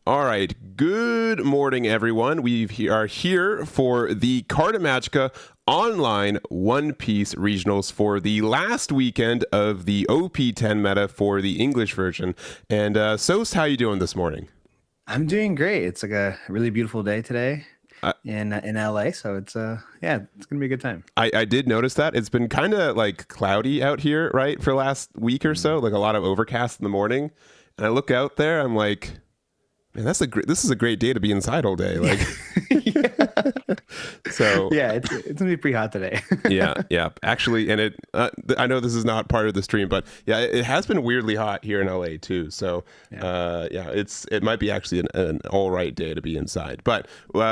All right. Good morning, everyone. Are here for the Carta Magica online One Piece regionals for the last weekend of the OP10 meta for the English version. And Sost, how you doing this morning? I'm doing great. It's like a really beautiful day today Uh, in LA, so it's gonna be a good time. I did notice that it's been kind of like cloudy out here, right, for the last week or Mm. so, like a lot of overcast in the morning. And I look out there, I'm like, man, this is a great day to be inside all day. Like, Yeah, so yeah, it's gonna be pretty hot today. yeah, yeah. Actually, and I know this is not part of the stream, but yeah, it has been weirdly hot here in LA too. So, Yeah. yeah, it might be actually an all right day to be inside. But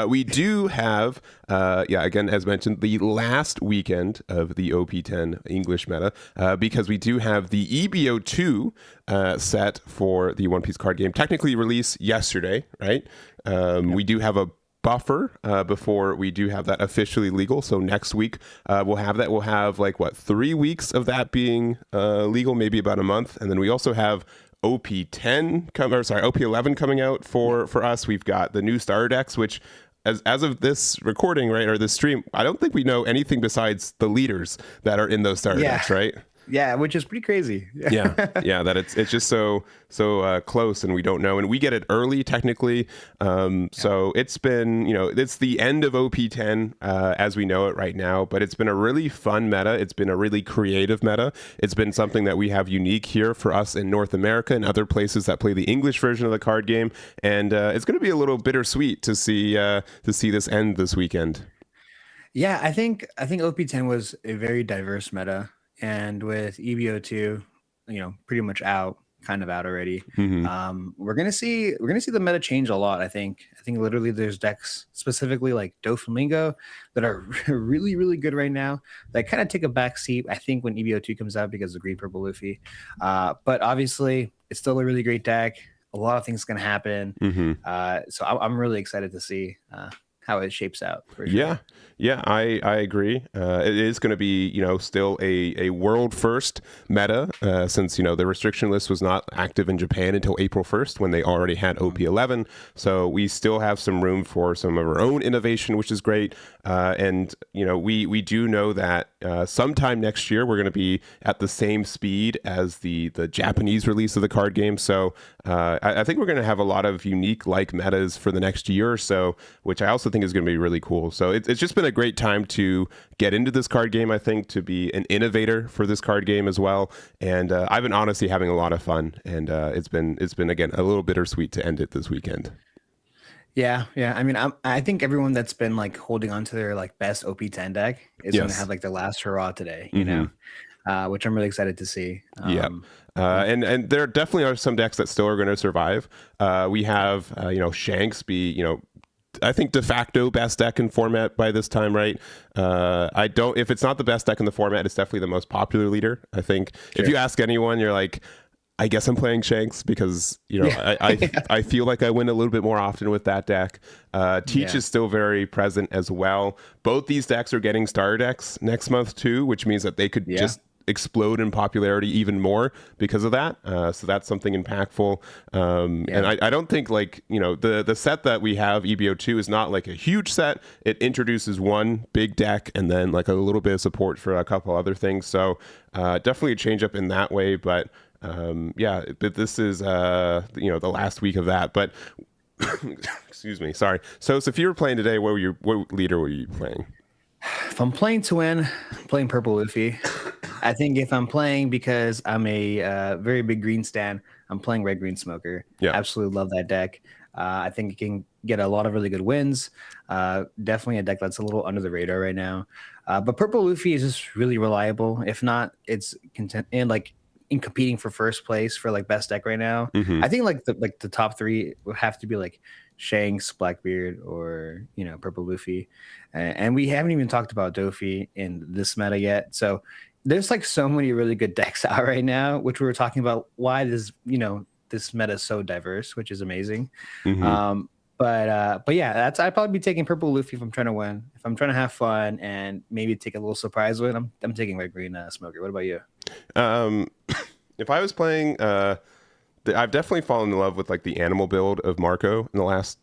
we do have, yeah, again, as mentioned, the last weekend of the OP10 English meta, because we do have the EBO2 set for the One Piece card game, technically released yesterday, right? Yep. We do have a buffer before we do have that officially legal. So next week we'll have that. We'll have like what 3 weeks of that being legal, maybe about a month, and then we also have OP11 coming out for us. We've got the new starter decks, which as of this recording, right, or this stream, I don't think we know anything besides the leaders that are in those starter Yeah, decks, right? yeah, which is pretty crazy. Yeah, yeah, that it's just so close, and we don't know, and we get it early technically. So it's been, it's the end of OP10 as we know it right now, but it's been a really fun meta. It's been a really creative meta. It's been something that we have unique here for us in North America and other places that play the English version of the card game, and it's going to be a little bittersweet to see this end this weekend. Yeah, I think OP10 was a very diverse meta, and with EBO2, pretty much out, kind of out already. Hmm. We're gonna see the meta change a lot. I think literally there's decks specifically like Doflamingo that are really really good right now that kind of take a back seat. I think when EBO2 comes out because of Green Purple Luffy, but obviously it's still a really great deck. A lot of things can happen, Hmm. so I'm really excited to see how it shapes out for Yeah, sure. yeah, I agree. It is going to be, still a world first meta, since the restriction list was not active in Japan until April 1st when they already had OP11. So we still have some room for some of our own innovation, which is great. And we do know that sometime next year we're going to be at the same speed as the Japanese release of the card game. So I think we're going to have a lot of unique like metas for the next year or so, which I also think is going to be really cool. So it's just been a great time to get into this card game. I think to be an innovator for this card game as well, and I've been honestly having a lot of fun. And it's been again a little bittersweet to end it this weekend. Yeah, yeah. I mean, I think everyone that's been like holding on to their like best OP10 deck is going to have Yes. like their last hurrah today, Hmm. which I'm really excited to see. Yeah. Yeah, And there definitely are some decks that still are going to survive. We have Shanks be I think de facto best deck in format by this time, right? I don't. If it's not the best deck in the format, it's definitely the most popular leader. I think if sure. you ask anyone, you're like, I guess I'm playing Shanks because Yeah, I feel like I win a little bit more often with that deck. Teach yeah, is still very present as well. Both these decks are getting starter decks next month too, which means that they could yeah, just explode in popularity even more because of that. So that's something impactful. And yeah, I don't think like, the set that we have, EBO2, is not like a huge set. It introduces one big deck and then like a little bit of support for a couple other things. So definitely a change up in that way. But yeah, but this is, the last week of that. But excuse me, sorry. So if you were playing today, what leader were you playing? If I'm playing to win, I'm playing Purple Luffy. I think if I'm playing because I'm a very big green stan, I'm playing Red Green Smoker. Yeah. Absolutely love that deck. I think it can get a lot of really good wins. Definitely a deck that's a little under the radar right now. But Purple Luffy is just really reliable. If not, it's content and like in competing for first place for like best deck right now. Hmm. I think like the top three would have to be like Shanks, Blackbeard, or Purple Luffy. And we haven't even talked about Dofi in this meta yet. So there's like so many really good decks out right now, which we were talking about why this meta is so diverse, which is amazing. Hmm. But yeah, I'd probably be taking Purple Luffy if I'm trying to win. If I'm trying to have fun and maybe take a little surprise win, I'm taking Red Green Smoker. What about you? Um, if I was playing I've definitely fallen in love with like the animal build of Marco in the last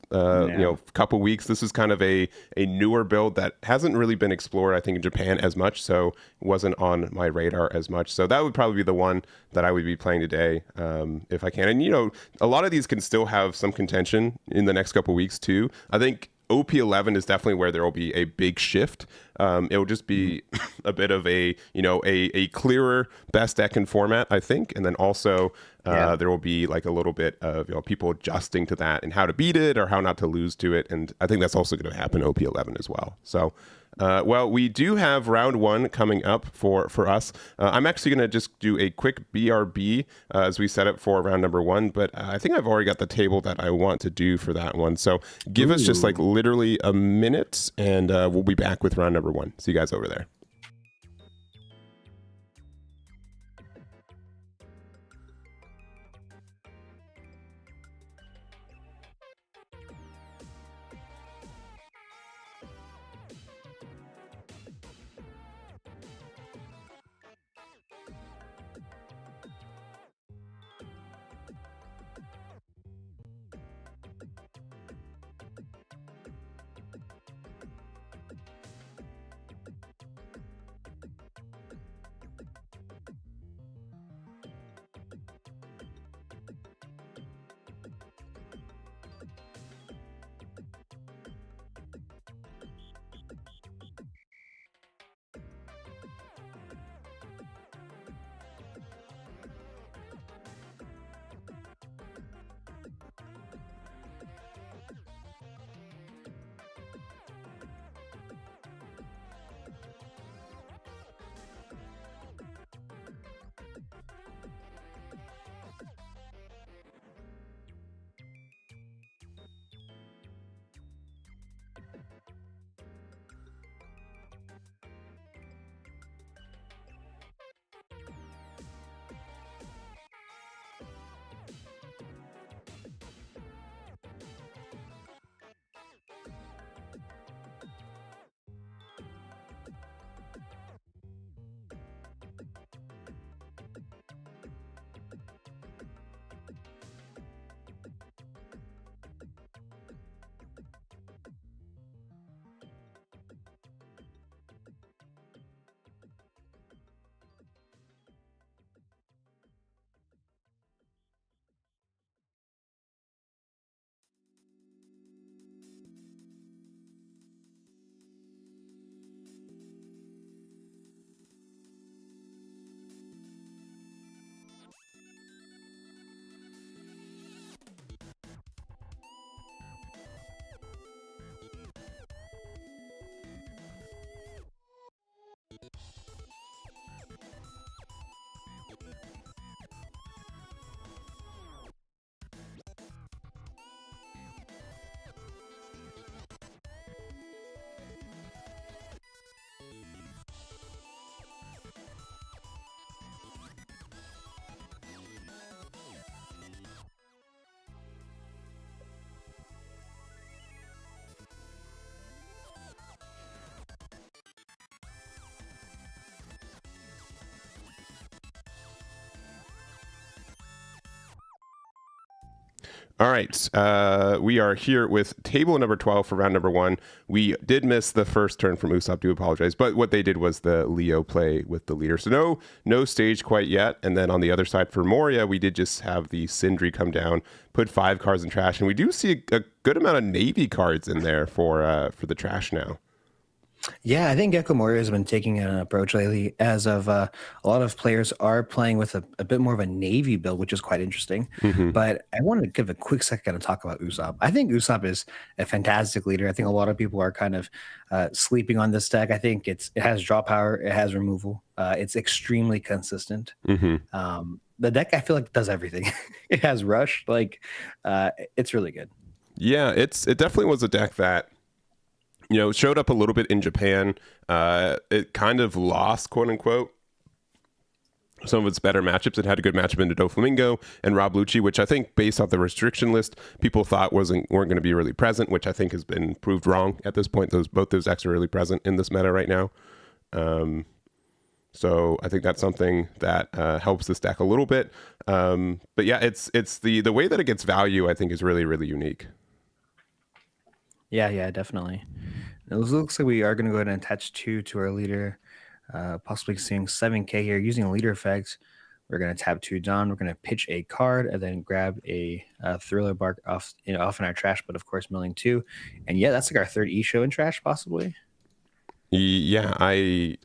couple weeks. This is kind of a newer build that hasn't really been explored, I think, in Japan as much, so it wasn't on my radar as much. So that would probably be the one that I would be playing today, if I can. And a lot of these can still have some contention in the next couple weeks too. I think OP11 is definitely where there will be a big shift. It will just be a bit of a clearer best deck and format, I think, and then also there will be like a little bit of people adjusting to that and how to beat it or how not to lose to it, and I think that's also going to happen OP11 as well. So. Well, we do have round one coming up for us. I'm actually going to just do a quick BRB as we set up for round number one, but I think I've already got the table that I want to do for that one. So give us just like literally a minute and we'll be back with round number one. See you guys over there. All right, we are here with table number 12 for round number one. We did miss the first turn from Usopp, do apologize, but what they did was the Leo play with the leader. So no stage quite yet. And then on the other side for Moria, we did just have the Sindri come down, put 5 cards in trash, and we do see a good amount of Navy cards in there for the trash now. Yeah, I think Gecko Moria has been taking an approach lately as of a lot of players are playing with a bit more of a Navy build, which is quite interesting. Mm-hmm. But I wanted to give a quick second to talk about Usopp. I think Usopp is a fantastic leader. I think a lot of people are kind of sleeping on this deck. I think it has draw power, it has removal, it's extremely consistent. Mm-hmm. The deck I feel like does everything. It has rush, it's really good. Yeah, it definitely was a deck that showed up a little bit in Japan. It kind of lost, quote unquote, some of its better matchups. It had a good matchup into Doflamingo and Rob Lucci, which I think, based off the restriction list, people thought weren't going to be really present, which I think has been proved wrong at this point. Both those decks are really present in this meta right now. So I think that's something that helps this deck a little bit. But yeah, it's the way that it gets value, I think, is really, really unique. Yeah, definitely. It looks like we are going to go ahead and attach 2 to our leader, possibly seeing 7K here using a leader effect. We're going to tap 2 Dawn. We're going to pitch a card and then grab a Thriller Bark off in our trash, but of course milling 2. And yeah, that's like our third E-show in trash, possibly. Yeah, I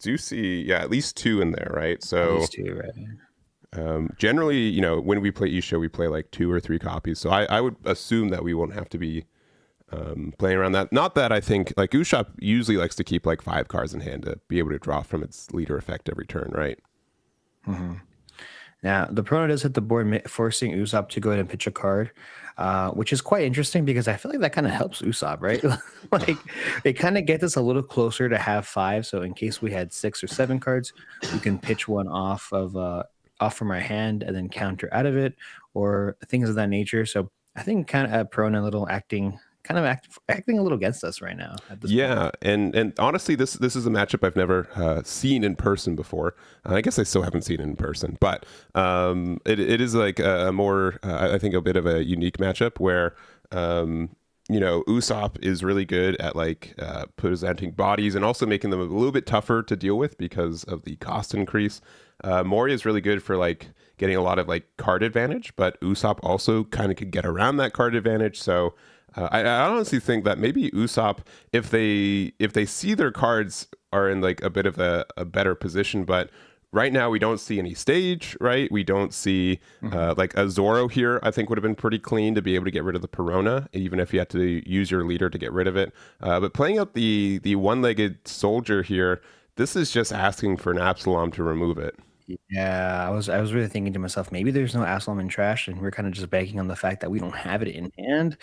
do see at least 2 in there, right? So At least 2, right? generally, when we play each show, we play like 2 or 3 copies. So I would assume that we won't have to be playing around that. Not that I think like Usopp usually likes to keep like 5 cards in hand to be able to draw from its leader effect every turn, right? Mm-hmm. Now, the prono does hit the board, forcing Usopp to go ahead and pitch a card, which is quite interesting because I feel like that kind of helps Usopp, right? Like, it kind of gets us a little closer to have 5. So in case we had 6 or 7 cards, we can pitch one off from our hand and then counter out of it, or things of that nature. So I think kind of prono little acting a little against us right now at this point. Yeah, and honestly, this is a matchup I've never seen in person before. I guess I still haven't seen it in person, but it is like a more I think a bit of a unique matchup where Usopp is really good at like presenting bodies and also making them a little bit tougher to deal with because of the cost increase. Moria is really good for like getting a lot of like card advantage, but Usopp also kind of could get around that card advantage. So I honestly think that maybe Usopp, if they see their cards are in like a bit of a better position, but right now we don't see any stage, right? We don't see like a Zoro here. I think would have been pretty clean to be able to get rid of the Perona, even if you had to use your leader to get rid of it. But playing out the one-legged soldier here, this is just asking for an Absalom to remove it. Yeah, I was really thinking to myself, maybe there's no Aslam in trash, and we're kind of just banking on the fact that we don't have it in hand.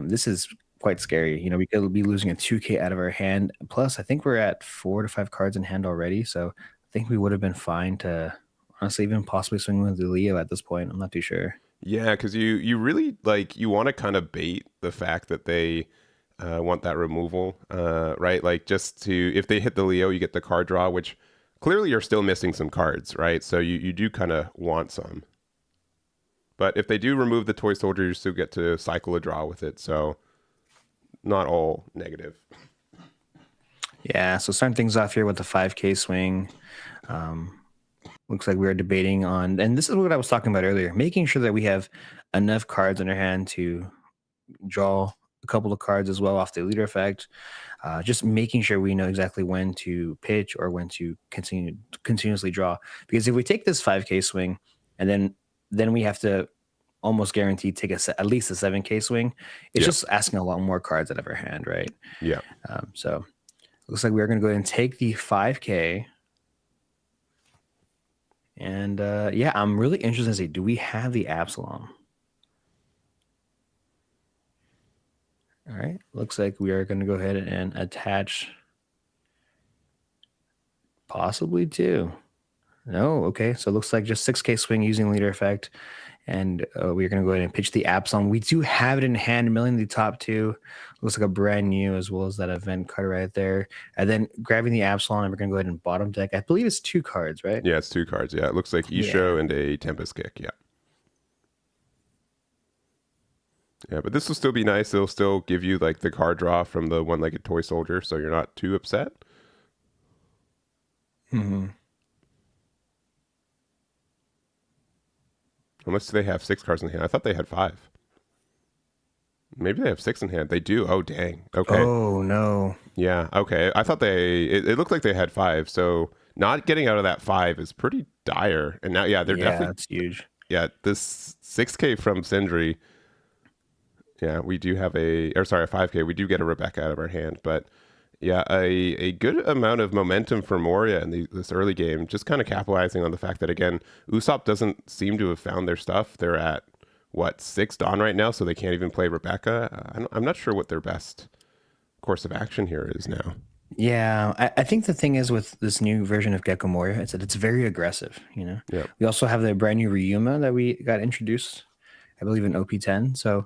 This is quite scary. We could be losing a 2K out of our hand. Plus, I think we're at 4 to 5 cards in hand already, so I think we would have been fine to honestly even possibly swing with the Leo at this point. I'm not too sure. Yeah, because you really like you want to kind of bait the fact that they want that removal, right? Like just to if they hit the Leo, you get the card draw, which clearly you're still missing some cards, right? So you do kind of want some. But if they do remove the toy soldier, you still get to cycle a draw with it. So not all negative. Yeah, so starting things off here with the 5K swing. Looks like we are debating on, and this is what I was talking about earlier, making sure that we have enough cards in our hand to draw a couple of cards as well off the leader effect. Just making sure we know exactly when to pitch or when to continuously draw. Because if we take this 5K swing and then we have to almost guarantee take at least a 7K swing, it's just asking a lot more cards out of our hand, right? Yeah. So looks like we're going to go ahead and take the 5K. And yeah, I'm really interested to see, do we have the Absalom? All right, looks like we are going to go ahead and attach possibly 2. No, okay, so it looks like just 6K swing using leader effect. And we're going to go ahead and pitch the Absalom. We do have it in hand, milling the top 2. Looks like a brand new, as well as that event card right there. And then grabbing the Absalom, and we're going to go ahead and bottom deck. I believe it's 2 cards, right? Yeah, it's 2 cards. Yeah, it looks like Isho and a Tempest Kick. Yeah. Yeah, but this will still be nice. It'll still give you like the card draw from the one-legged toy soldier, so you're not too upset. Mm-hmm. Unless they have 6 cards in hand. I thought they had 5. Maybe they have 6 in hand. They do. Oh, dang. Okay. Oh, no. Yeah. Okay. I thought it looked like they had 5. So not getting out of that 5 is pretty dire. And now, yeah, they're definitely. That's huge. Yeah. This 6K from Sindri. Yeah, we do have a 5K. We do get a Rebecca out of our hand. But yeah, a good amount of momentum for Moria in this early game, just kind of capitalizing on the fact that, again, Usopp doesn't seem to have found their stuff. They're at, 6 Dawn right now, so they can't even play Rebecca. I'm not sure what their best course of action here is now. Yeah, I think the thing is with this new version of Gecko Moria, it's that it's very aggressive, Yeah. We also have the brand new Ryuma that we got introduced, I believe, in OP10. So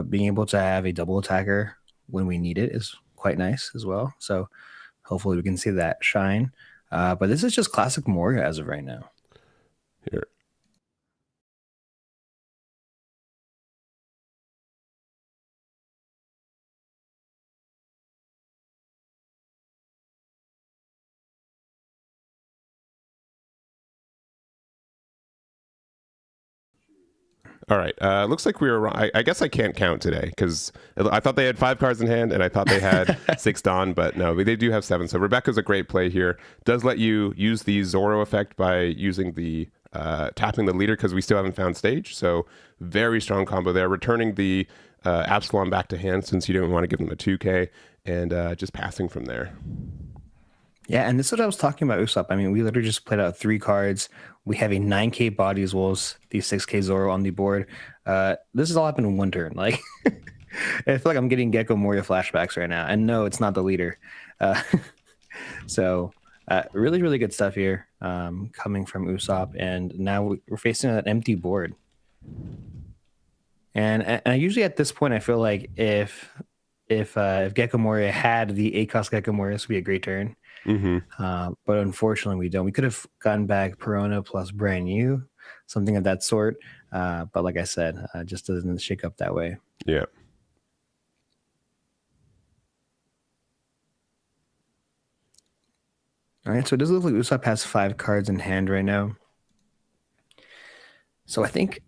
being able to have a double attacker when we need it is quite nice as well. So hopefully we can see that shine. But this is just classic Moria as of right now. Here. All right. Looks like we were wrong. I guess I can't count today because I thought they had 5 cards in hand and I thought they had 6 Dawn, but no, they do have 7. So Rebecca's a great play here. Does let you use the Zoro effect by using the tapping the leader because we still haven't found stage. So very strong combo there. Returning the Absalom back to hand since you didn't want to give them a 2K and just passing from there. Yeah, and this is what I was talking about, Usopp. I mean, we literally just played out 3 cards. We have a 9K body as well as the 6K Zoro on the board. This has all happened in one turn. Like, I feel like I'm getting Gecko Moria flashbacks right now. And no, it's not the leader. So really, really good stuff here coming from Usopp. And now we're facing an empty board. And usually at this point, I feel like if Gecko Moria had the ACOS Gecko Moria, this would be a great turn. But unfortunately, we don't. We could have gotten back Perona plus brand new, something of that sort. But like I said, just doesn't shake up that way. Yeah. All right, so it does look like Usopp has 5 cards in hand right now. So I think,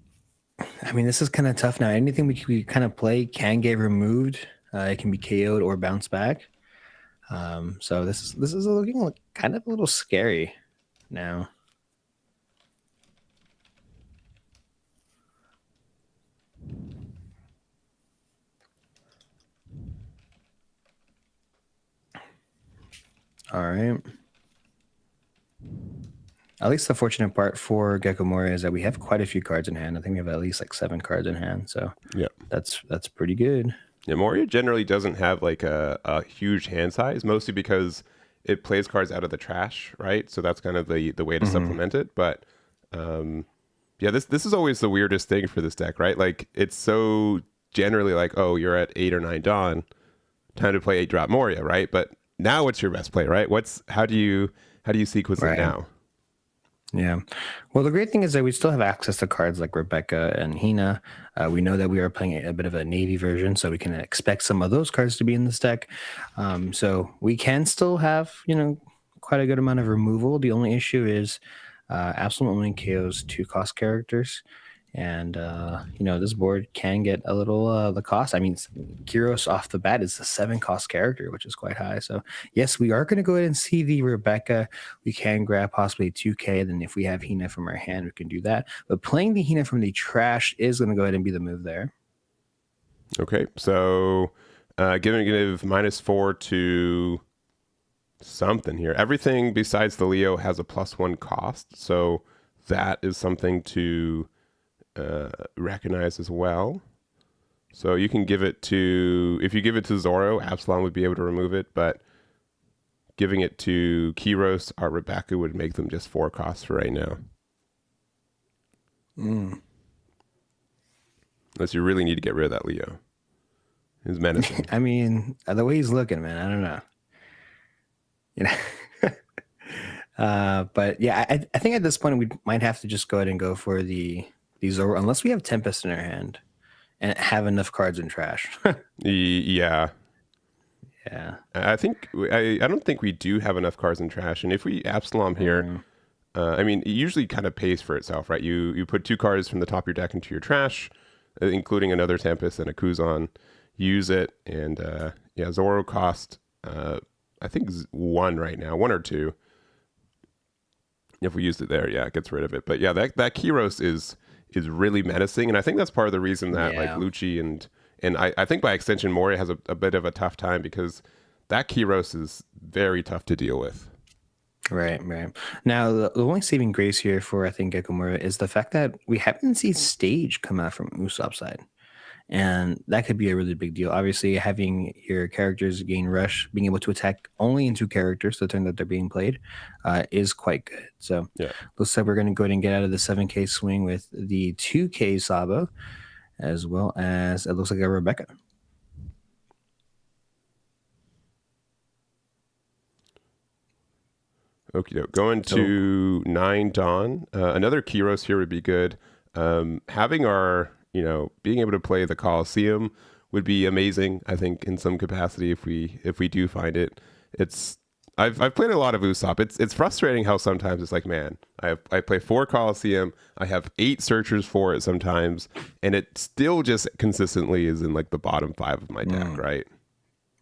I mean, this is kind of tough now. Anything we kind of play can get removed. It can be KO'd or bounce back. So this is looking like kind of a little scary now. All right. At least the fortunate part for Gecko Moria is that we have quite a few cards in hand. I think we have at least like 7 cards in hand. So yeah, that's pretty good. Yeah, Moria generally doesn't have like a huge hand size, mostly because it plays cards out of the trash, right? So that's kind of the way to supplement it. But yeah, this is always the weirdest thing for this deck, right? Like it's so generally like, oh, you're at 8 or 9 Dawn, time to play 8 drop Moria, right? But now what's your best play, right? How do you sequence it now? Yeah. Well, the great thing is that we still have access to cards like Rebecca and Hina. We know that we are playing a bit of a Navy version, so we can expect some of those cards to be in this deck. So we can still have, quite a good amount of removal. The only issue is Absalom only KOs 2 cost characters. And, this board can get a little the cost. I mean, Gyros off the bat is a 7 cost character, which is quite high. So, yes, we are going to go ahead and see the Rebecca. We can grab possibly 2K. Then if we have Hina from our hand, we can do that. But playing the Hina from the trash is going to go ahead and be the move there. Okay, so give -4 to something here. Everything besides the Leo has a +1 cost. So that is something to recognize as well. So you can give it to, if you give it to Zoro, Absalom would be able to remove it, but giving it to Kyros or Rebecca would make them just 4 costs for right now. Unless you really need to get rid of that Leo. He's menacing. I mean, the way he's looking, man, I don't know. But yeah, I think at this point we might have to just go ahead and go for the Zoro, unless we have Tempest in our hand and have enough cards in trash. Yeah. I don't think we do have enough cards in trash, and if we Absalom here, I mean, it usually kind of pays for itself, right? You put 2 cards from the top of your deck into your trash, including another Tempest and a Kuzan. Use it, and Zoro cost I think 1 right now, 1 or 2. If we used it there, it gets rid of it. But yeah, that Kyros is really menacing, and I think that's part of the reason that like Lucci and I think by extension Moria has a bit of a tough time, because that Kyros is very tough to deal with. Right. Now, the only saving grace here for, I think, Gecko Moria is the fact that we haven't seen stage come out from Usopp's side. And that could be a really big deal. Obviously, having your characters gain rush, being able to attack only in 2 characters the turn that they're being played, is quite good. So looks like we're going to go ahead and get out of the 7K swing with the 2K Sabo, as well as it looks like a Rebecca. Okie doke. Going So to 9 Dawn. Another Kyros here would be good. Having our, being able to play the Coliseum would be amazing. I think in some capacity if we do find it. It's I've played a lot of Usopp. It's frustrating how sometimes it's like, man, I play 4 Coliseum. I have 8 searchers for it sometimes, and it still just consistently is in like the bottom 5 of my deck, right?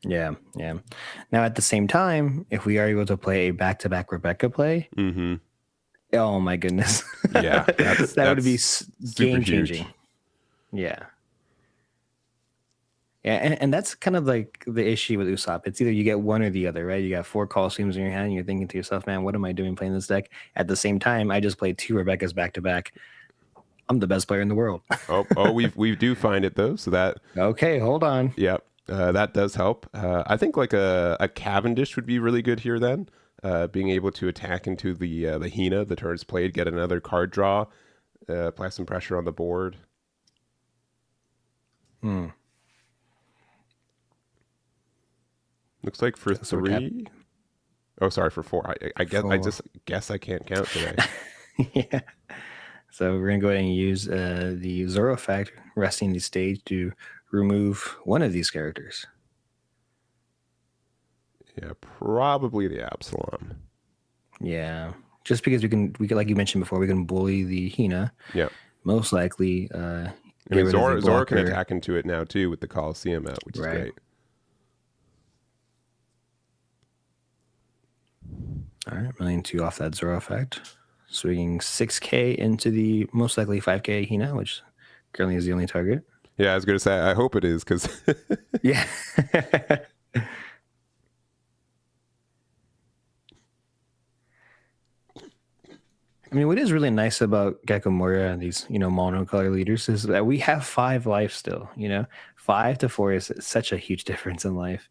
yeah, yeah. Now at the same time, if we are able to play a back-to-back Rebecca play, Mm-hmm. oh my goodness, Yeah, that would be super game huge. changing. Yeah. Yeah, and that's kind of like the issue with Usopp. It's either you get one or the other, right? You got 4 Colosseums in your hand, and you're thinking to yourself, man, what am I doing playing this deck? At the same time, I just played 2 Rebecca's back to back. I'm the best player in the world. We do find it though, so that Okay, hold on. yep, that does help. I think like a Cavendish would be really good here then. Being able to attack into the Hina, the turns played, get another card draw, apply some pressure on the board. Looks like for So we're 3. Oh, sorry, for 4. I guess I 4. just guess I can't count today. Yeah. So we're gonna go ahead and use the Zoro effect, resting the stage to remove one of these characters. Yeah, probably the Absalom. Yeah, just because we can, like you mentioned before, we can bully the Hina. Yeah. Most likely, I mean, Zoro can attack into it now too with the Coliseum out, which is great. All right, 1,000,002 off that Zoro effect. Swinging 6K into the most likely 5K Hina, which currently is the only target. Yeah, I was going to say, I hope it is because. Yeah. I mean, what is really nice about Gecko Moria and these, monocolor leaders is that we have 5 life still. 5 to 4 is such a huge difference in life.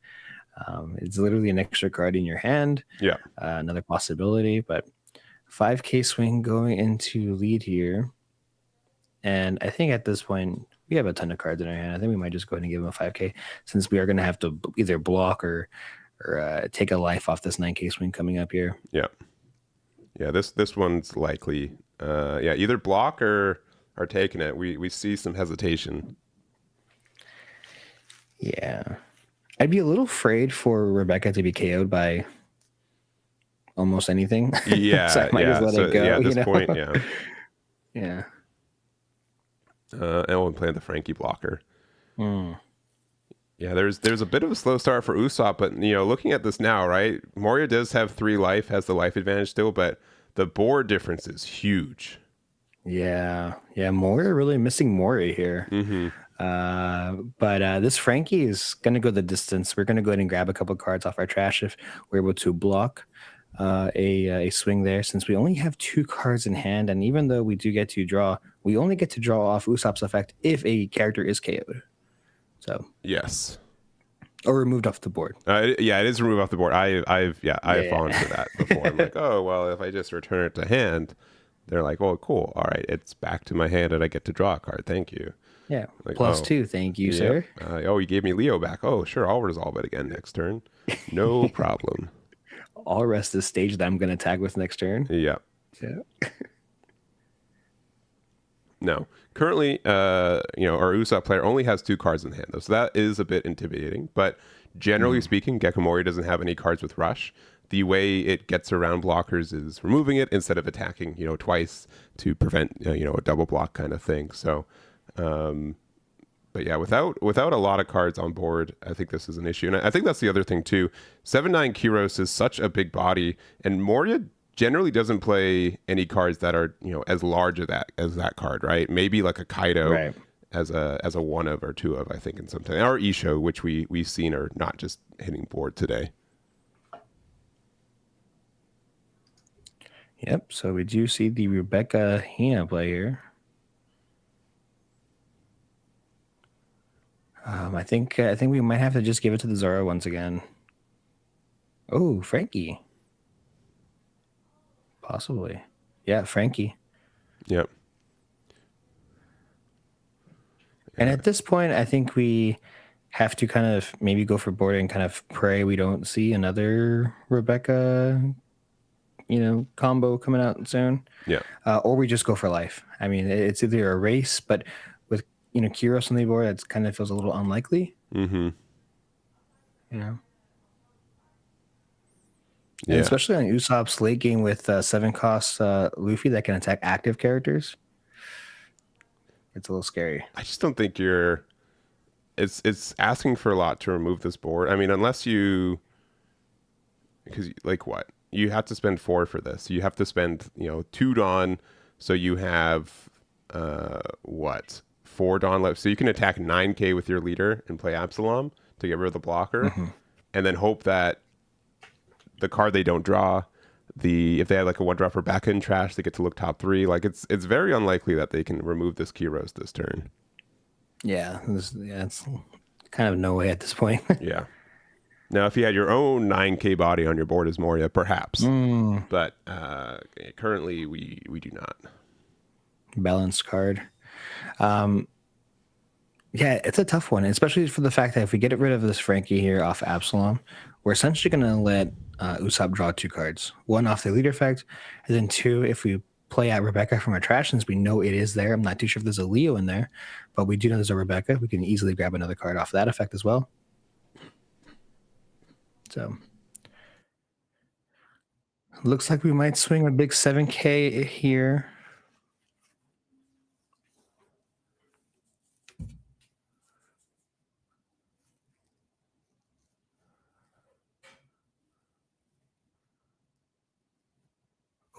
It's literally an extra card in your hand. Yeah. Another possibility, but 5K swing going into lead here. And I think at this point, we have a ton of cards in our hand. I think we might just go ahead and give him a 5K since we are going to have to either block or take a life off this 9K swing coming up here. Yeah. Yeah, this one's likely. Either block or taking it. We see some hesitation. Yeah. I'd be a little afraid for Rebecca to be KO'd by almost anything. Yeah. So I might just let it go. Yeah, at this point, yeah. Yeah. And we'll play the Frankie blocker. Yeah, there's a bit of a slow start for Usopp, but looking at this now, right? Moria does have 3 life, has the life advantage still, but the board difference is huge. Yeah, Moria really missing Moria here. But this Frankie is going to go the distance. We're going to go ahead and grab a couple cards off our trash if we're able to block a swing there, since we only have 2 cards in hand. And even though we do get to draw, we only get to draw off Usopp's effect if a character is KO'd. So yes, or removed off the board. It is removed off the board. I've fallen for that before. I'm like, oh well, if I just return it to hand, they're like, oh cool, all right, it's back to my hand and I get to draw a card. Thank you. Yeah, like, +2. Thank you, sir. You gave me Leo back. Oh sure, I'll resolve it again next turn. No problem. I'll rest this stage that I'm going to attack with next turn. Yeah. No. Currently, our Usopp player only has 2 cards in hand, though, so that is a bit intimidating. But generally speaking, Gecko Moria doesn't have any cards with Rush. The way it gets around blockers is removing it instead of attacking, twice to prevent, a double block kind of thing. So, but yeah, without a lot of cards on board, I think this is an issue. And I think that's the other thing too. 7/9 Kyros is such a big body, and Moria generally doesn't play any cards that are as large as that card, right? Maybe like a Kaido, right, as a 1 of or 2 of, I think, in some time, or Isho, which we've seen are not just hitting board today. Yep. So we do see the Rebecca Hina play here. I think we might have to just give it to the Zoro once again. Oh, Frankie. Possibly. Yeah, Frankie. Yep. And at this point, I think we have to kind of maybe go for board and kind of pray we don't see another Rebecca combo coming out soon. Yeah. Or we just go for life. I mean, it's either a race, but with Kyros on the board, it kind of feels a little unlikely. Mm-hmm. And Yeah. especially on Usopp's late game with 7-cost Luffy that can attack active characters, it's a little scary. I just don't think it's asking for a lot to remove this board. I mean, unless because like what? You have to spend 4 for this. You have to spend, 2 Dawn, so you have what? 4 Dawn left. So you can attack 9k with your leader and play Absalom to get rid of the blocker, and then hope that the card they don't draw, if they have like a 1-drop Rebecca in trash, they get to look top 3. Like it's very unlikely that they can remove this Kyros this turn. Yeah, it's kind of no way at this point. Yeah. Now, if you had your own 9k body on your board as Moria, perhaps. But currently, we do not. Balanced card. Yeah, it's a tough one, especially for the fact that if we get rid of this Frankie here off Absalom, we're essentially going to let Usopp draw 2 cards. 1 off the leader effect, and then 2, if we play out Rebecca from our trash, since we know it is there. I'm not too sure if there's a Leo in there, but we do know there's a Rebecca. We can easily grab another card off that effect as well. So looks like we might swing a big 7k here.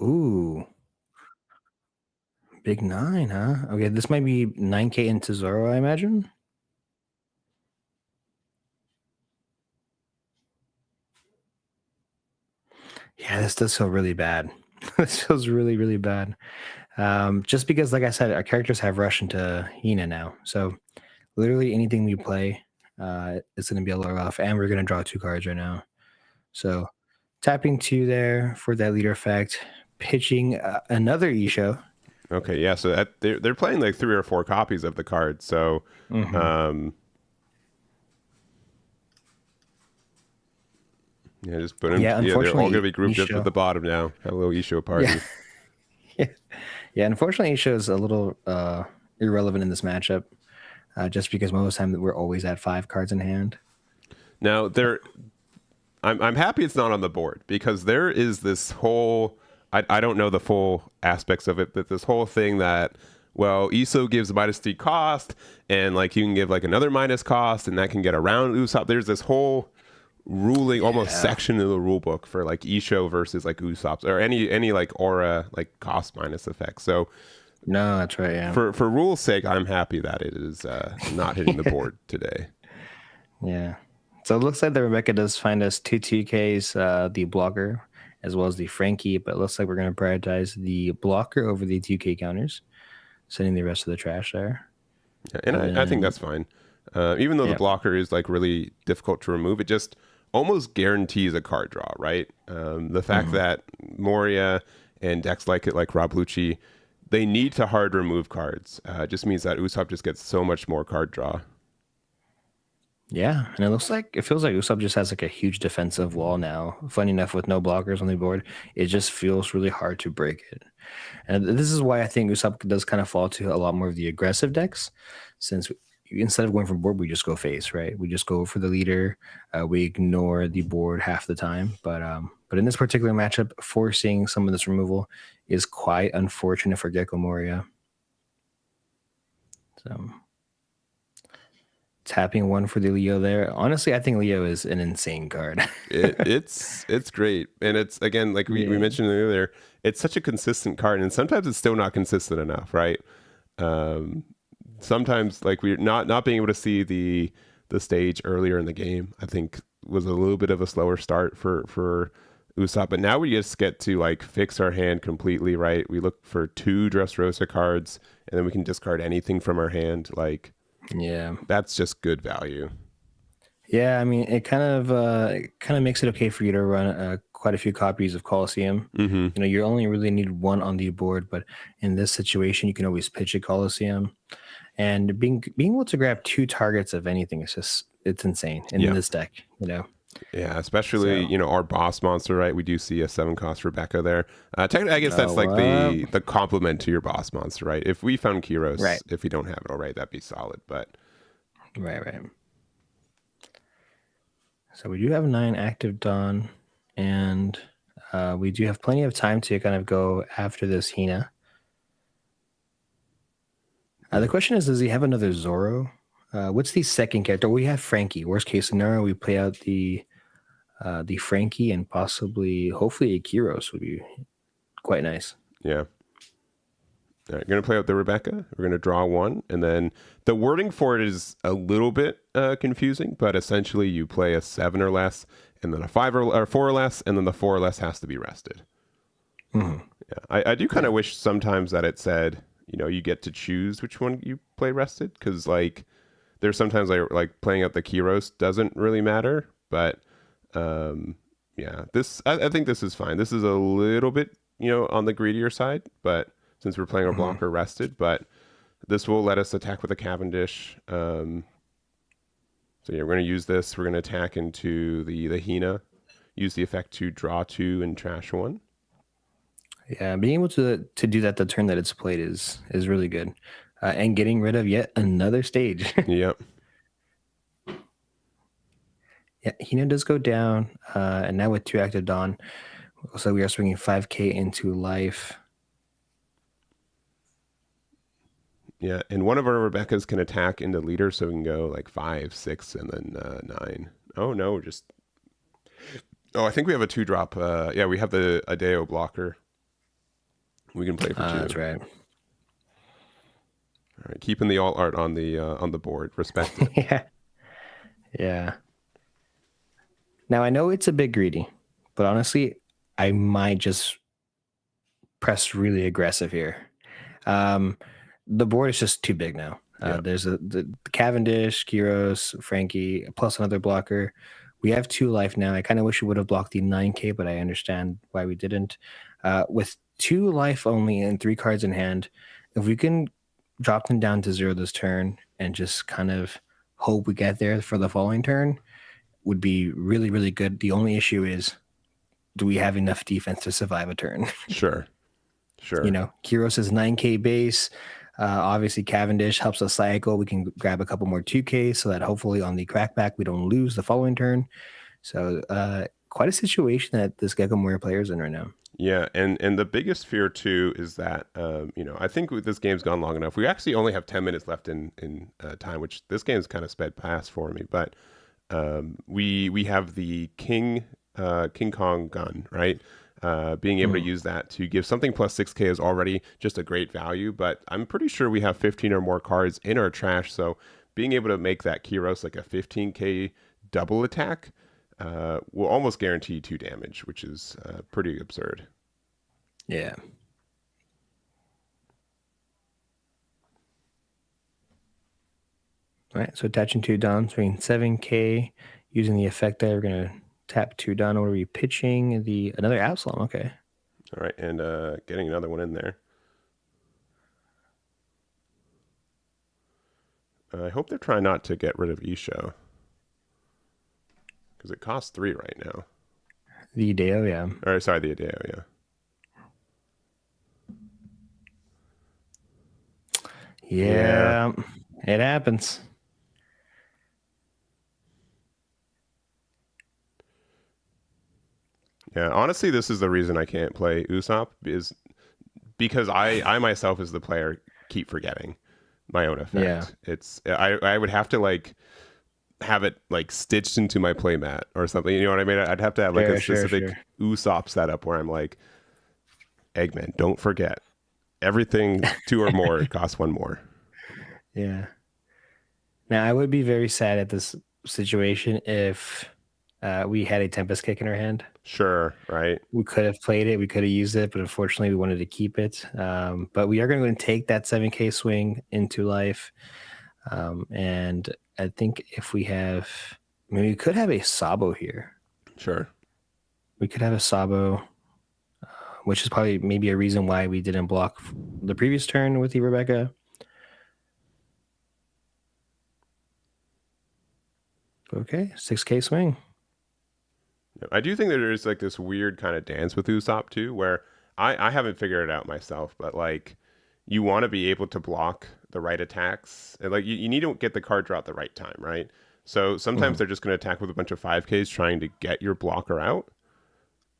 Ooh. Big 9, huh? Okay, this might be 9k into Zoro, I imagine. Yeah, this does feel really bad. This feels really, really bad. Just because, like I said, our characters have rush into Hina now. So literally anything we play is going to be a lower off, and we're going to draw 2 cards right now. So tapping 2 there for that leader effect, pitching another Isho. Okay, yeah. So they're playing like 3 or 4 copies of the card. So, yeah, just put them. Yeah, they're all going to be grouped up at the bottom now. Have a little Isho party. Yeah. Unfortunately, Isho is a little irrelevant in this matchup, just because most of the time we're always at 5 cards in hand. Now I'm happy it's not on the board, because there is this whole. I don't know the full aspects of it, but this whole thing that, well, Iso gives -3 cost, and like you can give like another minus cost, and that can get around Usopp. There's this whole ruling almost section of the rule book for like Isho versus like Usopp or any like aura like cost minus effects. So no, that's right. Yeah. For rule's sake, I'm happy that it is not hitting the board today. Yeah. So it looks like the Rebecca does find us 2 2Ks, the blocker, as well as the Frankie, but it looks like we're going to prioritize the blocker over the 2K counters, sending the rest of the trash there. Yeah, and I think that's fine. Even though the blocker is like really difficult to remove, it just almost guarantees a card draw, right? The fact that Moria and decks like it, like Rob Lucci, they need to hard remove cards. Just means that Usopp just gets so much more card draw. Yeah, and it feels like Usopp just has like a huge defensive wall now. Funny enough, with no blockers on the board, it just feels really hard to break it. And this is why I think Usopp does kind of fall to a lot more of the aggressive decks, since instead of going from board, we just go face, right? We just go for the leader. We ignore the board half the time. But in this particular matchup, forcing some of this removal is quite unfortunate for Gecko Moria. So tapping 1 for the Leo there. Honestly, I think Leo is an insane card. it's great. And it's, again, like we mentioned earlier, it's such a consistent card, and sometimes it's still not consistent enough, right? Sometimes like we're not being able to see the stage earlier in the game, I think was a little bit of a slower start for Usopp, but now we just get to like fix our hand completely, right? We look for 2 Dressrosa cards, and then we can discard anything from our hand. Like, yeah, that's just good value. Yeah, I mean, it kind of makes it okay for you to run quite a few copies of Colosseum. You only really need 1 on the board, but in this situation, you can always pitch a Colosseum. And being able to grab 2 targets of anything is it's insane in this deck, Yeah, especially, So, you know, our boss monster, right? We do see a 7 cost Rebecca there. Technically, I guess oh, that's like what? the complement to your boss monster, right? If we found Right, Kyros, if we don't have it already, that'd be solid. But right. So we do have 9 active Dawn, and we do have plenty of time to kind of go after this Hina. The yeah, question is, does he have another Zoro? What's the second character? We have Frankie. Worst case scenario, we play out the Frankie and possibly, hopefully, a Kyros would be quite nice. yeah. All right, you're gonna play out the Rebecca. We're gonna draw one, and then the wording for it is a little bit confusing, but essentially you play a 7 or less, and then a 5 or 4 or less, and then the 4 or less has to be rested. Mm-hmm. Yeah, I do kind Yeah. of wish sometimes that it said, you know, you get to choose which one you play rested, because like there's sometimes like playing out the Kyros doesn't really matter, but yeah, I think this is fine. This is a little bit, you know, on the greedier side, but since we're playing our Mm-hmm. blocker rested, but this will let us attack with a Cavendish. So yeah, we're going to use this. We're going to attack into the Hina, use the effect to draw 2 and trash 1. Yeah, being able to do that the turn that it's played is really good, and getting rid of yet another stage. Yep. Yeah, Hina does go down, and now with 2 active Dawn, so we are swinging 5K into life. Yeah, and one of our Rebeccas can attack into leader, so we can go like 5, 6, and then 9. Oh no, just I think we have a 2-drop. Yeah, we have the Adeo blocker. We can play for 2. That's right. All right, keeping the alt art on the board. Respect it. Yeah, yeah. Now I know it's a bit greedy, but honestly, I might just press really aggressive here. Um, the board is just too big now. Yeah, There's the Cavendish, Kyros, Frankie, plus another blocker. We have 2 life now. I kind of wish we would have blocked the 9K, but I understand why we didn't. With 2 life only and 3 cards in hand, if we can drop them down to 0 this turn and just kind of hope we get there for the following turn, would be really, really good. The only issue is, do we have enough defense to survive a turn? sure, sure. You know, Kyros is 9K base. Obviously, Cavendish helps us cycle. We can grab a couple more 2K so that hopefully on the crackback we don't lose the following turn. So, quite a situation that this Gecko Warrior player is in right now. Yeah, and the biggest fear too is that you know, I think this game's gone long enough. We actually only have 10 minutes left in time, which this game's kind of sped past for me. But we have the King Kong gun, right? Being able to use that to give something plus 6K is already just a great value. But I'm pretty sure we have 15 or more cards in our trash, so being able to make that Kyros like a 15K double attack will almost guarantee 2 damage, which is pretty absurd. Yeah. All right. So attaching 2 Dawn, swinging 7K, using the effect there. We're gonna tap 2 Dawn. What are we pitching? Another Absalom. Okay. All right, and getting another one in there. I hope they're trying not to get rid of Isho, because it costs 3 right now. The Deo, yeah. Or sorry, the Adeo, yeah. Yeah. It happens. Yeah, honestly, this is the reason I can't play Usopp, is because I myself as the player keep forgetting my own effect. Yeah. It's I would have to like have it like stitched into my playmat or something. You know what I mean? I'd have to have like a specific Usopp setup where I'm like, Eggman, don't forget, everything 2 or more costs 1 more. Yeah. Now I would be very sad at this situation if we had a Tempest Kick in our hand. Sure, right. We could have played it, we could have used it, but unfortunately we wanted to keep it. But we are going to go and take that 7K swing into life. And I think if we have, I mean, we could have a Sabo here. Sure. We could have a Sabo, which is probably maybe a reason why we didn't block the previous turn with the Rebecca. Okay, 6K swing. I do think that there's like this weird kind of dance with Usopp too, where I haven't figured it out myself, but like you want to be able to block the right attacks, and like you need to get the card draw at the right time, right? So sometimes Mhm. they're just going to attack with a bunch of 5Ks trying to get your blocker out,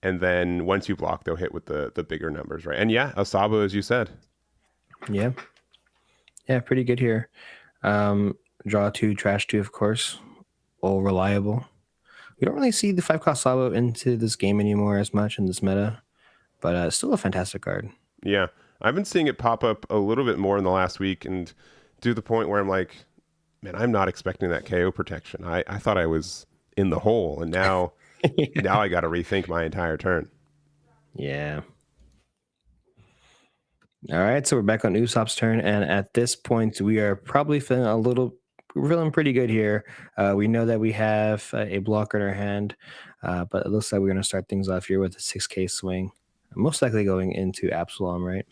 and then once you block, they'll hit with the bigger numbers, right? And yeah, Asabo, as you said. Yeah, yeah, pretty good here. Draw two, trash two, of course, all reliable. We don't really see the 5-cost Sabo into this game anymore as much in this meta, but still a fantastic card. Yeah, I've been seeing it pop up a little bit more in the last week, and to the point where I'm like, man, I'm not expecting that KO protection. I thought I was in the hole, and now I got to rethink my entire turn. Yeah. All right, so we're back on Usopp's turn, and at this point, we are probably we're feeling pretty good here. We know that we have a blocker in our hand, but it looks like we're going to start things off here with a 6K swing, most likely going into Absalom, right?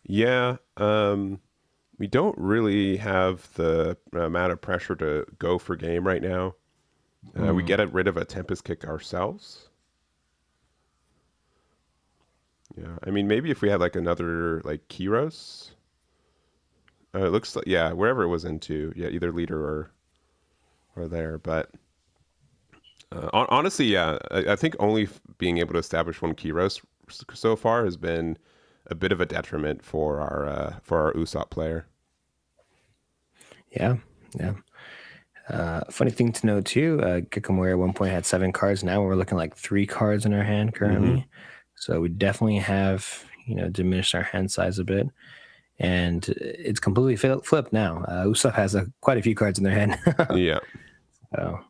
Yeah, we don't really have the amount of pressure to go for game right now. We get rid of a Tempest Kick ourselves. Yeah, I mean maybe if we had like another like Kiros. It looks like yeah, wherever it was into, yeah, either leader or there. But honestly, yeah, I think only being able to establish one Kiros so far has been a bit of a detriment for our Usopp player. Yeah, yeah. Funny thing to know too, Kikamori at one point had 7 cards. Now we're looking like 3 cards in our hand currently. So we definitely have, diminished our hand size a bit. And it's completely flipped now. Usopp has quite a few cards in their hand. Yeah. So,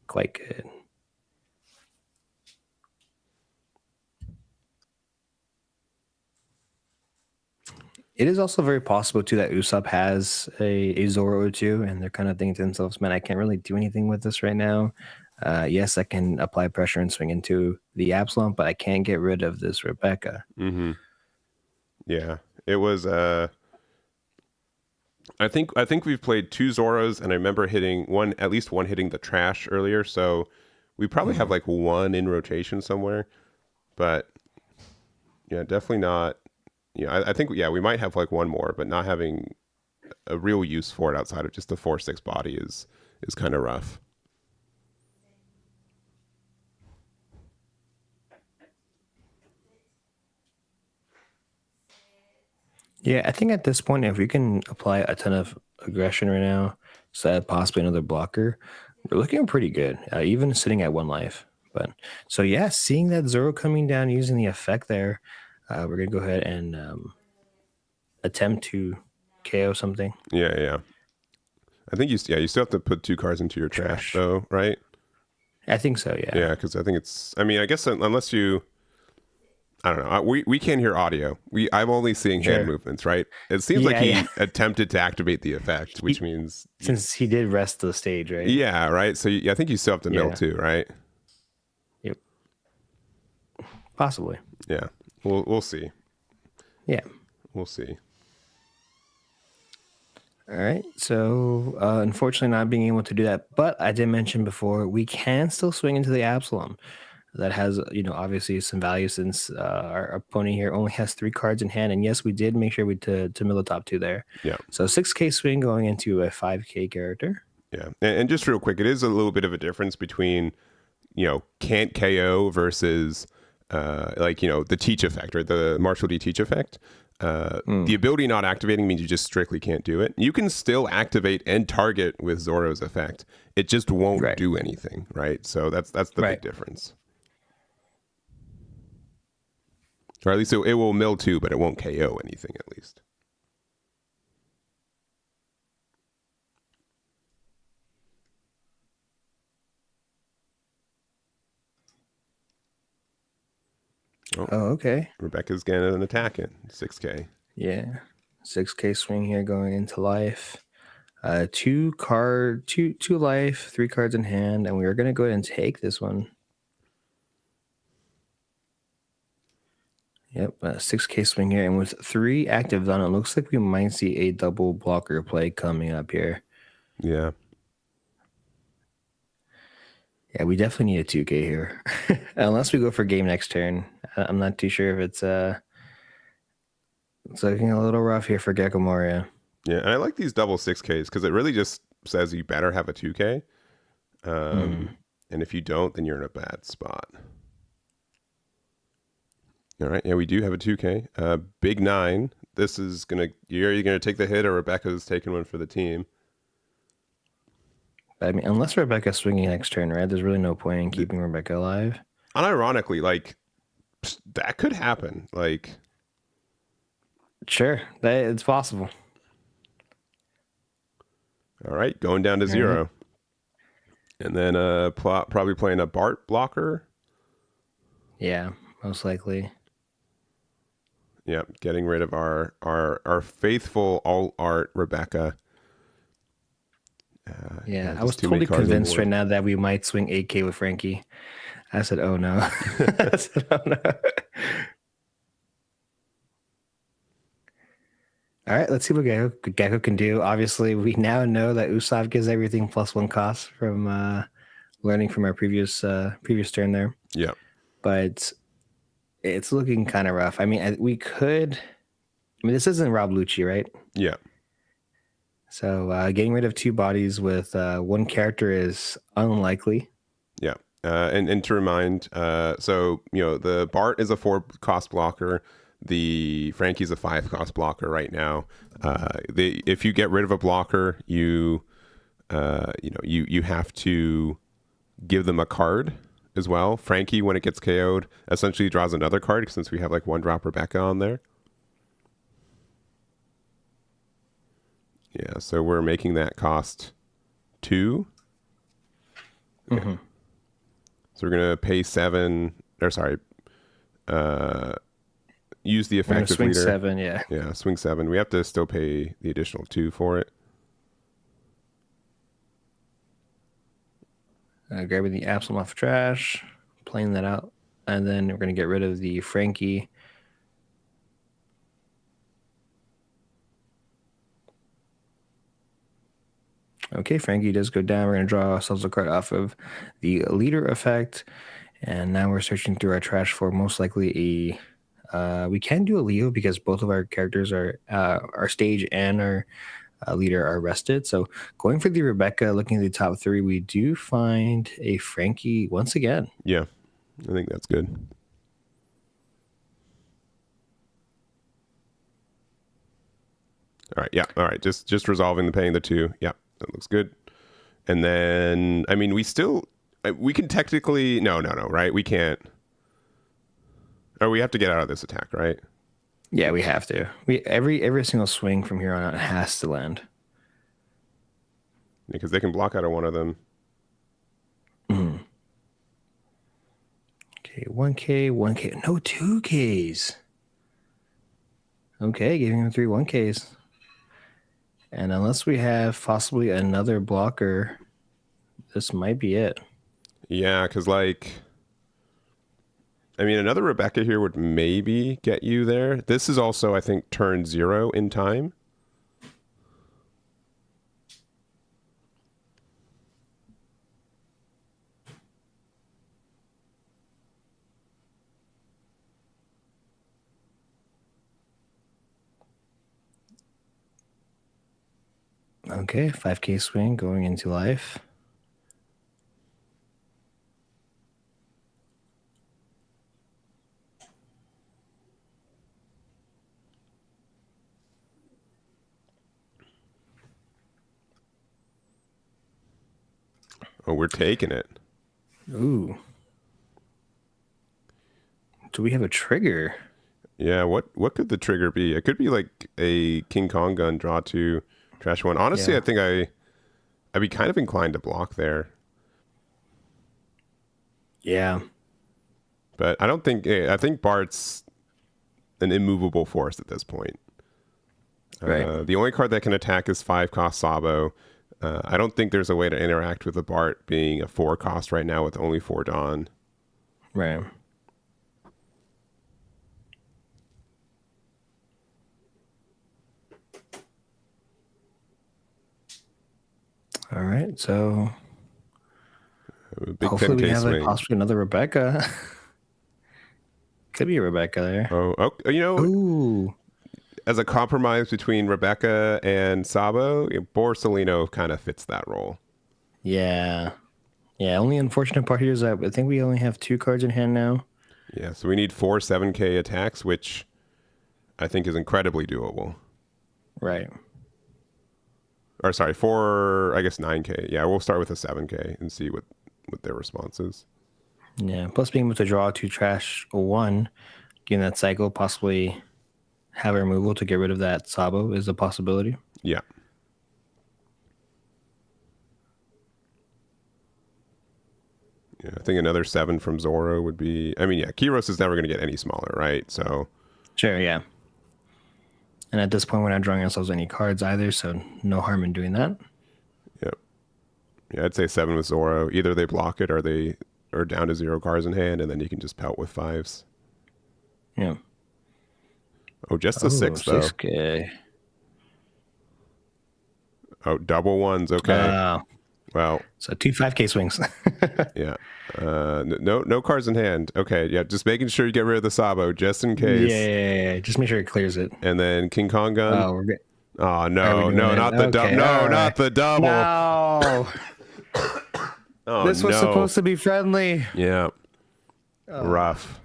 quite good. It is also very possible too that Usopp has a Zoro or two, and they're kind of thinking to themselves, "Man, I can't really do anything with this right now. Yes, I can apply pressure and swing into the Absalom, but I can't get rid of this Rebecca." Mm-hmm. Yeah. It was I think we've played 2 Zoros, and I remember hitting at least one hitting the trash earlier, so we probably have like one in rotation somewhere. But yeah, definitely not. Yeah, I think yeah, we might have like one more, but not having a real use for it outside of just the 4/6 body is kind of rough. Yeah, I think at this point, if we can apply a ton of aggression right now, so possibly another blocker, we're looking pretty good, even sitting at 1 life. But so yeah, seeing that Zoro coming down using the effect there, we're gonna go ahead and attempt to KO something. Yeah, yeah. I think you still have to put 2 cards into your trash Trash. though, right? I think so. Yeah. Yeah, because I think it's. I mean, I guess unless you, I don't know. We can't hear audio. I'm only seeing hand Sure. movements, right? It seems like Yeah. he Yeah. attempted to activate the effect, which means Since he did rest the stage, right? yeah, right. So I think you still have to mill Yeah. too, right? Yep. Possibly. Yeah, we'll see. Yeah. We'll see. All right. So, unfortunately, not being able to do that, but I did mention before we can still swing into the Absalom. That has, obviously some value since our opponent here only has 3 cards in hand. And yes, we did make sure to mill the top 2 there. Yeah, So 6K swing going into a 5K character. yeah. And just real quick, it is a little bit of a difference between can't KO versus the teach effect or the Marshall D teach effect. The ability not activating means you just strictly can't do it. You can still activate and target with Zoro's effect. It just won't Right. do anything, right? So that's the Right. big difference. Or at least it will mill too, but it won't KO anything at least. Oh, okay. Rebecca's getting an attack in 6K. Yeah. 6K swing here going into life. 2 life, 3 cards in hand, and we are going to go ahead and take this one. Yep, 6K swing here, and with 3 actives on it, looks like we might see a double blocker play coming up here. Yeah. Yeah, we definitely need a 2K here. Unless we go for game next turn. I'm not too sure if it's looking a little rough here for Gecko Moria. Yeah, and I like these double 6Ks because it really just says you better have a 2K. And if you don't, then you're in a bad spot. All right, yeah, we do have a 2K. Big 9. This is gonna. You're either gonna take the hit, or Rebecca's taking one for the team. I mean, unless Rebecca's swinging next turn, right? There's really no point in keeping Rebecca alive. Unironically, like that could happen. Like, sure, it's possible. All right, going down to 0. Right. And then probably playing a Bart blocker. Yeah, most likely. Yep, getting rid of our faithful alt art Rebecca. Yeah, I was totally convinced right now that we might swing 8K with Frankie. I said, oh no. I said, oh no. All right, let's see what Gecko can do. Obviously, we now know that Usopp gives everything +1 cost from learning from our previous turn there. Yeah. But it's looking kind of rough. I mean, we could... I mean, this isn't Rob Lucci, right? Yeah. So getting rid of 2 bodies with 1 character is unlikely. Yeah. And to remind, so, the Bart is a 4 cost blocker. The Frankie's a 5 cost blocker right now. If you get rid of a blocker, you have to give them a card as well. Frankie, when it gets KO'd, essentially draws another card since we have like 1-drop Rebecca on there. Yeah, so we're making that cost 2. Mm-hmm. So we're gonna pay 7. Or sorry, use the effective swing leader. 7, yeah. Yeah, swing 7. We have to still pay the additional 2 for it. Grabbing the Absalom off trash, playing that out, and then we're gonna get rid of the Frankie. Okay, Frankie does go down. We're going to draw ourselves a card off of the leader effect. And now we're searching through our trash for most likely we can do a Leo because both of our characters are our stage and our leader are rested. So going for the Rebecca, looking at the top 3, we do find a Frankie once again. Yeah, I think that's good. All right, yeah, all right. Just resolving the paying the 2. Yeah. That looks good. And then, I mean, we can technically, no, right? We can't. Or we have to get out of this attack, right? Yeah, we have to. Every single swing from here on out has to land. Because they can block out of one of them. Mm. Okay, 1K. No 2Ks. Okay, giving him 3 1Ks. And unless we have possibly another blocker, this might be it. Yeah, because another Rebecca here would maybe get you there. This is also, I think, turn 0 in time. Okay, 5K swing going into life. Oh, we're taking it. Ooh. Do we have a trigger? Yeah, what could the trigger be? It could be like a King Kong gun, draw 2, trash 1. Honestly, yeah. I think I'd be kind of inclined to block there. Yeah. But I think Bart's an immovable force at this point. Right. The only card that can attack is 5 cost Sabo. I don't think there's a way to interact with the Bart being a 4 cost right now with only 4 Dawn. Right. All right, so big Hopefully, we 10K have like swing. possibly another Rebecca. Could be a Rebecca there. Oh, you know, Ooh, as a compromise between Rebecca and Sabo, Borsalino kind of fits that role. yeah, yeah. Only unfortunate part here is that I think we only have 2 cards in hand now. Yeah, so we need 4 7K attacks, which I think is incredibly doable. Right. Or sorry, 4, I guess 9K. Yeah, we'll start with a 7K and see what their response is. Yeah. Plus, being able to draw 2 trash 1 during that cycle, possibly have a removal to get rid of that Sabo is a possibility. Yeah. Yeah, I think another 7 from Zoro would be. I mean, yeah, Kiros is never going to get any smaller, right? So. Sure, yeah. And at this point, we're not drawing ourselves any cards either, so no harm in doing that. Yep. Yeah, I'd say 7 with Zoro. Either they block it or they are down to 0 cards in hand, and then you can just pelt with 5s. Yeah. Oh, just a 6 though. 6K. Oh, double 1s. Okay. Well, so 2 5K swings. Yeah. No cards in hand. Okay. Yeah. Just making sure you get rid of the Sabo just in case. Yeah. Just make sure it clears it. And then King Kong gun. Oh, we're good. Oh no, not the double. No, not the double. No. Oh, this was supposed to be friendly. Yeah. Rough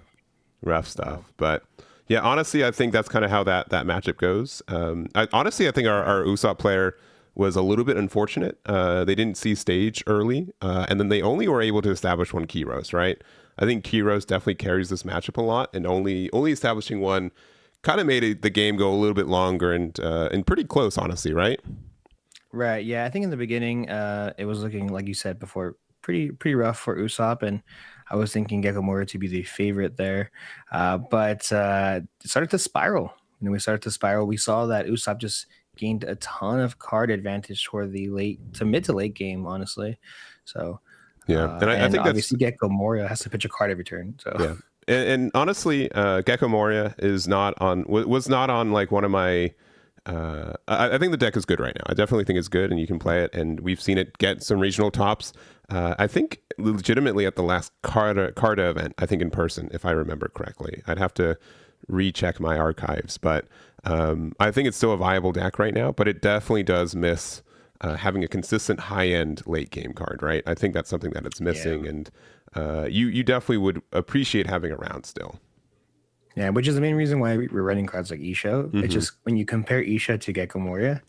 stuff. But yeah, honestly, I think that's kind of how that matchup goes. I think our Usopp player was a little bit unfortunate. They didn't see stage early, and then they only were able to establish 1 Kiros, right? I think Kiros definitely carries this matchup a lot, and only establishing 1 kind of made the game go a little bit longer and pretty close, honestly, right? Right. Yeah, I think in the beginning, it was looking, like you said before, pretty rough for Usopp, and I was thinking Gecko Moria to be the favorite there, but it started to spiral. We started to spiral. We saw that Usopp just gained a ton of card advantage toward the mid to late game, honestly. So yeah, and I think obviously Gecko Moria has to pitch a card every turn. So yeah, and honestly, Gecko Moria was not on like one of my. I think the deck is good right now. I definitely think it's good, and you can play it. And we've seen it get some regional tops. I think legitimately at the last Carta event. I think in person, if I remember correctly. I'd have to recheck my archives, but I think it's still a viable deck right now. But it definitely does miss having a consistent high-end late game card, right? I think that's something that it's missing, and you definitely would appreciate having around still. Yeah, which is the main reason why we're running cards like Isha. Mm-hmm. It's just when you compare Isha to Gecko Moria,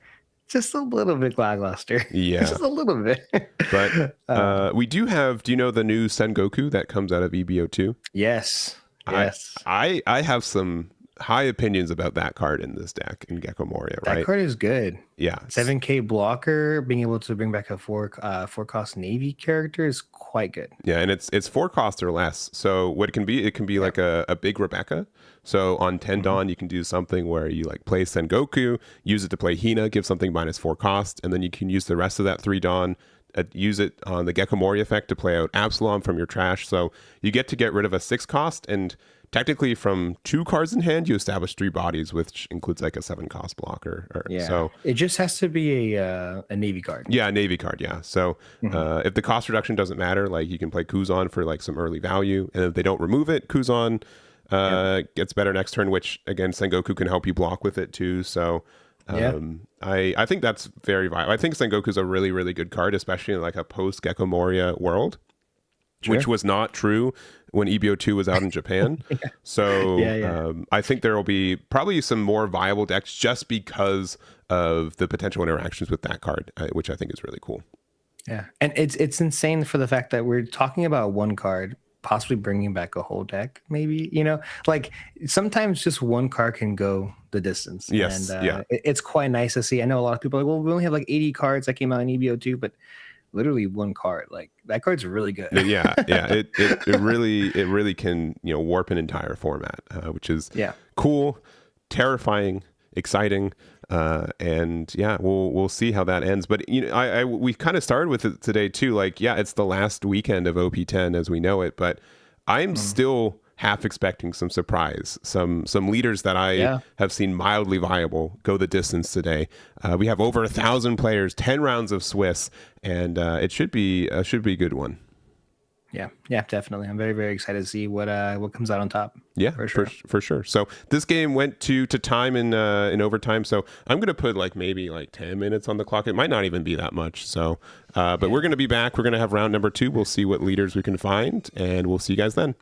just a little bit lackluster. Yeah, just a little bit. But we do have. Do you know the new Sengoku that comes out of EBO2? Yes. I have some high opinions about that card in this deck in Gecko Moria. Right, that card is good. Yeah, 7K blocker, being able to bring back a 4 cost Navy character is quite good. Yeah, and it's 4 cost or less. So what it can be like a big Rebecca. So on 10 Dawn, you can do something where you like play Sengoku, use it to play Hina, give something -4 cost, and then you can use the rest of that 3 Dawn, use it on the Gecko Moria effect to play out Absalom from your trash. So you get rid of a 6 cost, and technically from 2 cards in hand, you establish 3 bodies, which includes like a 7 cost blocker. So it just has to be a Navy card. Yeah, a Navy card. Yeah. So if the cost reduction doesn't matter, like you can play Kuzan for like some early value, and if they don't remove it, Kuzan gets better next turn, which again Sengoku can help you block with it too. So I think that's very viable. I think Sengoku's a really, really good card, especially in like a post Gecko Moria world. Sure. Which was not true when EBO2 was out in Japan. So I think there will be probably some more viable decks just because of the potential interactions with that card, which I think is really cool. Yeah, and it's insane for the fact that we're talking about 1 card, possibly bringing back a whole deck, maybe, like sometimes just 1 card can go the distance. Yes, and it's quite nice to see. I know a lot of people are like, well, we only have like 80 cards that came out in EBO2, but literally 1 card, like that card's really good. It really can warp an entire format, which is cool, terrifying, exciting, and we'll see how that ends. But we kind of started with it today too. Like it's the last weekend of OP10 as we know it, but I'm still half expecting some surprise, some leaders that I have seen mildly viable go the distance today. We have over 1,000 players, 10 rounds of Swiss, and it should be a good one. Yeah, definitely. I'm very, very excited to see what comes out on top. Yeah, For sure. for sure. So this game went to time in overtime. So I'm gonna put like maybe like 10 minutes on the clock. It might not even be that much. So, but we're gonna be back. We're gonna have round number 2. We'll see what leaders we can find, and we'll see you guys then.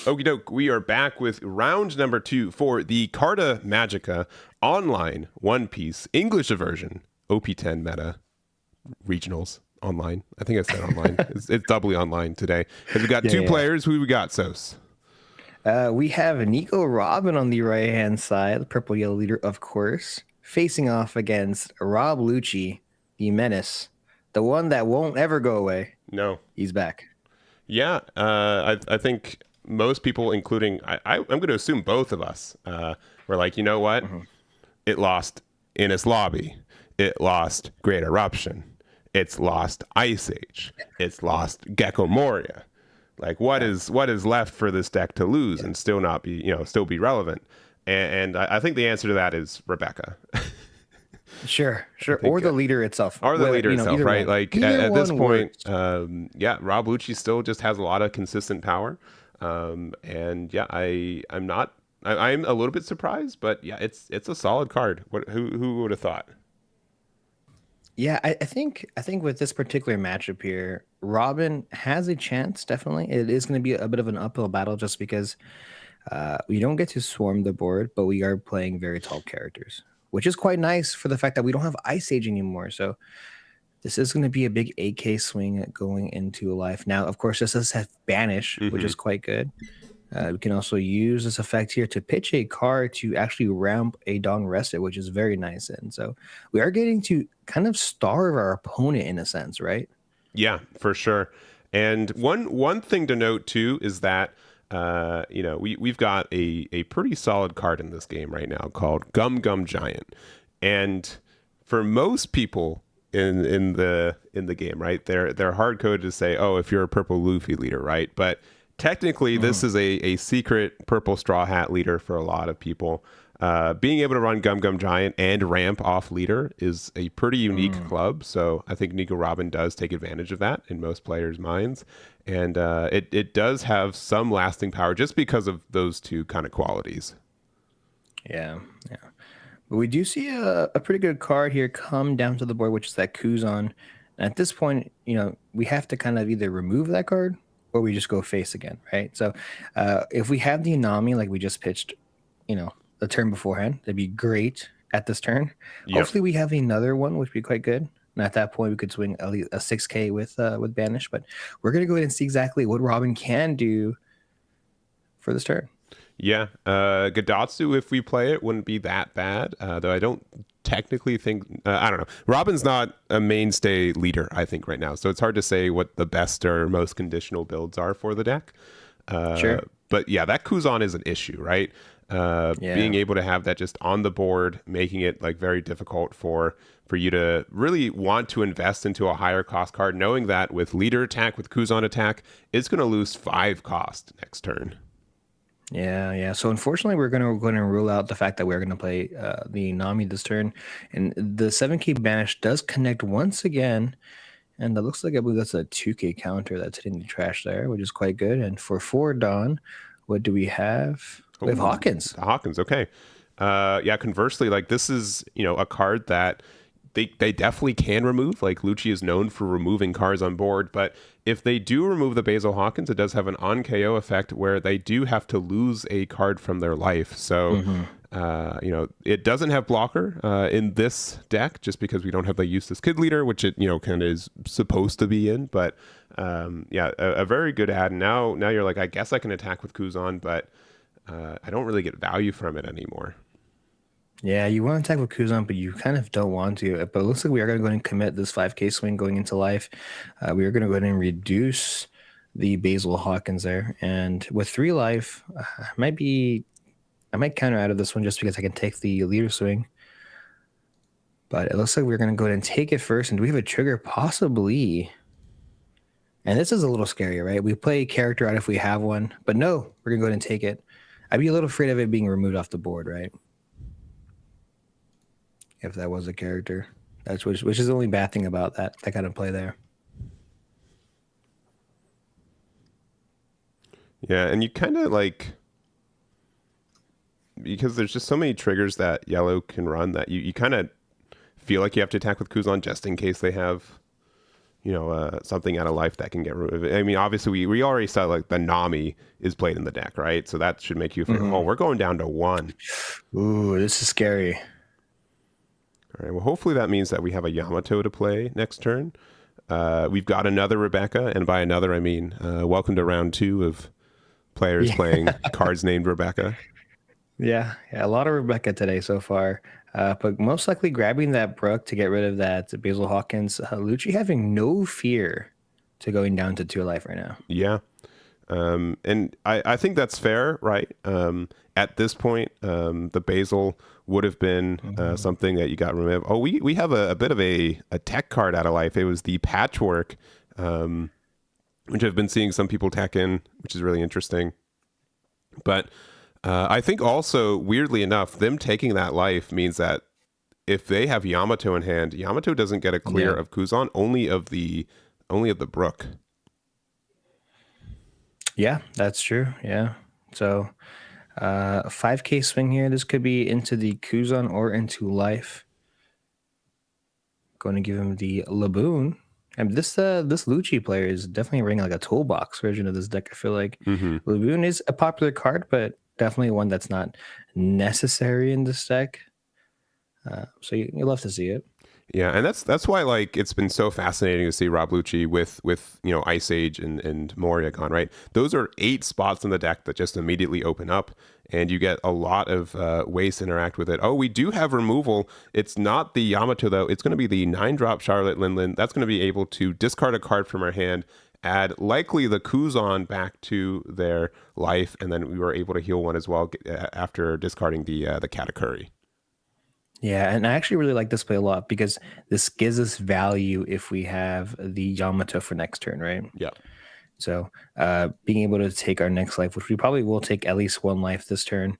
Okie doke, we are back with round number 2 for the Carta Magica online One Piece English version OP10 meta regionals online. I think I said online. It's doubly online today because we got Yeah, two yeah. players. Who we got, Sos? We have Nico Robin on the right hand side, the purple yellow leader, of course, facing off against Rob Lucci, the menace, the one that won't ever go away. No. He's back. Yeah, I think most people, including I'm going to assume both of us, were like, you know what? Mhm. It lost Innis Lobby. It lost Great Eruption. It's lost Ice Age. It's lost Gecko Moria. Like, what is left for this deck to lose and still not be, still be relevant? And I think the answer to that is Rebecca. Sure. think, Or the leader itself. Or the leader itself, either right? one. Like Either at this one point, works. Rob Lucci still just has a lot of consistent power, and yeah, I'm a little bit surprised, but yeah, it's a solid card. Who would have thought? Yeah, I think with this particular matchup here, Robin has a chance. Definitely, it is going to be a bit of an uphill battle just because we don't get to swarm the board, but we are playing very tall characters, which is quite nice for the fact that we don't have Ice Age anymore. So this is going to be a big AK swing going into life. Now, of course, this does have Banish, which Mm-hmm. is quite good. We can also use this effect here to pitch a card to actually ramp a Dawn Rested, which is very nice. And so we are getting to kind of starve our opponent in a sense, right? Yeah, for sure. And one thing to note too is that we've got a pretty solid card in this game right now called Gum Gum Giant, and for most people in the game, right, they're hard coded to say, oh, if you're a purple Luffy leader, right, but technically this is a secret purple Straw Hat leader for a lot of people. Being able to run Gum Gum Giant and ramp off leader is a pretty unique club. So I think Nico Robin does take advantage of that in most players' minds. And it does have some lasting power just because of those two kind of qualities. Yeah, yeah. But we do see a pretty good card here come down to the board, which is that Kuzan. And at this point, we have to kind of either remove that card or we just go face again, right? So if we have the Anami like we just pitched, the turn beforehand, that'd be great at this turn. Yep. Hopefully we have another one, which would be quite good. And at that point, we could swing at least a 6K with Banish. But we're gonna go ahead and see exactly what Robin can do for this turn. Yeah. Gadatsu, if we play it, wouldn't be that bad. Though I don't technically think, I don't know. Robin's not a mainstay leader, I think, right now. So it's hard to say what the best or most conditional builds are for the deck. Sure. But yeah, that Kuzan is an issue, right? Yeah. Being able to have that just on the board, making it like very difficult for you to really want to invest into a higher cost card, knowing that with leader attack, with Kuzan attack, it's going to lose 5 cost next turn. Yeah, yeah. So unfortunately, we're gonna rule out the fact that we're gonna play the Nami this turn, and the 7K banish does connect once again, and it looks like I believe that's a 2K counter that's hitting the trash there, which is quite good. And for 4 Dawn, what do we have? We have Ooh, Hawkins. Hawkins, okay. Yeah, conversely, like this is, a card that they definitely can remove. Like Lucci is known for removing cards on board, but if they do remove the Basil Hawkins, it does have an on KO effect where they do have to lose a card from their life. So, it doesn't have blocker in this deck just because we don't have the Eustace Kid Leader, which it kind of is supposed to be in. But a very good ad. Now you're like, I guess I can attack with Kuzan, but I don't really get value from it anymore. Yeah, you want to attack with Kuzan, but you kind of don't want to. But it looks like we are going to go ahead and commit this 5K swing going into life. We are going to go ahead and reduce the Basil Hawkins there. And with 3 life, I might counter out of this one just because I can take the leader swing. But it looks like we're going to go ahead and take it first. And do we have a trigger? Possibly. And this is a little scary, right? We play character out if we have one. But no, we're going to go ahead and take it. I'd be a little afraid of it being removed off the board, right? If that was a character. That's which is the only bad thing about that kind of play there. Yeah, and you kind of like, because there's just so many triggers that yellow can run that you kind of feel like you have to attack with Kuzan just in case they have something out of life that can get rid of it. I mean, obviously we already saw like the Nami is played in the deck, right? So that should make you think, oh, Hmm. we're going down to one. Ooh, this is scary. All right. Well, hopefully that means that we have a Yamato to play next turn. We've got another Rebecca, and by another I mean welcome to round 2 of players Yeah, playing cards named Rebecca. yeah, a lot of Rebecca today so far. But most likely grabbing that Brook to get rid of that Basil Hawkins. Lucci having no fear to going down to 2 life right now. Yeah. And I think that's fair, right? At this point, the basil would have been Mhm. something that you got rid of. Oh, we have a bit of a tech card out of life. It was the patchwork, which I've been seeing some people tech in, which is really interesting. But I think also, weirdly enough, them taking that life means that if they have Yamato in hand, Yamato doesn't get a clear Yeah, of Kuzan, only of the Brook. yeah, that's true. Yeah. So 5K swing here. This could be into the Kuzan or into life. Going to give him the Laboon. And this Lucci player is definitely running like a toolbox version of this deck. I feel like Mm-hmm. Laboon is a popular card, but definitely one that's not necessary in this deck. So you love to see it. Yeah, and that's why like it's been so fascinating to see Rob Lucci with Ice Age and Moria gone, right? Those are 8 spots in the deck that just immediately open up, and you get a lot of ways to interact with it. Oh, we do have removal. It's not the Yamato though. It's going to be the 9-drop Charlotte Linlin. That's going to be able to discard a card from our hand, add likely the Kuzan back to their life, and then we were able to heal one as well after discarding the Katakuri. Yeah, and I actually really like this play a lot because this gives us value if we have the Yamato for next turn, right? Yeah. So being able to take our next life, which we probably will take at least 1 life this turn.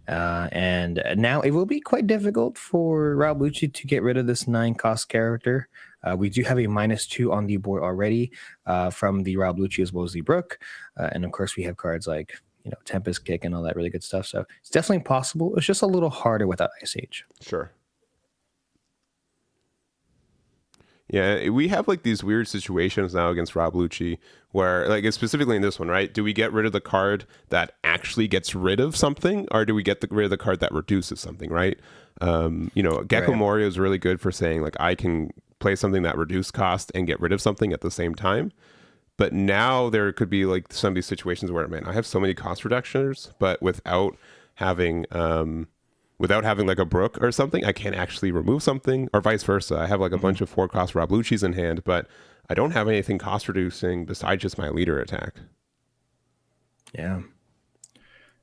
And now it will be quite difficult for Rob Lucci to get rid of this 9 cost character. We do have a -2 on the board already from the Rob Lucci as well as the Brook. And of course, we have cards like Tempest Kick and all that really good stuff. So it's definitely possible. It's just a little harder without Ice Age. Sure. Yeah, we have like these weird situations now against Rob Lucci where, like, specifically in this one, right? Do we get rid of the card that actually gets rid of something, or do we get rid of the card that reduces something, right? Gecko Right. Morio is really good for saying, like, I can play something that reduce cost and get rid of something at the same time. But now there could be like some of these situations where, man, I have so many cost reductions, but having without having like a Brook or something, I can't actually remove something, or vice versa. I have like a Mhm. bunch of 4-cost Rob Lucci's in hand, but I don't have anything cost reducing besides just my leader attack. Yeah.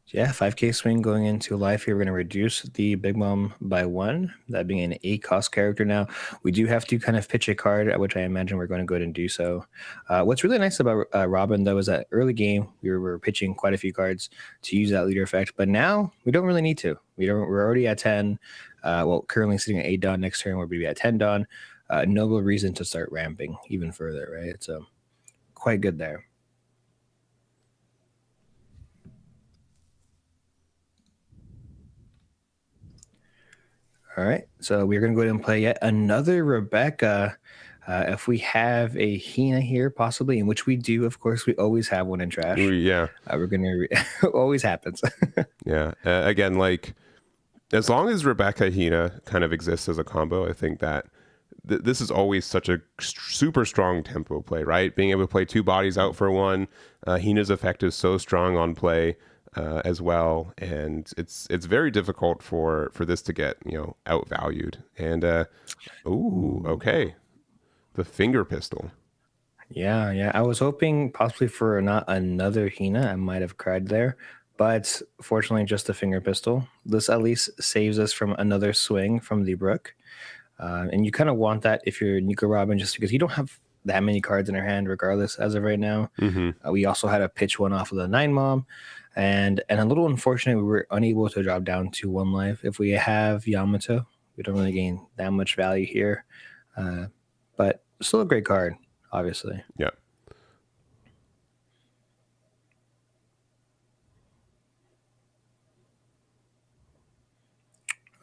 Yeah, 5K swing going into life here. We're going to reduce the Big Mom by 1, that being an 8 cost character now. We do have to kind of pitch a card, which I imagine we're going to go ahead and do so. What's really nice about Robin, though, is that early game, we were pitching quite a few cards to use that leader effect, but now we don't really need to. We're already at 10. Currently sitting at 8 done. Next turn, we'll be at 10 done. No reason to start ramping even further, right? So quite good there. All right. So we're going to go ahead and play yet another Rebecca. If we have a Hina here, possibly, in which we do, of course, we always have one in trash. Yeah, We're going to, always happens. yeah. Again, like as long as Rebecca Hina kind of exists as a combo, I think that this is always such a super strong tempo play, right? Being able to play 2 bodies out for 1. Hina's effect is so strong on play as well, and it's very difficult for this to get outvalued. And Ooh. okay, the finger pistol. Yeah, yeah. I was hoping possibly for not another Hina. I might have cried there. But fortunately, just a finger pistol. This at least saves us from another swing from the Brook. And you kind of want that if you're Nico Robin, just because you don't have that many cards in her hand, regardless, as of right now. Mm-hmm. We also had to pitch one off of the 9 mom, and a little unfortunate, we were unable to drop down to 1 life. If we have Yamato, we don't really gain that much value here, but still a great card, obviously. Yeah.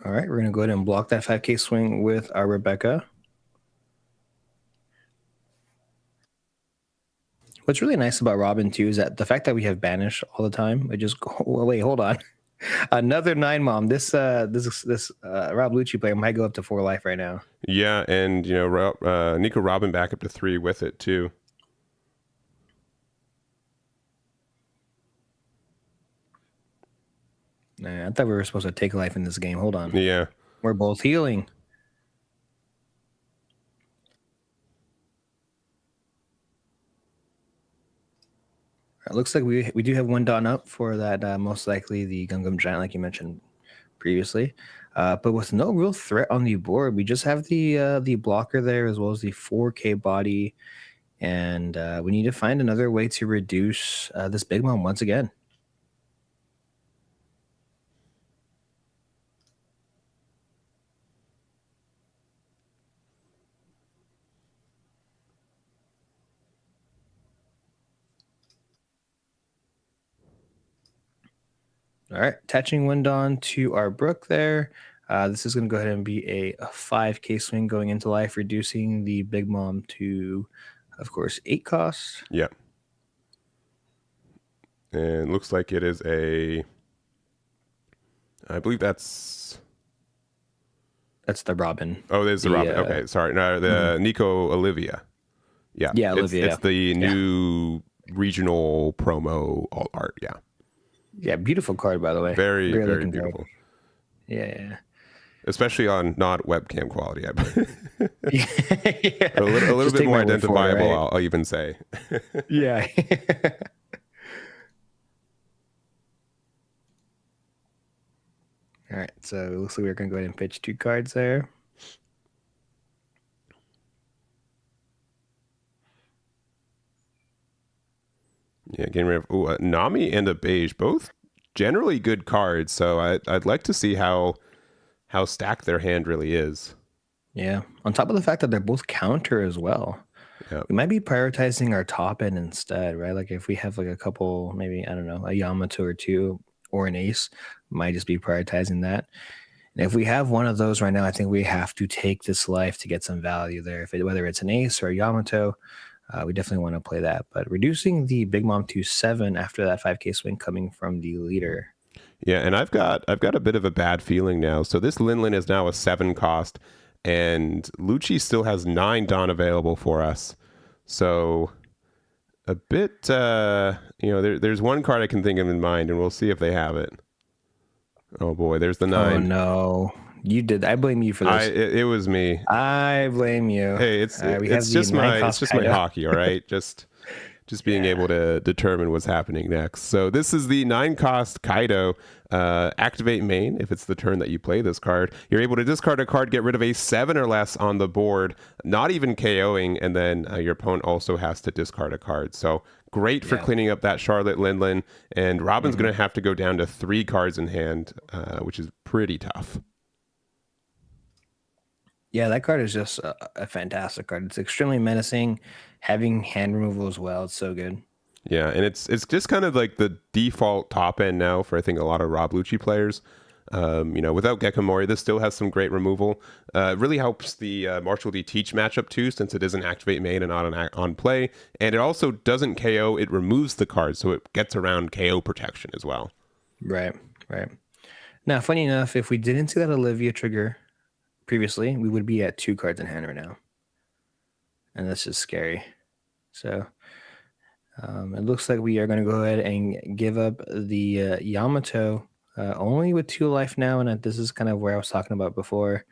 All right, we're gonna go ahead and block that 5K swing with our Rebecca. What's really nice about Robin too is that the fact that we have banish all the time. It just wait, hold on. Another 9 mom. This Rob Lucci player might go up to 4 life right now. Yeah, and Nico Robin back up to 3 with it too. Nah, I thought we were supposed to take life in this game. Hold on. Yeah. We're both healing. It looks like we do have 1 Dawn up for that, most likely the Gungam Giant, like you mentioned previously. But with no real threat on the board, we just have the blocker there as well as the 4K body. And we need to find another way to reduce this Big Mom once again. All right, attaching Windon to our Brook there. This is going to go ahead and be a 5K swing going into life, reducing the Big Mom to, of course, 8 costs. Yeah. And looks like it is I believe that's the Robin. Oh, there's the Robin. Okay, sorry. No, the Nico Olivia. Yeah. Yeah, Olivia. It's the new regional promo alt art. Yeah. Yeah, beautiful card, by the way. Very, very beautiful. Card. Yeah. Especially on not webcam quality. Yeah. A little bit more identifiable, right? I'll even say. Yeah. All right, so it looks like we're going to go ahead and pitch 2 cards there. Yeah, getting rid of Nami and a Beige, both generally good cards. So I'd like to see how stacked their hand really is. Yeah, on top of the fact that they're both counter as well. Yep. We might be prioritizing our top end instead, right? Like if we have like a couple, maybe, I don't know, a Yamato or 2 or an ace, might just be prioritizing that. And if we have one of those right now, I think we have to take this life to get some value there. Whether it's an ace or a Yamato, we definitely want to play that. But reducing the Big Mom to 7 after that 5K swing coming from the leader. Yeah, and I've got a bit of a bad feeling now. So this Linlin is now a 7 cost, and Lucci still has 9 Dawn available for us. So a bit, there's one card I can think of in mind, and we'll see if they have it. Oh boy, there's the 9. Oh no, you did. I blame you for this. It was me. I blame you. Hey, it's just my hockey, all right? just being able to determine what's happening next. So this is the 9 cost Kaido. Activate main. If it's the turn that you play this card, you're able to discard a card, get rid of a 7 or less on the board, not even KOing, and then your opponent also has to discard a card. So great for cleaning up that Charlotte Linlin, and Robin's going to have to go down to 3 cards in hand, which is pretty tough. Yeah, that card is just a fantastic card. It's extremely menacing, having hand removal as well. It's so good. Yeah, and it's just kind of like the default top end now for I think a lot of Rob Lucci players. Without Gekomori, this still has some great removal. Really helps the Martial D Teach matchup too, since it is an activate main and not an on play. And it also doesn't KO, it removes the card, so it gets around KO protection as well. Right. Now, funny enough, if we didn't see that Olivia trigger previously, we would be at 2 cards in hand right now. And that's just scary. So it looks like we are going to go ahead and give up the Yamato only with 2 life now. And this is kind of where I was talking about before.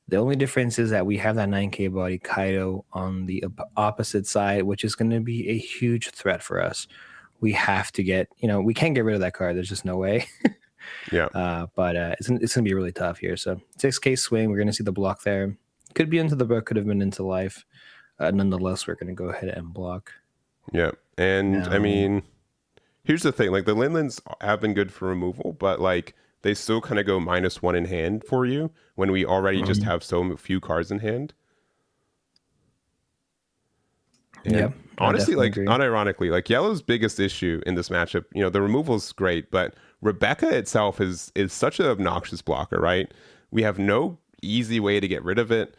The only difference is that we have that 9K body Kaido on the opposite side, which is going to be a huge threat for us. We have to get, we can't get rid of that card. There's just no way. Yeah. But it's going to be really tough here. So 6K swing, we're going to see the block there. Could be into the book, could have been into life. Nonetheless, we're going to go ahead and block. Yeah. And I mean, here's the thing, like the Linlins have been good for removal, but like they still kind of go -1 in hand for you when we already just have so few cards in hand. And honestly, like unironically, like Yellow's biggest issue in this matchup, the removal's great, but Rebecca itself is such an obnoxious blocker, right? We have no easy way to get rid of it.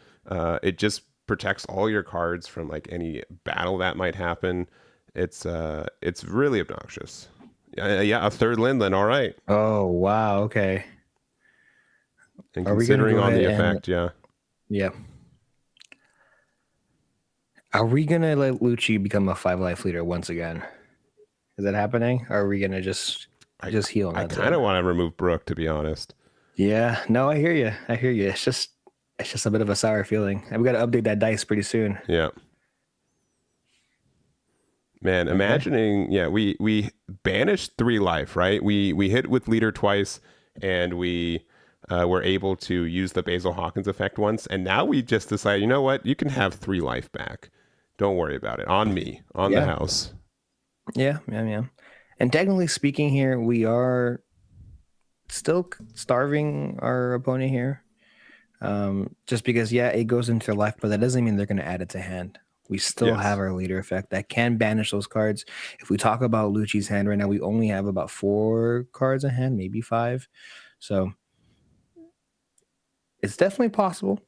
It just protects all your cards from like any battle that might happen. it's really obnoxious. Yeah, a third Lindland, all right. Oh wow, okay. And Are we gonna considering go on ahead the and effect, yeah. yeah? Are we gonna let Lucci become a 5 life leader once again? Is that happening? Or are we gonna I just heal and I that's kind it? of want to remove Brooke, to be honest. Yeah, no, I hear you. I hear you. It's just a bit of a sour feeling. And we got to update that dice pretty soon. Yeah. Man, Okay. imagining, yeah, we banished 3 life, right? We hit with leader twice, and we were able to use the Basil Hawkins effect once, and now we just decide, you know what? You can have 3 life back. Don't worry about it. On me, on the Yeah. house. Yeah. And technically speaking, here we are still starving our opponent here. Just because, yeah, it goes into their life, but that doesn't mean they're going to add it to hand. We still have Yes. our leader effect that can banish those cards. If we talk about Lucci's hand right now, we only have about 4 cards in hand, maybe 5. So it's definitely possible.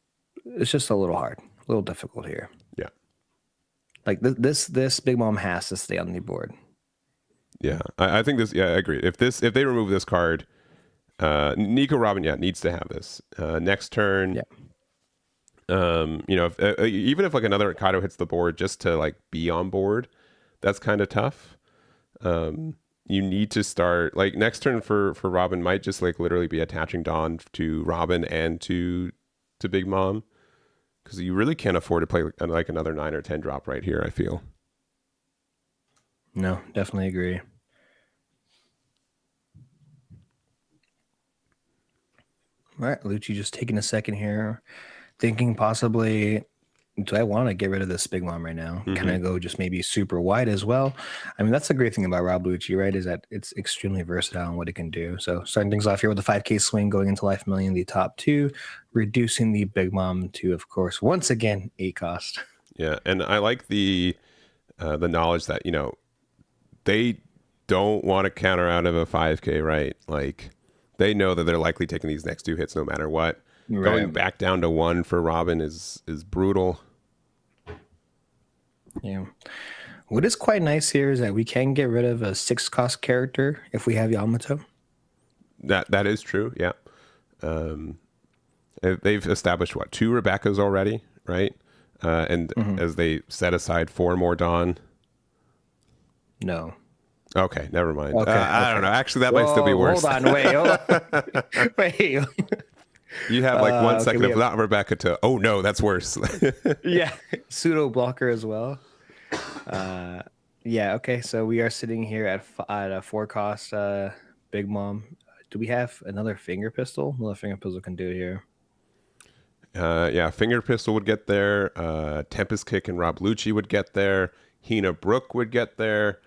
It's just a little hard, a little difficult here. Yeah. Like this Big Mom has to stay on the board. Yeah. I think this. Yeah, I agree. If they remove this card, Nico Robin, yeah, needs to have this. Next turn. Yeah. Even if like another Kaido hits the board, just to like be on board, that's kind of tough. You need to start like next turn for Robin might just like literally be attaching Dawn to Robin and to Big Mom, because you really can't afford to play like another 9 or 10 drop right here, I feel. No, definitely agree. All right, Lucci just taking a second here, thinking possibly, do I want to get rid of this Big Mom right now? Can I go just maybe super wide as well? I mean, that's the great thing about Rob Lucci, right? Is that it's extremely versatile in what it can do. So starting things off here with the 5K swing, going into Life Million, the top 2, reducing the Big Mom to, of course, once again, 8 cost. Yeah, and I like the knowledge that they don't want to counter out of a 5K, right? Like they know that they're likely taking these next 2 hits no matter what. Right. Going back down to 1 for Robin is brutal. Yeah. What is quite nice here is that we can get rid of a 6 cost character if we have Yamato. That is true. Yeah. They've established 2 Rebeccas already, right? And as they set aside 4 more Dawn. No. Okay, never mind. Okay, I don't know. Actually, that might still be worse. Hold on. Wait. You have like 1 second okay, of not Rebecca to, oh no, that's worse. Yeah. Pseudo blocker as well. Yeah. Okay. So we are sitting here at a 4 cost Big Mom. Do we have another finger pistol? Another finger pistol can do it here. Yeah, Finger Pistol would get there. Tempest Kick and Rob Lucci would get there. Hina Brooke would get there.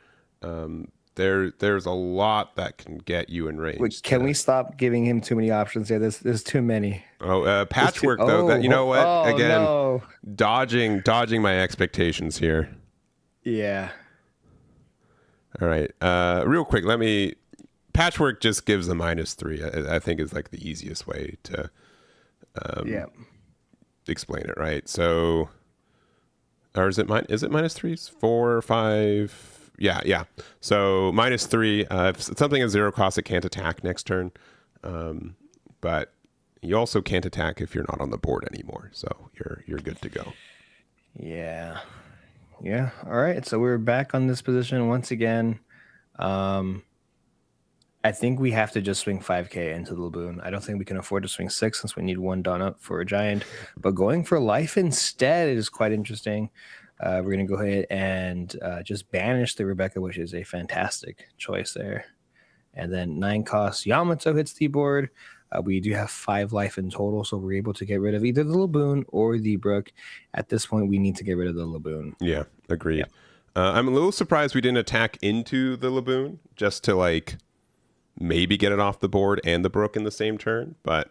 There's a lot that can get you in range. Wait, can we stop giving him too many options here? There's too many. Oh, Patchwork though. That, you know what? Again, no. dodging my expectations here. Yeah. All right. Real quick, Patchwork just gives a -3. I think is like the easiest way to explain it, right? So, or is it -3s? 4 or 5? Yeah. So -3. If something is 0 cost, it can't attack next turn. But you also can't attack if you're not on the board anymore. So you're good to go. Yeah. All right. So we're back on this position once again. I think we have to just swing 5K into the Laboon. I don't think we can afford to swing 6 since we need 1 Dawn up for a Giant. But going for life instead is quite interesting. We're going to go ahead and just banish the Rebecca, which is a fantastic choice there. And then 9 cost Yamato hits the board. We do have 5 life in total, so we're able to get rid of either the Laboon or the Brook. At this point, we need to get rid of the Laboon. Yeah, agreed. I'm a little surprised we didn't attack into the Laboon just to like maybe get it off the board and the Brook in the same turn, but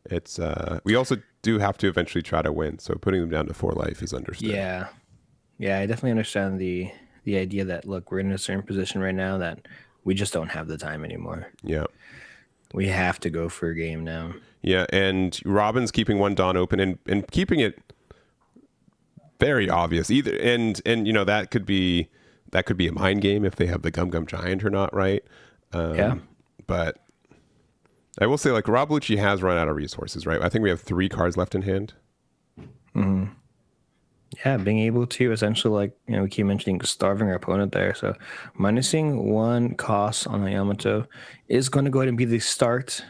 it's we also do have to eventually try to win, so putting them down to 4 life is understood. Yeah, I definitely understand the idea that, look, we're in a certain position right now that we just don't have the time anymore. Yeah, we have to go for a game now. Yeah, and Robin's keeping 1 Dawn open and keeping it very obvious either, and that could be that could be a mind game if they have the Gum Gum Giant or not, right? Yeah. But I will say, like, Rob Lucci has run out of resources, right? I think we have 3 cards left in hand. Yeah, being able to essentially, like, we keep mentioning starving our opponent there. So minusing 1 cost on the Yamato is going to go ahead and be the start.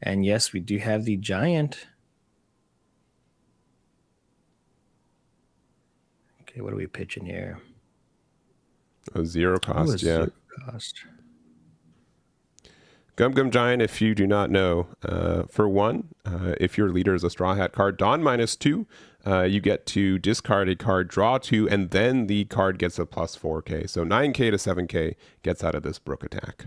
And yes, we do have the giant. Okay, what are we pitching here? A 0 cost, yeah. 0 cost. Gum Gum Giant, if you do not know, for 1, if your leader is a Straw Hat card, Dawn -2, you get to discard a card, draw 2, and then the card gets a plus 4K. So 9K to 7K gets out of this Brook attack.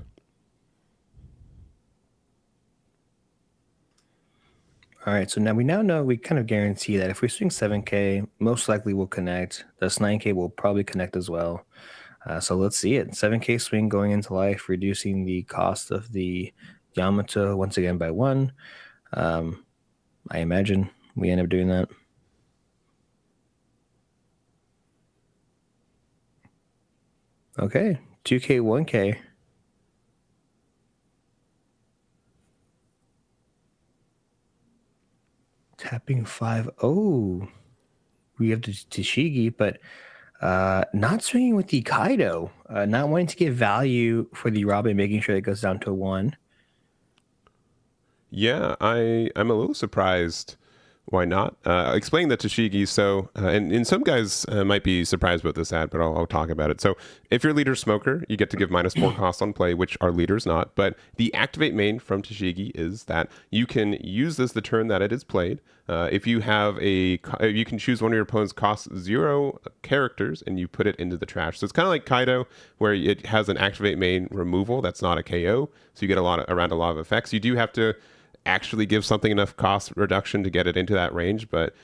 All right, so now we know we kind of guarantee that if we swing 7K, most likely we'll connect. This 9K will probably connect as well. So let's see it. 7K swing going into life, reducing the cost of the Yamato once again by 1. I imagine we end up doing that. Okay, 2K, 1K. Tapping 5. Oh, we have the Tashigi, but not swinging with the Kaido. Not wanting to get value for the Robin, making sure it goes down to 1. Yeah, I'm a little surprised. Why not? Explain the Tashigi. So, and some guys might be surprised about this ad, but I'll talk about it. So, if your leader's Smoker, you get to give -4 cost on play, which our leader's not. But the activate main from Tashigi is that you can use this the turn that it is played. If you have you can choose one of your opponent's cost 0 characters and you put it into the trash. So it's kind of like Kaido, where it has an activate main removal that's not a KO. So you get around a lot of effects. You do have to actually give something enough cost reduction to get it into that range, but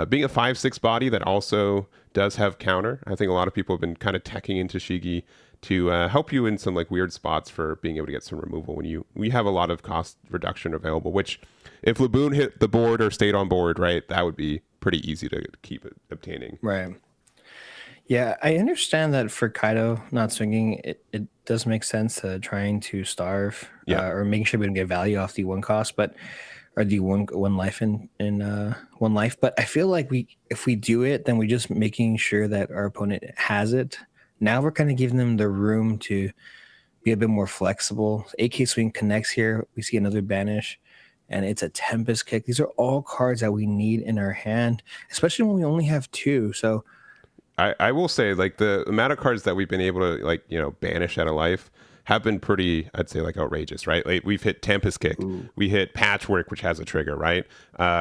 being a 5/6 body that also does have counter, I think a lot of people have been kind of teching into Shigi to help you in some like weird spots for being able to get some removal when we have a lot of cost reduction available, which if Laboon hit the board or stayed on board, right, that would be pretty easy to keep obtaining. Right. Yeah, I understand that for Kaido not swinging, it does make sense to trying to starve, or making sure we don't get value off the 1 cost, but or the one life in 1 life. But I feel like if we do it, then we're just making sure that our opponent has it. Now we're kind of giving them the room to be a bit more flexible. AK swing connects here. We see another banish, and it's a Tempest Kick. These are all cards that we need in our hand, especially when we only have 2. So I will say, like, the amount of cards that we've been able to, like, banish out of life have been pretty, I'd say, like, outrageous, right? Like, we've hit Tempest Kick. Ooh. We hit Patchwork, which has a trigger, right?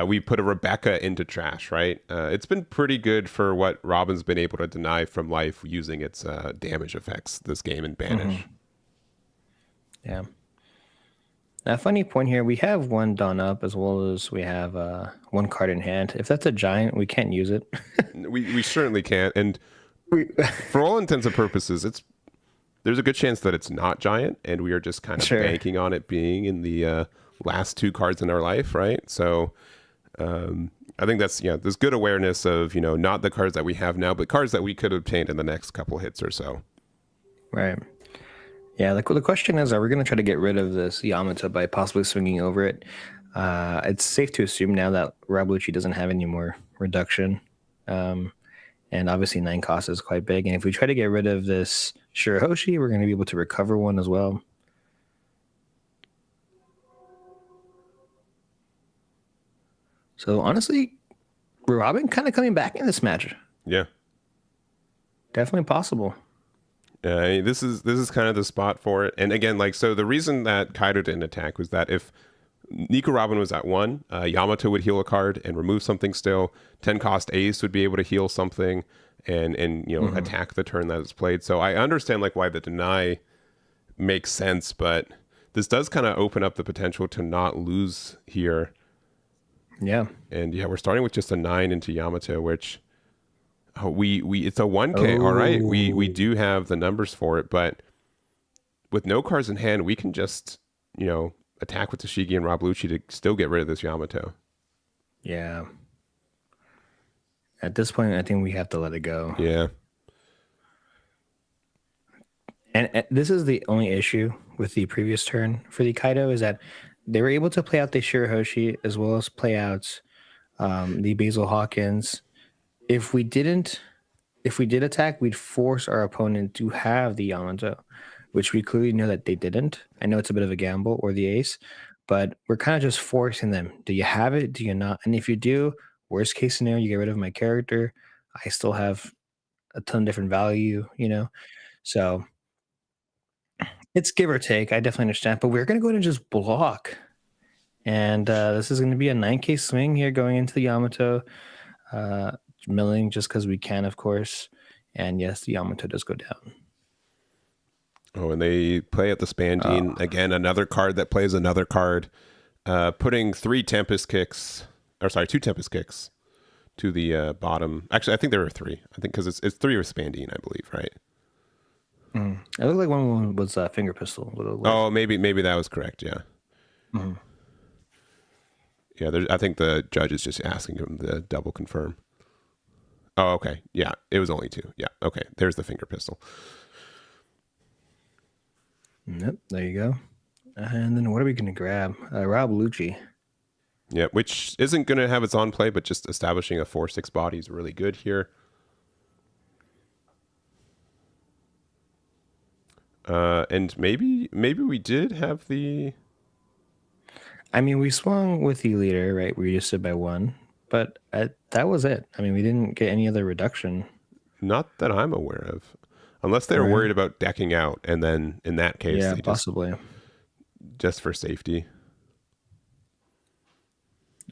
We put a Rebecca into trash, right? It's been pretty good for what Robin's been able to deny from life using its damage effects this game and banish. Mm-hmm. Yeah. A funny point here, we have 1 done up as well as we have 1 card in hand. If that's a giant, we can't use it. we certainly can't. And for all intents and purposes, there's a good chance that it's not giant, and we are just kind of banking on it being in the last 2 cards in our life, right? So I think there's good awareness of, not the cards that we have now, but cards that we could obtain in the next couple hits or so. Right. Yeah, the question is, are we going to try to get rid of this Yamato by possibly swinging over it? It's safe to assume now that Rob Lucci doesn't have any more reduction. And obviously 9 cost is quite big. And if we try to get rid of this Shirahoshi, we're going to be able to recover 1 as well. So honestly, Robin kind of coming back in this match. Yeah. Definitely possible. This is kind of the spot for it. And again, so the reason that Kaido didn't attack was that if Nico Robin was at 1, Yamato would heal a card and remove something still. 10 cost Ace would be able to heal something and attack the turn that is played. So I understand why the deny makes sense, but this does kind of open up the potential to not lose here. Yeah. And we're starting with just a 9 into Yamato, which it's a 1K. All right, we do have the numbers for it, but with no cards in hand, we can just attack with Tashigi and Rob Lucci to still get rid of this Yamato. Yeah. At this point, I think we have to let it go. Yeah. And this is the only issue with the previous turn for the Kaido is that they were able to play out the Shirahoshi as well as play out the Basil Hawkins. If we didn't, if we did attack, we'd force our opponent to have the Yamato, which we clearly know that they didn't. I know it's a bit of a gamble, or the ace, but we're kind of just forcing them. Do you have it? Do you not? And if you do, worst case scenario, you get rid of my character. I still have a ton of different value, So it's give or take. I definitely understand, but we're going to go ahead and just block. And this is going to be a 9K swing here going into the Yamato. Milling just because we can, of course. And yes, the Yamato does go down. Oh, and they play at the Spandine. Again, another card that plays another card, putting two Tempest kicks to the bottom. Actually, I think there were three. I think because it's three with Spandine, I believe, right? It looked like one was Finger Pistol. Oh, maybe that was correct. Yeah. Mm-hmm. Yeah, I think the judge is just asking him to double confirm. Oh, okay. Yeah, it was only two. Yeah, okay. There's the Finger Pistol. Yep, there you go. And then what are we going to grab? Rob Lucci. Yeah, which isn't going to have its on play, but just establishing a 4/6 body is really good here. And maybe we did have the... I mean, we swung with the leader, right? We reduced it by 1, but that was it. I mean, we didn't get any other reduction. Not that I'm aware of. Unless they were worried about decking out, and then in that case, yeah, possibly. Just for safety.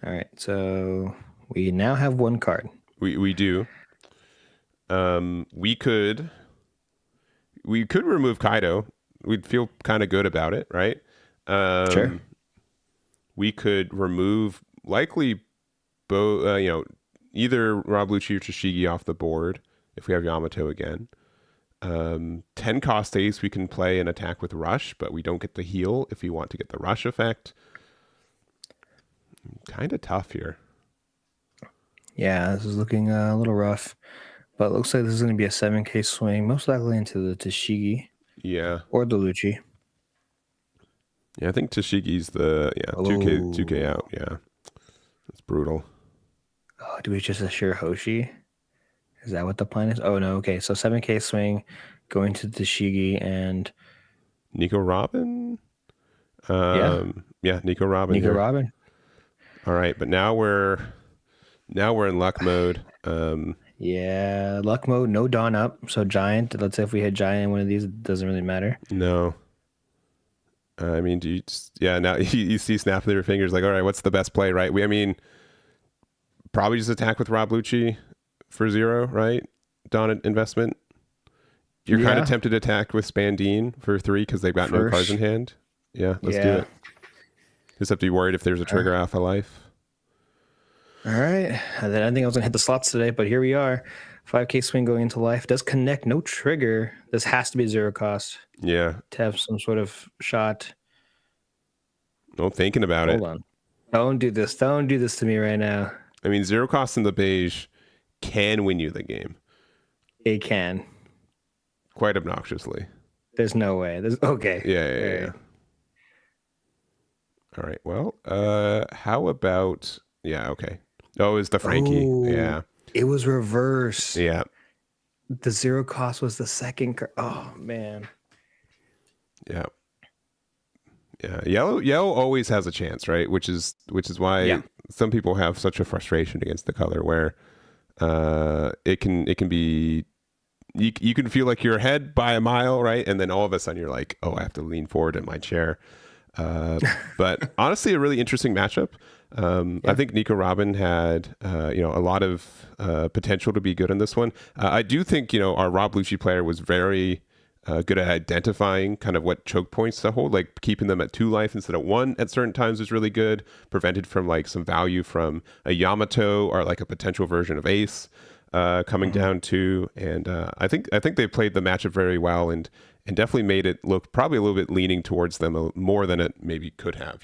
All right, so we now have one card. We do. We could remove Kaido. We'd feel kind of good about it, right? Sure. We could remove likely either Rob Lucci or Toshigi off the board if we have Yamato again. 10 cost ace, we can play an attack with Rush, but we don't get the heal if we want to get the Rush effect. Kind of tough here. Yeah, this is looking a little rough, but it looks like this is going to be a 7K swing, most likely into the Toshigi. Yeah. Or the Lucci. Yeah, I think Toshigi's the 2K out. Yeah, that's brutal. Oh, do we just assure Hoshi? Is that what the plan is? Oh no, okay. So 7K swing, going to Toshigi and Nico Robin. Yeah, Nico Robin. Nico Robin. All right, but now we're in luck mode. Yeah, luck mode. No Dawn up. So Giant. Let's say if we hit Giant in one of these, it doesn't really matter. No. I mean, do you now you see snapping your fingers like, all right, what's the best play, right? Probably just attack with Rob Lucci for 0, right? Dawn investment. You're kind of tempted to attack with Spandine for 3 because they've got no cards in hand. Yeah, let's do it. Just have to be worried if there's a trigger alpha life. All right. I didn't think I was going to hit the slots today, but here we are. 5K swing going into life. Does connect, no trigger. This has to be 0 cost. Yeah. To have some sort of shot. No, thinking about it. Hold on. Don't do this. Don't do this to me right now. I mean, 0 cost in the beige can win you the game. It can. Quite obnoxiously. There's no way. Okay. Yeah. All right. Well, how about... Yeah, okay. Oh, it was the Frankie. Yeah. It was reverse. Yeah. The 0 cost was the second. Oh, man. Yeah. Yeah. Yellow always has a chance, right? Which is why some people have such a frustration against the color where it can be... You can feel like you're ahead by a mile, right? And then all of a sudden you're like, oh, I have to lean forward in my chair. But honestly, a really interesting matchup. I think Nico Robin had a lot of potential to be good in this one. I do think our Rob Lucci player was very good at identifying kind of what choke points to hold, like keeping them at 2 life instead of 1 at certain times was really good. Prevented from like some value from a Yamato or like a potential version of Ace coming down to. And I think they played the matchup very well and definitely made it look probably a little bit leaning towards them more than it maybe could have,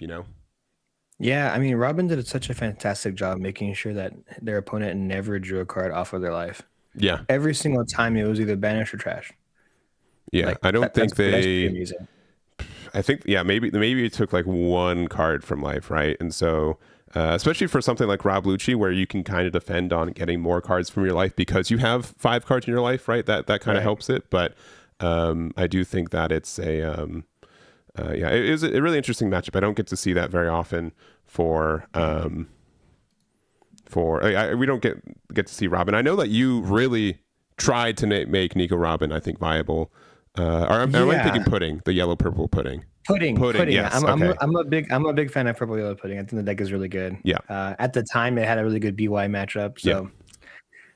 Yeah, I mean, Robin did such a fantastic job making sure that their opponent never drew a card off of their life. Yeah. Every single time it was either banish or trash. Yeah, Like I don't think that's pretty they. amazing. I think maybe it took like one card from life, right? And so especially for something like Rob Lucci, where you can kind of depend on getting more cards from your life because you have 5 cards in your life, right? That kind of Right. helps it. But I do think that it's yeah, it is a really interesting matchup. I don't get to see that very often we don't get to see Robin. I know that you really tried to make Nico Robin, I think, viable. Or am I Yeah. thinking pudding, the yellow purple pudding? Pudding, Pudding. yes. Okay. I'm a big fan of purple yellow pudding. I think the deck is really good. Yeah. At the time, it had a really good BY matchup, Yeah. so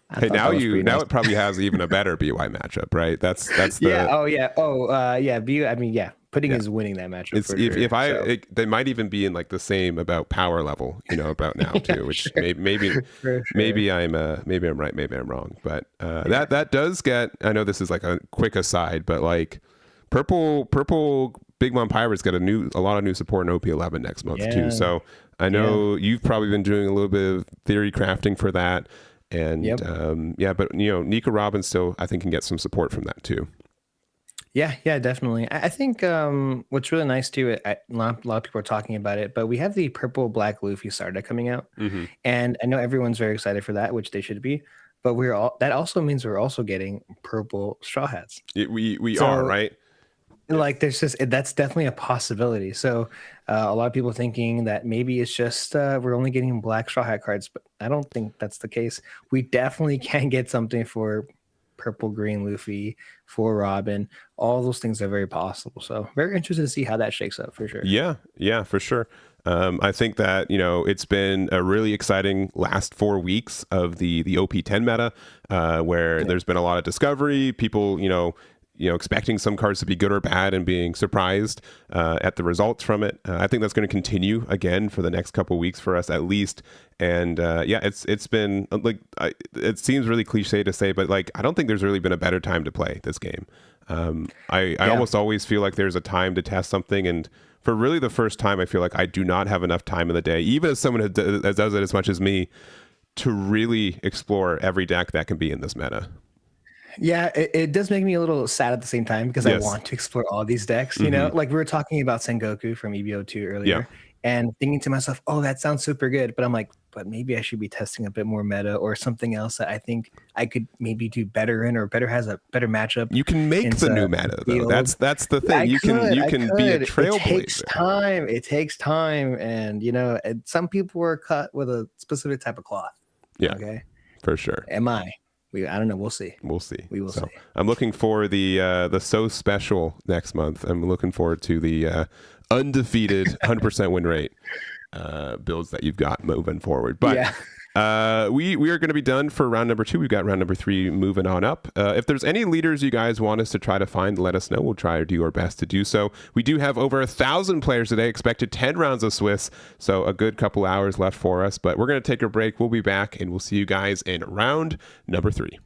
I Hey, thought that was pretty now nice. it probably has even a better BY matchup, right? That's Yeah. the Oh yeah. Yeah. I mean, yeah. Pudding yeah. is winning that matchup It's for sure. So they might even be in like the same about power level, about now yeah, too, which sure. For sure. maybe I'm right, maybe I'm wrong, but Yeah. that does get. I know this is like a quick aside, but like purple Big Mom Pirates got a lot of new support in OP11 next month too. Yeah. So I Yeah. know you've probably been doing a little bit of theory crafting for that, and Yep. yeah, but Nico Robin still I think can get some support from that too. Yeah, definitely. I think what's really nice too, a lot of people are talking about it, but we have the purple black Luffy starter coming out, Mm-hmm. and I know everyone's very excited for that, which they should be. But that also means we're also getting purple straw hats. We are So right. like there's just that's definitely a possibility. So a lot of people thinking that maybe it's just we're only getting black straw hat cards, but I don't think that's the case. We definitely can get something for purple green Luffy, for Robin. All those things are very possible. So very interested to see how that shakes up for sure. Yeah, for sure. I think that it's been a really exciting last 4 weeks of the OP10 meta, where there's been a lot of discovery. People, expecting some cards to be good or bad and being surprised at the results from it. I think that's going to continue again for the next couple of weeks for us at least. And yeah, it's been like it seems really cliche to say, but like I don't think there's really been a better time to play this game. I almost always feel like there's a time to test something, and for really the first time, I feel like I do not have enough time in the day, even as someone that does it as much as me, to really explore every deck that can be in this meta. Yeah, it does make me a little sad at the same time because I Yes. want to explore all these decks. Mm-hmm. Like we were talking about Sengoku from EBO2 Yeah. earlier, and thinking to myself, "Oh, that sounds super good," but I'm like, "But maybe I should be testing a bit more meta or something else that I think I could maybe do better in, or better has a better matchup." You can make the new meta though. Field. That's the thing. You can be a It takes trailblazer. time. It takes time, and and some people were cut with a specific type of cloth. Yeah, Okay. for sure. Am I? I don't know. We'll see. We'll see. We will see. I'm looking for the So Special next month. I'm looking forward to the undefeated 100% win rate builds that you've got moving forward. But Yeah. we are going to be done for round number 2. We've got round number 3 moving on up. If there's any leaders you guys want us to try to find, let us know. We'll try to do our best to do so. We do have over 1,000 players today, expected 10 rounds of Swiss, so a good couple hours left for us. But we're going to take a break. We'll be back, and we'll see you guys in round number 3.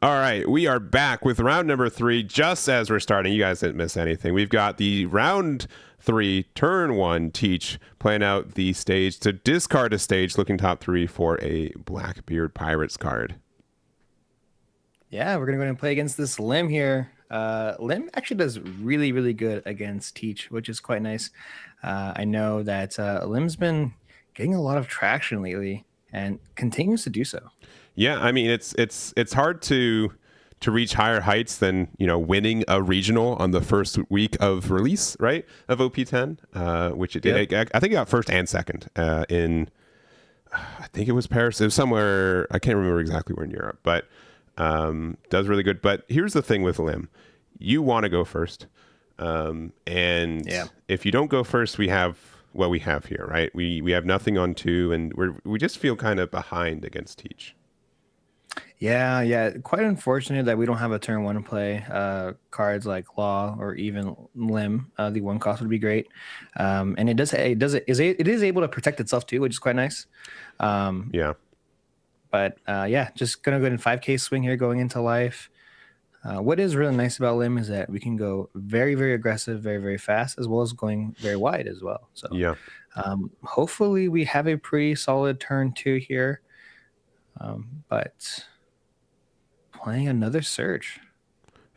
All right, we are back with round number 3. Just as we're starting, you guys didn't miss anything. We've got the round 3, turn 1 Teach playing out the stage to discard a stage, looking top 3 for a Blackbeard Pirates card. Yeah, we're gonna go ahead and play against this Lim here. Lim actually does really, really good against Teach, which is quite nice. I know that Lim's been getting a lot of traction lately and continues to do so. Yeah, I mean it's hard to reach higher heights than winning a regional on the first week of release, right? Of OP10, which it did. Yep. I think it got first and second in I think it was Paris. It was somewhere, I can't remember exactly where in Europe, but does really good. But here's the thing with Lim, you want to go first, and if you don't go first, we have what we have here, right? We have nothing on 2, and we just feel kind of behind against Teach. Yeah. Quite unfortunate that we don't have a turn 1 play. Cards like Law or even Lim, the 1 cost would be great. And it is able to protect itself too, which is quite nice. But just gonna go ahead and 5K swing here going into life. What is really nice about Lim is that we can go very, very aggressive, very, very fast, as well as going very wide as well. So hopefully we have a pretty solid turn 2 here. But playing another search.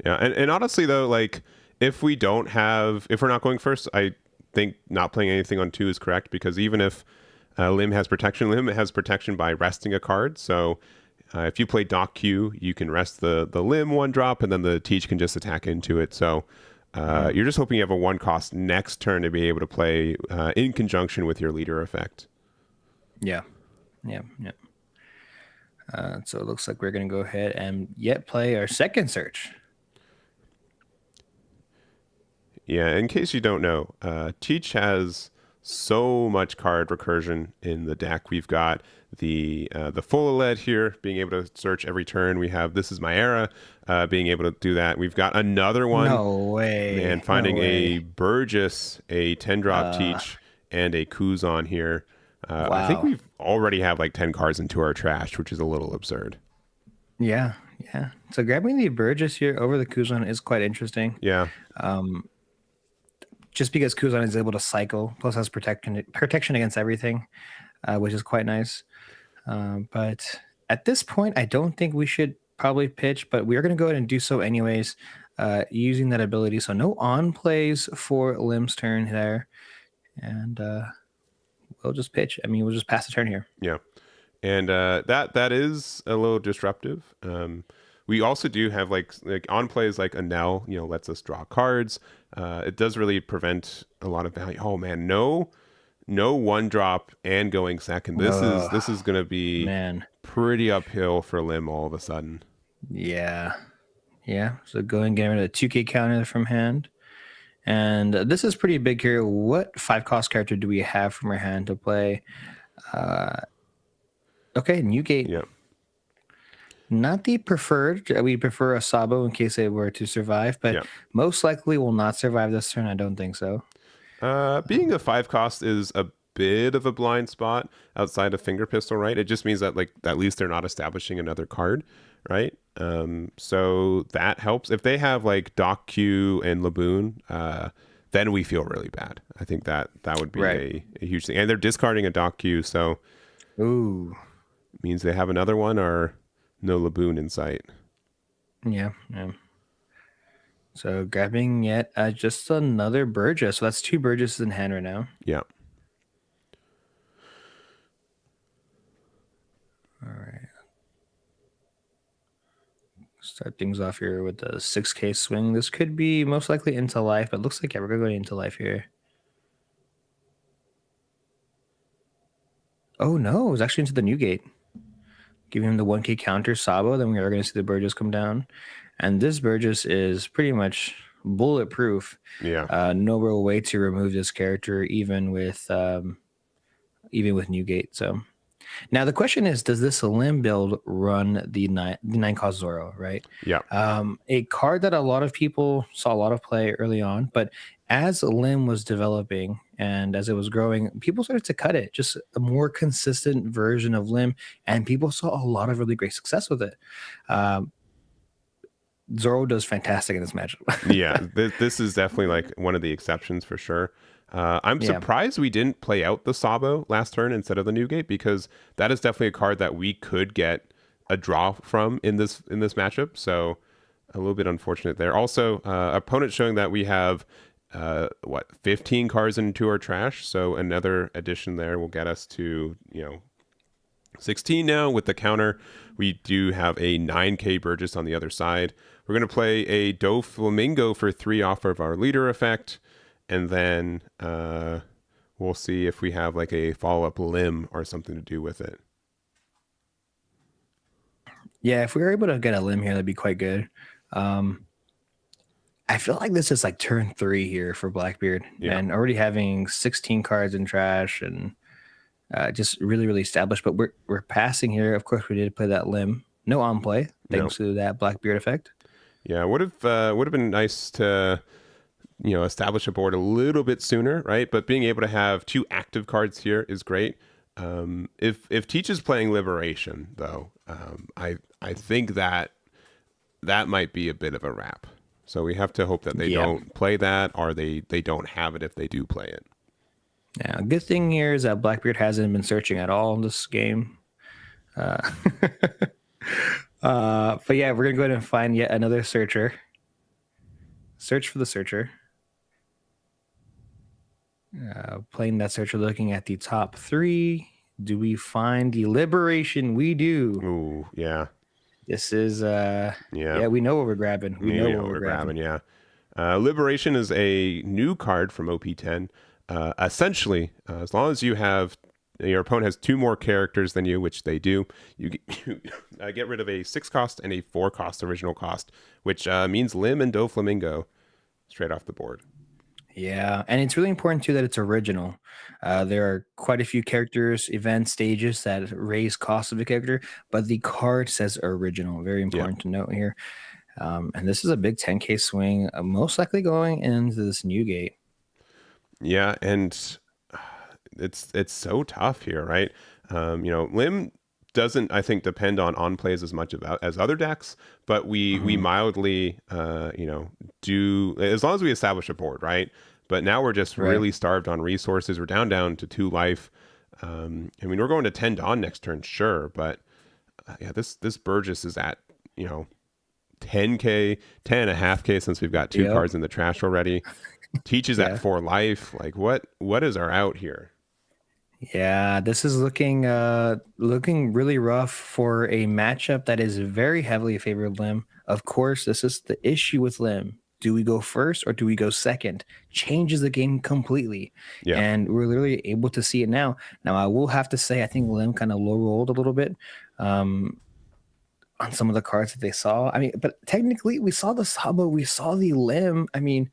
Yeah, and honestly though, like if we're not going first, I think not playing anything on 2 is correct, because even if Lim has protection by resting a card. So if you play Dock Q, you can rest the Lim 1-drop, and then the Teach can just attack into it. So you're just hoping you have a 1 cost next turn to be able to play in conjunction with your leader effect. Yeah. So it looks like we're going to go ahead and play our second search. Yeah, in case you don't know, Teach has so much card recursion in the deck. We've got the full lead here, being able to search every turn. We have This Is My Era, being able to do that. We've got another one. No way. And finding a Burgess, a 10-drop Teach, and a Kuzan here. Wow. I think we've already have like 10 cards into our trash, which is a little absurd. Yeah. So grabbing the Burgess here over the Kuzan is quite interesting. Yeah. Just because Kuzan is able to cycle, plus has protection against everything, which is quite nice. But at this point, I don't think we should probably pitch, but we are going to go ahead and do so anyways, using that ability. So no on plays for Lim's turn there. and we'll just pitch. I mean, we'll just pass the turn here. Yeah. And that is a little disruptive. We also do have like on plays like Anel, lets us draw cards. It does really prevent a lot of value. Oh man, no one drop and going second. This is going to be Man, pretty uphill for Lim all of a sudden. yeah. So go and get rid of the 2K counter from hand. And this is pretty big here. What 5-cost character do we have from our hand to play? Okay, Newgate. Yep. Not the preferred. We prefer a Sabo in case they were to survive, but Yep. most likely will not survive this turn. I don't think so. Being a 5-cost is a bit of a blind spot outside of Finger Pistol, right? It just means that like at least they're not establishing another card, right? So that helps. If they have like Doc Q and Laboon, then we feel really bad. I think that would be Right. a huge thing. And they're discarding a Doc Q, so Ooh. means they have another one or no Laboon in sight. Yeah. So grabbing yet just another Burgess. So that's 2 Burgesses in hand right now. Yeah. All right. Start things off here with the 6K swing. This could be most likely into life, but looks like we're going into life here. Oh no, it was actually into the Newgate. Giving him the 1K counter Sabo, then we are going to see the Burgess come down. And this Burgess is pretty much bulletproof. Yeah. No real way to remove this character, even with Newgate. So now the question is, does this Lim build run the 9-cost Zoro, right? Yeah. A card that a lot of people saw a lot of play early on, but as Lim was developing and as it was growing, people started to cut it, just a more consistent version of Lim, and people saw a lot of really great success with it. Zoro does fantastic in this matchup. Yeah, this is definitely like one of the exceptions for sure. I'm Yeah. surprised we didn't play out the Sabo last turn instead of the Newgate, because that is definitely a card that we could get a draw from in this matchup. So a little bit unfortunate there. Also, opponent showing that we have 15 cards into our trash. So another addition there will get us to 16 now with the counter. We do have a 9K Burgess on the other side. We're going to play a Do Flamingo for 3 off of our leader effect. And then we'll see if we have like a follow-up Lim or something to do with it. Yeah, if we were able to get a Lim here, that'd be quite good. I feel like this is like turn 3 here for Blackbeard, and already having 16 cards in trash and just really, really established. But we're passing here. Of course, we did play that Lim. No on play, thanks to that Blackbeard effect. Yeah, would have been nice to establish a board a little bit sooner, right? But being able to have 2 active cards here is great. If Teach is playing Liberation, though, I think that might be a bit of a wrap. So we have to hope that they don't play that, or they don't have it if they do play it. Yeah, a good thing here is that Blackbeard hasn't been searching at all in this game. But yeah, we're gonna go ahead and find yet another searcher. Search for the searcher. Playing that searcher, looking at the top 3. Do we find the Liberation? We do. Ooh, yeah. This is we know what we're grabbing. We know what we're grabbing. Yeah. Liberation is a new card from OP10. Essentially, as long as you have your opponent has 2 more characters than you, which they do, you get rid of a 6-cost and a 4-cost original cost, which means Lim and Doflamingo straight off the board. Yeah, and it's really important too that it's original. There are quite a few characters, events, stages that raise cost of the character, but the card says original. Very important to note here. And this is a big 10K swing, most likely going into this Newgate. Yeah, and it's so tough here, right? Lim doesn't, I think, depend on plays as much as other decks, but we mildly do, as long as we establish a board, right? But now we're just really starved on resources. We're down to 2 life. I mean, we're going to 10 Dawn next turn, sure, but this Burgess is at 10K, 10.5K since we've got two Yep. cards in the trash already. Teaches at Yeah. 4 life. Like what is our out here? Yeah, this is looking really rough for a matchup that is very heavily favored Lim. Of course, this is the issue with Lim. Do we go first or do we go second? Changes the game completely. Yeah. And we're literally able to see it now. Now, I will have to say, I think Lim kind of low rolled a little bit um, on some of the cards that they saw. I mean, but technically, we saw the Sabo, we saw the Lim. I mean,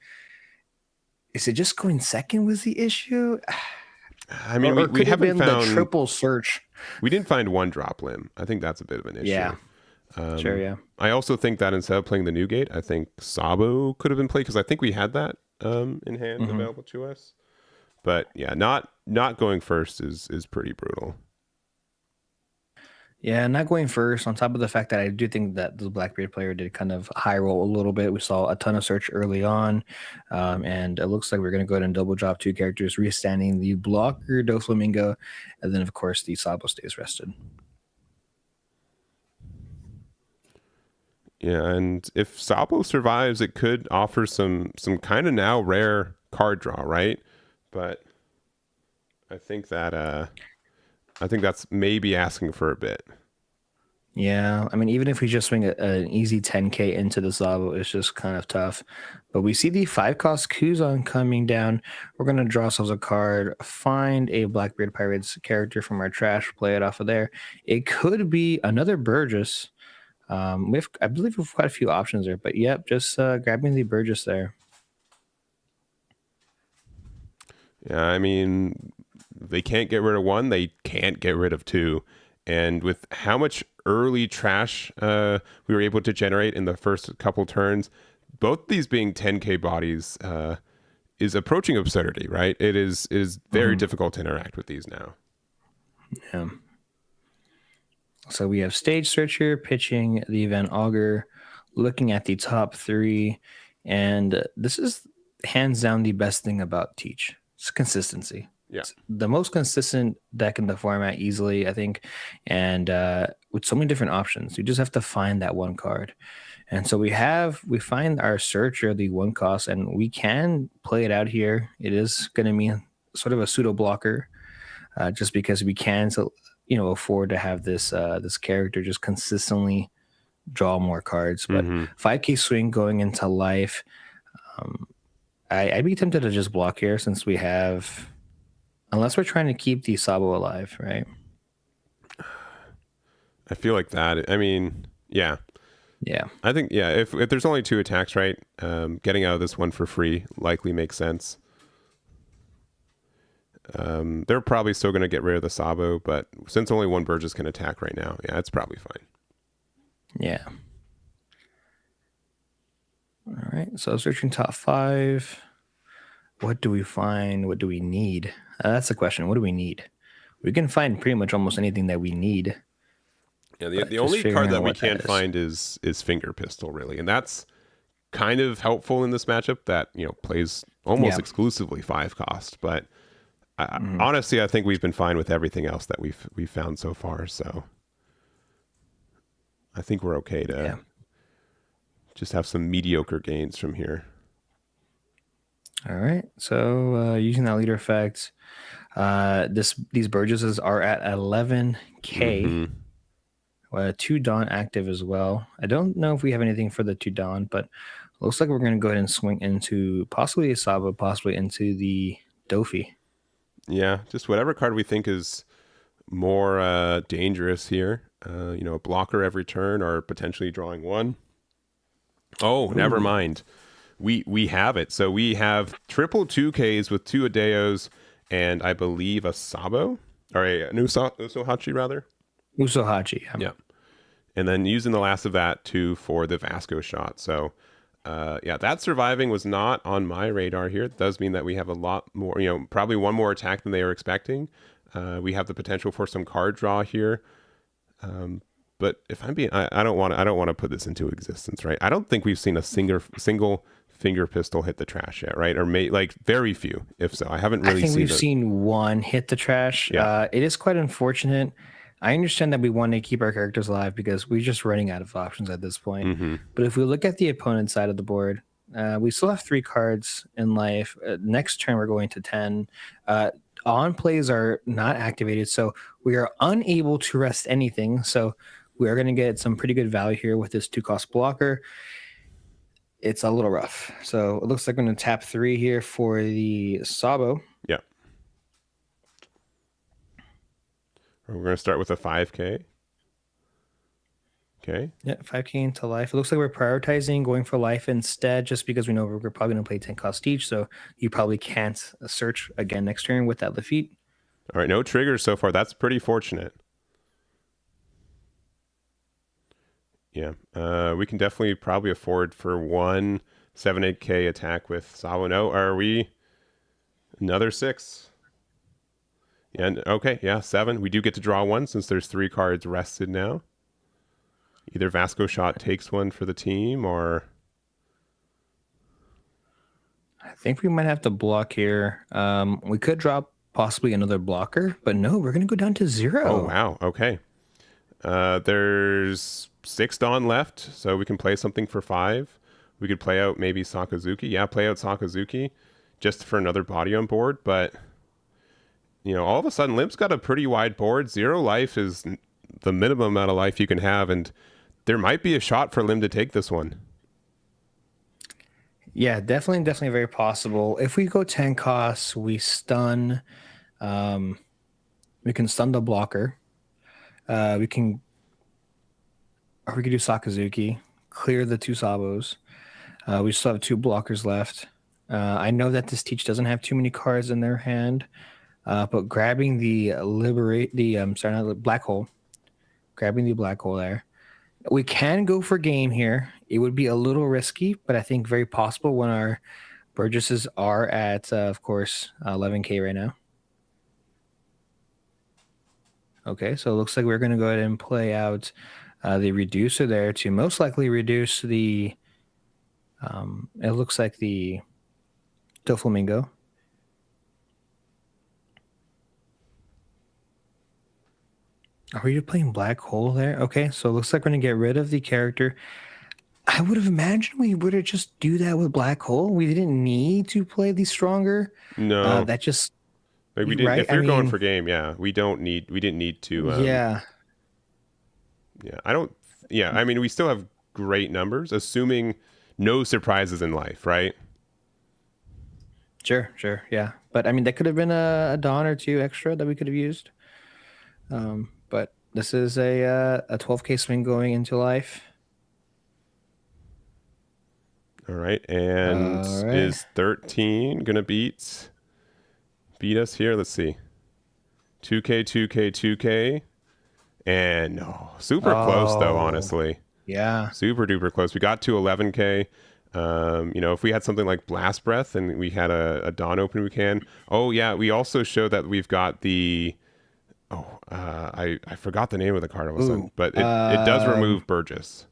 is it just going second was the issue? I mean, Or we could it have haven't been the found, triple search? we didn't find one drop limb. I think that's a bit of an issue. Yeah, sure, yeah. I also think that instead of playing the new gate, I think Sabo could have been played because I think we had that in hand available to us. But yeah, not going first is pretty brutal. Yeah, not going first, on top of the fact that I do think that the Blackbeard player did kind of high roll a little bit. We saw a ton of search early on, and it looks like we're going to go ahead and double drop 2 characters, restanding the blocker Doflamingo, and then, of course, the Sabo stays rested. Yeah, and if Sabo survives, it could offer some kind of now rare card draw, right? But I think that's maybe asking for a bit. Yeah, I mean, even if we just swing an easy 10K into the Sabo, it's just kind of tough. But we see the 5-cost Kuzan coming down. We're going to draw ourselves a card, find a Blackbeard Pirates character from our trash, play it off of there. It could be another Burgess. I believe we've got a few options there, but yep, just grabbing the Burgess there. Yeah, I mean, they can't get rid of 1, they can't get rid of 2. And with how much early trash we were able to generate in the first couple turns, both these being 10K bodies is approaching absurdity, right? It is very difficult to interact with these now. Yeah. So we have Stage Searcher pitching the Event Augur, looking at the top 3, and this is hands down the best thing about Teach. It's consistency. Yeah. It's the most consistent deck in the format easily, I think, and with so many different options. You just have to find that one card. And so we find our Searcher, the 1 cost, and we can play it out here. It is going to mean sort of a pseudo blocker, just because we can afford to have this character just consistently draw more cards. But 5K swing going into life, I'd be tempted to just block here since we have, unless we're trying to keep the Sabo alive, right? I feel like that. I mean, yeah. Yeah. I think, yeah, if there's only 2 attacks, right, getting out of this one for free likely makes sense. They're probably still going to get rid of the Sabo, but since only 1 Burgess can attack right now, yeah, it's probably fine. Yeah. All right. So searching top 5. What do we find? What do we need? That's the question. What do we need? We can find pretty much almost anything that we need. Yeah, the only card that we can't find is Finger Pistol, really, and that's kind of helpful in this matchup that plays almost exclusively 5 cost, but. Honestly, I think we've been fine with everything else that we've found so far. So I think we're okay to just have some mediocre gains from here. All right. So using that leader effect, these Burgesses are at 11K. 2 Dawn active as well. I don't know if we have anything for the 2 Dawn, but looks like we're going to go ahead and swing into possibly a Sabo, possibly into the Dofi. Yeah, just whatever card we think is more dangerous here. A blocker every turn or potentially drawing 1. Oh, never mind. We have it. So we have triple 2Ks with 2 Adeos and I believe a Sabo or an Usohachi rather. Usohachi. Yeah. And then using the last of that for the Vasco shot. So that surviving was not on my radar here. It does mean that we have a lot more, probably 1 more attack than they were expecting. We have the potential for some card draw here. But if I'm being, I don't want to put this into existence, right? I don't think we've seen a single Finger Pistol hit the trash yet, right? Or very few, if so. I haven't really I think we've seen 1 hit the trash. Yeah. It is quite unfortunate. I understand that we want to keep our characters alive because we're just running out of options at this point. Mm-hmm. But if we look at the opponent side of the board, we still have 3 cards in life. Next turn, we're going to 10. On plays are not activated, so we are unable to rest anything. So we are going to get some pretty good value here with this 2-cost blocker. It's a little rough. So it looks like I'm going to tap 3 here for the Sabo. Yeah. We're going to start with a 5K. Okay. Yeah, 5K into life. It looks like we're prioritizing going for life instead, just because we know we're probably going to play 10 cost each. So you probably can't search again next turn with that Lafitte. All right, no triggers so far. That's pretty fortunate. Yeah, we can definitely probably afford for one 7-8K attack with Sabo. No, are we another 6? Yeah, okay, yeah, 7. We do get to draw one since there's 3 cards rested now. Either Vasco Shot takes one for the team, or I think we might have to block here. We could drop possibly another blocker, but no, we're going to go down to 0. oh wow, okay. There's 6 Dawn left, so we can play something for 5. We could play out maybe Sakazuki. Yeah, play out Sakazuki just for another body on board, but you know, all of a sudden Limp's got a pretty wide board. 0 life is the minimum amount of life you can have, and there might be a shot for Lim to take this one. Yeah, definitely very possible. If we go 10 costs, we stun. We can stun the blocker. We can do Sakazuki, clear the 2 Sabos. We still have 2 blockers left. I know that this teach doesn't have too many cards in their hand, but grabbing the black hole, grabbing the black hole there. We can go for game here. It would be a little risky, but I think very possible when our Burgesses are at, of course, 11K right now. Okay, so it looks like we're going to go ahead and play out the reducer there to most likely reduce the, it looks like the Doflamingo. Are we playing Black Hole there? Okay, so it looks like we're going to get rid of the character. I would have imagined we would have just do that with Black Hole. We didn't need to play the stronger. No, that just like we didn't. right? If you're going for game, yeah, we didn't need to. Yeah. I don't. Yeah, I mean, we still have great numbers, assuming no surprises in life, right? Sure, yeah. But I mean, that could have been a Dawn or 2 extra that we could have used. But this is a 12K swing going into life. All right, and is 13 gonna beat us here? Let's see. 2K, 2K, 2K, and no, super close though. Honestly, yeah, super duper close. We got to 11K. You know, if we had something like Blast Breath and we had a Dawn open, we can. Oh yeah, we also show that we've got the. I forgot the name of the card all of a sudden, but it does remove Burgess.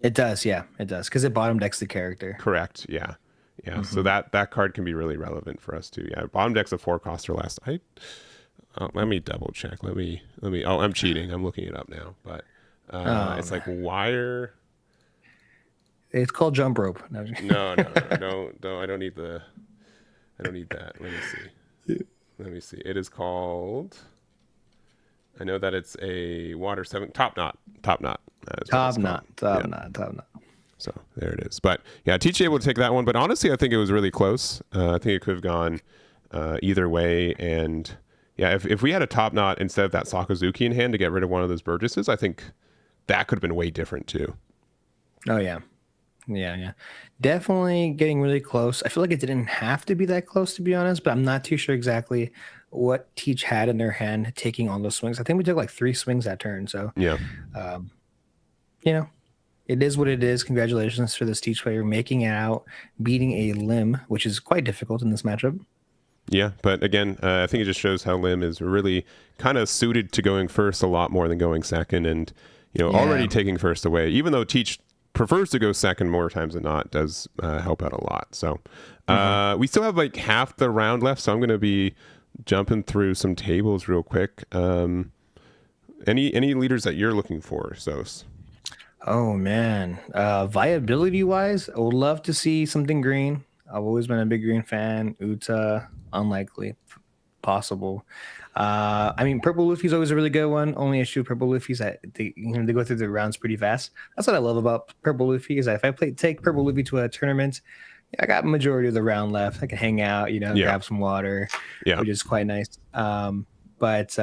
It does, yeah, it does, because it bottom decks the character. Correct, yeah. Mm-hmm. So that card can be really relevant for us too. Yeah, bottom deck's a 4-coster last. Let me double check. Let me. Oh, I'm cheating. I'm looking it up now, but it's like wire. It's called Jump Rope. No. I don't need that. Let me see. It is called. I know that it's a water 7 top knot. Top knot. So there it is. But yeah, TCG able to take that one. But honestly, I think it was really close. I think it could have gone either way. And yeah, if we had a top knot instead of that Sakazuki in hand to get rid of one of those Burgesses, I think that could have been way different too. Oh yeah. Yeah. Definitely getting really close. I feel like it didn't have to be that close, to be honest, but I'm not too sure exactly what Teach had in their hand taking on those swings. I think we took like 3 swings that turn. So yeah, you know, it is what it is. Congratulations for this Teach player making it out, beating a Lim, which is quite difficult in this matchup. Yeah, but again, I think it just shows how Lim is really kind of suited to going first a lot more than going second, and already taking first away, even though Teach prefers to go second more times than not, does help out a lot. So we still have like half the round left, so I'm going to be jumping through some tables real quick. Any leaders that you're looking for, Sos? Oh man, viability wise, I would love to see something green. I've always been a big green fan. Uta, unlikely, possible. I mean, purple Luffy's always a really good one. Only issue with purple Luffy's that they go through the rounds pretty fast. That's what I love about purple Luffy is that if I take purple Luffy to a tournament, I got majority of the round left. I can hang out, grab some water, which is quite nice. But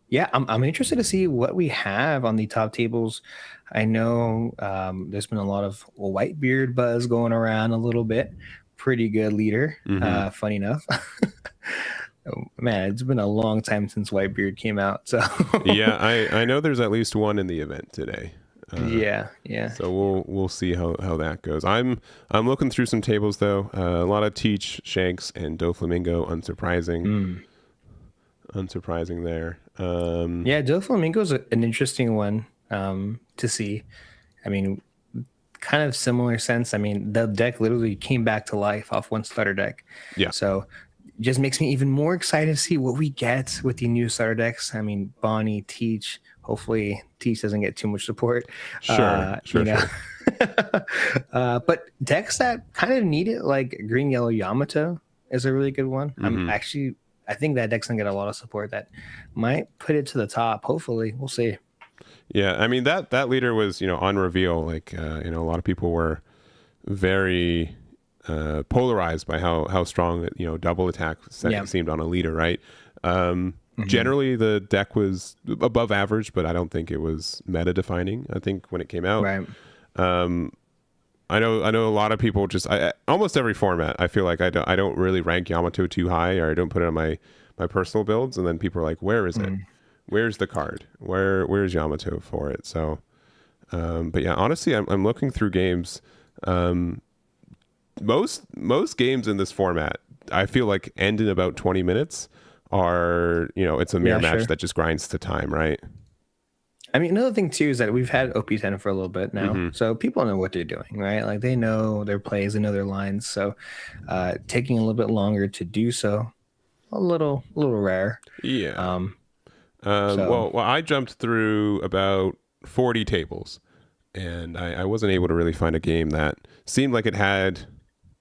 yeah, I'm interested to see what we have on the top tables. I know there's been a lot of Whitebeard buzz going around a little bit. Pretty good leader, funny enough. Oh, man, it's been a long time since Whitebeard came out. So yeah, I know there's at least one in the event today. Yeah. So we'll see how that goes. I'm looking through some tables though. A lot of Teach, Shanks, and Doflamingo. Unsurprising there. Yeah, Doflamingo's an interesting one to see. I mean, kind of similar sense. I mean, the deck literally came back to life off one starter deck. Yeah. So it just makes me even more excited to see what we get with the new starter decks. I mean, Bonnie, Teach. Hopefully, Teach doesn't get too much support. Sure. But decks that kind of need it, like Green Yellow Yamato, is a really good one. I think that deck's gonna get a lot of support. That might put it to the top. Hopefully, we'll see. Yeah, I mean that leader was on reveal. Like a lot of people were very polarized by how strong double attack seemed on a leader, right? Generally the deck was above average, but I don't think it was meta defining. I think when it came out, right. I know a lot of people just almost every format. I feel like I don't really rank Yamato too high, or I don't put it on my personal builds, and then people are like, where is it? Where's the card? Where's Yamato for it? So, but yeah, honestly, I'm looking through games. Most games in this format, I feel like end in about 20 minutes. Are it's a mirror match that just grinds to time, right? I mean, another thing too is that we've had OP10 for a little bit now, so people know what they're doing, right? Like they know their plays, they know their lines. So taking a little bit longer to do so, a little rare. Yeah. Well, I jumped through about 40 tables, and I wasn't able to really find a game that seemed like it had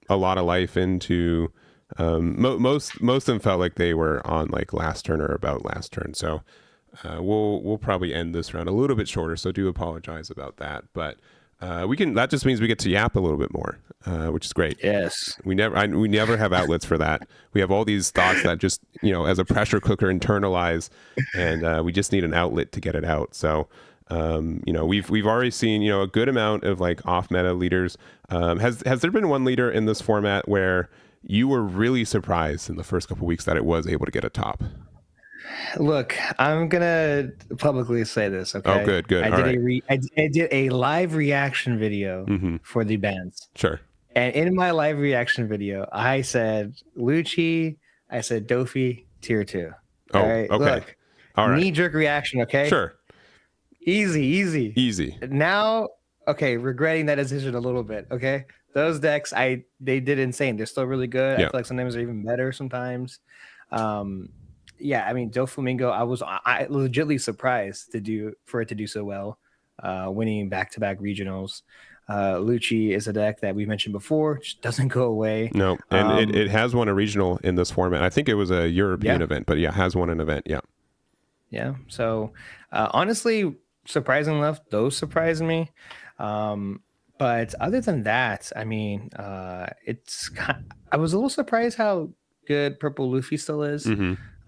a lot of life into. Most of them felt like they were on like last turn or about last turn. So we'll probably end this round a little bit shorter. So do apologize about that, but that just means we get to yap a little bit more, which is great. Yes, we never have outlets for that. We have all these thoughts that just as a pressure cooker internalize, and we just need an outlet to get it out. So we've already seen a good amount of like off meta leaders. Has there been one leader in this format where you were really surprised in the first couple of weeks that it was able to get a top? Look, I'm gonna publicly say this. Okay. Oh, good. I did a live reaction video for the bands. Sure. And in my live reaction video, I said Lucci, I said Dofi, tier 2. Oh, all right. Okay. Look, all right. Knee-jerk reaction. Okay. Sure. Easy. Now, okay, regretting that decision a little bit. Okay. Those decks, they did insane. They're still really good. I feel like sometimes they're even better sometimes. Yeah, I mean, Doflamingo, I legitly surprised for it to do so well, winning back-to-back regionals. Lucci is a deck that we mentioned before, just doesn't go away. No, and it has won a regional in this format. I think it was a European event, but yeah, has won an event. Yeah. Yeah. So honestly, surprising enough, those surprised me. But other than that, I mean, I was a little surprised how good Purple Luffy still is.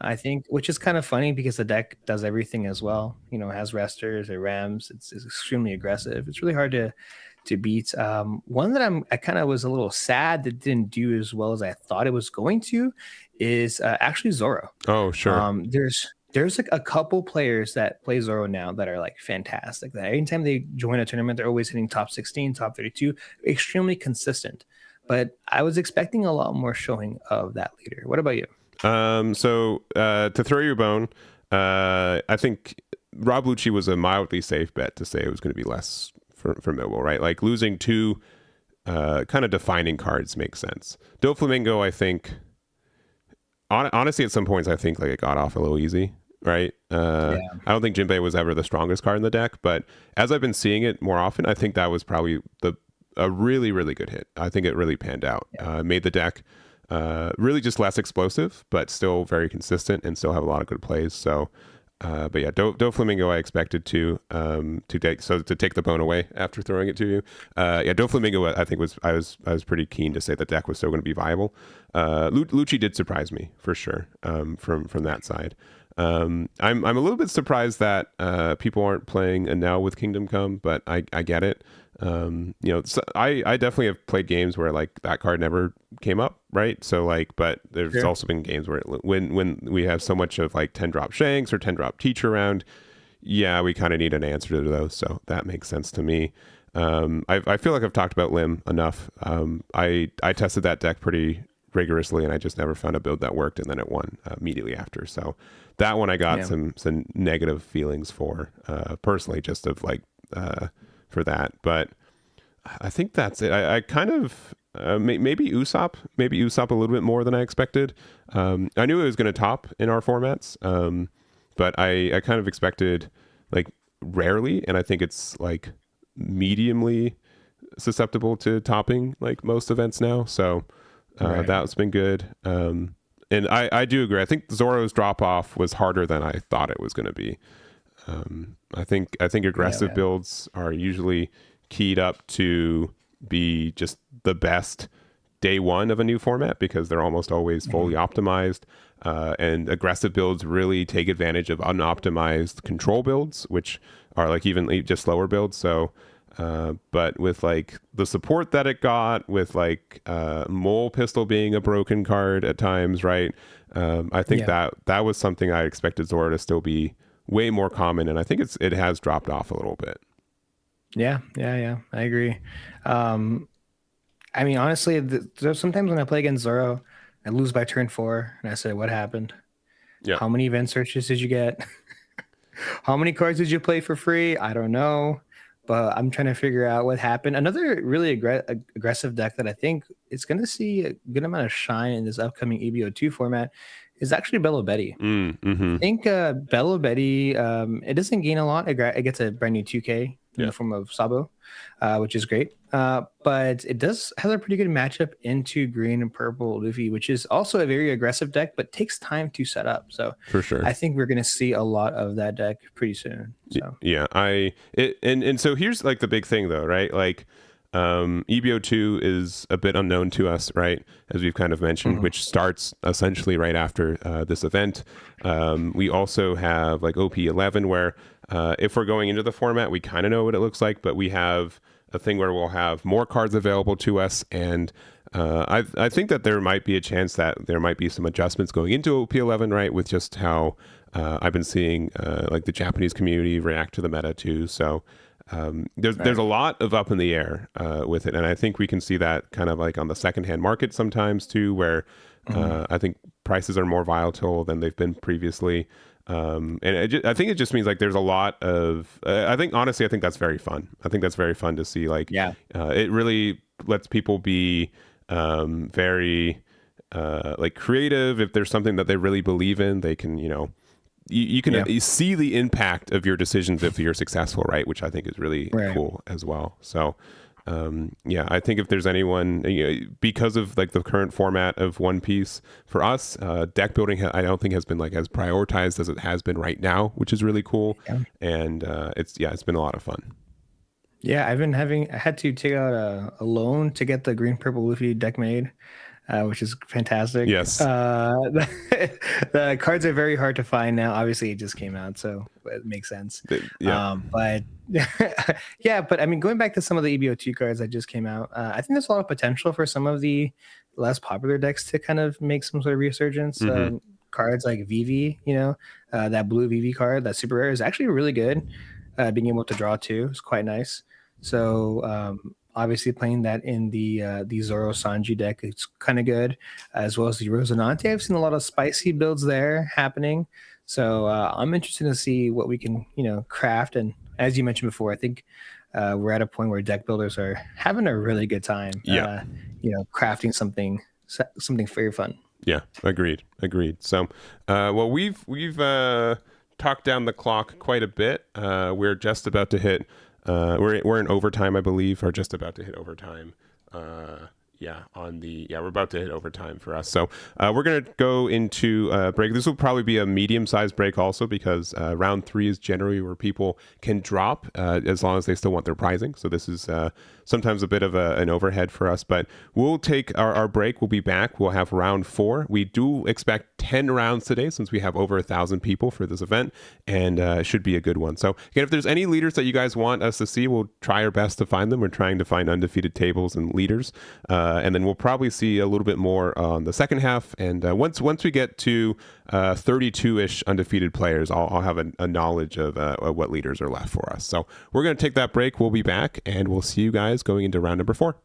I think, which is kind of funny because the deck does everything as well. It has resters, it rams. It's extremely aggressive. It's really hard to beat. One that I kind of was a little sad that didn't do as well as I thought it was going to is actually Zoro. Oh, sure. There's like a couple players that play Zoro now that are like fantastic. That anytime they join a tournament, they're always hitting top 16, top 32, extremely consistent. But I was expecting a lot more showing of that leader. What about you? So to throw you a bone, I think Rob Lucci was a mildly safe bet to say it was going to be less for Millwall, right? Like losing two kind of defining cards makes sense. Doflamingo, I think, honestly, at some points, I think like it got off a little easy. right? Yeah. I don't think Jinbei was ever the strongest card in the deck, but as I've been seeing it more often, I think that was probably a really, really good hit. I think it really panned out. Made the deck really just less explosive, but still very consistent and still have a lot of good plays. So, but yeah, Doflamingo I expected to take the bone away after throwing it to you. Yeah, Doflamingo I think I was pretty keen to say the deck was still going to be viable. Lucci did surprise me for sure from that side. I'm a little bit surprised that people aren't playing Enel with Kingdom Come, but I get it. So I definitely have played games where like that card never came up, right? So like, but there's also been games where when we have so much of like 10 drop Shanks or 10 drop Teach around, yeah, we kind of need an answer to those. So that makes sense to me. I feel like I've talked about Lim enough. I tested that deck pretty rigorously and I just never found a build that worked, and then it won immediately after. So that one I got some negative feelings for personally, just of like for that. But I think that's it. I kind of maybe Usopp a little bit more than I expected. I knew it was going to top in our formats, but I kind of expected like rarely, and I think it's like mediumly susceptible to topping like most events now. So that's been good. And I do agree. I think Zoro's drop off was harder than I thought it was going to be. I think aggressive builds are usually keyed up to be just the best day one of a new format because they're almost always fully optimized. And aggressive builds really take advantage of unoptimized control builds, which are like even just slower builds. So, but with like the support that it got, with like Mole Pistol being a broken card at times, right? I think that was something I expected Zoro to still be way more common, and I think it has dropped off a little bit. Yeah, I agree. I mean, honestly, there's sometimes when I play against Zoro, I lose by turn 4, and I say, "What happened? Yeah. How many event searches did you get? How many cards did you play for free? I don't know, but I'm trying to figure out what happened." Another really aggressive deck that I think is going to see a good amount of shine in this upcoming EBO2 format is actually Bello Betty. I think Bello Betty, it doesn't gain a lot. It gets a brand new 2K in the form of Sabo, which is great. But it does have a pretty good matchup into green and purple Luffy, which is also a very aggressive deck, but takes time to set up. So for sure, I think we're going to see a lot of that deck pretty soon. So yeah, and so here's like the big thing though, right? Like EBO2 is a bit unknown to us, right? As we've kind of mentioned, which starts essentially right after this event. We also have like OP11 where if we're going into the format, we kind of know what it looks like, but we have a thing where we'll have more cards available to us. And I think that there might be a chance that there might be some adjustments going into OP11, right? With just how I've been seeing like the Japanese community react to the meta too. So there's a lot of up in the air with it, and I think we can see that kind of like on the secondhand market sometimes too, where I think prices are more volatile than they've been previously. And I think it just means like there's a lot of I think that's very fun. I think that's very fun to see. Like it really lets people be very like creative. If there's something that they really believe in, they can you can see the impact of your decisions if you're successful, right? Which I think is really cool as well. So, I think if there's anyone, because of like the current format of One Piece for us, deck building, I don't think has been like as prioritized as it has been right now, which is really cool. And it's been a lot of fun. Yeah, I had to take out a loan to get the green purple Luffy deck made. Which is fantastic. Yes. The cards are very hard to find now. Obviously, it just came out, so it makes sense. But but I mean, going back to some of the EBO2 cards that just came out, I think there's a lot of potential for some of the less popular decks to kind of make some sort of resurgence. Cards like Vivi, that blue Vivi card, that super rare, is actually really good. Being able to draw two is quite nice. So obviously playing that in the Zoro Sanji deck is kind of good, as well as the Rosinante. I've seen a lot of spicy builds there happening. So I'm interested to see what we can, craft. And as you mentioned before, I think we're at a point where deck builders are having a really good time, crafting something very fun. Yeah, agreed. So, well, we've talked down the clock quite a bit. We're just about to hit. We're in overtime, I believe, or just about to hit overtime. We're about to hit overtime for us. So we're gonna go into break. This will probably be a medium-sized break also because round 3 is generally where people can drop as long as they still want their prizing. So this is sometimes a bit of an overhead for us, but we'll take our break. We'll be back. We'll have round 4. We do expect 10 rounds today since we have over 1,000 people for this event, and it should be a good one. So again, if there's any leaders that you guys want us to see, we'll try our best to find them. We're trying to find undefeated tables and leaders, and then we'll probably see a little bit more on the second half. And once we get to 32-ish undefeated players, I'll have a knowledge of what leaders are left for us. So we're going to take that break. We'll be back, and we'll see you guys going into round number 4.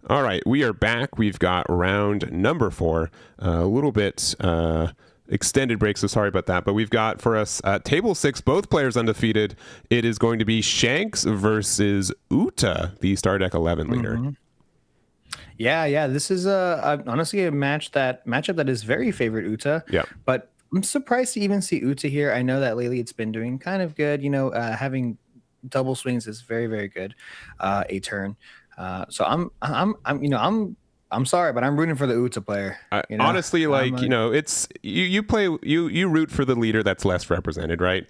All right, we are back. We've got round number 4. A little bit extended break, so sorry about that. But we've got for us table 6, both players undefeated. It is going to be Shanks versus Uta, the Star Deck 11 leader. Mm-hmm. Yeah. This is honestly a matchup that is very favored Uta. Yeah. But I'm surprised to even see Uta here. I know that lately it's been doing kind of good. Having double swings is very, very good. A turn. So I'm sorry, but I'm rooting for the Uta player. Honestly, it's you root for the leader that's less represented, right?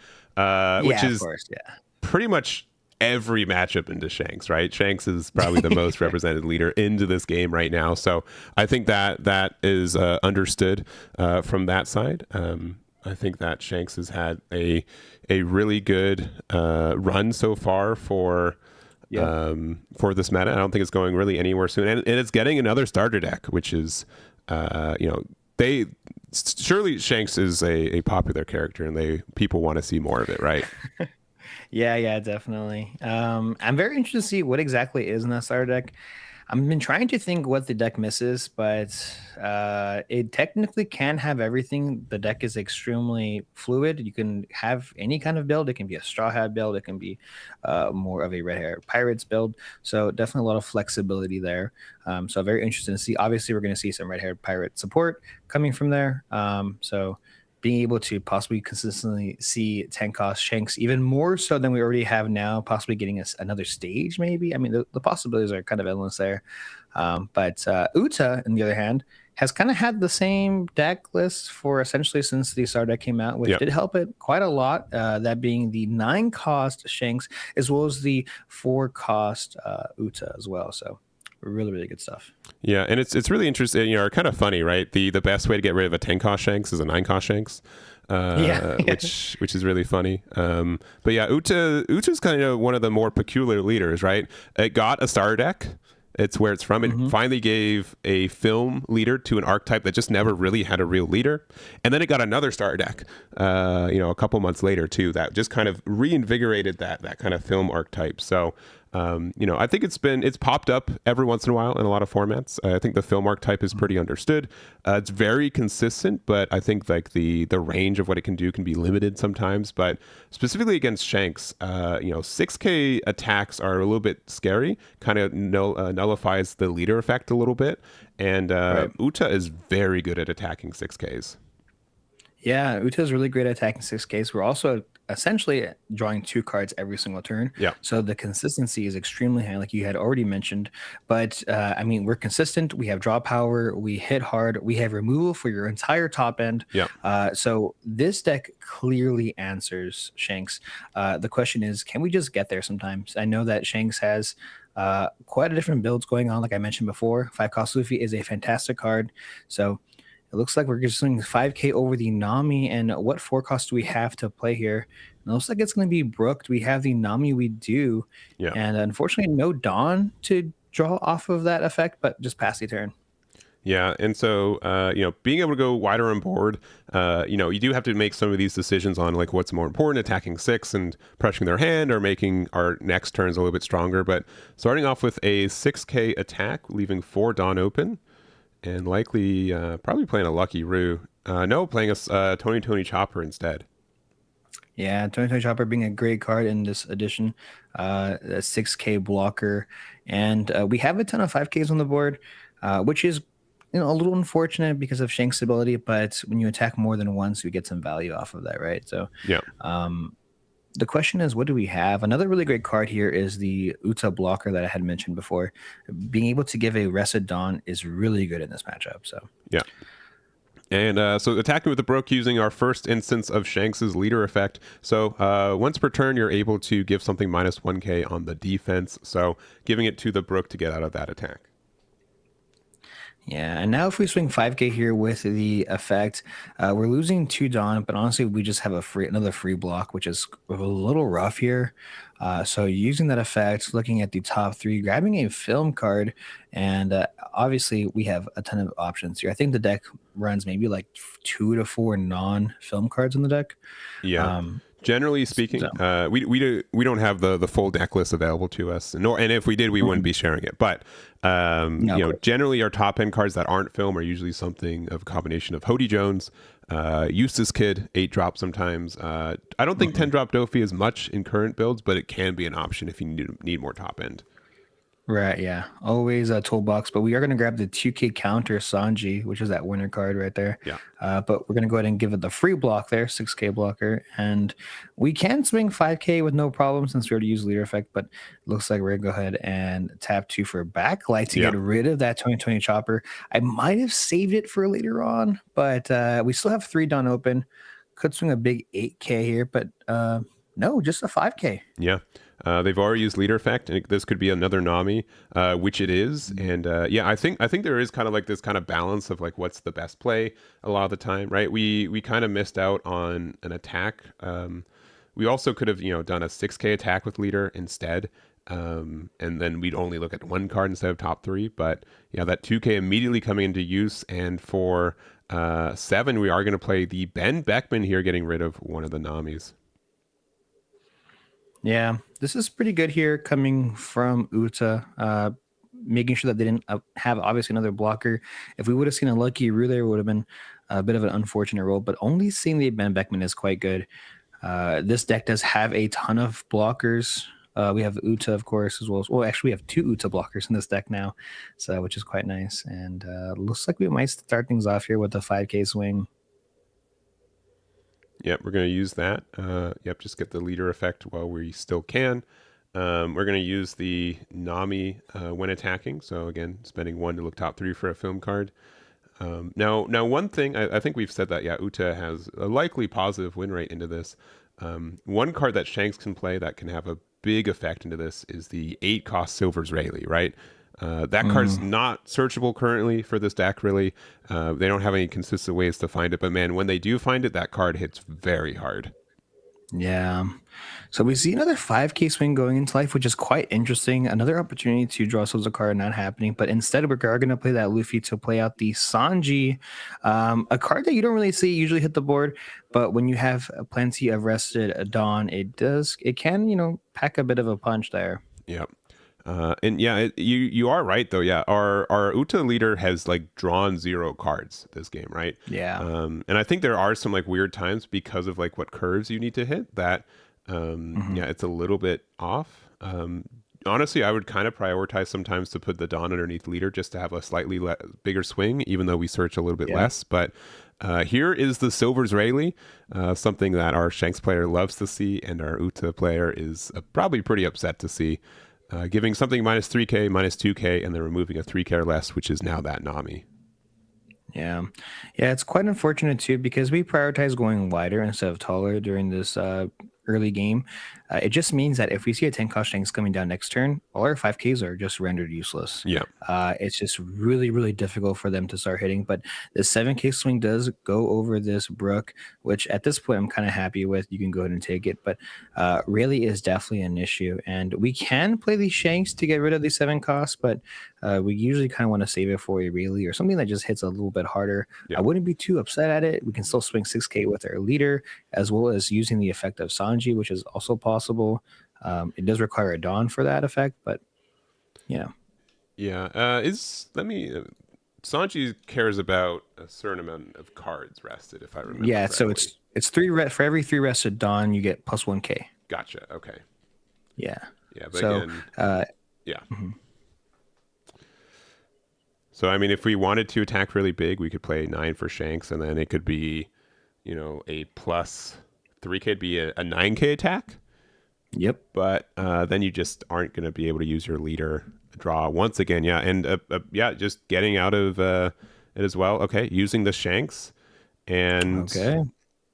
Which is, of course, pretty much every matchup into Shanks, right? Shanks is probably the most represented leader into this game right now. So I think that is understood from that side. I think that Shanks has had a really good run so far for this meta. I don't think it's going really anywhere soon, and it's getting another starter deck, which is surely Shanks is a popular character, and people want to see more of it, right? Yeah, definitely. I'm very interested to see what exactly is in that starter deck. I've been trying to think what the deck misses, but it technically can have everything. The deck is extremely fluid. You can have any kind of build. It can be a Straw Hat build. It can be more of a Red Hair Pirates build. So definitely a lot of flexibility there. So very interesting to see. Obviously, we're going to see some Red Hair Pirate support coming from there. So being able to possibly consistently see 10 cost Shanks even more so than we already have now, possibly getting us another stage, maybe. I mean, the possibilities are kind of endless there. But Uta, on the other hand, has kind of had the same deck list for essentially since the Star deck came out, which did help it quite a lot. That being the 9 cost Shanks, as well as the 4 cost Uta as well. So really, really good stuff. Yeah, and it's really interesting, kind of funny, right? The best way to get rid of a 10 cost Shanks is a 9 cost Shanks. Which is really funny. But yeah, Uta's kind of one of the more peculiar leaders, right? It got a starter deck. It's where it's from. It finally gave a film leader to an archetype that just never really had a real leader. And then it got another starter deck, a couple months later too, that just kind of reinvigorated that kind of film archetype. So I think it's popped up every once in a while in a lot of formats. I think the film archetype is pretty understood. It's very consistent, but I think like the range of what it can do can be limited sometimes. But specifically against Shanks, 6K attacks are a little bit scary. Kind of nullifies the leader effect a little bit. And Uta is very good at attacking 6Ks. Yeah, Uta is really great at attacking 6Ks. We're also essentially drawing 2 cards every single turn. Yeah. So the consistency is extremely high, like you had already mentioned. But we're consistent. We have draw power. We hit hard. We have removal for your entire top end. Yeah. So this deck clearly answers Shanks. The question is, can we just get there sometimes? I know that Shanks has quite a different builds going on. Like I mentioned before, 5 cost Luffy is a fantastic card. So it looks like we're just doing 5K over the Nami, and what 4 cost do we have to play here? And it looks like it's going to be Brook. We have the Nami, we do, and unfortunately no Dawn to draw off of that effect, but just pass the turn. Yeah, and so being able to go wider on board, you do have to make some of these decisions on like what's more important: attacking 6 and pressuring their hand, or making our next turns a little bit stronger. But starting off with a 6K attack, leaving 4 Dawn open. And likely, probably playing a Lucky Roo. Playing a Tony Chopper instead. Yeah, Tony Chopper being a great card in this edition. A 6K blocker. And we have a ton of 5Ks on the board, which is a little unfortunate because of Shank's ability. But when you attack more than once, we get some value off of that, right? So yeah. The question is, what do we have? Another really great card here is the Uta blocker that I had mentioned before. Being able to give a Rested Dawn is really good in this matchup. So yeah. And so attacking with the Brook using our first instance of Shanks's leader effect. So once per turn, you're able to give something minus 1K on the defense. So giving it to the Brook to get out of that attack. Yeah, and now if we swing 5K here with the effect, we're losing 2 Dawn, but honestly, we just have another free block, which is a little rough here. So using that effect, looking at the top 3, grabbing a film card, and obviously we have a ton of options here. I think the deck runs maybe like 2 to 4 non-film cards in the deck. Yeah. Generally So, speaking, we don't have the full deck list available to us, nor and if we did, we wouldn't be sharing it. But no, of course. generally, our top end cards that aren't film are usually something of a combination of Hody Jones, Eustace Kid, 8 drop sometimes. I don't think 10 drop Dofi is much in current builds, but it can be an option if you need more top end. Right, yeah. Always a toolbox, but we are going to grab the 2K counter Sanji, which is that winner card right there. Yeah. But we're going to go ahead and give it the free block there, 6K blocker. And we can swing 5K with no problem since we already used leader effect, but looks like we're going to go ahead and tap 2 for backlight to Yeah. get rid of that 2020 chopper. I might have saved it for later on, but we still have 3 done open. Could swing a big 8K here, but no, just a 5K. Yeah. They've already used leader effect, and this could be another Nami, which it is. And yeah, I think there is kind of like this kind of balance of like what's the best play a lot of the time, right? We kind of missed out on an attack. We also could have done a 6K attack with leader instead, and then we'd only look at 1 card instead of top 3. But yeah, that 2K immediately coming into use, and for 7, we are going to play the Ben Beckman here, getting rid of one of the Namis. Yeah, this is pretty good here coming from Uta, making sure that they didn't have obviously another blocker. If we would have seen a lucky Rue there, it would have been a bit of an unfortunate roll, but only seeing the Ben Beckman is quite good. This deck does have a ton of blockers. We have Uta, of course, as well as, well, actually, we have 2 Uta blockers in this deck now, so which is quite nice. And looks like we might start things off here with the 5K swing. Yep, we're going to use that. Yep, just get the leader effect while we still can. We're going to use the Nami when attacking. So again, spending 1 to look top 3 for a film card. Now one thing, I think we've said that, yeah, Uta has a likely positive win rate into this. One card that Shanks can play that can have a big effect into this is the 8-cost Silver's Rayleigh, right? That card's not searchable currently for this deck, really. They don't have any consistent ways to find it, but man, when they do find it, that card hits very hard. Yeah. So we see another 5K swing going into life, which is quite interesting. Another opportunity to draw ourselves a card not happening, but instead we're going to play that Luffy to play out the Sanji, a card that you don't really see usually hit the board, but when you have plenty of rested Dawn, it can, pack a bit of a punch there. Yep. And yeah, you are right though. Yeah, our Uta leader has like drawn 0 cards this game, right? Yeah. And I think there are some like weird times because of like what curves you need to hit that. Yeah, it's a little bit off. Honestly, I would kind of prioritize sometimes to put the Dawn underneath leader just to have a slightly bigger swing, even though we search a little bit less. But here is the Silver's Rayleigh, something that our Shanks player loves to see, and our Uta player is probably pretty upset to see. Giving something minus 3K, minus 2K, and then removing a 3K or less, which is now that Nami. Yeah. Yeah, it's quite unfortunate too because we prioritize going wider instead of taller during this early game. It just means that if we see a 10-cost Shanks coming down next turn, all our 5Ks are just rendered useless. Yeah. It's just really, really difficult for them to start hitting. But the 7K swing does go over this Brook, which at this point I'm kind of happy with. You can go ahead and take it. But Rayleigh is definitely an issue. And we can play these Shanks to get rid of the 7 costs, but we usually kind of want to save it for a Rayleigh or something that just hits a little bit harder. Yeah. I wouldn't be too upset at it. We can still swing 6K with our leader, as well as using the effect of Sanji, which is also possible. It does require a Dawn for that effect, but yeah. Yeah. Sanji cares about a certain amount of cards rested, if I remember. Yeah, correctly. so it's 3 for every 3 rested Dawn, you get plus 1K. Gotcha. Okay. Yeah. Yeah, but So, again, yeah. mhm. So I mean, if we wanted to attack really big, we could play 9 for Shanks, and then it could be, a plus 3K would be a 9K attack. Yep. But then you just aren't going to be able to use your leader draw once again. Yeah, and yeah, just getting out of it as well. Okay, using the Shanks, and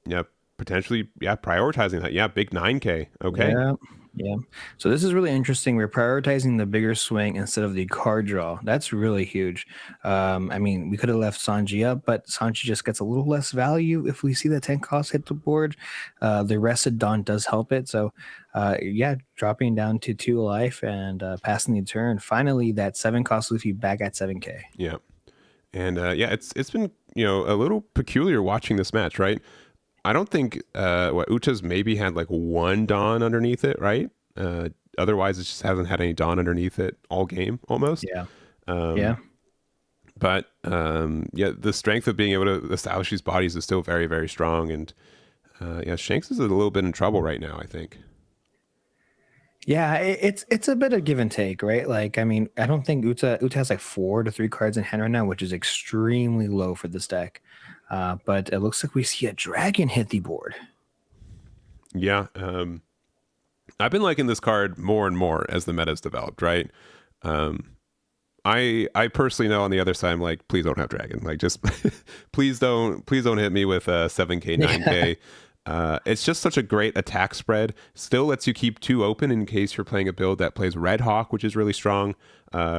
yeah, potentially prioritizing that. Yeah, big 9K. Okay. Yeah. So this is really interesting. We're prioritizing the bigger swing instead of the card draw. That's really huge. I mean, we could have left Sanji up, but Sanji just gets a little less value if we see the 10 cost hit the board. The rested Dawn does help it. So dropping down to 2 life and passing the turn. Finally, that 7 cost Luffy back at 7K. Yeah. And it's been, a little peculiar watching this match, right? I don't think what Uta's maybe had like one Dawn underneath it, right? Otherwise, it just hasn't had any Dawn underneath it all game almost. Yeah. Um, Yeah. but yeah, the strength of being able to establish these bodies is still very, very strong. And yeah, Shanks is a little bit in trouble right now, I think. Yeah, it's a bit of give and take, right? Like, I mean, I don't think Uta has like 4 to 3 cards in hand right now, which is extremely low for this deck. But it looks like we see a dragon hit the board. Yeah, I've been liking this card more and more as the meta's developed, right? Um, I personally know on the other side, I'm like, please don't have dragon. Like, just please don't hit me with a 7K, 9K. It's just such a great attack spread. Still lets you keep 2 open in case you're playing a build that plays Red Hawk, which is really strong.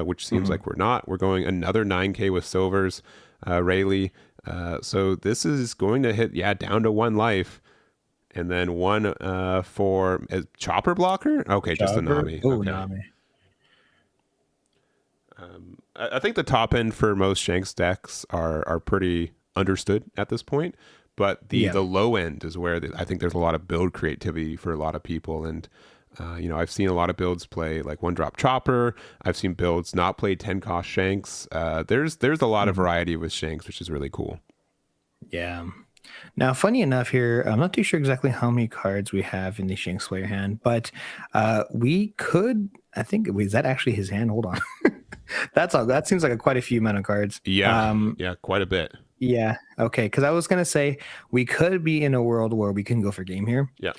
Which seems like we're not. We're going another 9K with Silvers, Rayleigh. So this is going to hit down to 1 life. And then 1 for Chopper Blocker. Okay, just a Chopper? Nami. Oh, Okay. Nami. I think the top end for most Shanks decks are pretty understood at this point, but the Yeah. the low end is where I think there's a lot of build creativity for a lot of people. And I've seen a lot of builds play like 1-drop Chopper. I've seen builds not play 10-cost Shanks. There's a lot of variety with Shanks, which is really cool. Yeah. Now, funny enough here, I'm not too sure exactly how many cards we have in the Shanks player hand, but we could, I think, is that actually his hand? Hold on. That's all. That seems like quite a few amount of cards. Yeah, quite a bit. Yeah. Okay. Because I was going to say we could be in a world where we can go for game here. Yeah.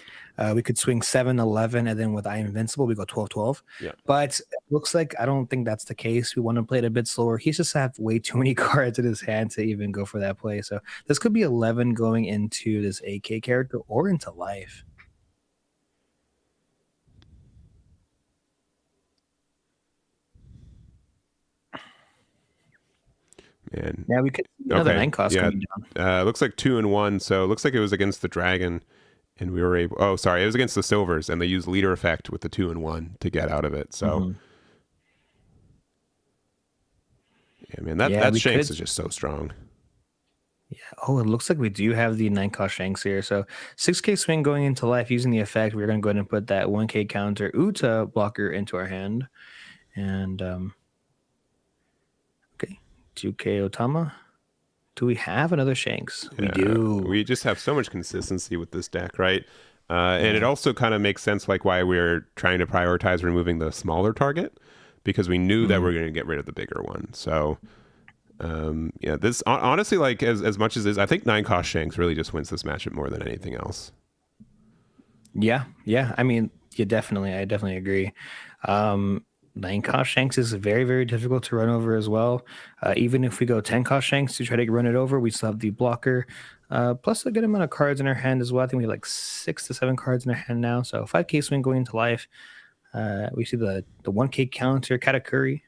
We could swing 7-11, and then with I Invincible, we go 12-12. Yeah. But it looks like I don't think that's the case. We want to play it a bit slower. He's just have way too many cards in his hand to even go for that play. So this could be 11 going into this AK character or into life. Man. Yeah, we could see another 9 cost coming down. Looks like 2 and 1. So it looks like it was against the dragon, and we were able. Oh, sorry, it was against the Silvers, and they used leader effect with the 2 and 1 to get out of it. So, yeah, man, that Shanks is just so strong. Yeah. Oh, it looks like we do have the 9-cost Shanks here. So 6K swing going into life using the effect. We're going to go ahead and put that 1K counter Uta blocker into our hand. And okay, 2K Otama. Do we have another Shanks? We do. We just have so much consistency with this deck, right? And it also kind of makes sense, like why we're trying to prioritize removing the smaller target, because we knew that we're going to get rid of the bigger one. So, yeah, this honestly, like as much as this, I think 9-cost Shanks really just wins this matchup more than anything else. Yeah. I mean, I definitely agree. 9-cost Shanks is very, very difficult to run over as well. Even if we go 10-cost Shanks to try to run it over, we still have the blocker, plus a good amount of cards in our hand as well. I think we have like 6 to 7 cards in our hand now. So 5K swing going into life. We see the 1K counter Katakuri.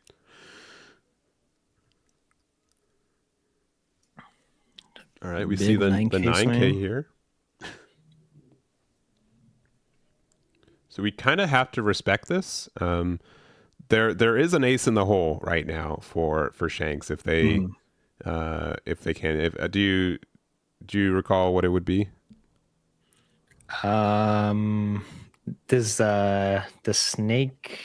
All right, we see the 9K here. So we kind of have to respect this. There is an ace in the hole right now for Shanks if they can. Do you recall what it would be? Does the snake?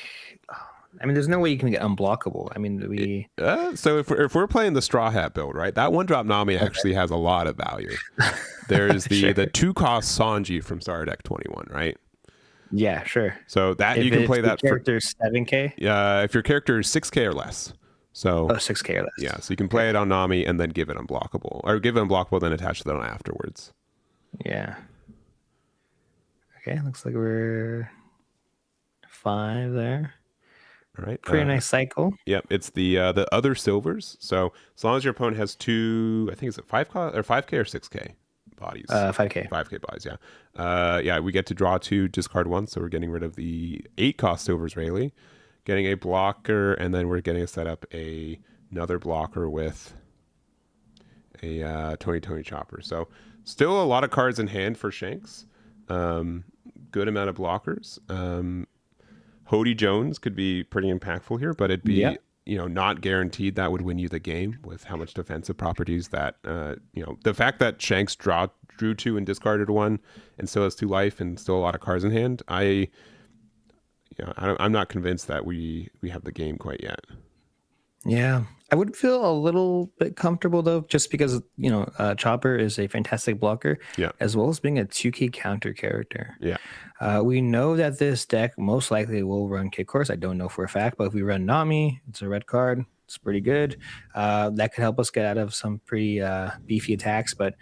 I mean, there's no way you can get unblockable. I mean, so if we're playing the Straw Hat build, right? That 1-drop Nami actually has a lot of value. There's the 2-cost Sanji from Star Deck 21, right? Yeah, sure. So that you can play that for 7K. Yeah, if your character is 6K or less. So 6K or less. Yeah, so you can play it on Nami and then give it unblockable, or give it unblockable then attach that on afterwards. Yeah. Okay, looks like we're 5 there. All right. Pretty nice cycle. Yep, it's the other Silvers. So as long as your opponent has 2, I think it's 5K or 6K bodies. 5K. 5K bodies, yeah. Yeah, we get to draw 2, discard 1, so we're getting rid of the 8-cost Silvers Rayleigh, getting a blocker, and then we're getting to set up another blocker with a 2020 Chopper. So still a lot of cards in hand for Shanks. Good amount of blockers. Hody Jones could be pretty impactful here, but it'd be not guaranteed that would win you the game with how much defensive properties that, the fact that Shanks drew 2 and discarded 1 and still has 2 life and still a lot of cards in hand. I'm not convinced that we have the game quite yet. Yeah, I would feel a little bit comfortable though, just because Chopper is a fantastic blocker, Yeah. as well as being a 2K counter character. Yeah. We know that this deck most likely will run Kick Horse. I don't know for a fact, but if we run Nami, it's a red card. It's pretty good. That could help us get out of some pretty beefy attacks, but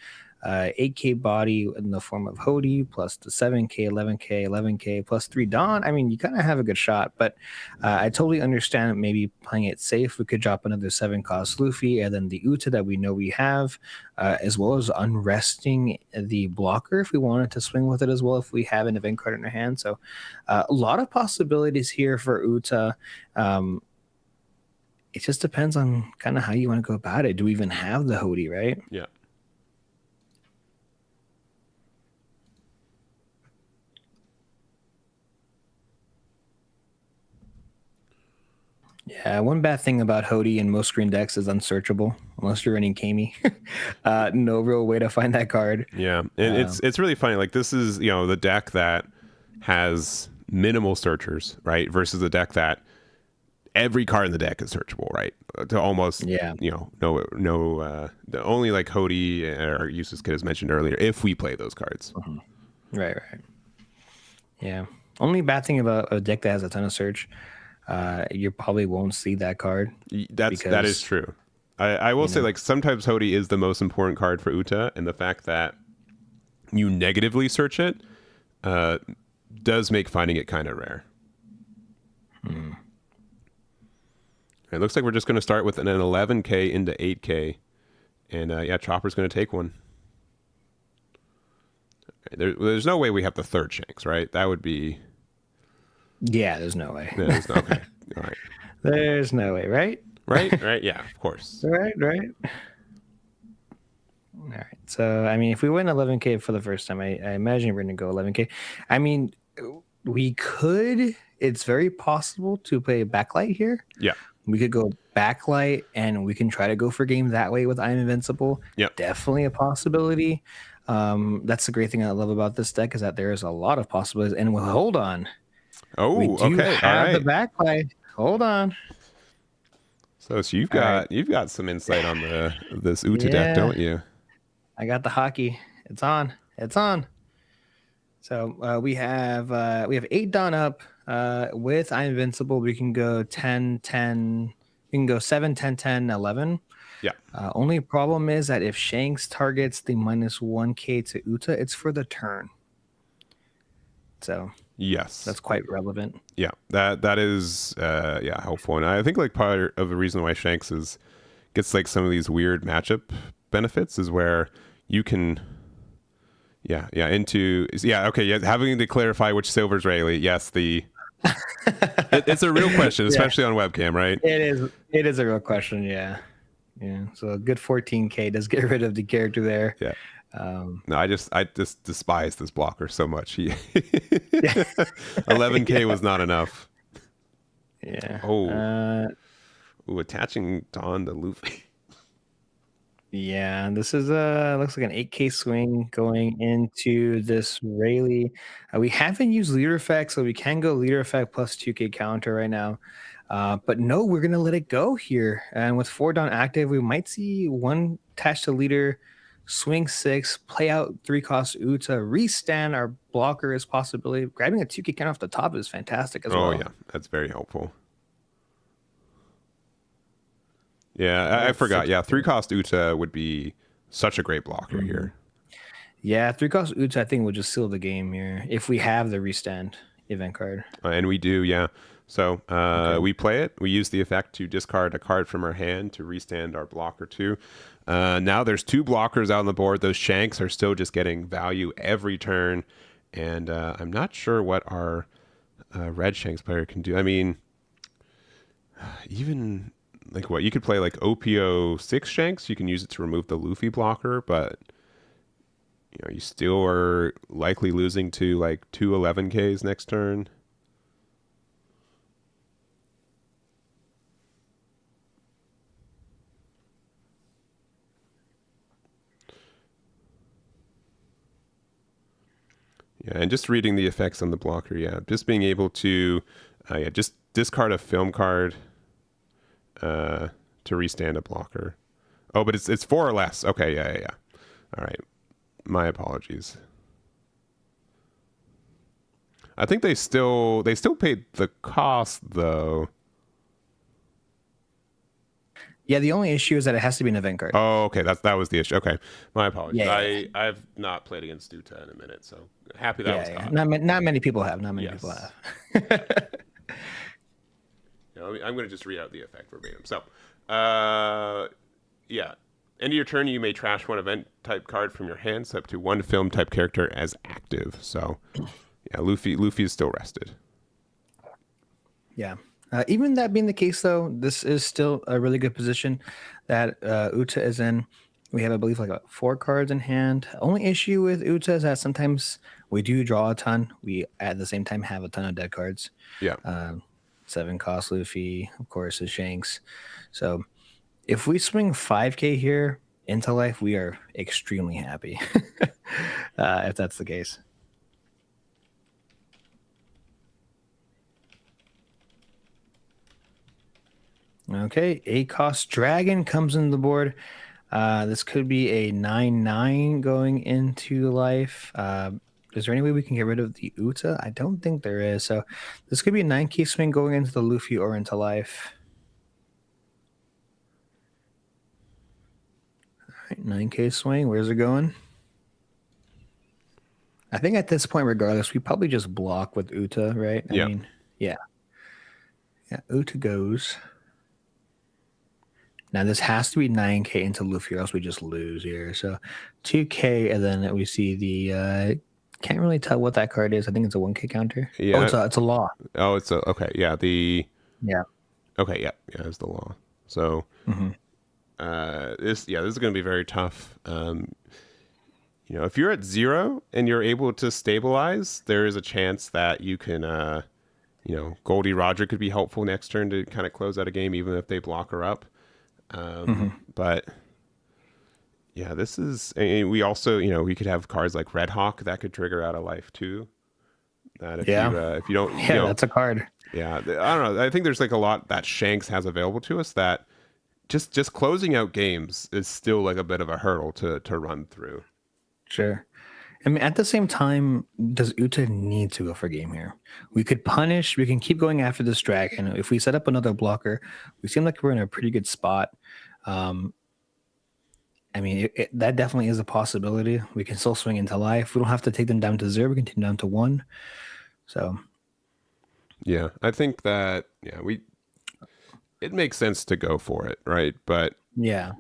8K body in the form of Hody plus the 7K, 11K, 11K plus 3 Dawn. I mean, you kind of have a good shot, but I totally understand maybe playing it safe. We could drop another 7 cost Luffy and then the Uta that we know we have, as well as unresting the blocker if we wanted to swing with it as well, if we have an event card in our hand. So a lot of possibilities here for Uta. It just depends on kind of how you want to go about it. Do we even have the Hody, right? Yeah. Yeah, one bad thing about Hody in most screen decks is unsearchable unless you're running Kami. No real way to find that card. Yeah, and it's really funny. Like this is the deck that has minimal searchers, right? Versus the deck that every card in the deck is searchable, right? To almost no the only like Hody or Useless Kid as mentioned earlier if we play those cards. Mm-hmm. Right. Yeah. Only bad thing about a deck that has a ton of search. You probably won't see that card. That is true. I will say like sometimes Hody is the most important card for Uta, and the fact that you negatively search it does make finding it kind of rare. It looks like we're just going to start with an 11K into 8K, and Chopper's going to take one. There's no way we have the third Shanks, right? That would be. Yeah, there's no way. Yeah, okay. All right. There's no way, right? Right. Yeah, of course. Right. All right. So, I mean, if we win 11K for the first time, I imagine we're going to go 11K. I mean, we could. It's very possible to play backlight here. Yeah. We could go backlight, and we can try to go for game that way with I'm Invincible. Yeah. Definitely a possibility. That's the great thing I love about this deck is that there is a lot of possibilities. And well, hold on. Oh, we do okay. have the backlight. Hold on. So you've got some insight on this Uta deck, don't you? I got the hockey. It's on. So we have 8 Dawn up. With I'm Invincible, we can go 10, 10. We can go 7, 10, 10, 11. Yeah. Only problem is that if Shanks targets the minus 1K to Uta, it's for the turn. So yes, that's quite relevant. Yeah, that is helpful, and I think like part of the reason why Shanks gets like some of these weird matchup benefits is where you can having to clarify which silver's Rayleigh. Yes, it's a real question, especially on webcam, right? It is a real question. Yeah. So a good 14K does get rid of the character there. Yeah. No, I just despise this blocker so much. 11K was not enough. Yeah. Attaching Dawn to Luffy. Yeah, this is looks like an 8K swing going into this Rayleigh. We haven't used leader effect, so we can go leader effect plus 2K counter right now. But no, we're gonna let it go here. And with 4 Dawn active, we might see 1 attached to leader, swing 6, play out 3 cost Uta, restand our blocker as possibility. Grabbing a 2K counter off the top is fantastic as well. Oh yeah, that's very helpful. Yeah, I forgot. Yeah, 3 cost Uta would be such a great blocker here. Yeah, 3 cost Uta I think will just seal the game here if we have the restand event card. And we do, yeah. So we play it. We use the effect to discard a card from our hand to restand our blocker too. Now there's 2 blockers out on the board. Those Shanks are still just getting value every turn. And I'm not sure what our red Shanks player can do. I mean, even like what you could play like OPO 6 Shanks. You can use it to remove the Luffy blocker, but you still are likely losing to like 2 11Ks next turn. Yeah, and just reading the effects on the blocker. Yeah, just being able to, yeah, just discard a film card to restand a blocker. Oh, but it's 4 or less. Okay, yeah. All right, my apologies. I think they still paid the cost though. Yeah, the only issue is that it has to be an event card. Oh, okay, that was the issue. Okay, my apologies. Yeah. I've not played against Uta in a minute, so happy that was Yeah. caught. Not many people have. Not many people Yes. have. I'm going to just read out the effect verbatim. So, yeah. End of your turn, you may trash one event type card from your hand, so up to one film type character as active. So, yeah, Luffy is still rested. Yeah. Even that being the case, though, this is still a really good position that Uta is in. We have, I believe, like 4 cards in hand. Only issue with Uta is that sometimes we do draw a ton. We, at the same time, have a ton of dead cards. Yeah. 7 cost Luffy, of course, is Shanks. So if we swing 5K here into life, we are extremely happy if that's the case. Okay, a cost dragon comes into the board. This could be a 9/9 going into life. Is there any way we can get rid of the Uta? I don't think there is. So this could be a 9K swing going into the Luffy or into life. All right, 9K swing. Where's it going? I think at this point, regardless, we probably just block with Uta, right? I mean, yeah. Yeah, Uta goes. Now this has to be 9K into Luffy, or else we just lose here. So 2K, and then we see the can't really tell what that card is. I think it's a 1K counter. Yeah. Oh, it's a law. Oh, it's a okay. Yeah. Yeah. Okay. Yeah. It's the law. So, this is going to be very tough. If you're at 0 and you're able to stabilize, there is a chance that you can, Goldie Roger could be helpful next turn to kind of close out a game, even if they block her up. But yeah, this is. We also, we could have cards like Red Hawk that could trigger out a life too. That if you don't, that's a card. Yeah, I don't know. I think there's like a lot that Shanks has available to us that just closing out games is still like a bit of a hurdle to run through. Sure. I mean, at the same time, does Uta need to go for game here? We could punish. We can keep going after this dragon. If we set up another blocker, we seem like we're in a pretty good spot. I mean, that definitely is a possibility. We can still swing into life. We don't have to take them down to 0. We can take them down to 1. So, yeah, I think that it makes sense to go for it, right? But yeah.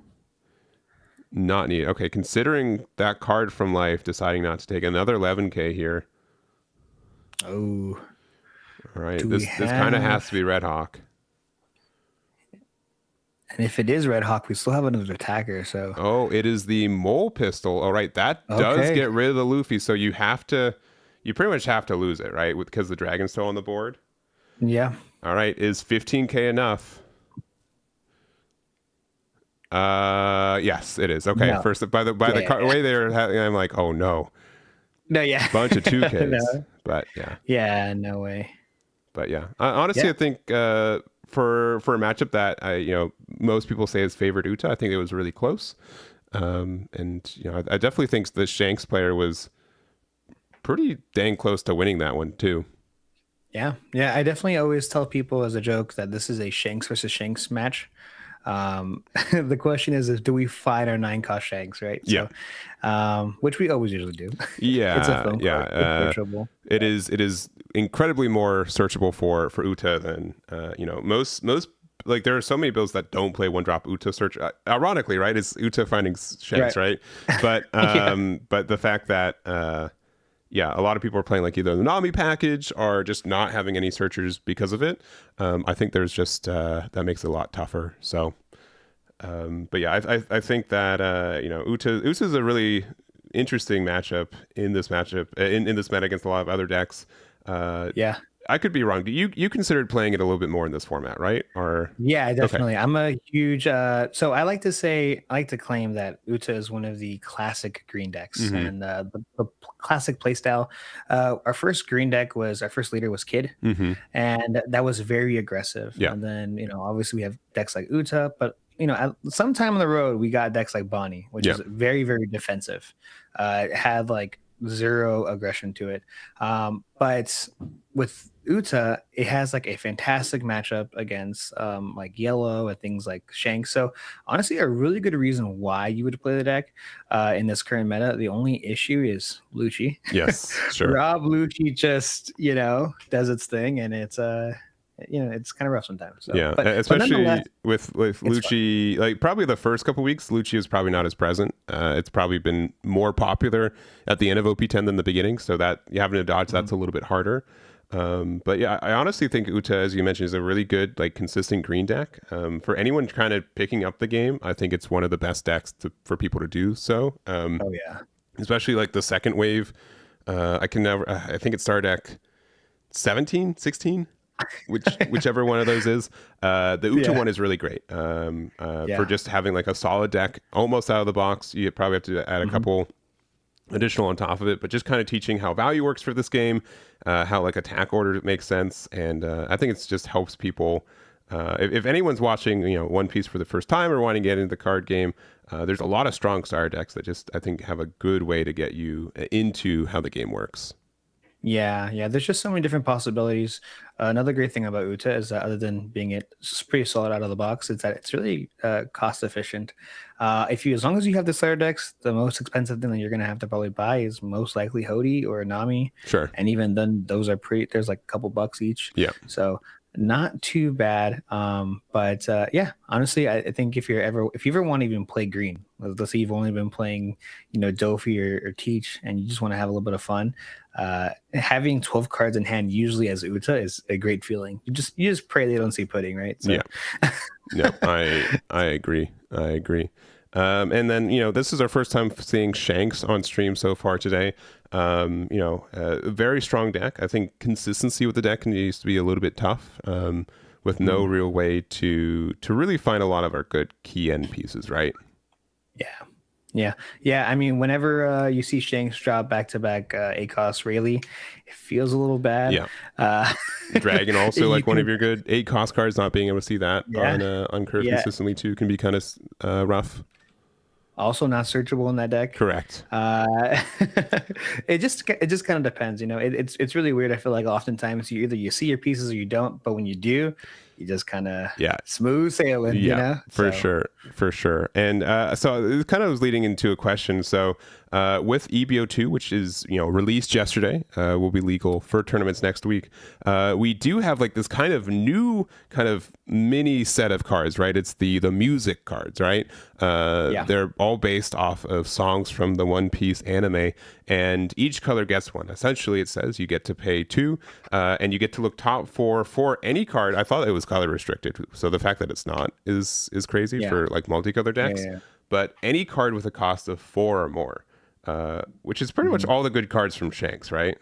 Not neat. Okay, considering that card from life, deciding not to take another 11K here. Oh. All right. This kind of has to be Red Hawk. And if it is Red Hawk, we still have another attacker. So. Oh, it is the Mole Pistol. All right, that does get rid of the Luffy. So you pretty much have to lose it, right? Because the dragon's still on the board. Yeah. All right. Is 15K enough? Yes, it is. Okay. No. First, by the way they're having, I'm like, oh no. No, yeah. Bunch of 2Ks. No. But yeah. Yeah, no way. But yeah, honestly, I think for a matchup that most people say is favored Uta, I think it was really close. And I definitely think the Shanks player was pretty dang close to winning that one too. Yeah, I definitely always tell people as a joke that this is a Shanks versus Shanks match. The question is do we fight our 9-cost Shanks, right? Yeah. So, which we always usually do. Yeah. It's a phone card. It's searchable. It is incredibly more searchable for Uta than most like there are so many builds that don't play 1-drop Uta search. Ironically, right? It's Uta finding Shanks, right? But but the fact that a lot of people are playing like either the Nami package or just not having any searchers because of it. I think there's just that makes it a lot tougher. So, but yeah, I think that Uta's a really interesting matchup in this matchup in this meta against a lot of other decks. I could be wrong. Do you considered playing it a little bit more in this format, right? Or Yeah, okay. definitely. I'm a huge so I like to claim that Uta is one of the classic green decks Mm-hmm. and the classic playstyle. Our first leader was Kid, Mm-hmm. and that was very aggressive. Yeah. And then, obviously we have decks like Uta, but at some time on the road we got decks like Bonnie, which Yeah. is very, very defensive. It had like zero aggression to it. But with Uta, it has like a fantastic matchup against like yellow and things like Shanks. So honestly, a really good reason why you would play the deck in this current meta. The only issue is Lucci. Yes. Sure. Rob Lucci just, does its thing, and it's kind of rough sometimes. So, Yeah, but nonetheless, especially with it's fun. Lucci, like probably the first couple weeks, Lucci is probably not as present. It's probably been more popular at the end of OP10 than the beginning, so that you having to dodge that's Mhm. a little bit harder. But yeah, I honestly think Uta, as you mentioned, is a really good, like, consistent green deck. For anyone kind of picking up the game, I think it's one of the best decks for people to do so. Oh yeah. Especially like the second wave. I can never. I think it's Star Deck 17, 16, whichever one of those is. The Uta Yeah. one is really great for Yeah. just having like a solid deck almost out of the box. You probably have to add a Mhm. couple additional on top of it, but just kind of teaching how value works for this game, how like attack order makes sense, and I think it's just helps people. If anyone's watching, One Piece for the first time or wanting to get into the card game, there's a lot of strong star decks that just I think have a good way to get you into how the game works. Yeah, yeah. There's just so many different possibilities. Another great thing about Uta is that other than being pretty solid out of the box, is that it's really cost efficient. As long as you have the Slayer decks, the most expensive thing that you're gonna have to probably buy is most likely Hody or Nami, Sure. and even then, those are pretty. There's like a couple bucks each, Yeah. so not too bad. But yeah, honestly, I think if you ever want to even play green, let's say you've only been playing, Dofi or Teach, and you just want to have a little bit of fun, having 12 cards in hand usually as Uta is a great feeling. You just pray they don't see pudding, right? So Yeah. No, I agree. I agree. And then this is our first time seeing Shanks on stream so far today. A very strong deck. I think consistency with the deck needs to be a little bit tough. With no mm, real way to really find a lot of our good key end pieces, right? yeah. Yeah, yeah. I mean, whenever you see Shanks drop back to back ACOS Rayleigh, it feels a little bad. Yeah. Uh, Dragon also you like one of can, your good 8 cost cards. Not being able to see that yeah, on curve yeah. consistently too can be kind of rough. Also not searchable in that deck. Correct. Uh, it just kind of depends. It's really weird. I feel like oftentimes you see your pieces or you don't, but when you do, you just kind of Yeah. smooth sailing. Yeah, for So sure, for sure. And so it kind of was leading into a question. So with EBO2, which is released yesterday, will be legal for tournaments next week. We do have like this kind of new kind of mini set of cards, right? It's the music cards, right? yeah, They're all based off of songs from the One Piece anime, and each color gets one. Essentially, it says you get to pay 2, and you get to look top 4 for any card. I thought it was color restricted, so the fact that it's not is crazy yeah, for like multicolor yeah, decks. yeah. But any card with a cost of 4 or more, which is pretty much Mhm. all the good cards from Shanks, right?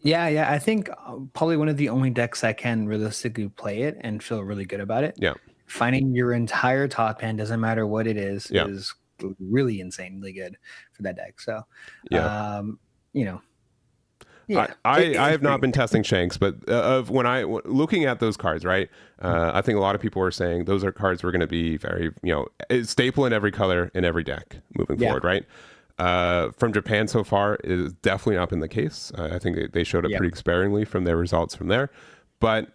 Yeah, yeah. I think probably one of the only decks that can realistically play it and feel really good about it. Yeah, Finding your entire top end, doesn't matter what it yeah, is really insanely good for that deck. So, yeah. um, you know, I, yeah, I it's have not pretty. been testing Shanks, but of when looking at those cards, right? I think a lot of people are saying those are cards we're going to be very, staple in every color in every deck moving Yeah, forward, right? From Japan so far is definitely not been the case. I think they showed up yeah. pretty sparingly from their results from there. But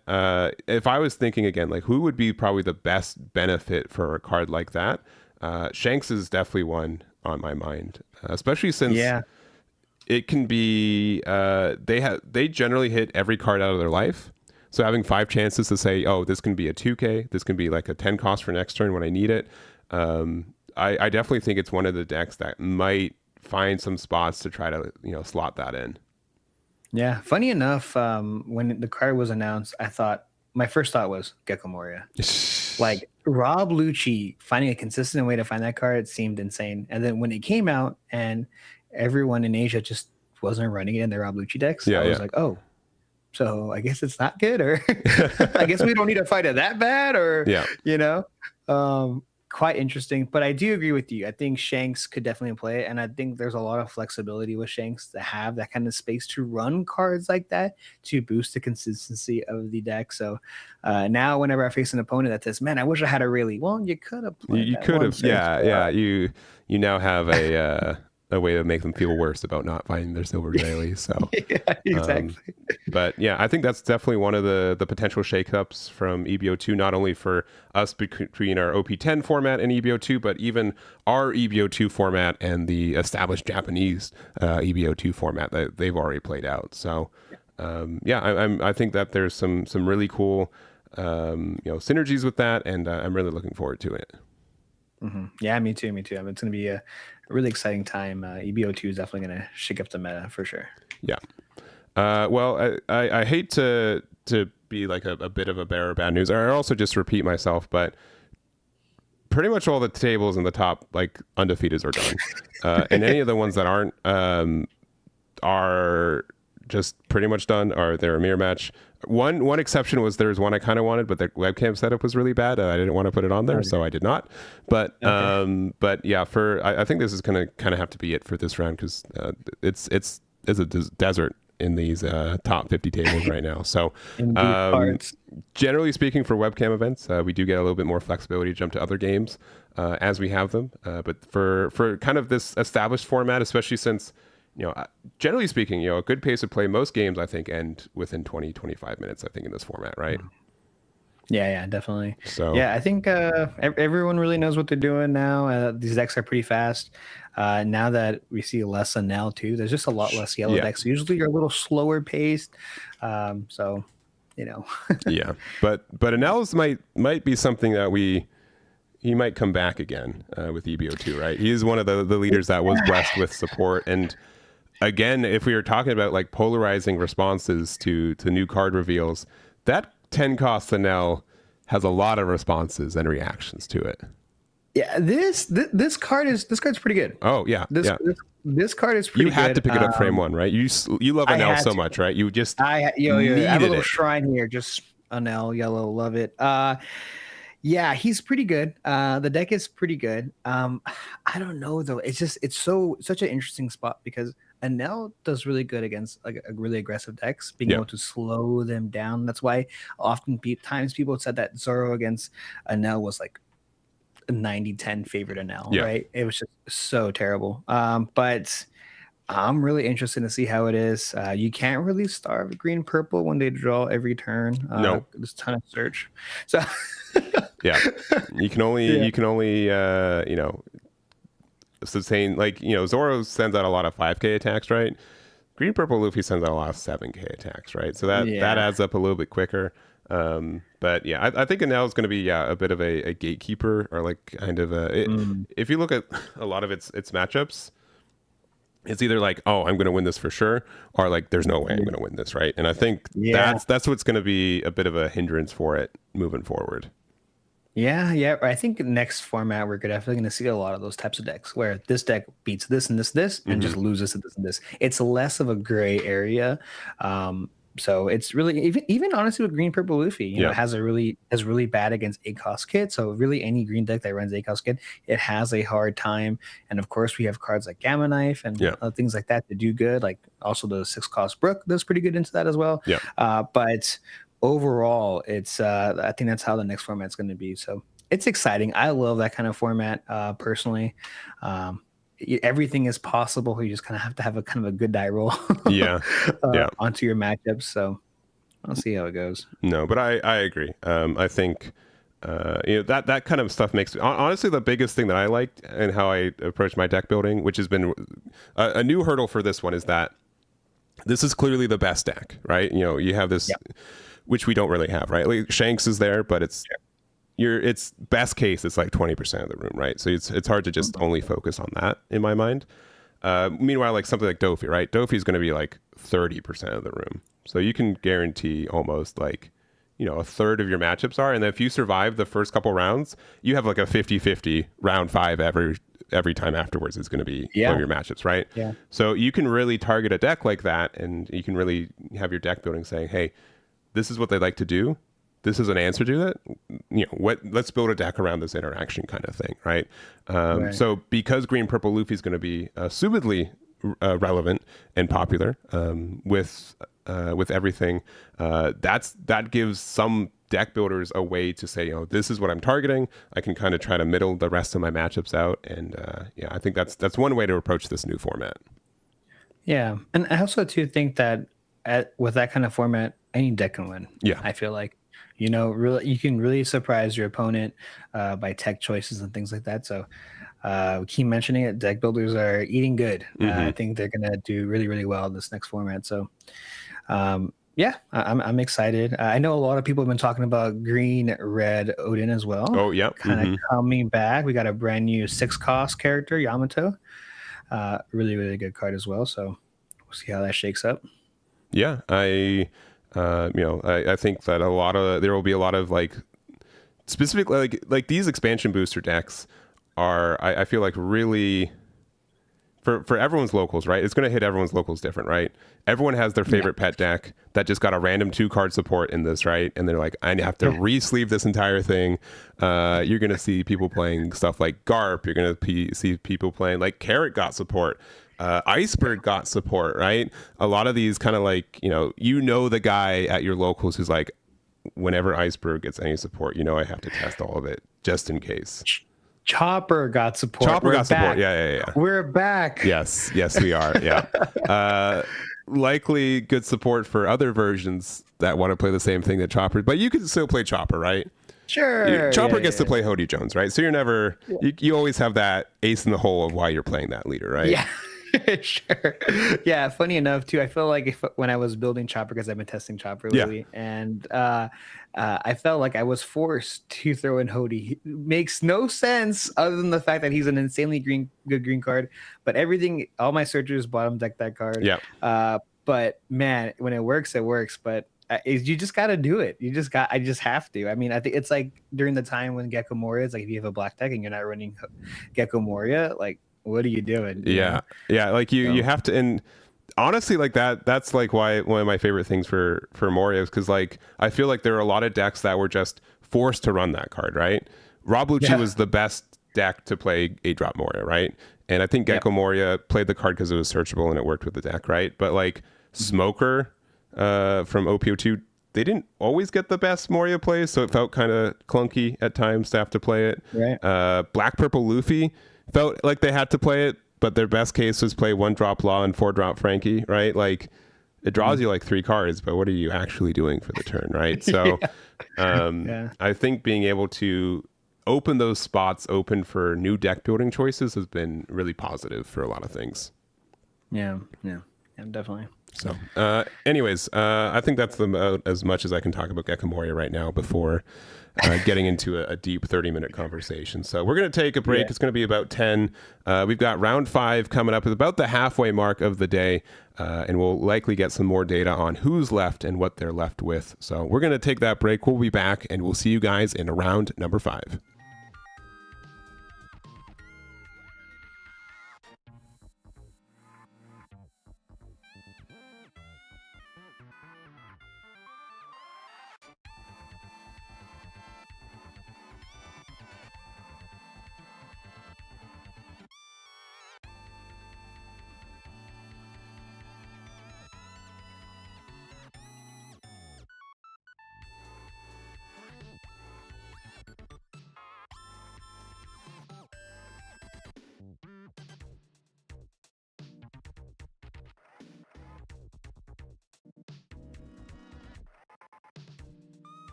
if I was thinking again, like who would be probably the best benefit for a card like that? Shanks is definitely one on my mind, especially since Yeah. it can be they generally hit every card out of their life. So having 5 chances to say, oh, this can be a 2K, this can be like a 10 cost for next turn when I need it. I definitely think it's one of the decks that might find some spots to try to slot that in. Yeah. Funny enough, when the card was announced, my first thought was Gecko Moria. Like Rob Lucci finding a consistent way to find that card seemed insane. And then when it came out and everyone in Asia just wasn't running it in their Rob Lucci decks, Yeah, I was yeah, like, oh, so I guess it's not good, or I guess we don't need to fight it that bad, or Yeah. you know, quite interesting. But I do agree with you. I think Shanks could definitely play it, and I think there's a lot of flexibility with Shanks to have that kind of space to run cards like that to boost the consistency of the deck. So now, whenever I face an opponent that says, "Man, I wish I had a really," well, you could have played. You could have, yeah. You now have a way to make them feel worse about not finding their silver daily. So yeah, exactly. But yeah, I think that's definitely one of the potential shakeups from EBO2, not only for us between our OP10 format and EBO2, but even our EBO2 format and the established Japanese EBO2 format that they've already played out. So I think that there's some really cool synergies with that, and I'm really looking forward to it. Mm-hmm. Yeah, me too. It's going to be a really exciting time. EBO2 is definitely going to shake up the meta for sure. Yeah. Well, I hate to be like a bit of a bearer of bad news. I also just repeat myself, but pretty much all the tables in the top like undefeateds are done, and any of the ones that aren't are just pretty much done. They're a mirror match. One exception was there's one I kind of wanted, but the webcam setup was really bad. I didn't want to put it on there, so I did not. But but yeah, I think this is gonna kind of have to be it for this round, because it's a desert in these top 50 tables right now. So generally speaking, for webcam events, we do get a little bit more flexibility to jump to other games as we have them. But for kind of this established format, especially since, generally speaking, a good pace of play, most games I think end within 20-25 minutes, I think, in this format, right? Yeah, definitely. So yeah, I think everyone really knows what they're doing now. These decks are pretty fast. Now that we see less Enel too, there's just a lot less yellow decks. Usually you're a little slower paced. So yeah, but Enel's might be something that he might come back again with EBO2, right? He is one of the leaders that was blessed with support. And again, if we were talking about like polarizing responses to new card reveals, that 10 cost Enel has a lot of responses and reactions to it. Yeah, this card's pretty good. Oh yeah, this card is pretty good. You had to pick it up frame one, right? You love Enel so much, right? You just I have a little shrine here, just Enel yellow, love it. Yeah, he's pretty good. The deck is pretty good. I don't know though. It's such an interesting spot, because Enel does really good against like a really aggressive decks, being able to slow them down. That's why often times people said that Zoro against Enel was like a 90-10 favorite Enel, right? It was just so terrible. But I'm really interested to see how it is. You can't really starve green purple when they draw every turn. No, there's a ton of search. So yeah, you can only sustain, like, Zoro sends out a lot of 5k attacks, right? Green purple Luffy sends out a lot of 7k attacks, right? So that adds up a little bit quicker. But yeah, I think Enel is going to be a bit of a gatekeeper, or like kind of if you look at a lot of its matchups, it's either like, oh, I'm going to win this for sure, or like, there's no way I'm going to win this, right? And I think that's what's going to be a bit of a hindrance for it moving forward. Yeah. I think next format we're definitely going to see a lot of those types of decks where this deck beats this and this and just loses to this and this. It's less of a gray area. So it's really even honestly with green purple Luffy, you know, has really bad against 8-cost kit. So really any green deck that runs 8-cost kit, it has a hard time. And of course we have cards like Gamma Knife and things like that to do good. Like also the 6-cost Brook does pretty good into that as well. But overall, it's I think that's how the next format's going to be. So it's exciting. I love that kind of format personally. Everything is possible. You just kind of have to have a kind of a good die roll onto your matchups. So I'll see how it goes. No, but I agree. I think that kind of stuff makes, honestly, the biggest thing that I liked and how I approach my deck building, which has been a new hurdle for this one, is that this is clearly the best deck, right? You have this, which we don't really have, right? Like Shanks is there, but it's best case, it's like 20% of the room, right? So it's hard to just only focus on that in my mind. Meanwhile, like something like Dofi, right? Dofi is going to be like 30% of the room. So you can guarantee almost like, a third of your matchups are. And then if you survive the first couple rounds, you have like a 50-50 round 5 every every time afterwards is going to be Yeah. one of your matchups, right? Yeah. So you can really target a deck like that, and you can really have your deck building saying, hey, this is what they like to do. This is an answer to that. Let's build a deck around this interaction kind of thing, right? Right. So because green purple Luffy is going to be assumedly relevant and popular with everything, that gives some deck builders a way to say, this is what I'm targeting. I can kind of try to middle the rest of my matchups out, and I think that's one way to approach this new format. Yeah, and I also too think that with that kind of format, any deck can win. Yeah. I feel like, really you can really surprise your opponent by tech choices and things like that. So we keep mentioning it. Deck builders are eating good. I think they're gonna do really, really well in this next format. So yeah, I'm excited. I know a lot of people have been talking about green red Odin as well. Oh yeah, kind of coming back. We got a brand new 6-cost character, Yamato. Really, really good card as well. So we'll see how that shakes up. Yeah, I think that there will be a lot of like specifically like these expansion booster decks are I feel like really for everyone's locals, right? It's going to hit everyone's locals different, right? Everyone has their favorite pet deck that just got a random 2-card support in this, right? And they're like, I have to re-sleeve this entire thing. You're going to see people playing stuff like Garp. You're going to see people playing like Carrot got support. Iceberg got support, right? A lot of these kind of like, the guy at your locals who's like, whenever Iceberg gets any support, I have to test all of it just in case. Chopper got support. Support. Yeah. We're back. Yes, we are. Yeah. Likely good support for other versions that want to play the same thing that Chopper, but you can still play Chopper, right? Sure. Chopper gets to play Hody Jones, right? So you're never, you always have that ace in the hole of why you're playing that leader, right? Yeah. Sure. Yeah. Funny enough, too, I feel like when I was building Chopper, because I've been testing Chopper lately, and I felt like I was forced to throw in Hody. It makes no sense other than the fact that he's an insanely good green card. But all my searchers bottom deck that card. Yeah. But man, when it works, it works. But you just got to do it. I just have to. I mean, I think it's like during the time when Gecko Moria is like, if you have a black deck and you're not running Gecko Moria, like, what are you doing? Yeah. Like you have to, and honestly, like that's like why one of my favorite things for Moria is because like I feel like there are a lot of decks that were just forced to run that card, right? Rob Lucci was the best deck to play 8-drop Moria, right? And I think Gecko Moria played the card because it was searchable and it worked with the deck, right? But like Smoker from OPO2, they didn't always get the best Moria plays, so it felt kind of clunky at times to have to play it. Right. Black Purple Luffy felt like they had to play it, but their best case was play 1-drop Law and 4-drop Frankie, right? Like it draws you like 3 cards, but what are you actually doing for the turn, right? So I think being able to open those spots open for new deck building choices has been really positive for a lot of things. Yeah, definitely. So anyways, I think that's as much as I can talk about Gecko Moria right now before getting into a deep 30-minute conversation. So we're going to take a break. It's going to be about 10. We've got round 5 coming up at about the halfway mark of the day, and we'll likely get some more data on who's left and what they're left with. So we're going to take that break. We'll be back, and we'll see you guys in round number 5.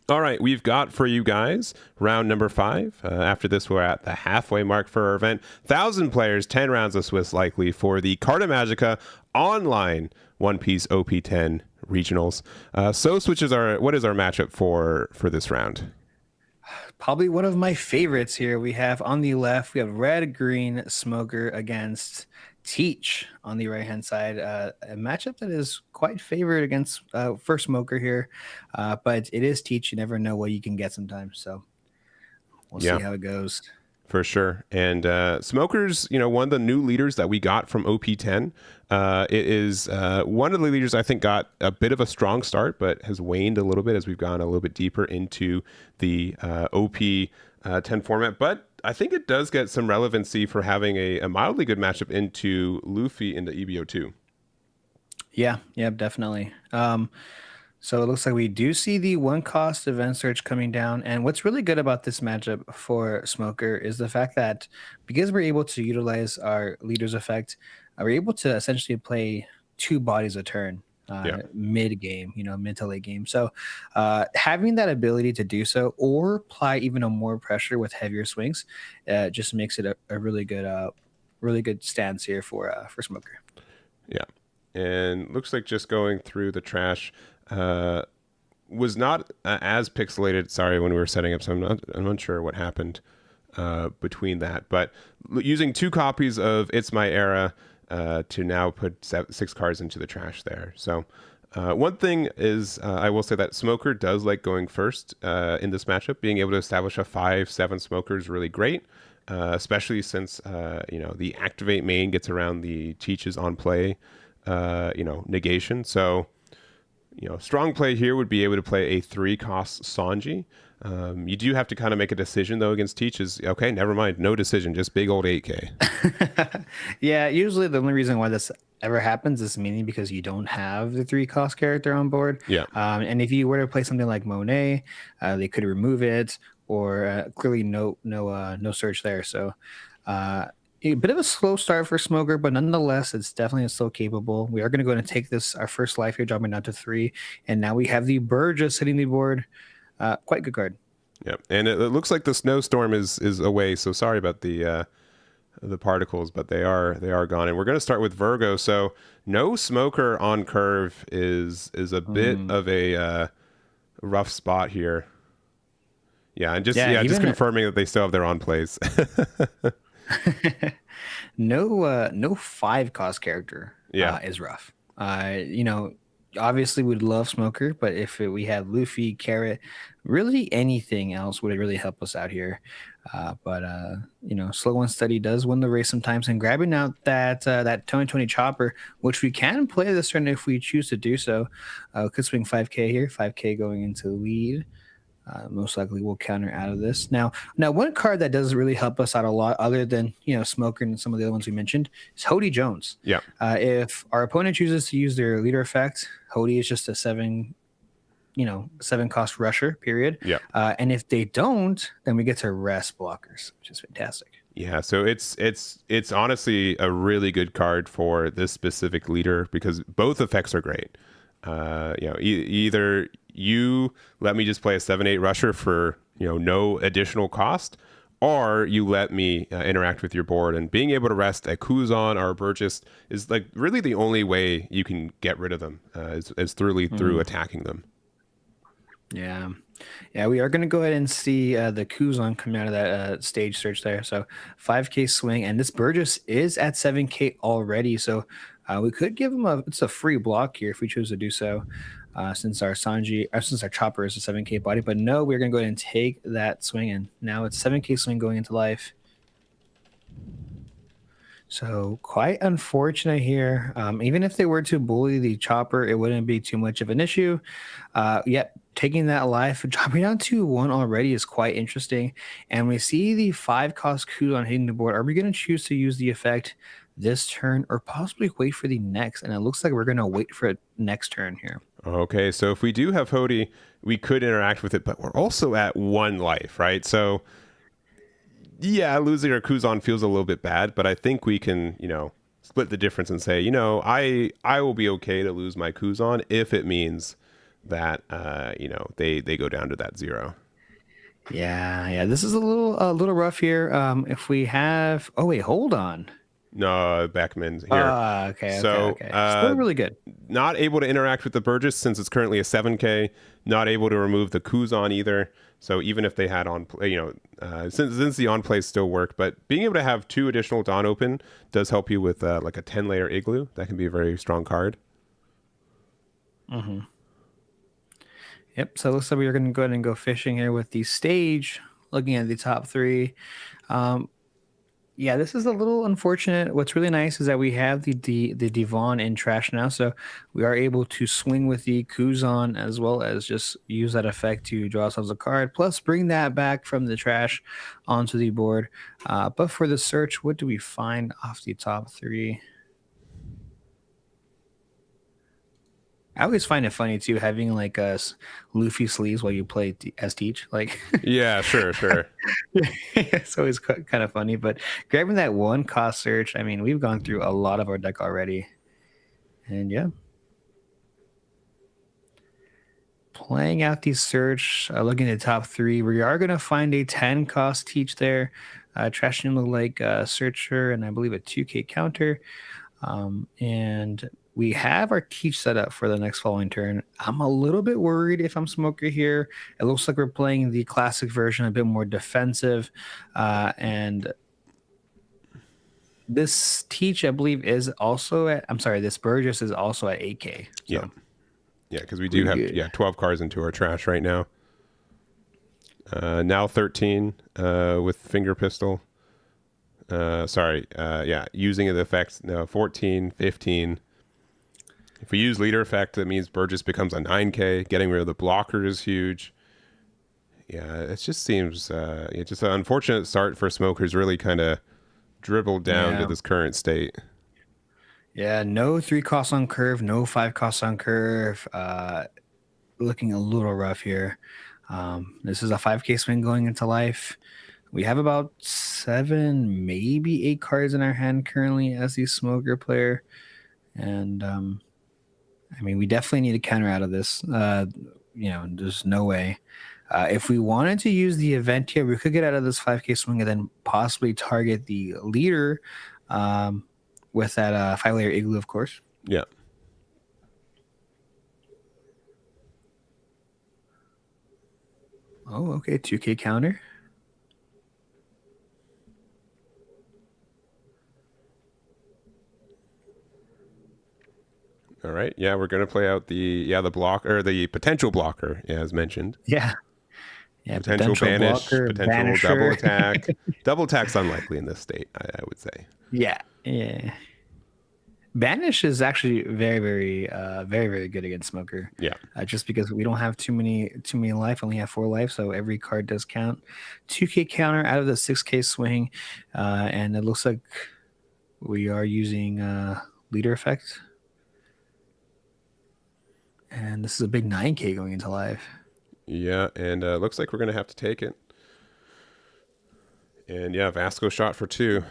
All right, we've got for you guys round number 5. After this, we're at the halfway mark for our event. 1,000 players, 10 rounds of Swiss likely for the Carta Magica online One Piece OP10 regionals. So, what is our matchup for this round? Probably one of my favorites here. We have on the left, we have Red Green Smoker against Teach on the right hand side. A matchup that is quite favored against for Smoker here, but it is Teach. You never know what you can get sometimes, so we'll see how it goes. For sure. And Smoker's, one of the new leaders that we got from OP10. It is one of the leaders I think got a bit of a strong start, but has waned a little bit as we've gone a little bit deeper into the OP10 format. But I think it does get some relevancy for having a mildly good matchup into Luffy into EBO2. Yeah, definitely. So it looks like we do see the 1-cost event search coming down. And what's really good about this matchup for Smoker is the fact that because we're able to utilize our leader's effect, we're able to essentially play 2 bodies a turn mid game, mid to late game. So having that ability to do so or apply even a more pressure with heavier swings just makes it a really good stance here for Smoker. Yeah. And looks like just going through the trash was not as pixelated. Sorry, when we were setting up, so I'm not sure what happened between that. But using 2 copies of It's My Era to now put 6 cards into the trash there. So one thing is, I will say that Smoker does like going first in this matchup. Being able to establish a 5/7 Smoker is really great. Especially since the activate main gets around the Teaches on play negation. So strong play here would be able to play a 3-cost Sanji. You do have to kind of make a decision though against Teaches. Okay, never mind, no decision, just big old 8K. Yeah, usually the only reason why this ever happens is mainly because you don't have the 3-cost character on board. Yeah. And if you were to play something like Monet, they could remove it, or clearly no search there. So a bit of a slow start for Smoker, but nonetheless, it's definitely still capable. We are going to go and take this, our first life here, dropping down to 3. And now we have the Burgess hitting the board. Quite good card. Yeah, and it looks like the snowstorm is away. So sorry about the the particles, but they are gone. And we're going to start with Virgo. So no smoker on curve is a bit Mm. of a rough spot here. Yeah, and just Yeah, just even confirming that they still have their on plays. no 5 cost character Yeah. is rough. Obviously we'd love Smoker, but if we had Luffy, Carrot, really anything else would really help us out here. But Slow and Steady does win the race sometimes, and grabbing out that Tony Chopper, which we can play this turn if we choose to do so, could swing 5K here, 5K going into the lead. Most likely will counter out of this. Now, one card that does really help us out a lot, other than Smoker and some of the other ones we mentioned, is Hody Jones. Yeah. If our opponent chooses to use their leader effect, Hody is just a 7 cost rusher. Period. Yeah. And if they don't, then we get to rest blockers, which is fantastic. Yeah, so it's honestly a really good card for this specific leader because both effects are great. Either you let me just play a 7/8 rusher for no additional cost, or you let me interact with your board. And being able to rest a Kuzan or a Burgess is like really the only way you can get rid of them is through attacking them. Yeah. Yeah, we are going to go ahead and see the Kuzan coming out of that stage search there. So 5K swing, and this Burgess is at 7K already. So we could give him it's a free block here if we choose to do so, since our Chopper is a 7K body. But no, we're going to go ahead and take that swing, and now it's 7K swing going into life. So quite unfortunate here. Even if they were to bully the Chopper, it wouldn't be too much of an issue. Yet taking that life, dropping down to 1 already is quite interesting. And we see the 5-cost Kuzan hitting the board. Are we going to choose to use the effect this turn or possibly wait for the next? And it looks like we're going to wait for it next turn here. Okay, so if we do have Hody, we could interact with it, but we're also at 1 life, right? So yeah, losing our Kuzan feels a little bit bad, but I think we can, split the difference and say, I will be okay to lose my Kuzan if it means that, they go down to that 0. Yeah. This is a little rough here. If we have, oh wait, hold on. No, Beckman's here. Okay. So, Still really good. Not able to interact with the Burgess since it's currently a 7K. Not able to remove the Kuzan either. So even if they had on play, since the on plays still work, but being able to have 2 additional Dawn open does help you with like a 10-layer Igloo. That can be a very strong card. Mm-hmm. Yep. So it looks like we're going to go ahead and go fishing here with the stage. Looking at the top 3. Yeah, this is a little unfortunate. What's really nice is that we have the Devon in trash now, so we are able to swing with the Kuzan as well as just use that effect to draw ourselves a card, plus bring that back from the trash onto the board. But for the search, what do we find off the top 3? I always find it funny too, having like Luffy sleeves while you play as Teach. Like, yeah, sure. it's always kind of funny. But grabbing that 1-cost search, I mean, we've gone through a lot of our deck already, and yeah, playing out the search, looking at the top 3, we are gonna find a 10-cost Teach there. Trashing look like Searcher, and I believe a 2K counter, and we have our Teach set up for the next following turn. I'm a little bit worried if I'm Smoker here. It looks like we're playing the classic version, a bit more defensive. And this Teach, I believe, is also at, this Burgess is also at 8K. So yeah. Yeah, because we do have 12 cards into our trash right now. Now 13 with Finger Pistol. Using the effects, 14, 15. If we use leader effect, that means Burgess becomes a 9K. Getting rid of the blocker is huge. Yeah, it just seems just an unfortunate start for Smokers. Really kind of dribbled down to this current state. Yeah, no 3 costs on curve, no 5 costs on curve. Looking a little rough here. This is a 5K swing going into life. We have about 7, maybe 8 cards in our hand currently as the Smoker player. And I mean, we definitely need to counter out of this. There's no way. If we wanted to use the event here, we could get out of this 5K swing and then possibly target the leader with that 5-layer igloo, of course. Yeah. Oh, okay. 2K counter. All right. Yeah, we're gonna play out the block or the potential blocker, as mentioned. Yeah. Yeah. Potential banish, blocker, potential banisher. double attack. Double attack's unlikely in this state, I would say. Yeah. Yeah. Banish is actually very good against Smoker. Yeah. Just because we don't have too many life, only have 4 life, so every card does count. 2K counter out of the 6K swing, and it looks like we are using leader effect. And this is a big 9K going into live. Yeah, and looks like we're gonna have to take it. And yeah, Vasco shot for 2.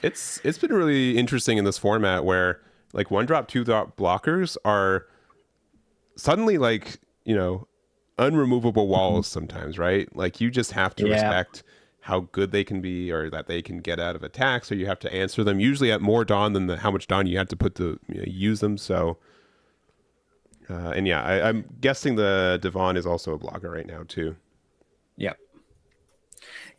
It's been really interesting in this format where like 1-drop, 2-drop blockers are suddenly like, unremovable walls sometimes, right? Like you just have to respect how good they can be or that they can get out of attacks, or you have to answer them usually at more Dawn than how much Dawn you have to put to use them. So and yeah, I'm guessing the Devon is also a blocker right now too. Yep.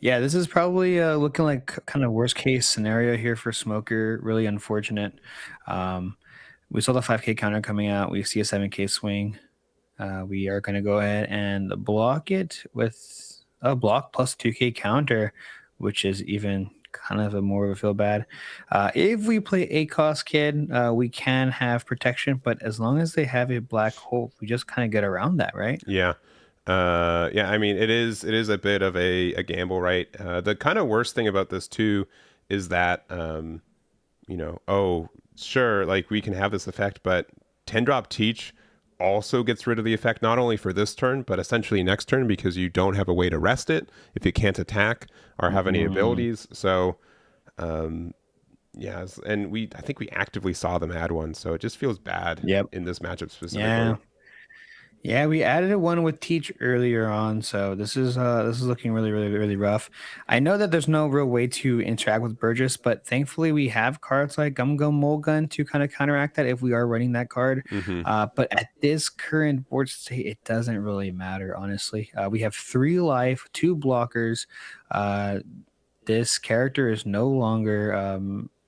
Yeah, this is probably looking like kind of worst case scenario here for Smoker. Really unfortunate. We saw the 5K counter coming out. We see a 7K swing. We are going to go ahead and block it with a block plus 2K counter, which is even kind of a more of a feel bad. If we play a cost kid, we can have protection, but as long as they have a black hole, we just kind of get around that, right? Yeah. Yeah, I mean, it is a bit of a gamble, right? The kind of worst thing about this too is that, oh, sure, like we can have this effect, but 10-drop Teach also gets rid of the effect, not only for this turn, but essentially next turn, because you don't have a way to rest it if you can't attack or have any abilities. So, yeah, and I think we actively saw them add one, so it just feels bad in this matchup specifically. Yeah, we added a one with Teach earlier on, so this is looking really rough. I know that there's no real way to interact with Burgess, but thankfully we have cards like Gum Gum Mulgun to kind of counteract that if we are running that card. But at this current board state, it doesn't really matter, honestly. We have 3 life, 2 blockers. This character is no longer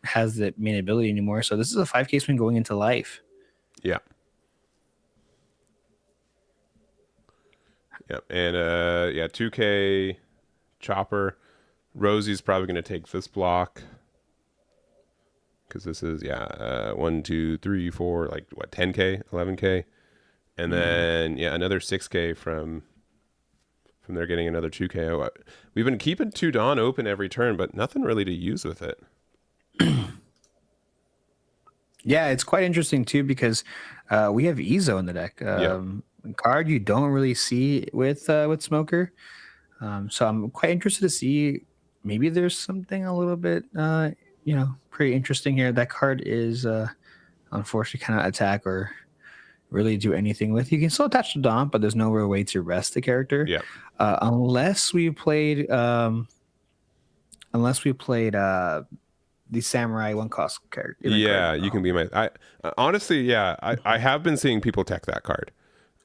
has the main ability anymore, so this is a 5K swing going into life. Yeah. Yep, and 2K Chopper. Rosie's probably going to take this block because this is 1, 2, 3, 4, like what, 10K, 11K, and then another 6K from there, getting another 2K. We've been keeping 2 Dawn open every turn, but nothing really to use with it. Yeah, it's quite interesting too because we have Ezo in the deck. Card you don't really see with Smoker. So I'm quite interested to see maybe there's something a little bit pretty interesting here. That card is unfortunately cannot attack or really do anything with. You can still attach to Dom, but there's no real way to rest the character. Yeah. Unless we played the Samurai 1 cost character. Yeah, you can be my. Honestly, I have been seeing people tech that card.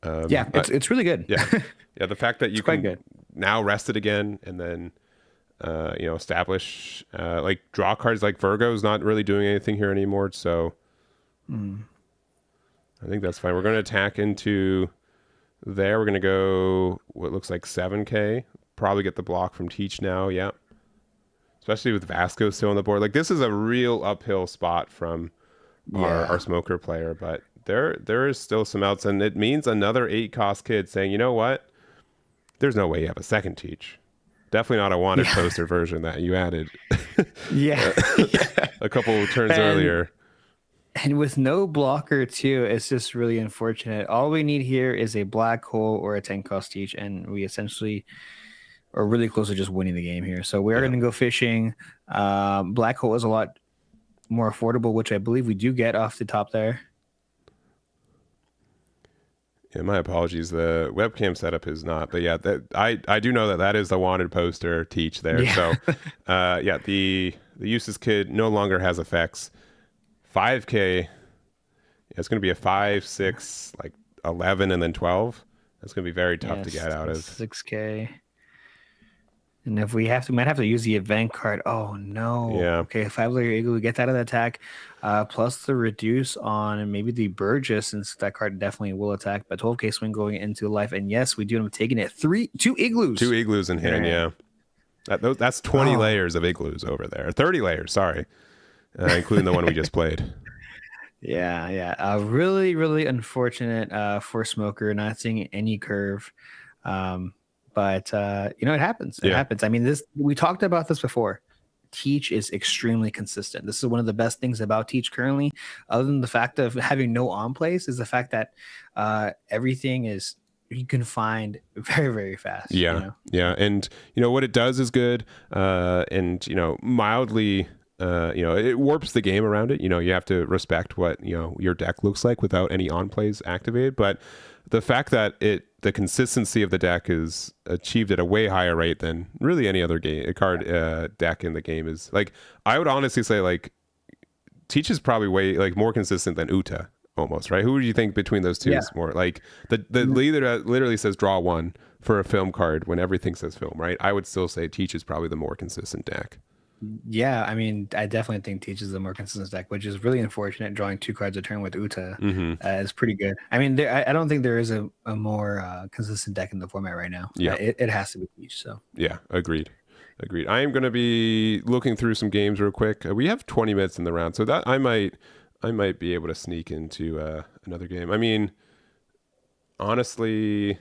It's really good. Yeah, the fact that you can now rest it again and then establish like draw cards like Virgo is not really doing anything here anymore. So I think that's fine. We're going to attack into there. We're going to go what looks like 7K. Probably get the block from Teach now. Yeah. Especially with Vasco still on the board. Like this is a real uphill spot from our Smoker player, but there is still some outs, and it means another 8 cost kid saying, you know what? There's no way you have a second Teach. Definitely not a wanted poster version that you added. A couple of turns earlier. And with no blocker too, it's just really unfortunate. All we need here is a black hole or a 10 cost Teach, and we essentially are really close to just winning the game here. So we're going to go fishing. Black hole is a lot more affordable, which I believe we do get off the top there. Yeah, my apologies. The webcam setup is not, but yeah, that I do know that that is the wanted poster teach there. Yeah. So, yeah, the useless kid no longer has effects. 5K, yeah, it's going to be a 5, 6, like 11, and then 12. That's going to be very tough to Yes, get out of. 6K. And if we have to, might have to use the event card. Oh no. Yeah, Okay, 5 layer igloo gets out of the attack. Plus the reduce on maybe the Burgess, since that card definitely will attack. But 12K swing going into life. And yes, we do end up taking it. Two two igloos igloos in in our hand. hand. Yeah, that's 20 Oh layers of igloos over there. 30 layers, sorry, including the one we just played. yeah, yeah. Really, really unfortunate for Smoker not seeing any curve. Um, but it happens. It Yeah, happens. I mean, this we talked about this before. Teach is extremely consistent. This is one of the best things about Teach currently, other than the fact of having no on plays, is the fact that everything is you can find very, very fast. yeah, yeah. And what it does is good, and mildly. It warps the game around it. You have to respect what your deck looks like without any on plays activated. But the fact that the consistency of the deck is achieved at a way higher rate than really any other deck in the game is like, I would honestly say like Teach is probably way like more consistent than Uta almost, right? Who do you think between those two Yeah. is more like the leader that literally says draw one for a film card when everything says film, right? I would still say Teach is probably the more consistent deck. Yeah, I mean, I definitely think Teach is the more consistent deck, which is really unfortunate. Drawing 2 cards a turn with Uta is pretty good. I mean, I don't think there is a more consistent deck in the format right now. Yeah. It has to be Teach. So Yeah, agreed. I am going to be looking through some games real quick. We have 20 minutes in the round, so that I might be able to sneak into another game. I mean, honestly,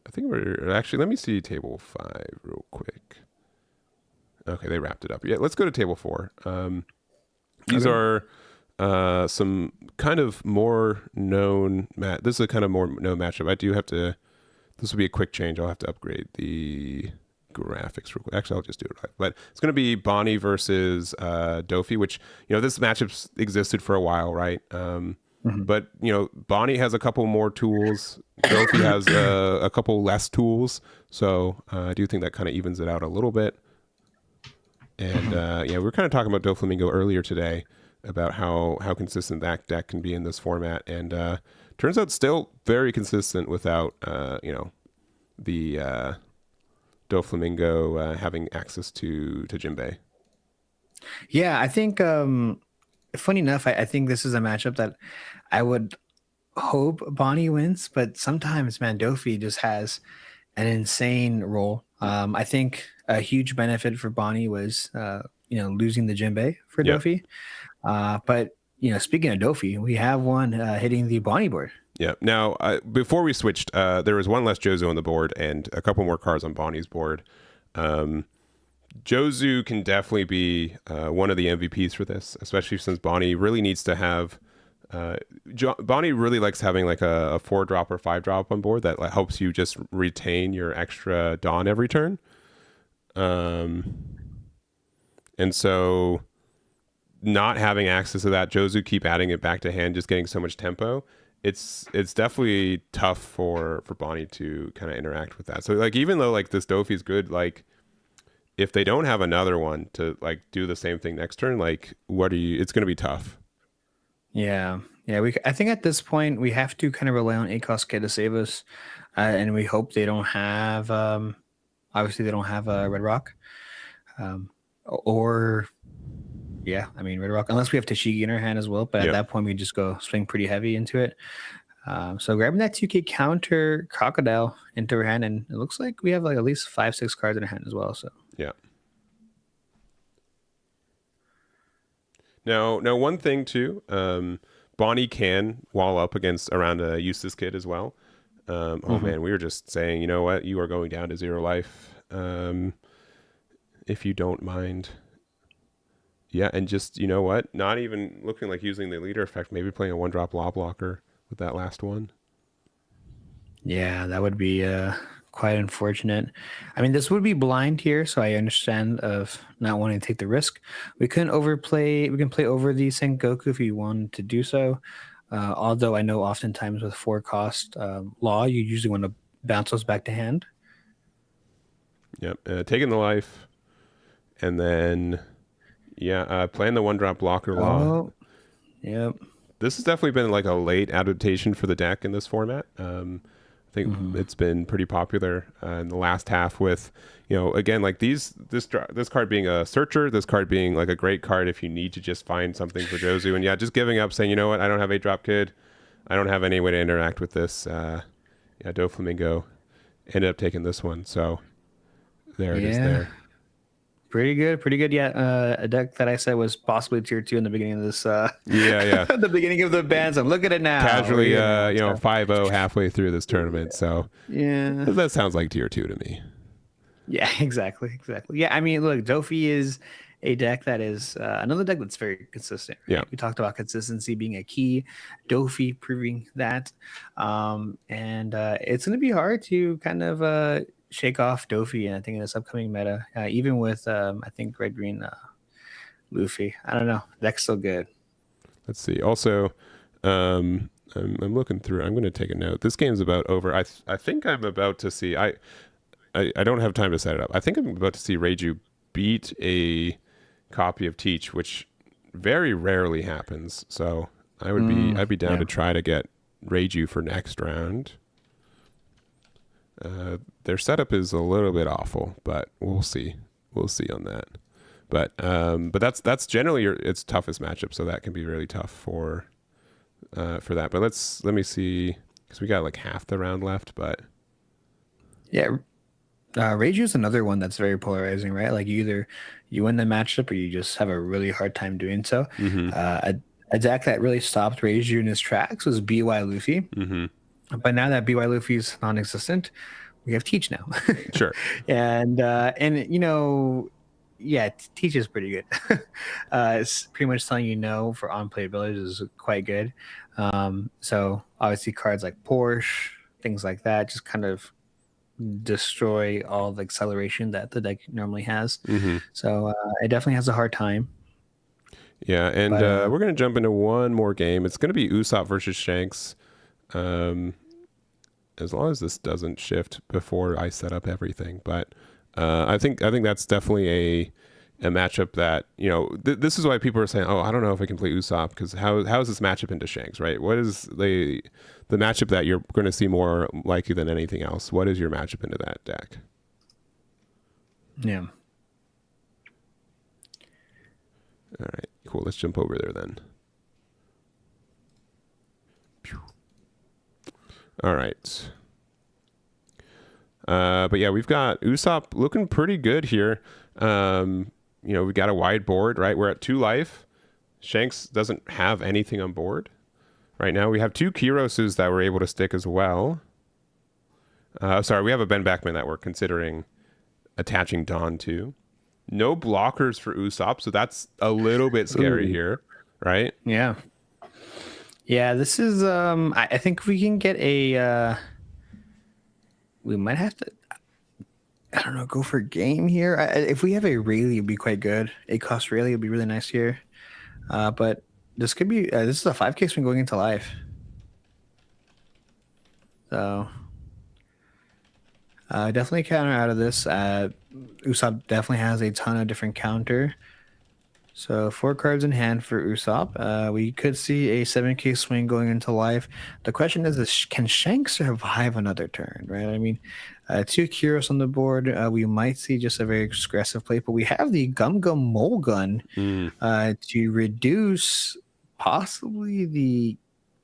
I think we're actually. Let me see table 5 real quick. Okay, they wrapped it up. Yeah, let's go to table 4. These Okay. are some kind of more known This is a kind of more known matchup. I do have to. This will be a quick change. I'll have to upgrade the graphics real quick. Actually, I'll just do it live. But it's going to be Bonnie versus Dofi, which this matchup's existed for a while, right? Mhm. But Bonnie has a couple more tools. Dofi has a couple less tools. So I do think that kind of evens it out a little bit. And we were kind of talking about Doflamingo earlier today about how consistent that deck can be in this format, and turns out still very consistent without the Doflamingo having access to Jinbei. Yeah, I think funny enough, I think this is a matchup that I would hope Bonnie wins, but sometimes man, Dofi just has an insane role. I think a huge benefit for Bonnie was losing the Jinbei for Yeah. Dofi. But speaking of Dofi, we have one hitting the Bonnie board. Yeah. Now, before we switched, there was one less Jozu on the board and a couple more cards on Bonnie's board. Jozu can definitely be one of the MVPs for this, especially since Bonnie really needs to have. Bonnie really likes having like a 4-drop or 5-drop on board that helps you just retain your extra Dawn every turn. And so not having access to that, Jozu keep adding it back to hand, just getting so much tempo. It's definitely tough for Bonnie to kind of interact with that. So like even though like this Dofi is good, like if they don't have another one to like do the same thing next turn, like it's going to be tough. Yeah, yeah. I think at this point we have to kind of rely on ACOS Kid to save us, and we hope they don't have. Obviously, they don't have Red Rock, or yeah, I mean Red Rock, unless we have Tashigi in our hand as well. But at that point, we just go swing pretty heavy into it. So grabbing that 2K counter Crocodile into our hand, and it looks like we have like at least 5-6 cards in our hand as well. So yeah. Now one thing too, Bonnie can wall up against around a Eustace Kid as well. Man, we were just saying, you know what, you are going down to 0 life, if you don't mind. Yeah, and just you know what, not even looking like using the leader effect, maybe playing a 1-drop law blocker with that last one. yeah, that would be quite unfortunate. I mean, this would be blind here, so I understand of not wanting to take the risk. We can play over the Sengoku if you wanted to do so. Although I know oftentimes with 4 cost law, you usually want to bounce those back to hand. Yep. Taking the life, and then playing the 1-drop blocker law. Oh, yep. This has definitely been like a late adaptation for the deck in this format. I think it's been pretty popular in the last half with, again, like this card being a searcher, this card being like a great card if you need to just find something for Jozu. And just giving up, saying, you know what, I don't have 8-drop kid. I don't have any way to interact with this. Doflamingo ended up taking this one. So there it is there. Pretty good. Yeah, a deck that I said was possibly tier 2 in the beginning of this. The beginning of the bans. I'm looking at it now. Casually, 5-0 halfway through this tournament. So yeah, that sounds like tier 2 to me. Yeah, exactly. Yeah, I mean, look, Dofi is a deck that is another deck that's very consistent. Right? Yeah, we talked about consistency being a key. Dofi proving that, and it's going to be hard to kind of shake off Dofi, and I think in this upcoming meta, even with I think red green Luffy. I don't know, deck's still good. Let's see. Also, I'm looking through. I'm going to take a note. This game's about over. I think I'm about to see. I don't have time to set it up. I think I'm about to see Reiju beat a copy of Teach, which very rarely happens. So I'd be down to try to get Reiju for next round. Their setup is a little bit awful, but we'll see. We'll see on that. But that's generally its toughest matchup, so that can be really tough for that. But let me see, because we got like half the round left. But yeah, Reiju is another one that's very polarizing, right? Like you win the matchup or you just have a really hard time doing so. A deck that really stopped Reiju in his tracks was BY Luffy. But now that BY Luffy's non-existent, we have Teach now. Sure. And Teach is pretty good. It's pretty much telling for unplayability is quite good. So obviously cards like Porsche, things like that, just kind of destroy all the acceleration that the deck normally has. So it definitely has a hard time. Yeah, and we're going to jump into one more game. It's going to be Usopp versus Shanks. As long as this doesn't shift before I set up everything. But I think that's definitely a matchup that, this is why people are saying, oh, I don't know if I can play Usopp, because how is this matchup into Shanks, right? What is the matchup that you're going to see more likely than anything else? What is your matchup into that deck? Yeah. All right, cool. Let's jump over there then. All right. But yeah, we've got Usopp looking pretty good here. We got a wide board, right? We're at 2 life. Shanks doesn't have anything on board right now. We have 2 Kiroses that we're able to stick as well. Sorry, we have a Ben Backman that we're considering attaching Dawn to. No blockers for Usopp, so that's a little bit scary here, right? Yeah. Yeah, this is I think we can get we might have to, I don't know, go for game here. If we have a Rayleigh, it'd be quite good. A cost Rayleigh would be really nice here. But this could be this is a 5K swing going into life. So definitely counter out of this. Usopp definitely has a ton of different counter. So 4 cards in hand for Usopp. We could see a 7K swing going into life. The question is can Shanks survive another turn, right? I mean, 2 Kyros on the board. We might see just a very aggressive play, but we have the Gum Gum Mole Gun to reduce possibly the...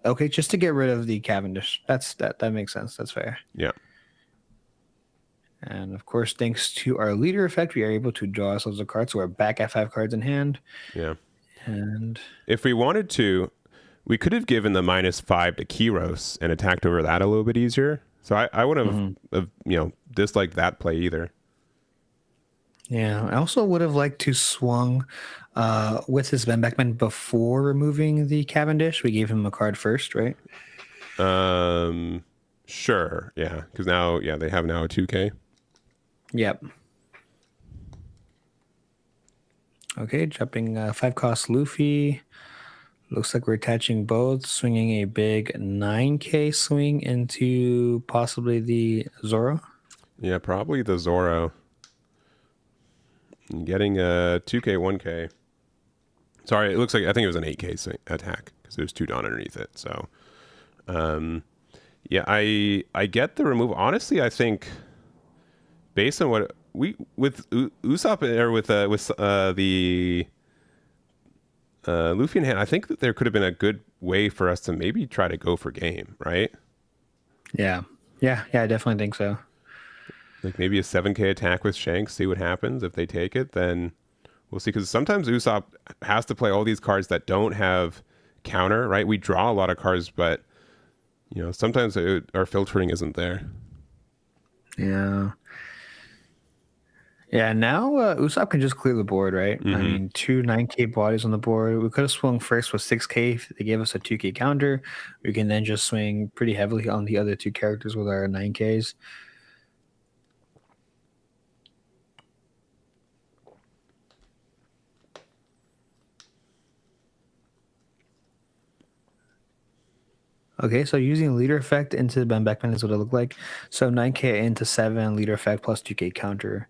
Okay, just to get rid of the Cavendish. That makes sense. That's fair. Yeah. And of course, thanks to our leader effect, we are able to draw ourselves a card. So we're back at 5 cards in hand. Yeah. And if we wanted to, we could have given the -5 to Kyros and attacked over that a little bit easier. So I wouldn't have disliked that play either. Yeah. I also would have liked to swung with his Ben Beckman before removing the Cavendish. We gave him a card first, right? Sure. Yeah. Because now, they have now a 2K. Yep. Okay, jumping 5 cost Luffy. Looks like we're attaching both, swinging a big 9K swing into possibly the Zoro. Yeah, probably the Zoro. Getting a 2K, 1K. Sorry, it looks like I think it was an 8K attack because there's 2 Dawn underneath it. So, yeah, I get the removal. Honestly, I think based on what we with Usopp or with the Luffy in hand, I think that there could have been a good way for us to maybe try to go for game, right? Yeah. Yeah. Yeah. I definitely think so. Like maybe a 7K attack with Shanks, see what happens. If they take it, then we'll see. Because sometimes Usopp has to play all these cards that don't have counter, right? We draw a lot of cards, but sometimes our filtering isn't there. Yeah. Yeah, now Usopp can just clear the board, right? I Mm-hmm. mean, 2 9K bodies on the board. We could have swung first with 6K. They gave us a 2K counter. We can then just swing pretty heavily on the other 2 characters with our 9Ks. Okay, so using leader effect into the Ben Beckman is what it looked like. So 9K into 7, leader effect plus 2K counter.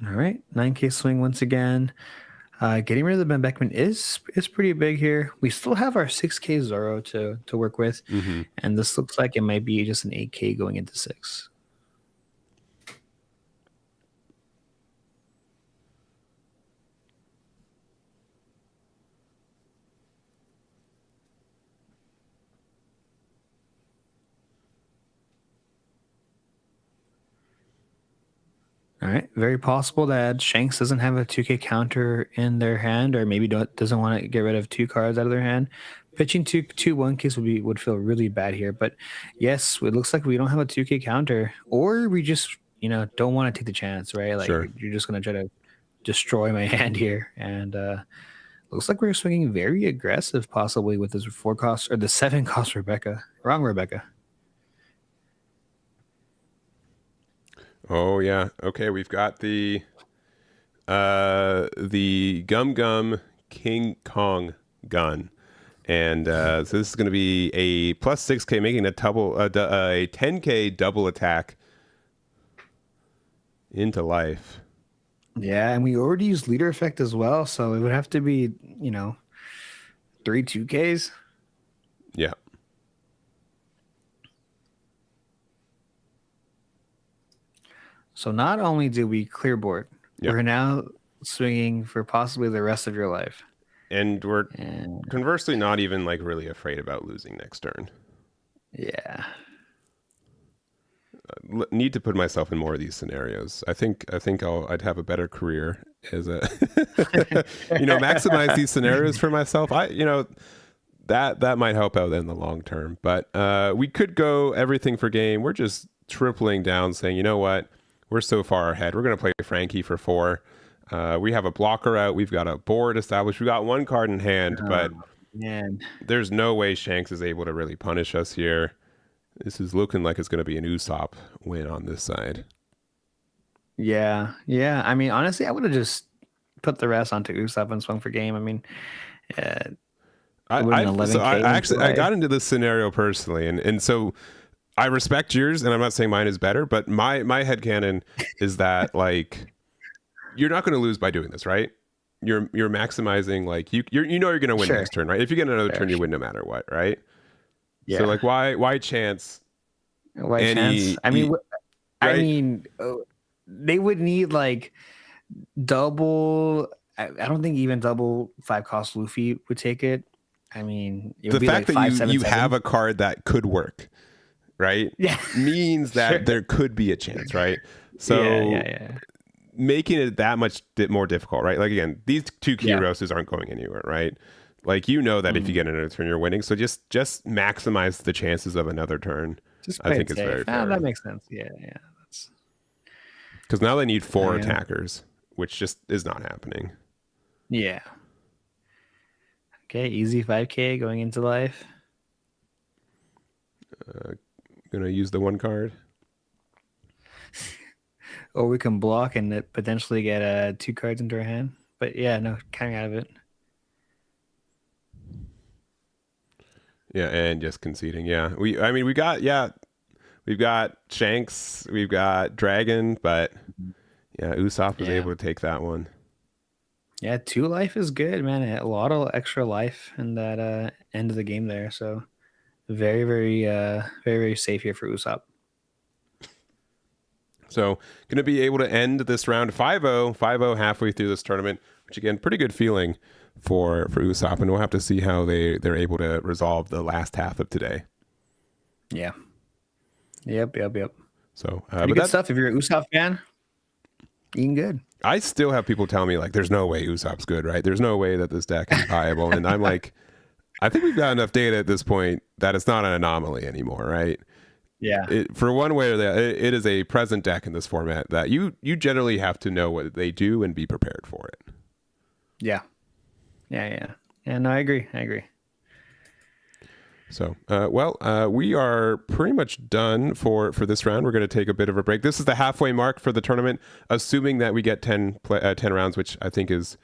All right, 9K swing once again. Getting rid of the Ben Beckman is pretty big here. We still have our 6K Zoro to work with, Mm-hmm. and this looks like it might be just an 8K going into 6. All right, very possible that Shanks doesn't have a 2K counter in their hand, or maybe doesn't want to get rid of 2 cards out of their hand. Pitching two 1Ks would feel really bad here, but yes, it looks like we don't have a 2K counter, or we just don't want to take the chance, right? Like Sure. you're just gonna try to destroy my hand here, and looks like we're swinging very aggressive, possibly with this 4 cost or the 7 cost Rebecca. Wrong, Rebecca. Oh yeah. Okay, we've got the Gum Gum King Kong gun. And so this is going to be a plus 6K, making a 10K double attack into life. Yeah, and we already used leader effect as well, so it would have to be 3 2Ks. Yeah. So not only did we clear board, Yeah. we're now swinging for possibly the rest of your life. And we're And conversely not even like really afraid about losing next turn. yeah. Need to put myself in more of these scenarios. I think I'd have a better career as a maximize these scenarios for myself. That might help out in the long term. But we could go everything for game. We're just tripling down, saying, you know what, we're so far ahead. We're going to play Frankie for 4. We have a blocker out. We've got a board established. We got 1 card in hand, but Man. there's no way Shanks is able to really punish us here. This is looking like it's going to be an Usopp win on this side. Yeah. Yeah. I mean, honestly, I would have just put the rest onto Usopp and swung for game. I mean, I got into this scenario personally, and so I respect yours, and I'm not saying mine is better, but my headcanon is that like you're not going to lose by doing this, right? You're maximizing, like you're going to win next turn, right? If you get another turn, you win no matter what, right? Yeah. So like why chance? Why chance? I mean, they would need like double. I don't think even double 5 cost Luffy would take it. I mean, it would The be fact like that 5, 7, you 7. have a card that could work, right? Yeah. Means that Sure. there could be a chance, right? So yeah. making it that much more difficult, right? Like again, these 2 Kiroses aren't going anywhere, right? Like that if you get another turn, you're winning. So just maximize the chances of another turn. Just I think it's very fair. that makes sense. Yeah. That's because now they need 4 attackers, which just is not happening. Yeah. Okay, easy 5K going into life. Gonna use the 1 card. or we can block and potentially get 2 cards into our hand. But yeah, no, coming out of it. Yeah, and just conceding. Yeah, we got we've got Shanks, we've got Dragon, but yeah, Usopp was Yeah. able to take that one. Yeah, 2 life is good, man. A lot of extra life in that end of the game there. So very, very, very safe here for Usopp. So going to be able to end this round 5-0, 5-0 halfway through this tournament, which again, pretty good feeling for Usopp, and we'll have to see how they're able to resolve the last half of today. Yeah. Yep. So Pretty good stuff. If you're an Usopp fan, eating good. I still have people tell me like, there's no way Usopp's good, right? There's no way that this deck is viable. And I'm like, I think we've got enough data at this point that it's not an anomaly anymore, right? Yeah. For one way or the other, it is a present deck in this format that you generally have to know what they do and be prepared for it. Yeah. No, I agree. So, we are pretty much done for this round. We're going to take a bit of a break. This is the halfway mark for the tournament, assuming that we get 10 rounds, which I think is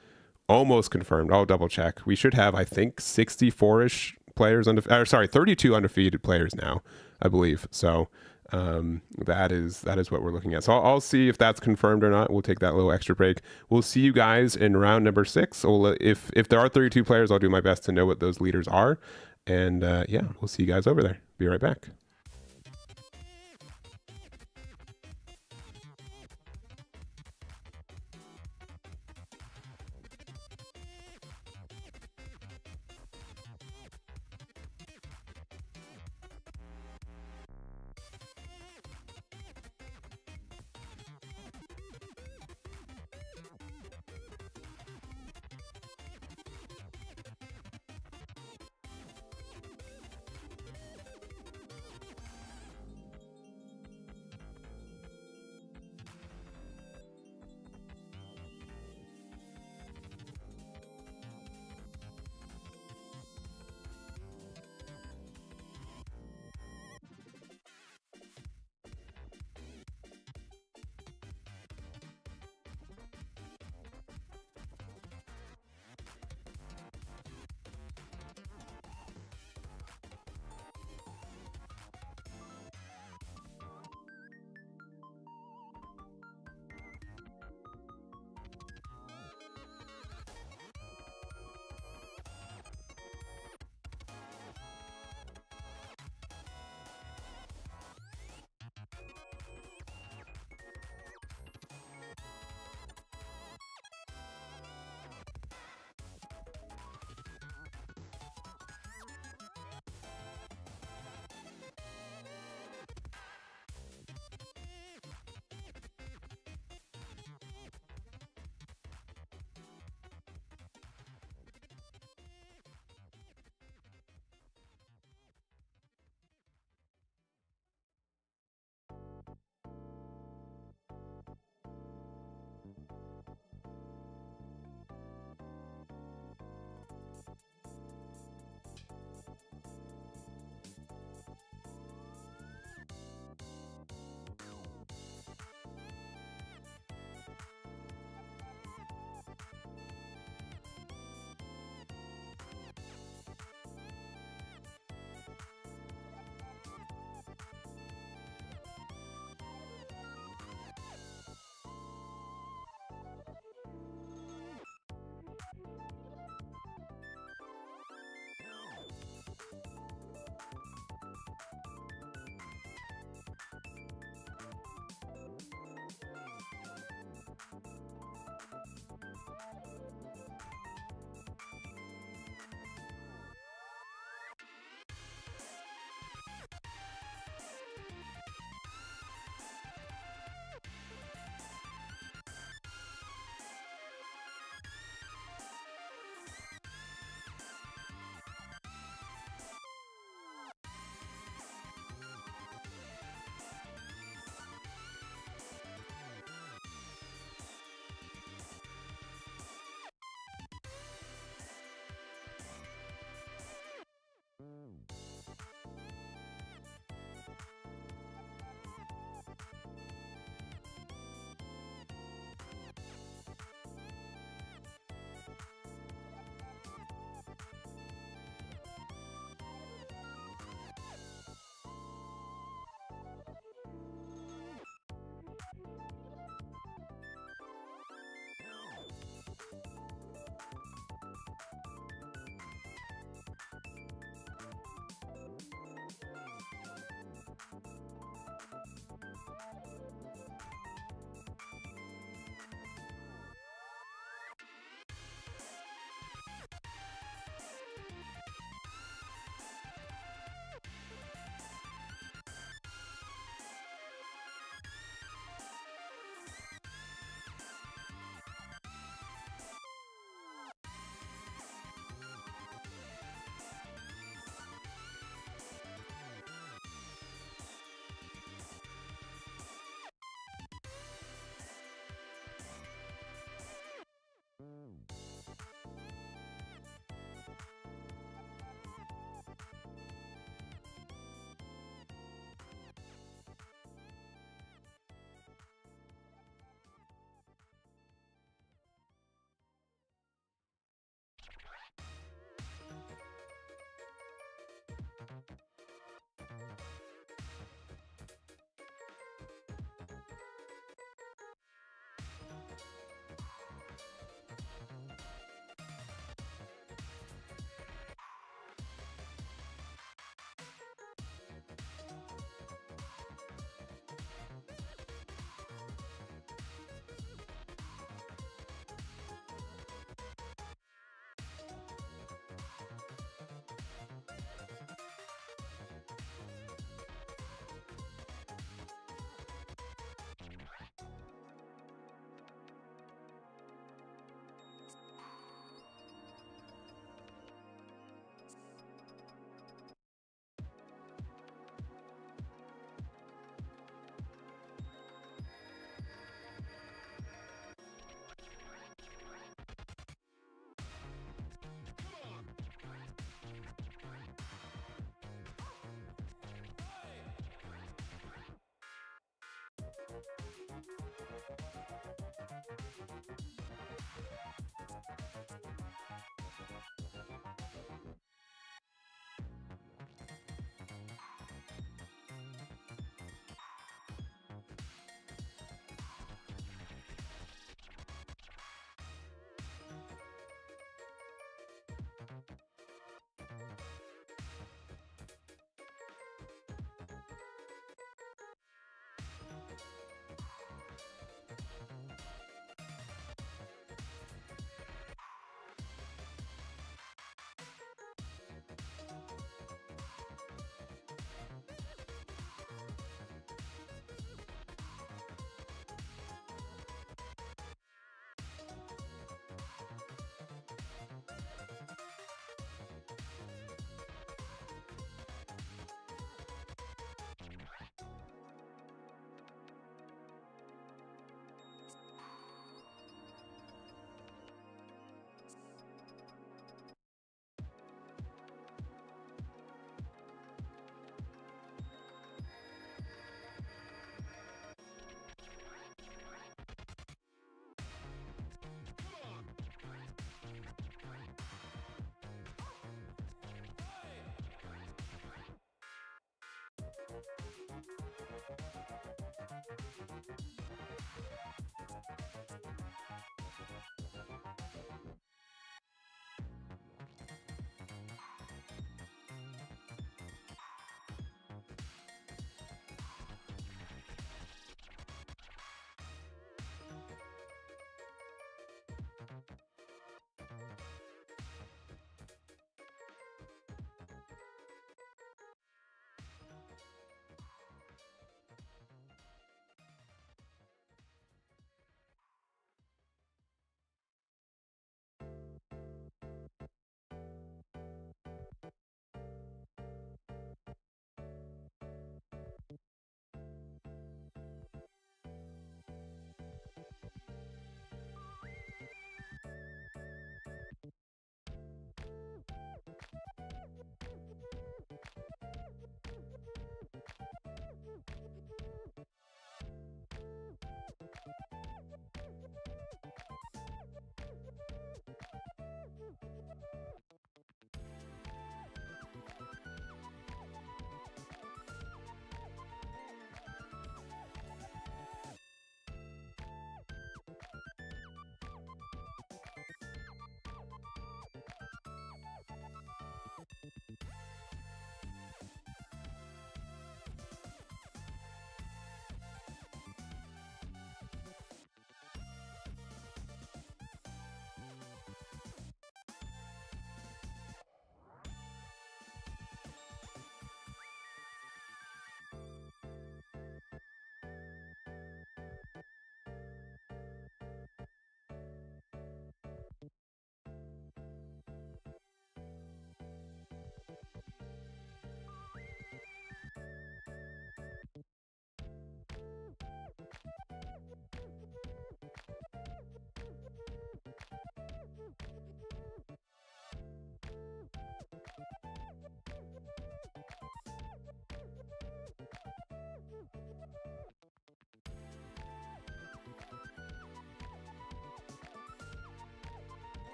almost confirmed. I'll double check. We should have, I think, 64-ish players, 32 undefeated players now, I believe. So that is what we're looking at. So I'll see if that's confirmed or not. We'll take that little extra break. We'll see you guys in round number 6. If there are 32 players, I'll do my best to know what those leaders are. And we'll see you guys over there. Be right back.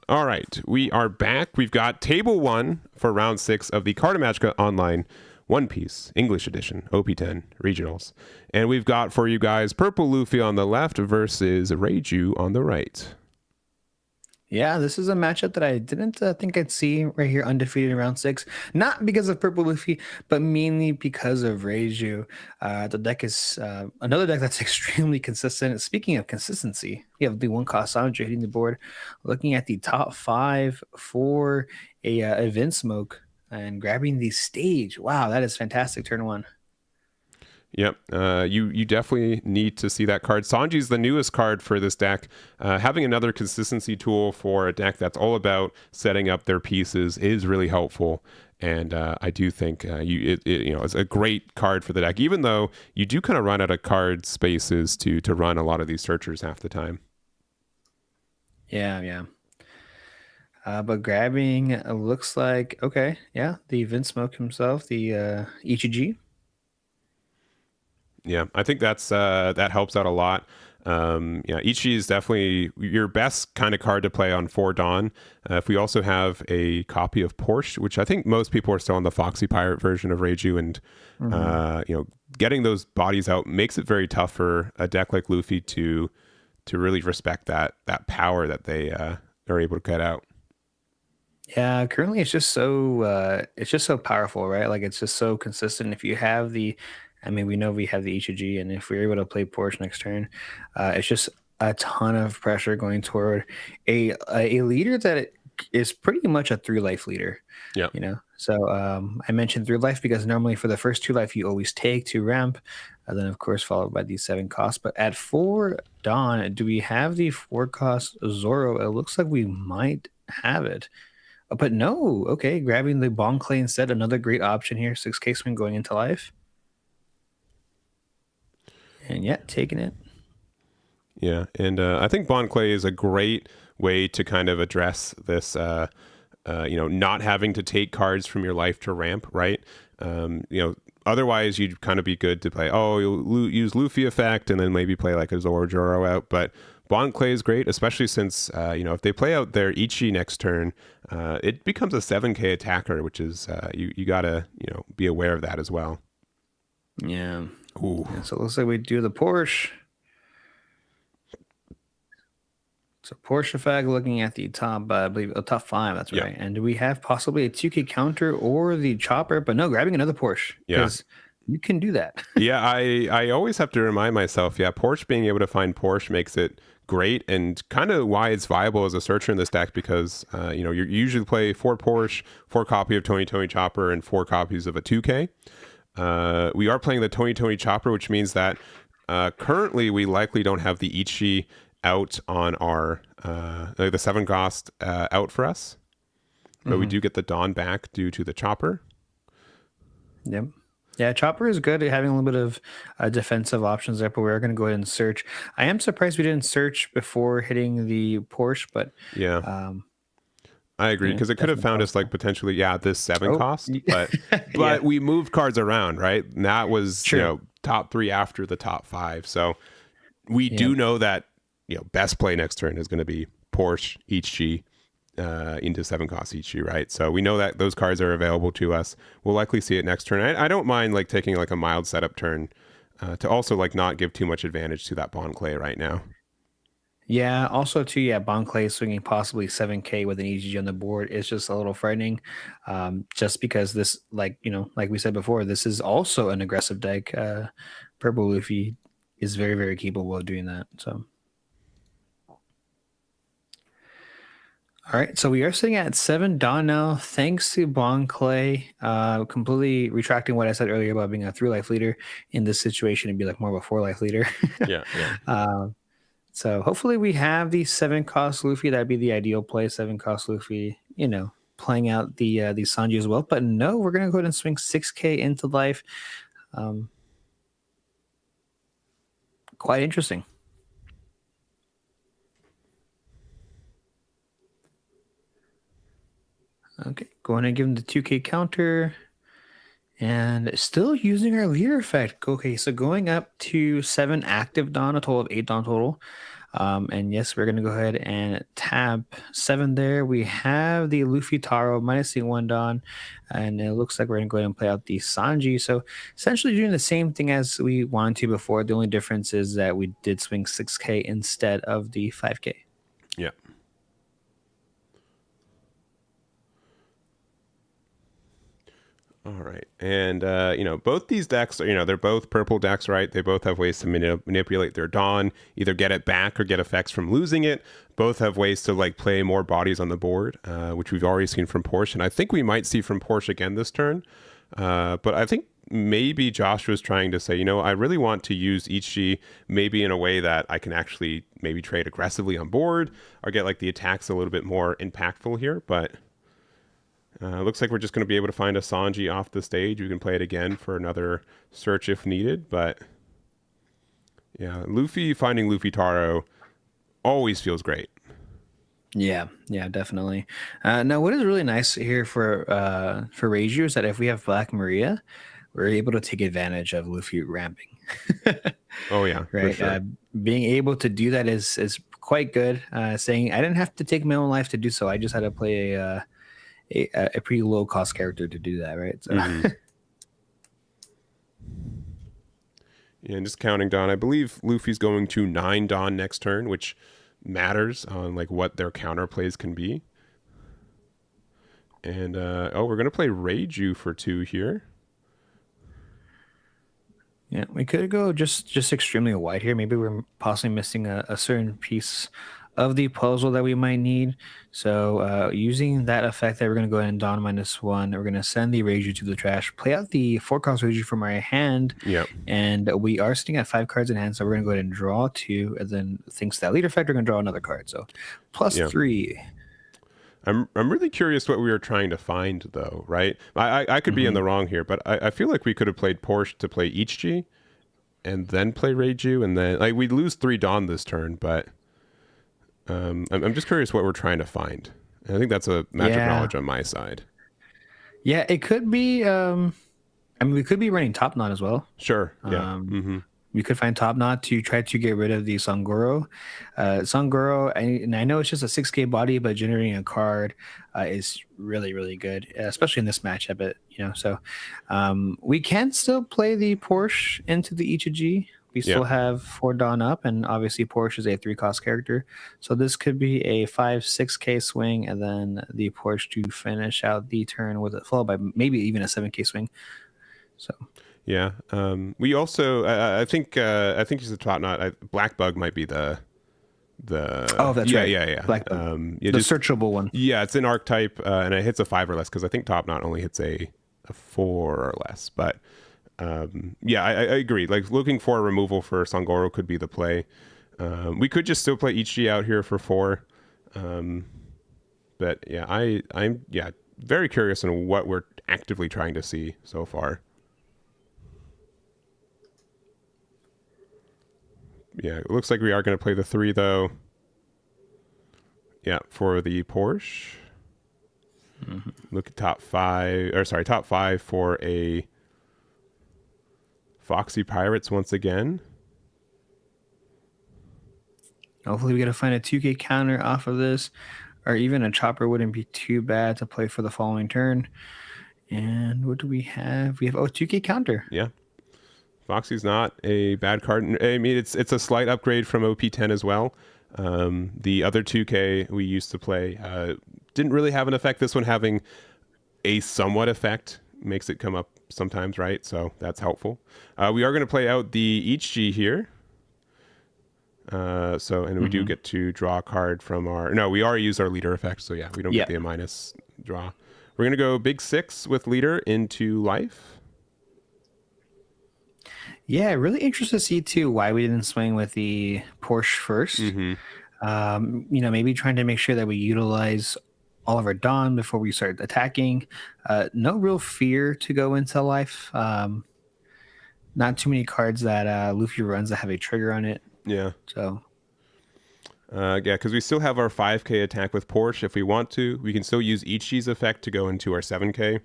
All right, we are back. We've got table 1 for round 6 of the Carta Magica Online One Piece English Edition OP10 Regionals. And we've got for you guys Purple Luffy on the left versus Reiju on the right. Yeah, this is a matchup that I didn't think I'd see right here, undefeated in round 6. Not because of Purple Luffy, but mainly because of Reiju. The deck is another deck that's extremely consistent. Speaking of consistency, we have the one cost Sandra hitting the board. Looking at the top 5 for a event smoke and grabbing the stage. Wow, that is fantastic. Turn 1. Yep. You definitely need to see that card. Sanji's the newest card for this deck. Having another consistency tool for a deck that's all about setting up their pieces is really helpful. And I do think it's a great card for the deck, even though you do kind of run out of card spaces to run a lot of these searchers half the time. Yeah, yeah. But grabbing looks like okay, yeah. The Vince Smoke himself, the Ichiji. Yeah, I think that helps out a lot. Ichi is definitely your best kind of card to play on 4 Dawn. If we also have a copy of Porsche, which I think most people are still on the Foxy Pirate version of Reiju, and getting those bodies out makes it very tough for a deck like Luffy to really respect that power that they are able to get out. Yeah, currently it's just so powerful, right? Like it's just so consistent. If you have I mean, we know we have the Ichiji, and if we're able to play Porsche next turn, it's just a ton of pressure going toward a leader that is pretty much a 3 life leader. Yeah. So I mentioned 3 life because normally for the first 2 life you always take 2 ramp, and then of course followed by the 7 cost. But at 4 Dawn, do we have the 4 cost Zoro? It looks like we might have it. But no, okay, grabbing the Bon Clay instead, another great option here. 6K swing going into life. And yeah, taking it. Yeah, and I think Bon Clay is a great way to kind of address this, not having to take cards from your life to ramp, right? Otherwise you'd kind of be good to play, you'll use Luffy effect and then maybe play like a Zoro out, but Bon Clay is great, especially since, if they play out their Ichi next turn, it becomes a 7K attacker, which is, you got to, be aware of that as well. Yeah. Ooh. Yeah, so it looks like we do the Porsche. So Porsche effect looking at the top, I believe, top 5, that's right. And do we have possibly a 2K counter or the chopper? But no, grabbing another Porsche. Because you can do that. Yeah, I always have to remind myself, Porsche, being able to find Porsche makes it great, and kind of why it's viable as a searcher in this deck, because you usually play 4 Porsche, 4 copy of Tony Chopper, and 4 copies of a 2K. We are playing the Tony Chopper, which means that currently we likely don't have the Ichi out on our the 7 cost out for us, but we do get the Dawn back due to the Chopper. Yep. Yeah, Chopper is good at having a little bit of defensive options there, but we're going to go ahead and search. I am surprised we didn't search before hitting the Porsche, but I agree, because it could have found us like potentially, this 7 cost, but we moved cards around, right? And that was top 3 after the top 5. So we do know that best play next turn is going to be Porsche Ichi into 7 cost Ichi, right? So we know that those cards are available to us. We'll likely see it next turn. I don't mind like taking like a mild setup turn to also like not give too much advantage to that Bon Clay right now. Yeah, also too, Bon Clay swinging possibly 7K with an EG on the board is just a little frightening. Just because this, like we said before, this is also an aggressive deck. Purple Luffy is very, very capable of doing that. So, all right, so we are sitting at 7 Dawn now, thanks to Bon Clay. Completely retracting what I said earlier about being a 3-life leader in this situation and be like more of a 4-life leader. So hopefully we have the 7 cost Luffy. That'd be the ideal play. 7 cost Luffy, playing out the Sanji as well. But no, we're gonna go ahead and swing 6K into life. Quite interesting. Okay, going to give him the 2K counter. And still using our leader effect. Okay, so going up to 7 active Dawn, a total of 8 Dawn total. And yes, we're going to go ahead and tab 7 there. We have the Luffy Taro minus the 1 Dawn. And it looks like we're going to go ahead and play out the Sanji. So essentially doing the same thing as we wanted to before. The only difference is that we did swing 6K instead of the 5K. Yeah. All right. And, both these decks, they're both purple decks, right? They both have ways to manipulate their Dawn, either get it back or get effects from losing it. Both have ways to, like, play more bodies on the board, which we've already seen from Porsche. And I think we might see from Porsche again this turn. But I think maybe Josh was trying to say, I really want to use Ichi maybe in a way that I can actually maybe trade aggressively on board or get like the attacks a little bit more impactful here. But looks like we're just going to be able to find a Sanji off the stage. We can play it again for another search if needed. But yeah, finding Luffy Taro always feels great. Yeah, definitely. Now, what is really nice here for Reiju is that if we have Black Maria, we're able to take advantage of Luffy ramping. Oh yeah, right. For sure. Being able to do that is quite good. Saying I didn't have to take my own life to do so. I just had to play a pretty low cost character to do that. Right. So. Mm-hmm. Yeah, and just counting Dawn, I believe Luffy's going to 9 Dawn next turn, which matters on like what their counter plays can be. And we're gonna play Reiju for 2 here. Yeah, we could go just extremely wide here. Maybe we're possibly missing a certain piece of the puzzle that we might need. So using that effect that we're going to go ahead and Dawn -1, we're going to send the Reiju to the trash, play out the 4-cost Reiju from our hand. Yep. And we are sitting at 5 cards in hand, so we're going to go ahead and draw 2, and then thanks to that leader effect, we're going to draw another card. So +3. I'm really curious what we were trying to find, though, right? I could be in the wrong here, but I feel like we could have played Porsche to play Ichi and then play Reiju, and then like we'd lose 3 Dawn this turn, but I'm just curious what we're trying to find. And I think that's a magic knowledge on my side. Yeah, it could be. I mean, we could be running Top Knot as well. Sure. Yeah. We could find Top Knot to try to get rid of the Sangoro. Sangoro, I know it's just a 6K body, but generating a card is really, really good, especially in this matchup. But so we can still play the Porsche into the Ichiji. We still have 4 Dawn up, and obviously Porsche is a 3-cost character. So this could be a 5-6K swing, and then the Porsche to finish out the turn with it, followed by maybe even a 7K swing. So. Yeah. We also, I think he's a Top Knot. Black Bug might be the. Oh, that's right. Yeah. Black Bug. The searchable one. Yeah, it's an archetype, and it hits a 5 or less because I think Top Knot only hits a 4 or less. But I agree. Like looking for a removal for Sangoro could be the play. We could just still play Ichi out here for 4. But yeah, I'm very curious on what we're actively trying to see so far. Yeah, it looks like we are going to play the 3 though. Yeah, for the Porsche. Look at top 5 for a Foxy Pirates once again. Hopefully we got to find a 2K counter off of this, or even a chopper wouldn't be too bad to play for the following turn. And what do we have? We have 2K counter. Yeah. Foxy's not a bad card. I mean, it's a slight upgrade from OP10 as well. The other 2K we used to play didn't really have an effect. This one having a somewhat effect makes it come up sometimes, right? So that's helpful. We are going to play out the Ichi here. We do get to draw a card from we already used our leader effect. So yeah, we don't get the A- draw. We're going to go big 6 with leader into life. Yeah, really interested to see too why we didn't swing with the Porsche first. Maybe trying to make sure that we utilize all of our Dawn before we start attacking. No real fear to go into life. Not too many cards that Luffy runs that have a trigger on it. Yeah. So. Because we still have our 5K attack with Porsche if we want to. We can still use Ichi's effect to go into our 7K.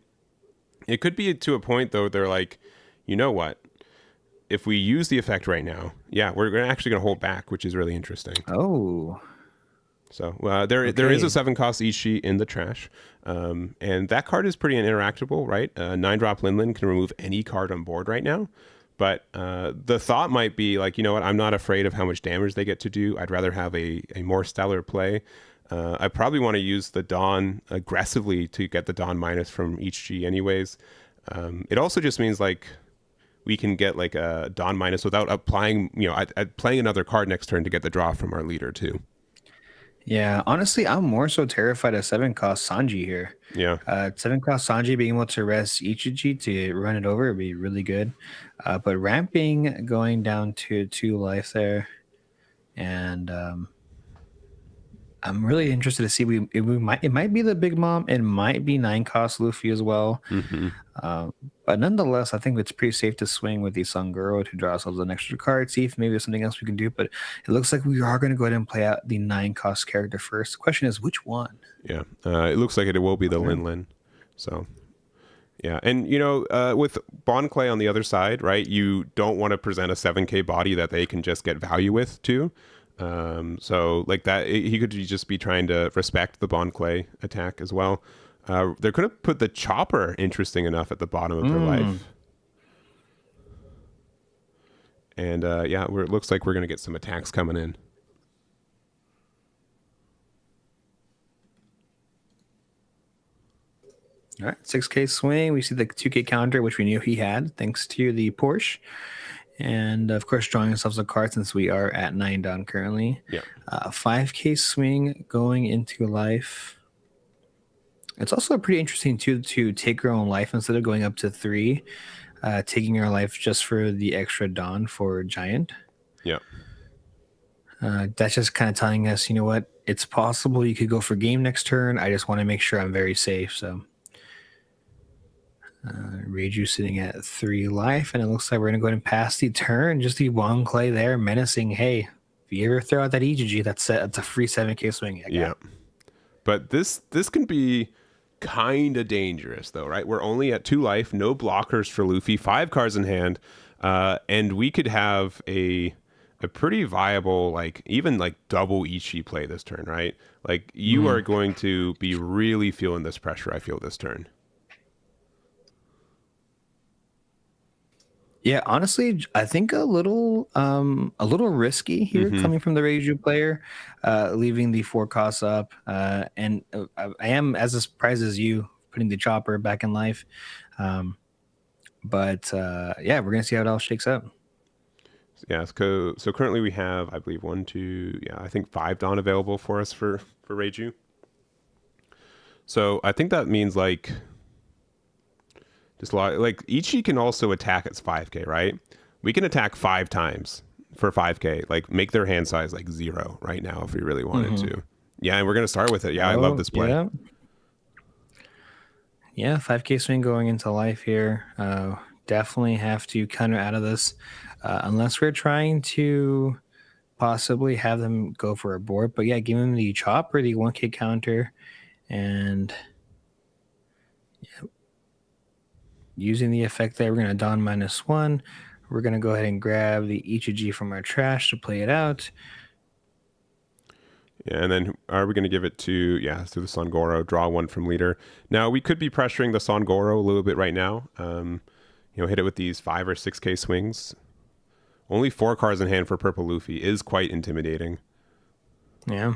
It could be to a point though. They're like, you know what? If we use the effect right now, we're actually going to hold back, which is really interesting. Oh. So there is a 7-cost Ichi in the trash. And that card is pretty interactable, right? 9-drop Linlin can remove any card on board right now. But the thought might be like, you know what? I'm not afraid of how much damage they get to do. I'd rather have a more stellar play. I probably want to use the Dawn aggressively to get the Dawn minus from Ichi anyways. It also just means like, we can get like a Dawn minus without applying, playing another card next turn to get the draw from our leader too. Yeah, honestly, I'm more so terrified of 7-cost Sanji here. Yeah. 7 cost Sanji being able to rest Ichiji to run it over would be really good. But ramping going down to 2 life there. And I'm really interested to see it might be the Big Mom. It might be 9 cost Luffy as well. Mm-hmm. But nonetheless, I think it's pretty safe to swing with the Sanguro to draw ourselves an extra card, see if maybe there's something else we can do. But it looks like we are going to go ahead and play out the 9 cost character first. The question is, which one? Yeah. It looks like it will be the Okay. Lin. So yeah, and with Bon Clay on the other side, right? You don't want to present a 7K body that they can just get value with too. So like that, he could just be trying to respect the Bon Clay attack as well. They're going to put the Chopper, interesting enough, at the bottom of their life. And yeah, it looks like we're going to get some attacks coming in. All right, 6K swing. We see the 2K counter, which we knew he had, thanks to the Porsche. And of course, drawing ourselves a card since we are at 9 down currently. Yeah. 5K swing going into life. It's also pretty interesting too to take your own life instead of going up to 3, taking your life just for the extra Dawn for Giant. Yeah. That's just kind of telling us, you know what, it's possible you could go for game next turn. I just want to make sure I'm very safe. So Reiju sitting at 3 life, and it looks like we're gonna go ahead and pass the turn. Just the Wong Clay there, menacing. Hey, if you ever throw out that EGG, that's a free 7K swing. Yeah. But this can be kind of dangerous though, right? We're only at 2 life, no blockers for Luffy, 5 cards in hand, and we could have a pretty viable, like even like double Ichi play this turn, right? Like you are going to be really feeling this pressure, I feel, this turn. Yeah, honestly, I think a little risky here coming from the Reiju player, leaving the 4 costs up, and I am as surprised as you putting the Chopper back in life, but yeah, we're gonna see how it all shakes up. Yeah, so currently we have, I believe, 1, 2, yeah, I think 5 Dawn available for us for Reiju. So I think that means like just a lot, like Ichi can also attack at 5K, right? We can attack 5 times for 5K, like make their hand size like 0 right now if we really wanted to. Yeah, and we're gonna start with it. Yeah, I love this play. Yeah, 5K swing going into life here. Definitely have to counter out of this, unless we're trying to possibly have them go for a board. But yeah, give him the Chopper, the 1K counter, and using the effect there, we're going to Dawn -1. We're going to go ahead and grab the Ichiji from our trash to play it out. Yeah, and then are we going to give it to the Sangoro, draw 1 from leader. Now, we could be pressuring the Sangoro a little bit right now. Hit it with these 5 or 6K swings. Only 4 cards in hand for Purple Luffy is quite intimidating. Yeah.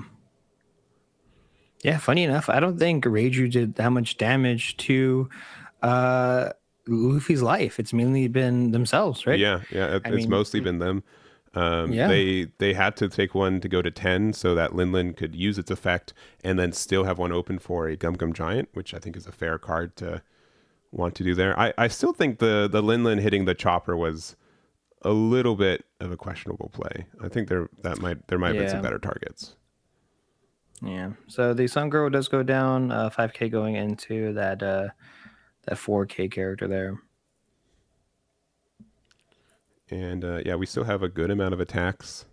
Yeah, funny enough, I don't think Reiju did that much damage to Luffy's life. It's mainly been themselves, right? Yeah, it's mostly been them. Yeah. They had to take 1 to go to 10 so that Lin could use its effect and then still have 1 open for a Gum Gum Giant, which I think is a fair card to want to do there. I still think the Lin hitting the Chopper was a little bit of a questionable play. I think there might have been some better targets. Yeah. So the Sun Girl does go down, 5K going into that 4K character there. And we still have a good amount of attacks.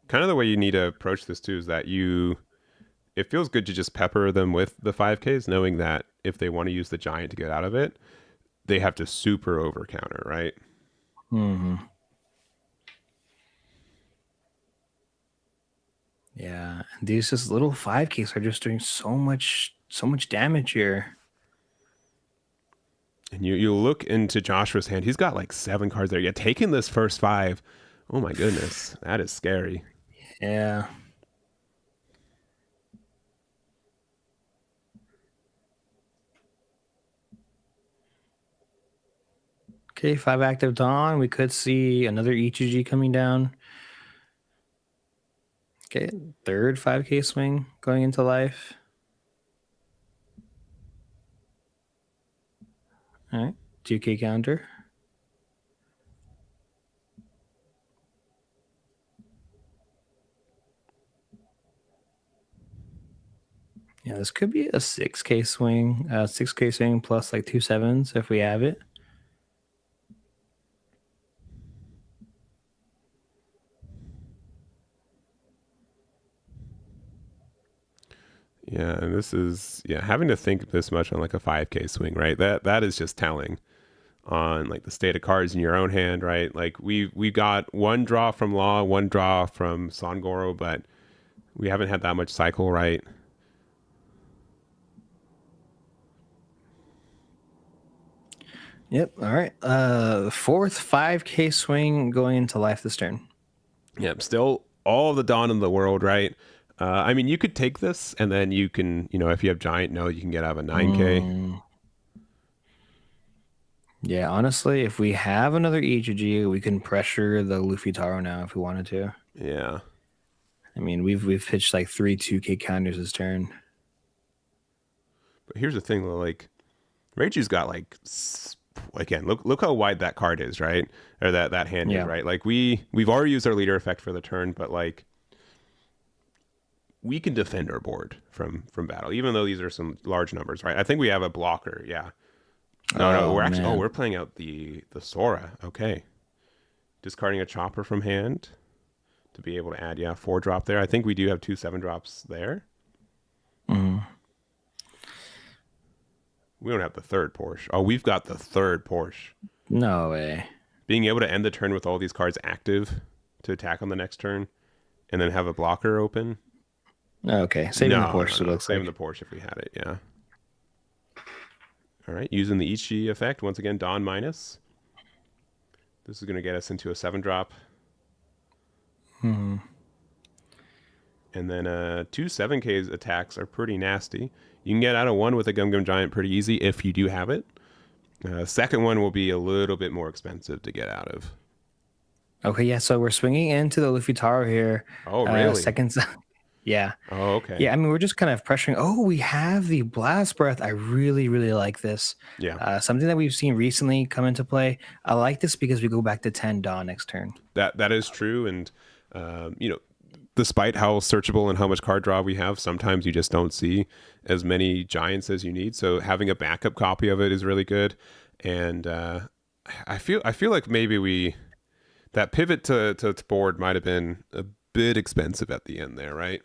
Kind of the way you need to approach this too is that it feels good to just pepper them with the 5Ks, knowing that if they want to use the Giant to get out of it, they have to super over counter, right? Yeah, and these just little 5Ks are just doing so much damage here. And you look into Joshua's hand. He's got like 7 cards there. Yeah, taking this first 5. Oh my goodness, that is scary. Yeah. Okay, 5 active Dawn. We could see another Ichiji coming down. Okay, third 5K swing going into life. All right. 2K counter. Yeah, this could be a 6K swing. 6K swing plus like 2 7s if we have it. Yeah, and this is having to think this much on like a 5K swing, right? That is just telling on like the state of cards in your own hand, right? Like we got one draw from Law, one draw from Songoro, but we haven't had that much cycle, right? Yep. All right. Fourth 5K swing going into life this turn. Yep, still all the Dawn in the world, right? I mean, you could take this, and then you can, if you have Giant Node, you can get out of a 9K. Yeah, honestly, if we have another EGG, we can pressure the Luffy Taro now if we wanted to. Yeah. I mean, we've pitched like 3 2K counters this turn. But here's the thing, though, like Reiju's got like again, look how wide that card is, right? Or that hand is, right? Like we've already used our leader effect for the turn, but like we can defend our board from battle, even though these are some large numbers, right? I think we have a blocker, yeah. No, we're actually we're playing out the Sora. Okay. Discarding a chopper from hand to be able to add 4-drop there. I think we do have 2 7-drops there. We don't have the third Porsche. Oh, we've got the third Porsche. No way. Being able to end the turn with all these cards active to attack on the next turn and then have a blocker open. Okay. Saving the Porsche. No. Saving the Porsche if we had it, yeah. All right. Using the Ichi effect. Once again, Dawn minus. This is going to get us into a 7-drop. And then 2 7Ks attacks are pretty nasty. You can get out of one with a Gum Gum Giant pretty easy if you do have it. Second one will be a little bit more expensive to get out of. Okay, yeah. So we're swinging into the Luffy Taro here. Oh, really? Seconds. Yeah. Oh, okay. Yeah, I mean, we're just kind of pressuring. Oh, we have the Blast Breath. I really, really like this. Yeah. Something that we've seen recently come into play. I like this because we go back to 10 Dawn next turn. That is true. And, despite how searchable and how much card draw we have, sometimes you just don't see as many Giants as you need. So having a backup copy of it is really good. And I feel like maybe that pivot to board might have been a bit expensive at the end there, right?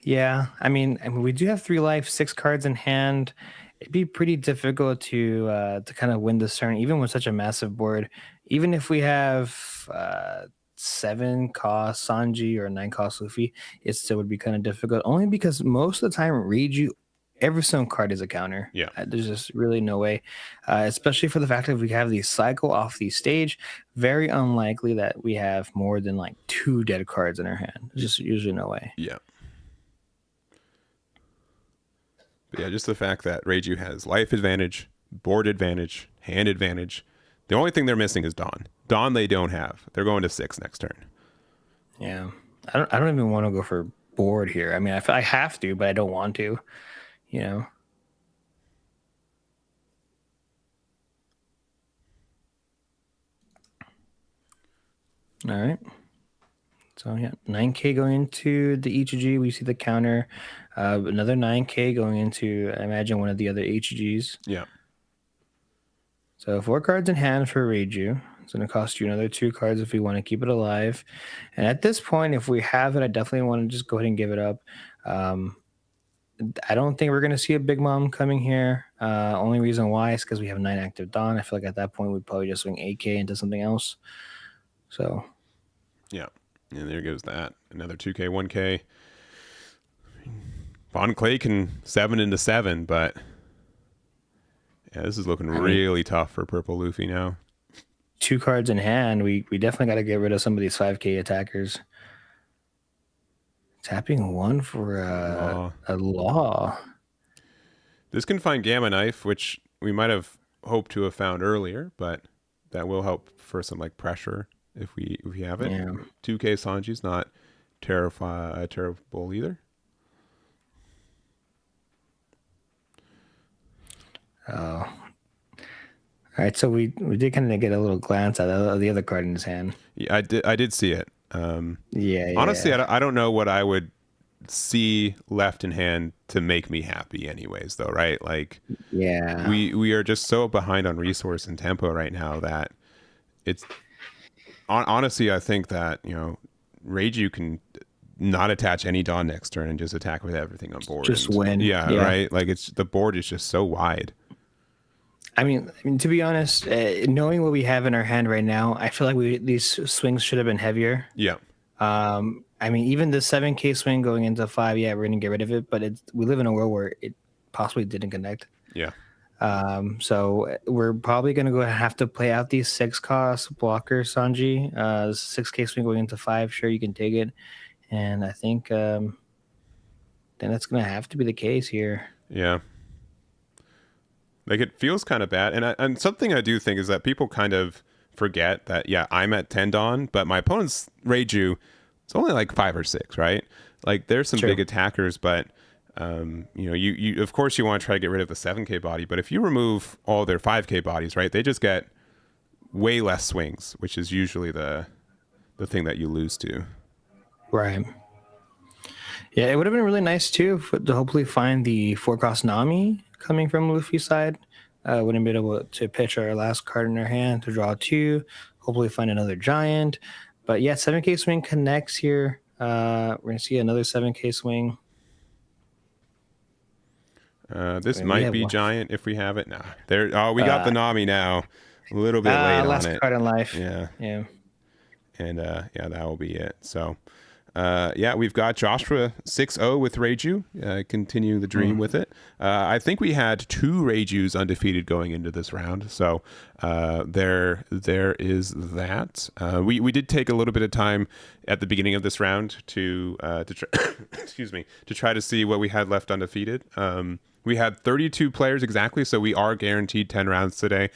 Yeah, I mean, we do have 3 life, 6 cards in hand. It'd be pretty difficult to kind of win this turn, even with such a massive board. Even if we have 7 cost Sanji or 9 cost Luffy, it still would be kind of difficult. Only because most of the time, Reiju, every single card is a counter. Yeah. There's just really no way, especially for the fact that we have the cycle off the stage. Very unlikely that we have more than like 2 dead cards in our hand. There's just usually no way. Yeah. But yeah, just the fact that Reiju has life advantage, board advantage, hand advantage. The only thing they're missing is Dawn. Dawn they don't have. They're going to 6 next turn. Yeah. I don't even want to go for board here. I mean, I have to, but I don't want to, you know. All right. So yeah, 9K going into the HG. We see the counter. Another 9K going into, I imagine, one of the other HGs. Yeah. So 4 cards in hand for Reiju. It's going to cost you another 2 cards if we want to keep it alive. And at this point, if we have it, I definitely want to just go ahead and give it up. I don't think we're going to see a Big Mom coming here. Only reason why is because we have 9 active Dawn. I feel like at that point, we'd probably just swing 8K into something else. So. Yeah. And there goes that. Another 2K, 1K. Von Clay can 7 into 7, but yeah, this is looking really tough for Purple Luffy now. 2 cards in hand. We definitely got to get rid of some of these 5K attackers. Tapping 1 for a law. This can find Gamma Knife, which we might have hoped to have found earlier, but that will help for some like pressure if we have it. Yeah. 2K Sanji's not terrible either. Oh, All right, so we did kind of get a little glance at the other card in his hand. Yeah, I did see it. Yeah, Honestly, yeah, I don't know what I would see left in hand to make me happy anyways though, right? Like yeah. we are just so behind on resource and tempo right now that it's honestly, I think that, Rage, you can not attach any Dawn next turn and just attack with everything on board. Just And win. yeah, Yeah. right. Like the board is just so wide. I mean, to be honest, knowing what we have in our hand right now, I feel like these swings should have been heavier. Yeah. I mean, even the 7K swing going into 5, yeah, we're gonna get rid of it, but we live in a world where it possibly didn't connect. Yeah. So we're probably gonna have to play out these 6-cost blockers, Sanji. 6K swing going into 5, sure, you can take it, and I think then that's gonna have to be the case here. Yeah. Like it feels kind of bad, and something I do think is that people kind of forget that I'm at 10 Dawn, but my opponent's Reiju, it's only like 5 or 6, right? Like there's some True. big attackers, but you of course you want to try to get rid of the 7K body, but if you remove all their 5K bodies, right, they just get way less swings, which is usually the thing that you lose to. Right. Yeah, it would have been really nice too to hopefully find the 4-cost Nami coming from Luffy's side. Wouldn't be able to pitch our last card in our hand to draw 2. Hopefully find another giant. But yeah, 7K swing connects here. We're gonna see another 7K swing. This might be giant if we have it. Nah, there. Oh, we got the Nami now. A little bit late on it. Last card in life. Yeah. Yeah. And that will be it. So, we've got Joshua 6-0 with Reiju, continuing the dream with it. I think we had 2 Reijus undefeated going into this round. So there is that. We did take a little bit of time at the beginning of this round to try, excuse me, to try to see what we had left undefeated. We had 32 players exactly, so we are guaranteed 10 rounds today.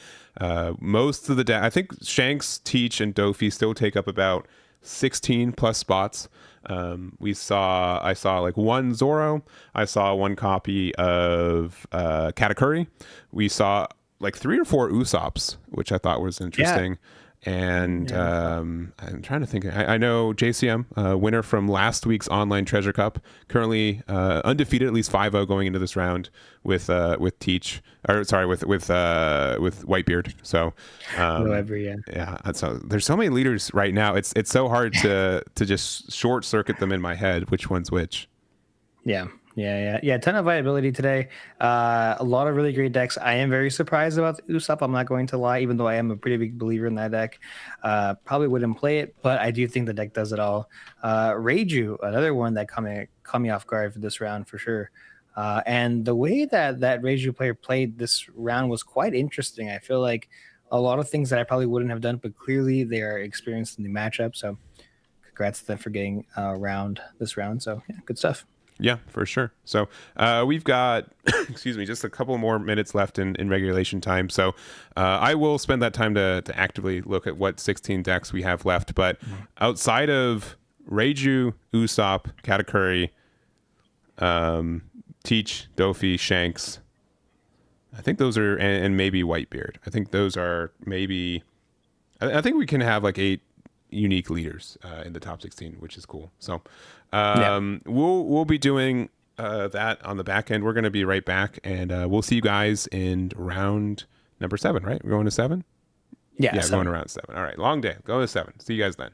Most of the day, I think Shanks, Teach, and Dofi still take up about 16 plus spots. I saw like 1 Zoro. I saw 1 copy of Katakuri. We saw like 3 or 4 Usops, which I thought was interesting. And I'm trying to think. I know JCM, winner from last week's online treasure cup, currently undefeated, at least 5-0 going into this round with Teach, or sorry, with Whitebeard. So so there's so many leaders right now. It's so hard to just short circuit them in my head, which one's which. Yeah. Ton of viability today. A lot of really great decks. I am very surprised about the Usopp. I'm not going to lie, even though I am a pretty big believer in that deck. Probably wouldn't play it, but I do think the deck does it all. Reiju, another one that caught me off guard for this round for sure. And the way that Reiju player played this round was quite interesting. I feel like a lot of things that I probably wouldn't have done, but clearly they are experienced in the matchup. So congrats to them for getting around this round. So yeah, good stuff. Yeah, for sure. So we've got, excuse me, just a couple more minutes left in regulation time. So I will spend that time to actively look at what 16 decks we have left. But outside of Reiju, Usopp, Katakuri, Teach, Dofi, Shanks, I think those are, and maybe Whitebeard. I think those are maybe, I think we can have like 8 unique leaders in the top 16, which is cool. So we'll be doing that on the back end. We're going to be right back, and we'll see you guys in round number 7, right? We're going to 7? Yeah, going to round 7. All right, long day. Go to 7. See you guys then.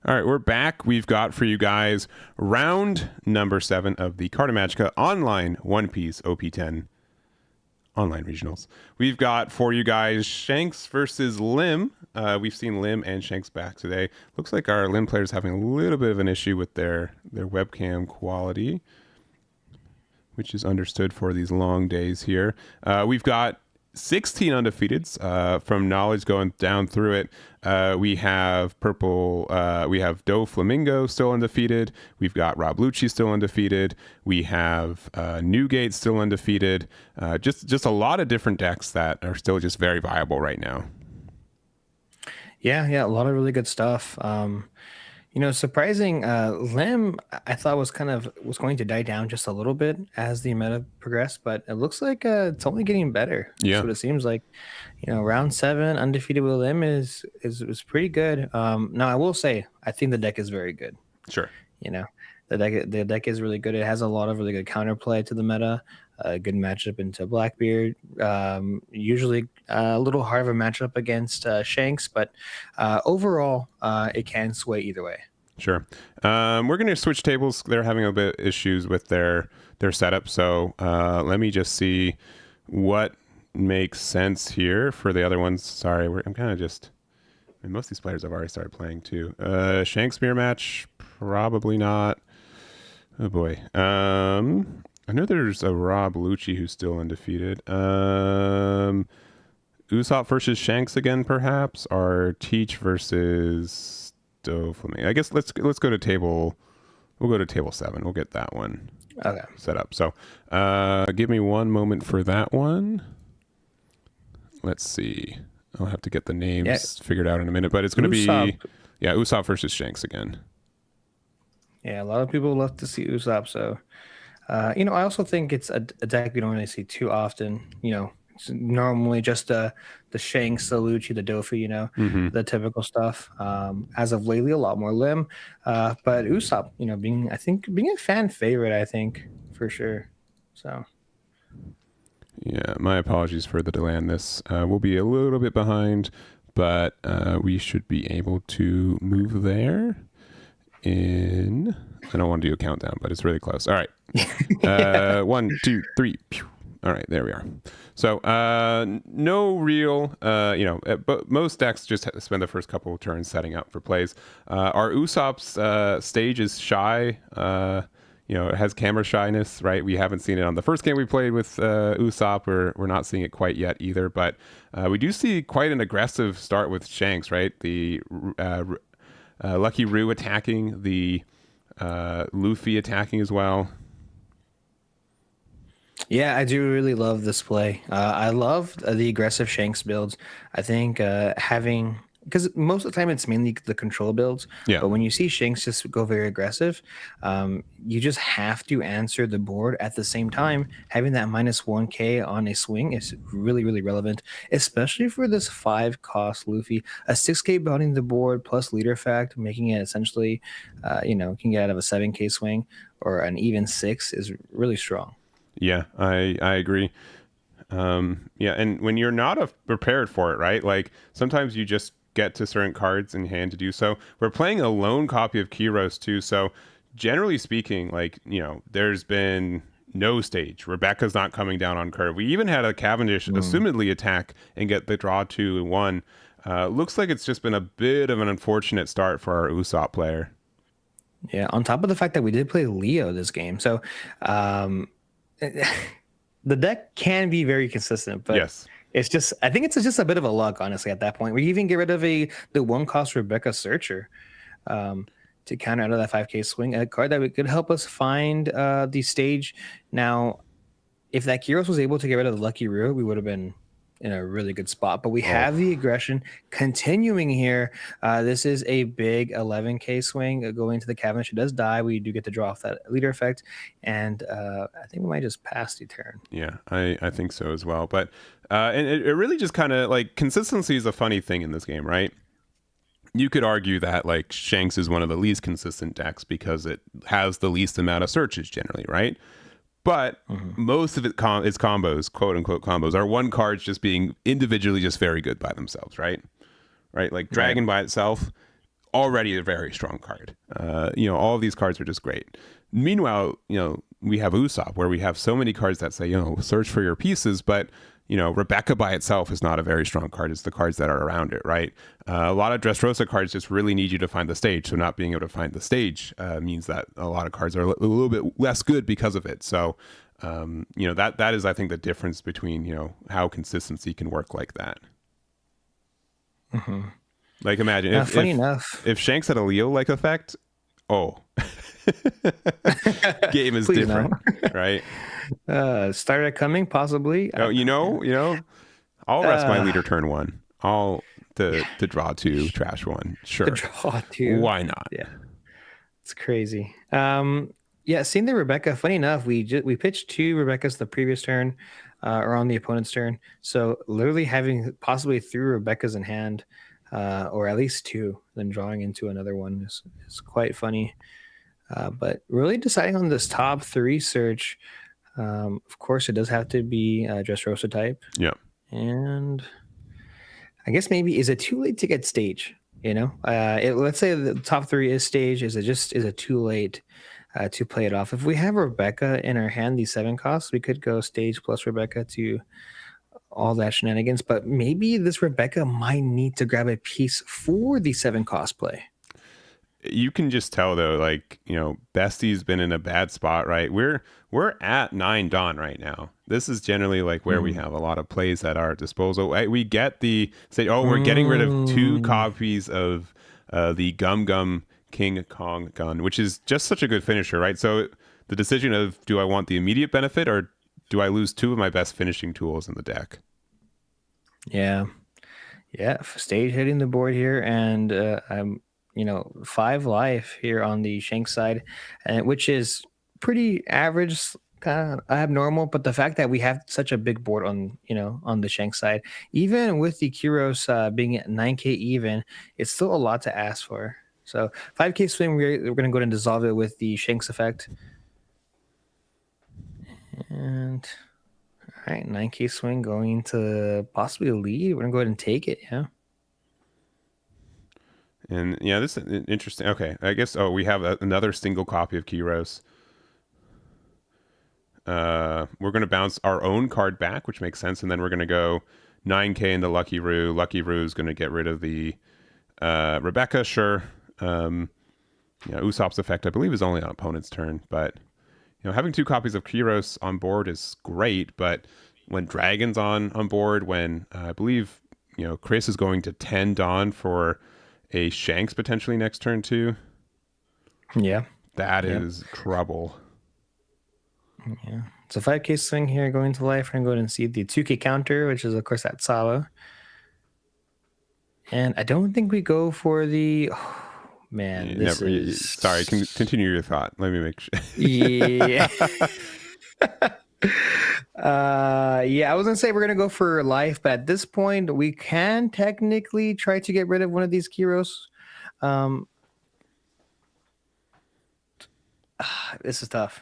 All right, we're back. We've got for you guys round number 7 of the Carta Magica online One Piece OP10 online regionals. We've got for you guys Shanks versus Lim. We've seen Lim and Shanks back today. Looks like our Lim player's having a little bit of an issue with their webcam quality, which is understood for these long days here. We've got 16 undefeateds from knowledge going down through it. We have purple. We have Do Flamingo still undefeated. We've got Rob Lucci still undefeated. We have Newgate still undefeated. Just a lot of different decks that are still just very viable right now. Yeah, a lot of really good stuff. Surprising. Lim, I thought was going to die down just a little bit as the meta progressed, but it looks like it's only getting better. Yeah. That's what it seems like. Round 7 undefeated with Lim is pretty good. Now I will say I think the deck is very good. Sure. The deck is really good. It has a lot of really good counterplay to the meta. A good matchup into Blackbeard. Usually a little hard of a matchup against Shanks, but overall it can sway either way. Sure. We're going to switch tables. They're having a bit of issues with their setup, so let me just see what makes sense here for the other ones. Sorry, I'm kind of just... most of these players have already started playing too. Shanks mirror match, probably not. Oh boy. I know there's a Rob Lucci who's still undefeated. Usopp versus Shanks again, perhaps, or Teach versus Doflamingo. I guess let's go to table. We'll go to table 7. We'll get that one set up. So, give me one moment for that one. Let's see. I'll have to get the names figured out in a minute, but it's going to be Usopp versus Shanks again. Yeah, a lot of people love to see Usopp, so. I also think it's a deck we don't really see too often. It's normally just the Shanks, the Lucci, the Dofi, the typical stuff. As of lately, a lot more Lim. But Usopp, being a fan favorite, I think, for sure. So. Yeah, my apologies for the delay on this. We'll be a little bit behind, but we should be able to move there in... I don't want to do a countdown, but it's really close. All right. 1, 2, 3. Pew. All right, there we are. So no real, but most decks just spend the first couple of turns setting up for plays. Our Usopp's stage is shy. It has camera shyness, right? We haven't seen it on the first game we played with Usopp. We're not seeing it quite yet either, but we do see quite an aggressive start with Shanks, right? The Lucky Roo attacking, the Luffy attacking as well. Yeah, I do really love this play. I love the aggressive Shanks builds. I think because most of the time it's mainly the control builds. Yeah. But when you see Shanks just go very aggressive, you just have to answer the board at the same time. Having that -1K on a swing is really, really relevant, especially for this 5-cost Luffy. A 6K bounding the board plus leader effect, making it essentially, can get out of a 7K swing or an even 6 is really strong. Yeah, I agree. And when you're not prepared for it, right? Like sometimes you just get to certain cards in hand to do so. We're playing a lone copy of Kyros too, so generally speaking, there's been no stage. Rebecca's not coming down on curve. We even had a Cavendish assumedly attack and get the draw 2-1. Looks like it's just been a bit of an unfortunate start for our Usopp player. Yeah, on top of the fact that we did play Leo this game, so the deck can be very consistent, but yes. I think it's just a bit of a luck, honestly, at that point. We even get rid of the 1-cost Rebecca Searcher to counter out of that 5K swing, a card that could help us find the stage. Now, if that Kyros was able to get rid of the Lucky Roo, we would have been in a really good spot, but we have the aggression continuing here. This is a big 11K swing going to the Cavendish. It does die. We do get to draw off that leader effect, and I think we might just pass the turn. Yeah, I think so as well. But and it really just kind of like consistency is a funny thing in this game, right? You could argue that like Shanks is one of the least consistent decks because it has the least amount of searches generally, right? But most of it is combos, quote unquote combos, are one cards just being individually just very good by themselves, right? Right? Like Dragon by itself, already a very strong card. All of these cards are just great. Meanwhile, we have Usopp, where we have so many cards that say, search for your pieces, but Rebecca by itself is not a very strong card. It's the cards that are around it, right? A lot of Dressrosa cards just really need you to find the stage. So not being able to find the stage means that a lot of cards are a little bit less good because of it. So, that is, I think, the difference between, how consistency can work like that. Mm-hmm. Like, imagine if Shanks had a Leo-like effect, game is different, right? Started coming, possibly. I'll rest my leader turn 1. I'll to draw 2, trash 1. Sure. To draw 2. Why not? Yeah. It's crazy. Seeing the Rebecca, funny enough, we pitched 2 Rebeccas the previous turn, or on the opponent's turn. So literally having possibly 3 Rebeccas in hand, or at least 2, then drawing into another one is quite funny. But really deciding on this top 3 search, of course, it does have to be Dressrosa type. Yeah. And I guess maybe, is it too late to get stage? Let's say the top 3 is stage. Is it too late to play it off? If we have Rebecca in our hand, these 7 costs, we could go stage plus Rebecca to all that shenanigans. But maybe this Rebecca might need to grab a piece for the 7 cost play. You can just tell though, like, Bestie's been in a bad spot, right? We're at 9 Dawn right now. This is generally like where we have a lot of plays at our disposal. We get we're getting rid of 2 copies of the Gum Gum King Kong gun, which is just such a good finisher, right? So the decision of, do I want the immediate benefit, or do I lose 2 of my best finishing tools in the deck? Yeah. Stage hitting the board here, and I'm 5 life here on the Shanks side, and which is pretty average, kind of abnormal. But the fact that we have such a big board on the Shanks side, even with the Kyros being at 9k even, it's still a lot to ask for. So 5k swing, we're going to go ahead and dissolve it with the Shanks effect. And all right, 9k swing going to possibly a lead. We're going to go ahead and take it. Yeah. And this is interesting. Okay, I guess. We have another single copy of Kyros. We're going to bounce our own card back, which makes sense, and then we're going to go 9k into Lucky Roo. Lucky Roo is going to get rid of the Rebecca. Sure. Usopp's effect, I believe, is only on opponent's turn, but having 2 copies of Kyros on board is great. But when Dragon's on board, when I believe Chris is going to 10 Dawn for a Shanks potentially next turn too. Yeah. That is trouble. Yeah. So 5k swing here going to life. We're going to go ahead and see the 2k counter, which is, of course, that Sava. And I don't think we go for the... Oh, man, this is... Sorry, continue your thought. Let me make sure. Yeah. I was gonna say we're gonna go for life, but at this point we can technically try to get rid of one of these Kyros. This is tough.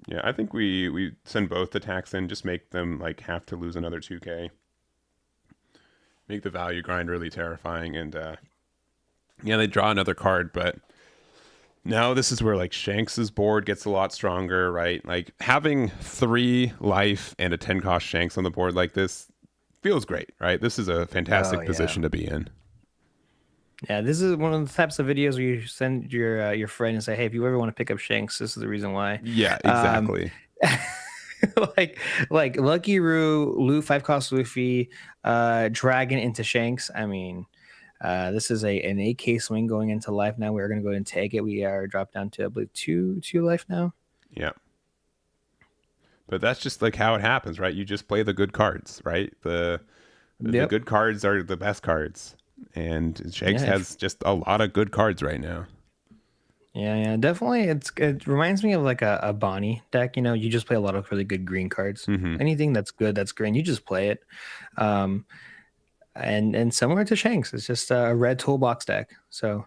Yeah, I think we send both attacks in, just make them like have to lose another 2k. Make the value grind really terrifying, and they draw another card, but now this is where like Shanks's board gets a lot stronger, right? Like having 3 life and a 10 cost Shanks on the board like this feels great, right? This is a fantastic position to be in. Yeah, this is one of the types of videos where you send your friend and say, "Hey, if you ever want to pick up Shanks, this is the reason why." Yeah, exactly. like Lucky Roo, 5 cost Luffy, Dragon into Shanks. I mean, this is an 8k swing going into life now. We're going to go ahead and take it. We are dropped down to, I believe, 2 life now. Yeah. But that's just like how it happens, right? You just play the good cards, right? The good cards are the best cards. And Shanks has just a lot of good cards right now. Yeah, definitely. It reminds me of like a Bonnie deck. You just play a lot of really good green cards. Mm-hmm. Anything that's good, that's green, you just play it. And similar to Shanks, it's just a red toolbox deck. So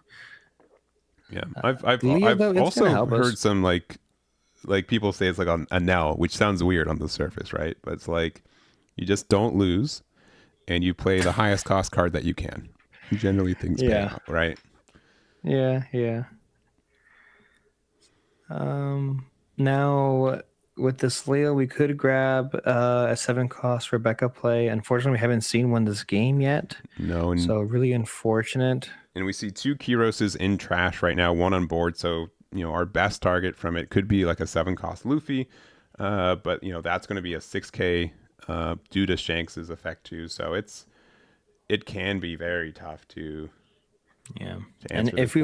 yeah, I've also heard some like people say it's like a Nell, which sounds weird on the surface, right? But it's like you just don't lose, and you play the highest cost card that you can. Generally, things pay out, right? Yeah, yeah. Now with this Leo, we could grab a 7 cost Rebecca play. Unfortunately, we haven't seen one this game yet, No, so really unfortunate. and we see 2 Kiroses in trash right now, one on board. So our best target from it could be like a 7 cost Luffy, but that's going to be a 6K due to Shanks's effect too. So it can be very tough Yeah, to and answer this board now. if we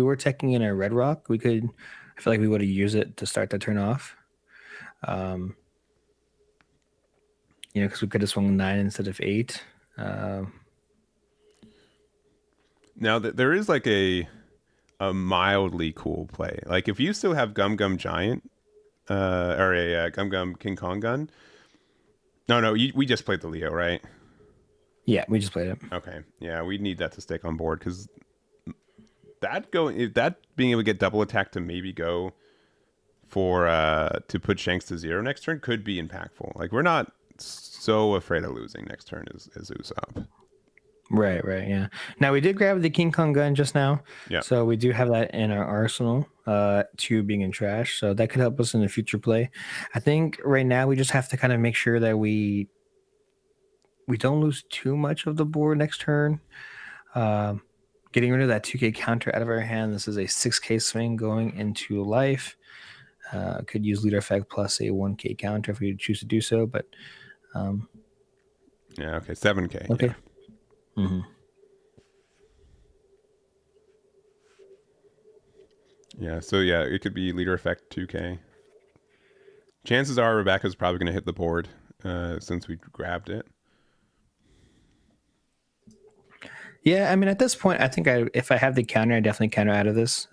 were teching in a Red Rock, we could. I feel like we would have used it to start the turn off. Um, because we could have swung 9 instead of 8. Now that there is like a mildly cool play, like if you still have Gum Gum Giant or a Gum Gum King Kong gun. No, we just played the Leo, right? Yeah, we just played it. Okay, yeah, we need that to stick on board because that being able to get double attack to maybe go for to put Shanks to 0 next turn could be impactful. Like we're not so afraid of losing next turn as Usopp. Right, yeah. Now we did grab the King Kong gun just now, Yeah, so we do have that in our arsenal. Two being in trash, so that could help us in the future play. I think right now we just have to kind of make sure that we don't lose too much of the board next turn. Um, Getting rid of that 2K counter out of our hand. This is a 6K swing going into life. Could use leader effect plus a 1K counter if we choose to do so, but yeah, okay, 7K. okay. Yeah, Mm-hmm. yeah. So yeah, it could be leader effect 2K. Chances are Rebecca's probably going to hit the board since we grabbed it. Yeah, I mean, at this point, I think if I have the counter, I definitely counter out of this.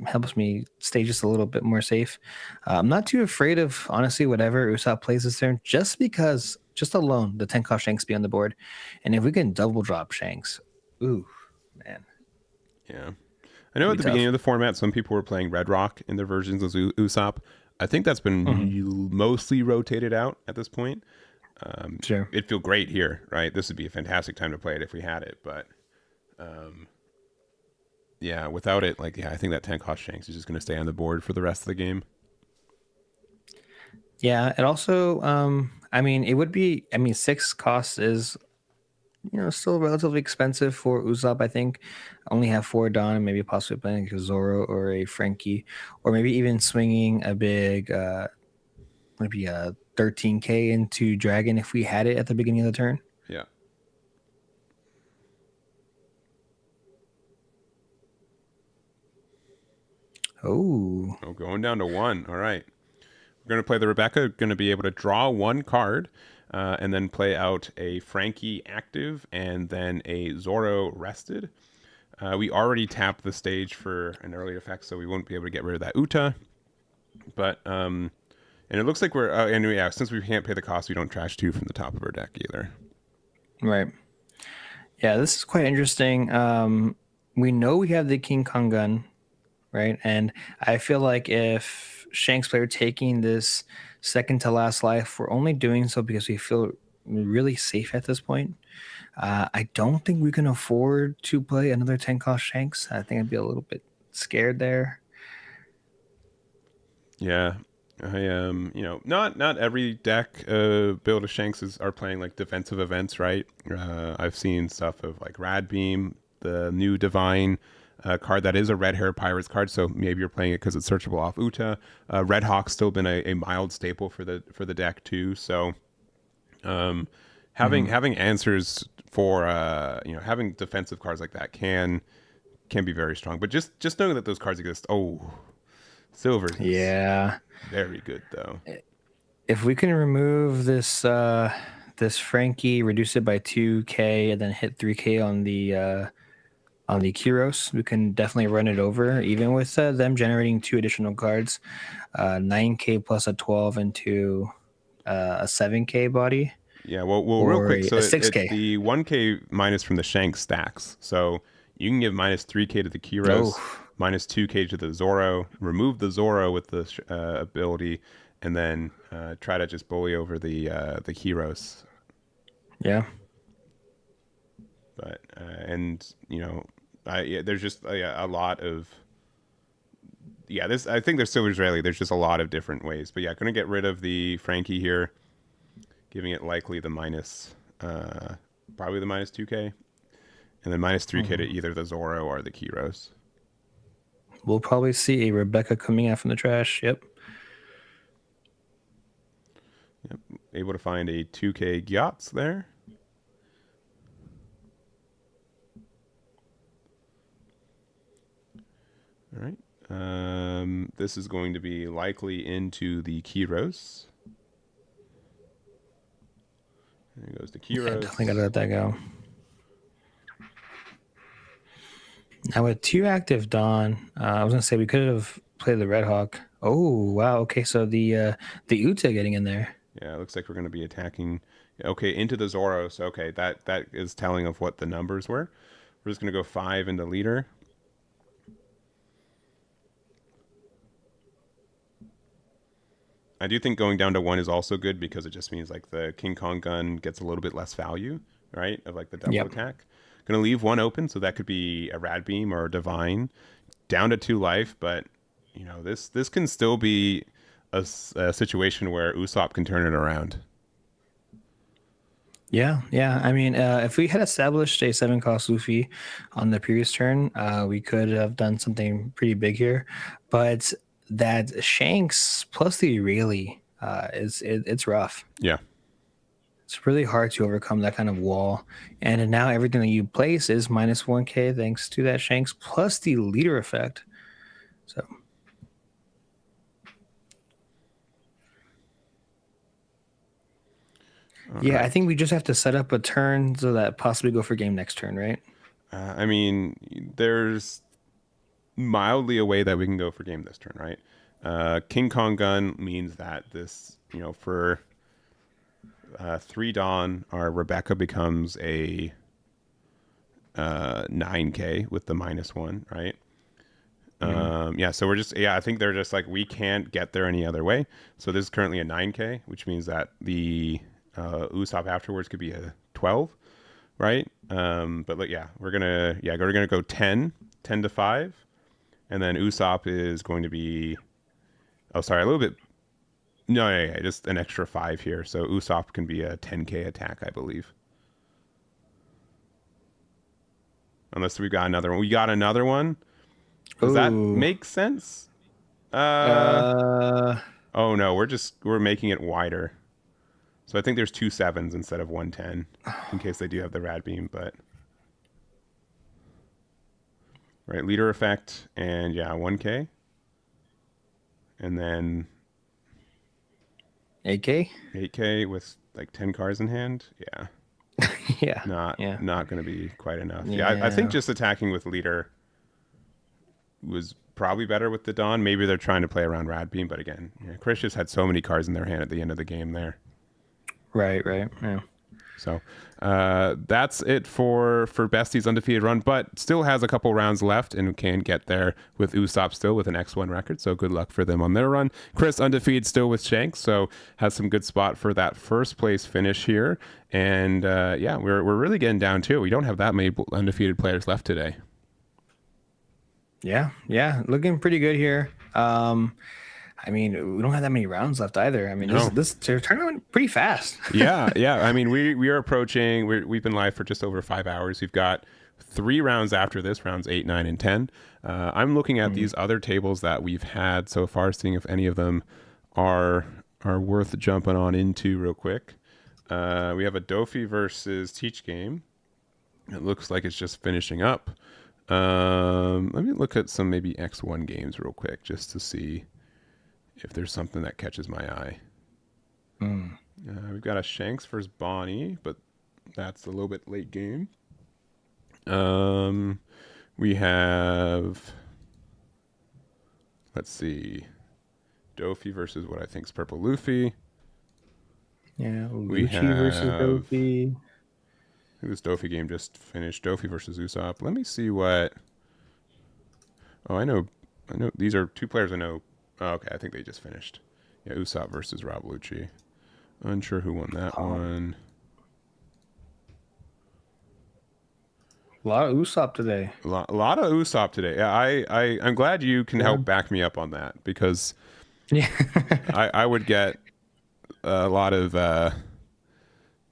Helps me stay just a little bit more safe. I'm not too afraid of, honestly, whatever Usopp plays this turn, just alone, the 10 cost Shanks be on the board. And if we can double drop Shanks, ooh, man, Yeah. I know could at be the beginning tough. of the format, some people were playing Red Rock in their versions of Usopp. I think that's Mm-hmm. been mostly rotated out at this point. Sure. It'd feel great here, right? This would be a fantastic time to play it if we had it. But yeah, without it, I think that 10 cost Shanks is just going to stay on the board for the rest of the game. Yeah, it also, I mean, it would be, I mean, 6 costs is still relatively expensive for Usopp. I think only have 4 Dawn and maybe possibly playing like a Zoro or a Frankie, or maybe even swinging a big, maybe a 13K into Dragon if we had it at the beginning of the turn. Yeah. Oh, Oh, going down to 1. All right. We're going to play the Rebecca, going to be able to draw 1 card and then play out a Frankie active and then a Zoro rested. We already tapped the stage for an early effect, so we won't be able to get rid of that Uta. But and it looks like we're anyway. Yeah, since we can't pay the cost, we don't trash 2 from the top of our deck either. right. Yeah, this is quite interesting. We know we have the King Kong gun, right? And I feel like if Shanks player taking this second to last life, we're only doing so because we feel really safe at this point. I don't think we can afford to play another 10 cost Shanks. I think I'd be a little bit scared there. Yeah, I not every deck build of Shanks are playing like defensive events, right? I've seen stuff of like Rad Beam, the new Divine card that is a Red Hair Pirates card, so maybe you're playing it because it's searchable off Uta. Red Hawk's still been a mild staple for the deck too, so having answers for having defensive cards like that can be very strong. But just knowing that those cards exist, Silver's is Yeah. very good though. If we can remove this Frankie, reduce it by 2K, and then hit 3K on the Kyros, we can definitely run it over, even with them generating 2 additional cards, 9K plus a 12 into a 7K body, Yeah, well, real or quick. So a it's 6K. the 1K minus from the Shank stacks. So you can give minus 3K to the Oh, Kyros, minus 2K to the Zoro, remove the Zoro with the ability, and then try to just bully over the Kyros. yeah. But and There's just a lot of this. I think there's still Israeli. There's just a lot of different ways. But yeah, going to get rid of the Frankie here, giving it likely the minus, probably the minus 2K, and then minus 3K to either the Zoro or the Kiros. We'll probably see a Rebecca coming out from the trash. Yep. Able to find a 2K Gyatz there. All right. This is going to be likely into the Kiros. There goes the Kiros. Yeah, definitely got to let that go. Now with 2 active Dawn, I was gonna say we could have played the Red Hawk. Oh wow, okay, so the Uta getting in there. Yeah, it looks like we're going to be attacking. Okay, into the Zoros. Okay, that is telling of what the numbers were. We're just going to go 5 into leader. I do think going down to 1 is also good because it just means like the King Kong gun gets a little bit less value, right? Of like the double attack. Going to leave 1 open, so that could be a Rad Beam or a Divine. Down to 2 life, but you know this can still be a situation where Usopp can turn it around. Yeah. I mean, if we had established a 7-cost Luffy on the previous turn, we could have done something pretty big here. But that Shanks plus the Aurelie it's rough. Yeah. It's really hard to overcome that kind of wall. And now everything that you place is minus 1K thanks to that Shanks plus the leader effect. So. Right. I think we just have to set up a turn so that possibly go for game next turn, right? I mean, there's mildly a way that we can go for game this turn, right? King Kong gun means that this, for 3 Dawn, our Rebecca becomes a 9K with the -1, right? So we're just, I think they're just like, we can't get there any other way. So this is currently a 9K, which means that the Usopp afterwards could be a 12, right? But like, we're gonna go 10 to 5, and then Usopp is going to be, a little bit, just an extra 5 here. So Usopp can be a 10K attack, I believe. Unless we got another one. We got another one. Does that make sense? Oh no, we're making it wider. So I think there's 2 7s instead of 1 10 in case they do have the Rad Beam, but right, leader effect and 1K. And then 8K with like 10 cards in hand. Yeah. Not going to be quite enough. I think just attacking with leader was probably better with the Dawn. Maybe they're trying to play around Rad Beam, but again, Chris just had so many cards in their hand at the end of the game there. Right. Yeah. So that's it for Bestie's undefeated run, but still has a couple rounds left and can get there with Usopp still with an X1 record. So good luck for them on their run. Chris undefeated still with Shanks, so has some good spot for that first place finish here. And we're really getting down to it. We don't have that many undefeated players left today. Yeah, looking pretty good here. I mean, we don't have that many rounds left either. I mean, this tournament pretty fast. yeah. I mean, we are approaching. We've been live for just over 5 hours. We've got 3 rounds after this, rounds 8, 9, and 10. I'm looking at these other tables that we've had so far, seeing if any of them are worth jumping on into real quick. We have a Dofi versus Teach game. It looks like it's just finishing up. Let me look at some maybe X1 games real quick just to see if there's something that catches my eye. We've got a Shanks versus Bonnie, but that's a little bit late game. We have, let's see, Dofi versus what I think is Purple Luffy. Yeah, Lucci versus Dofi. This Dofi game just finished. Dofi versus Usopp. Let me see what. Oh, I know. These are 2 players I know. Oh, okay, I think they just finished. Yeah, Usopp versus Rob Lucci. Unsure who won that one. A lot of Usopp today. A lot of Usopp today. Yeah, I'm glad you can Yeah. help back me up on that because Yeah. I would get a lot of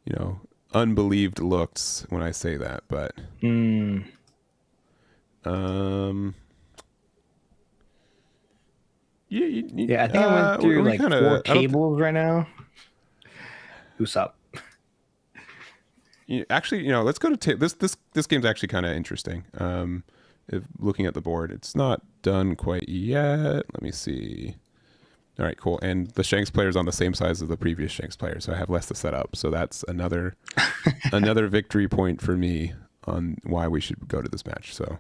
you know unbelieved looks when I say that, but Mm. um yeah, Yeah, I think I went through we like kind four of I don't th- cables right now. Usopp. actually let's go to this game's actually kind of interesting. If looking at the board, it's not done quite yet. Let me see. All right, cool. And the Shanks player is on the same size as the previous Shanks player, so I have less to set up. So that's another victory point for me on why we should go to this match. So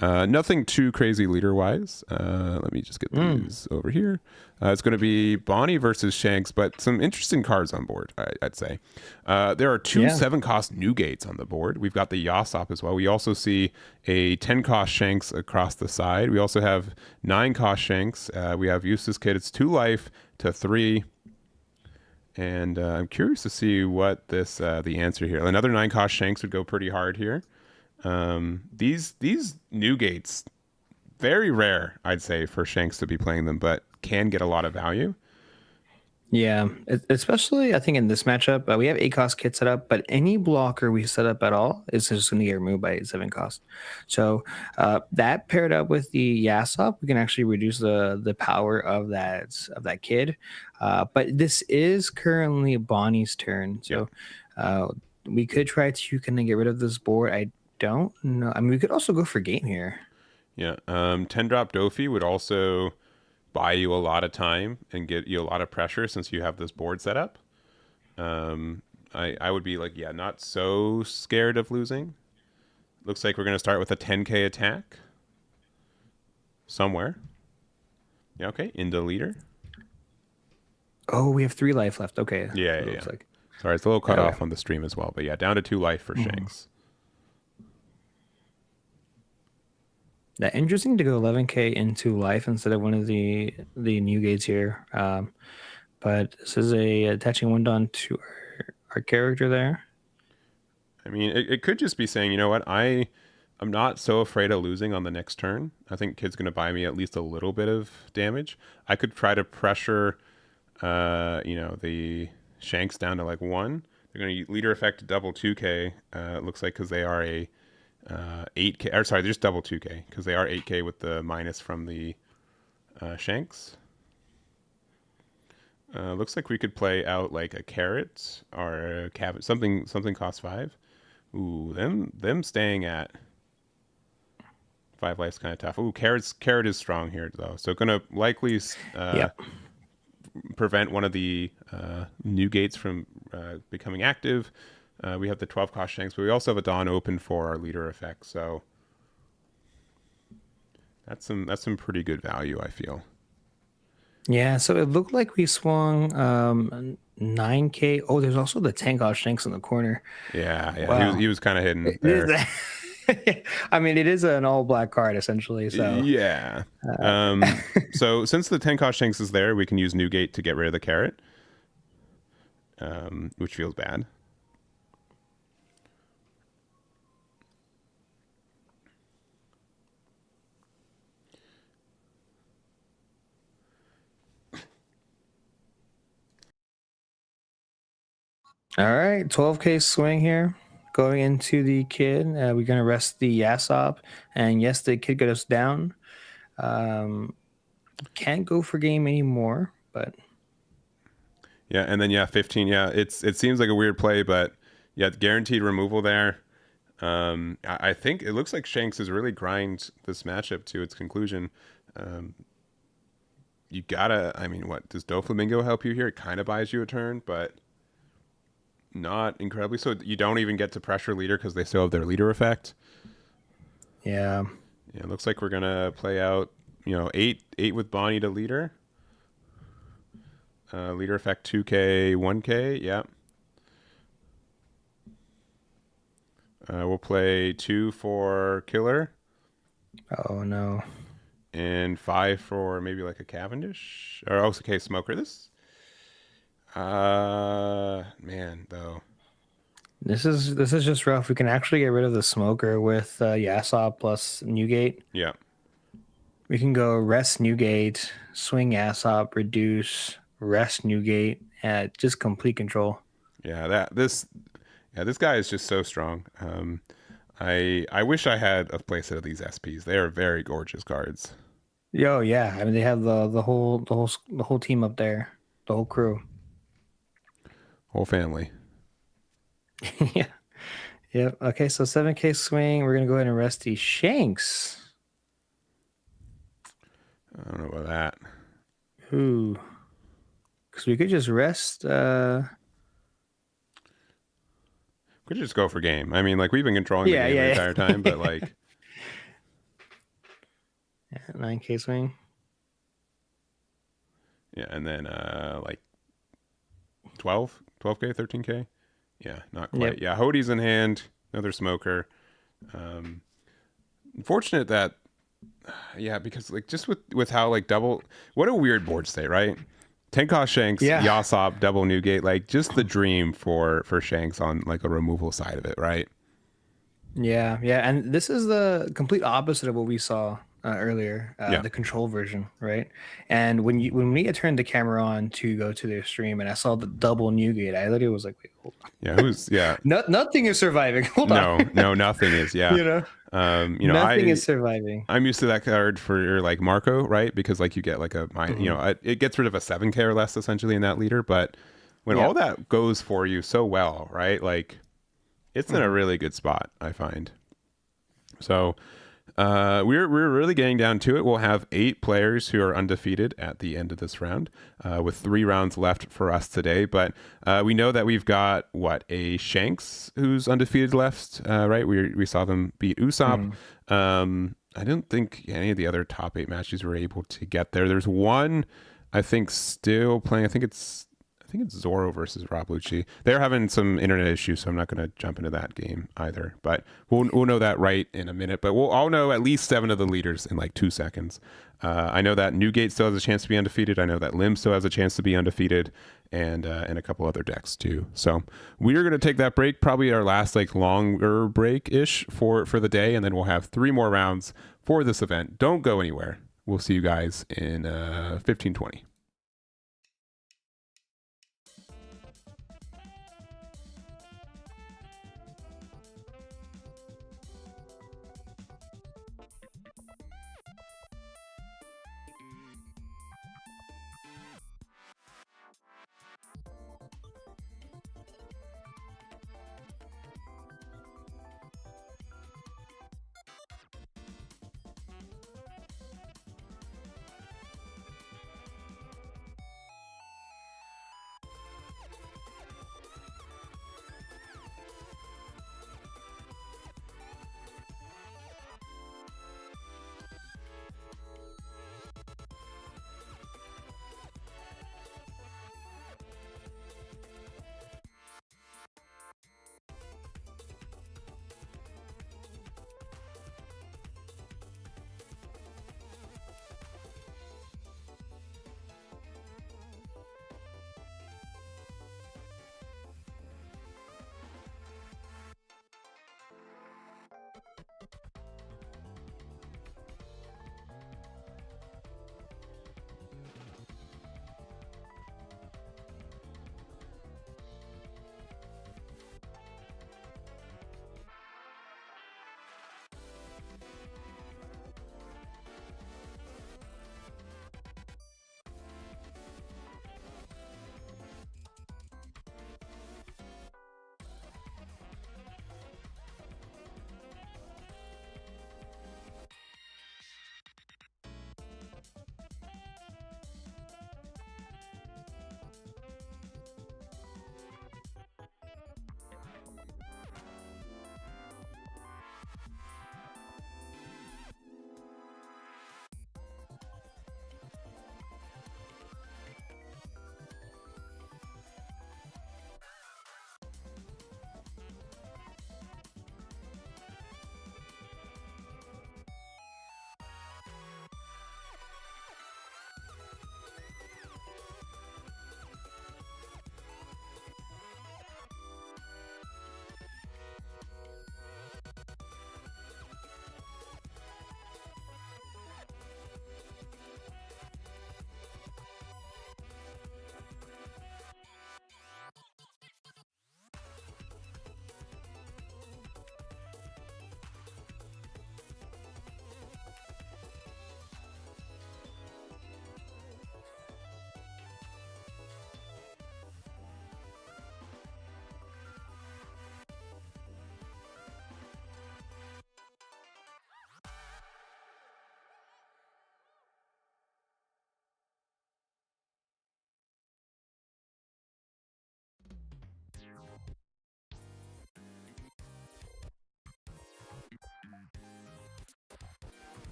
nothing too crazy leader wise. Let me just get Mm. these over here. It's going to be Bonnie versus Shanks, but some interesting cards on board, I'd say. There are two Yeah. 7-cost new gates on the board. We've got the Yasop as well. We also see a 10-cost Shanks across the side. We also have 9-cost Shanks. We have Eustace Kid. It's 2 life to 3. And I'm curious to see what this the answer here. Another 9-cost Shanks would go pretty hard here. These new gates, very rare, I'd say, for Shanks to be playing them, but can get a lot of value. Yeah, especially I think in this matchup, we have 8 cost kit set up, but any blocker we set up at all is just going to get removed by 7 cost. So that paired up with the Yasop, we can actually reduce the power of that kid. But this is currently Bonnie's turn, Yeah, so uh, we could try to kind of get rid of this board. I don't know. I mean, we could also go for game here. yeah. 10-drop Dofi would also buy you a lot of time and get you a lot of pressure since you have this board set up. Um, I would be like, yeah, not so scared of losing. Looks like we're going to start with a 10k attack somewhere. Yeah, okay, into leader. Oh, we have 3 life left. Okay, Yeah, it yeah, yeah. looks like. Sorry, it's a little cut Okay. off on the stream as well, but yeah, down to 2 life for Mhm. Shanks. That interesting to go 11k into life instead of one of the new gates here. But this is a attaching one on to our character there. I mean, it could just be saying, you know what, I'm not so afraid of losing on the next turn. I think Kid's going to buy me at least a little bit of damage. I could try to pressure, the Shanks down to like 1. They're going to leader effect double 2k. It looks like because they are a 8k. Or sorry, they're just double 2k because they are 8k with the minus from the Shanks. Looks like we could play out like a carrot or a cabbage, something cost 5. Ooh, them staying at 5 life's kind of tough. Ooh, carrot is strong here though, so gonna likely Yep. prevent one of the new gates from becoming active. We have the 12-cost Shanks, but we also have a Dawn open for our leader effect, so that's some pretty good value, I feel. Yeah. So it looked like we swung 9k. Oh, there's also the 10 cost shanks in the corner. Yeah, yeah, Wow. he was kind of hidden there. I mean, it is an all black card essentially. So Yeah. So since the 10-cost Shanks is there, we can use Newgate to get rid of the carrot, which feels bad. all right, 12k swing here. Going into the kid, we're gonna rest the Yasop, and yes, the kid got us down. Can't go for game anymore, but Yeah, and then yeah, 15. Yeah, it seems like a weird play, but yeah, guaranteed removal there. I think it looks like Shanks has really grind this matchup to its conclusion. Um, you gotta, I mean, what does Doflamingo help you here? It kind of buys you a turn, but not incredibly. So you don't even get to pressure leader because they still have their leader effect. yeah. Yeah, it looks like we're gonna play out, eight with Bonnie to leader. Leader effect 2k, 1k. Yeah. We'll play 2 for killer Oh no. and 5 for maybe like a Cavendish or okay, smoker. This, man, though. This is just rough. We can actually get rid of the smoker with Yasop plus Newgate. Yeah. We can go rest Newgate, swing Yasop, reduce, rest Newgate, just complete control. Yeah, this guy is just so strong. I wish I had a playset of these SPs. They are very gorgeous cards. Yo, yeah. I mean, they have the whole team up there, the whole crew. Whole family. Yeah. Yep. Okay, so 7K swing. We're gonna go ahead and rest the Shanks. I don't know about that. Ooh. Because we could just rest. Could just go for game. I mean, like we've been controlling the game the entire time, but like 9K swing. Yeah, and then like 12, 12K, 13K. Yeah, not quite. Yep. Yeah, Hodie's in hand, another smoker. Unfortunate that yeah, because like just with how like double, what a weird board state, right? 10 cost Shanks, Yeah. Yasop, double Newgate, like just the dream for Shanks on like a removal side of it, right? Yeah, yeah, and this is the complete opposite of what we saw earlier, Yeah. the control version, right? And when we had turned the camera on to go to their stream, and I saw the double Newgate, I literally was like, "Wait, hold on." Yeah. Nothing is surviving. Hold on. No, nothing is. Yeah. Nothing is surviving. I'm used to that card for like Marco, right? Because like you get like it gets rid of a 7K or less essentially in that leader. But when all that goes for you so well, right? Like it's in a really good spot, I find. So we're really getting down to it. We'll have 8 players who are undefeated at the end of this round, with 3 rounds left for us today. But we know that we've got a Shanks who's undefeated left, right? We saw them beat Usopp. I don't think any of the other top 8 matches were able to get there. There's one, I think, still playing. I think it's Zoro versus Rob Lucci. They're having some internet issues, so I'm not going to jump into that game either. But we'll know that right in a minute. But we'll all know at least 7 of the leaders in like 2 seconds. I know that Newgate still has a chance to be undefeated. I know that Lim still has a chance to be undefeated, and a couple other decks too. So we're going to take that break, probably our last like longer break-ish for the day, and then we'll have 3 more rounds for this event. Don't go anywhere. We'll see you guys in 15-20.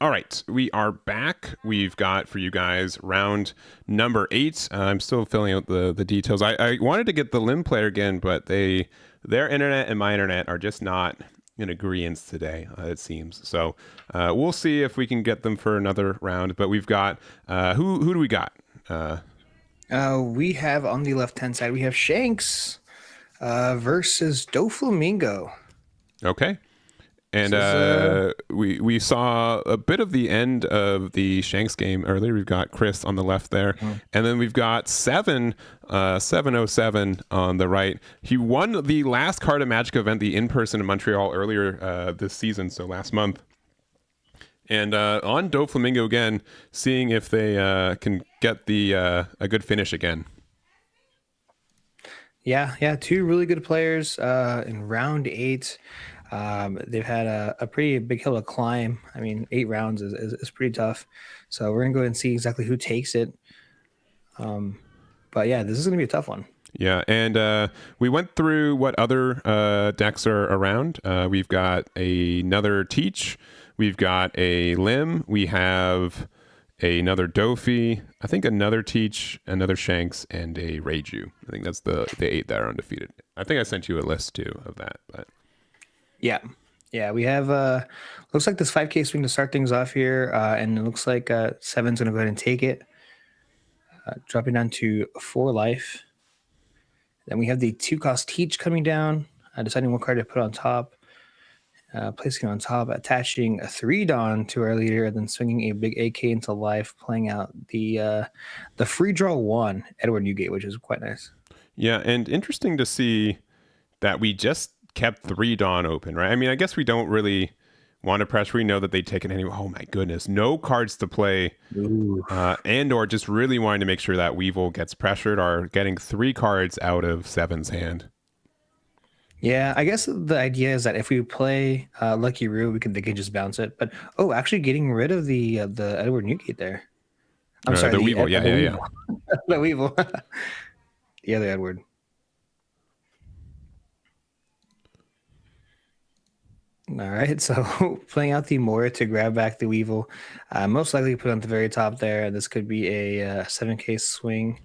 All right, we are back. We've got for you guys round number 8. I'm still filling out the details. I wanted to get the Lim player again, but their internet and my internet are just not in agreement today, it seems. So we'll see if we can get them for another round. But we've got who do we got? We have on the left-hand side, we have Shanks versus Doflamingo. Okay. And we saw a bit of the end of the Shanks game earlier. We've got Chris on the left there. And then we've got 707 on the right. He won the last Carta Magica event, the in-person in Montreal earlier this season, so last month. And on Doflamingo again, seeing if they can get a good finish again. Yeah, two really good players in round 8. They've had a pretty big hill to climb. I mean, 8 rounds is pretty tough. So we're going to go ahead and see exactly who takes it. But yeah, this is going to be a tough one. Yeah, and we went through what other decks are around. We've got another Teach. We've got a Lim. We have another Dofi. I think another Teach, another Shanks, and a Reiju. I think that's the 8 that are undefeated. I think I sent you a list too of that, but... Yeah, we have looks like this 5K swing to start things off here, and it looks like 7's going to go ahead and take it, dropping down to 4 life. Then we have the 2-cost Teach coming down, deciding what card to put on top, placing on top, attaching a 3 Dawn to our leader, then swinging a big AK into life, playing out the free draw 1 Edward Newgate, which is quite nice. Yeah, and interesting to see that we just kept 3 Dawn open, right? I mean, I guess we don't really want to pressure. We know that they take it anyway. Oh my goodness, no cards to play, and or just really wanting to make sure that Weevil gets pressured are getting 3 cards out of 7's hand. Yeah, I guess the idea is that if we play Lucky Roo, they can just bounce it. But actually getting rid of the Edward Newgate there. I'm sorry, the Weevil. Yeah. The Weevil. The other Edward. All right, so playing out the Moira to grab back the Weevil. Most likely put on the very top there. This could be a 7K swing.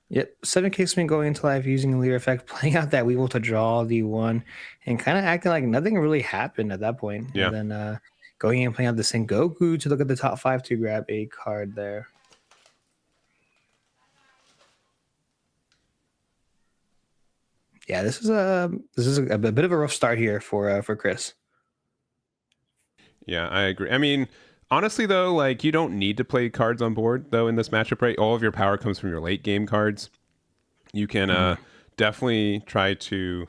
Yep, 7K swing going into life using the leader effect, playing out that Weevil to draw the 1, and kind of acting like nothing really happened at that point. Yeah. And then going in and playing out the Sengoku to look at the top 5 to grab a card there. Yeah, this is a bit of a rough start here for Chris. Yeah, I agree. I mean, honestly though, like you don't need to play cards on board though in this matchup, right? All of your power comes from your late game cards. You can definitely try to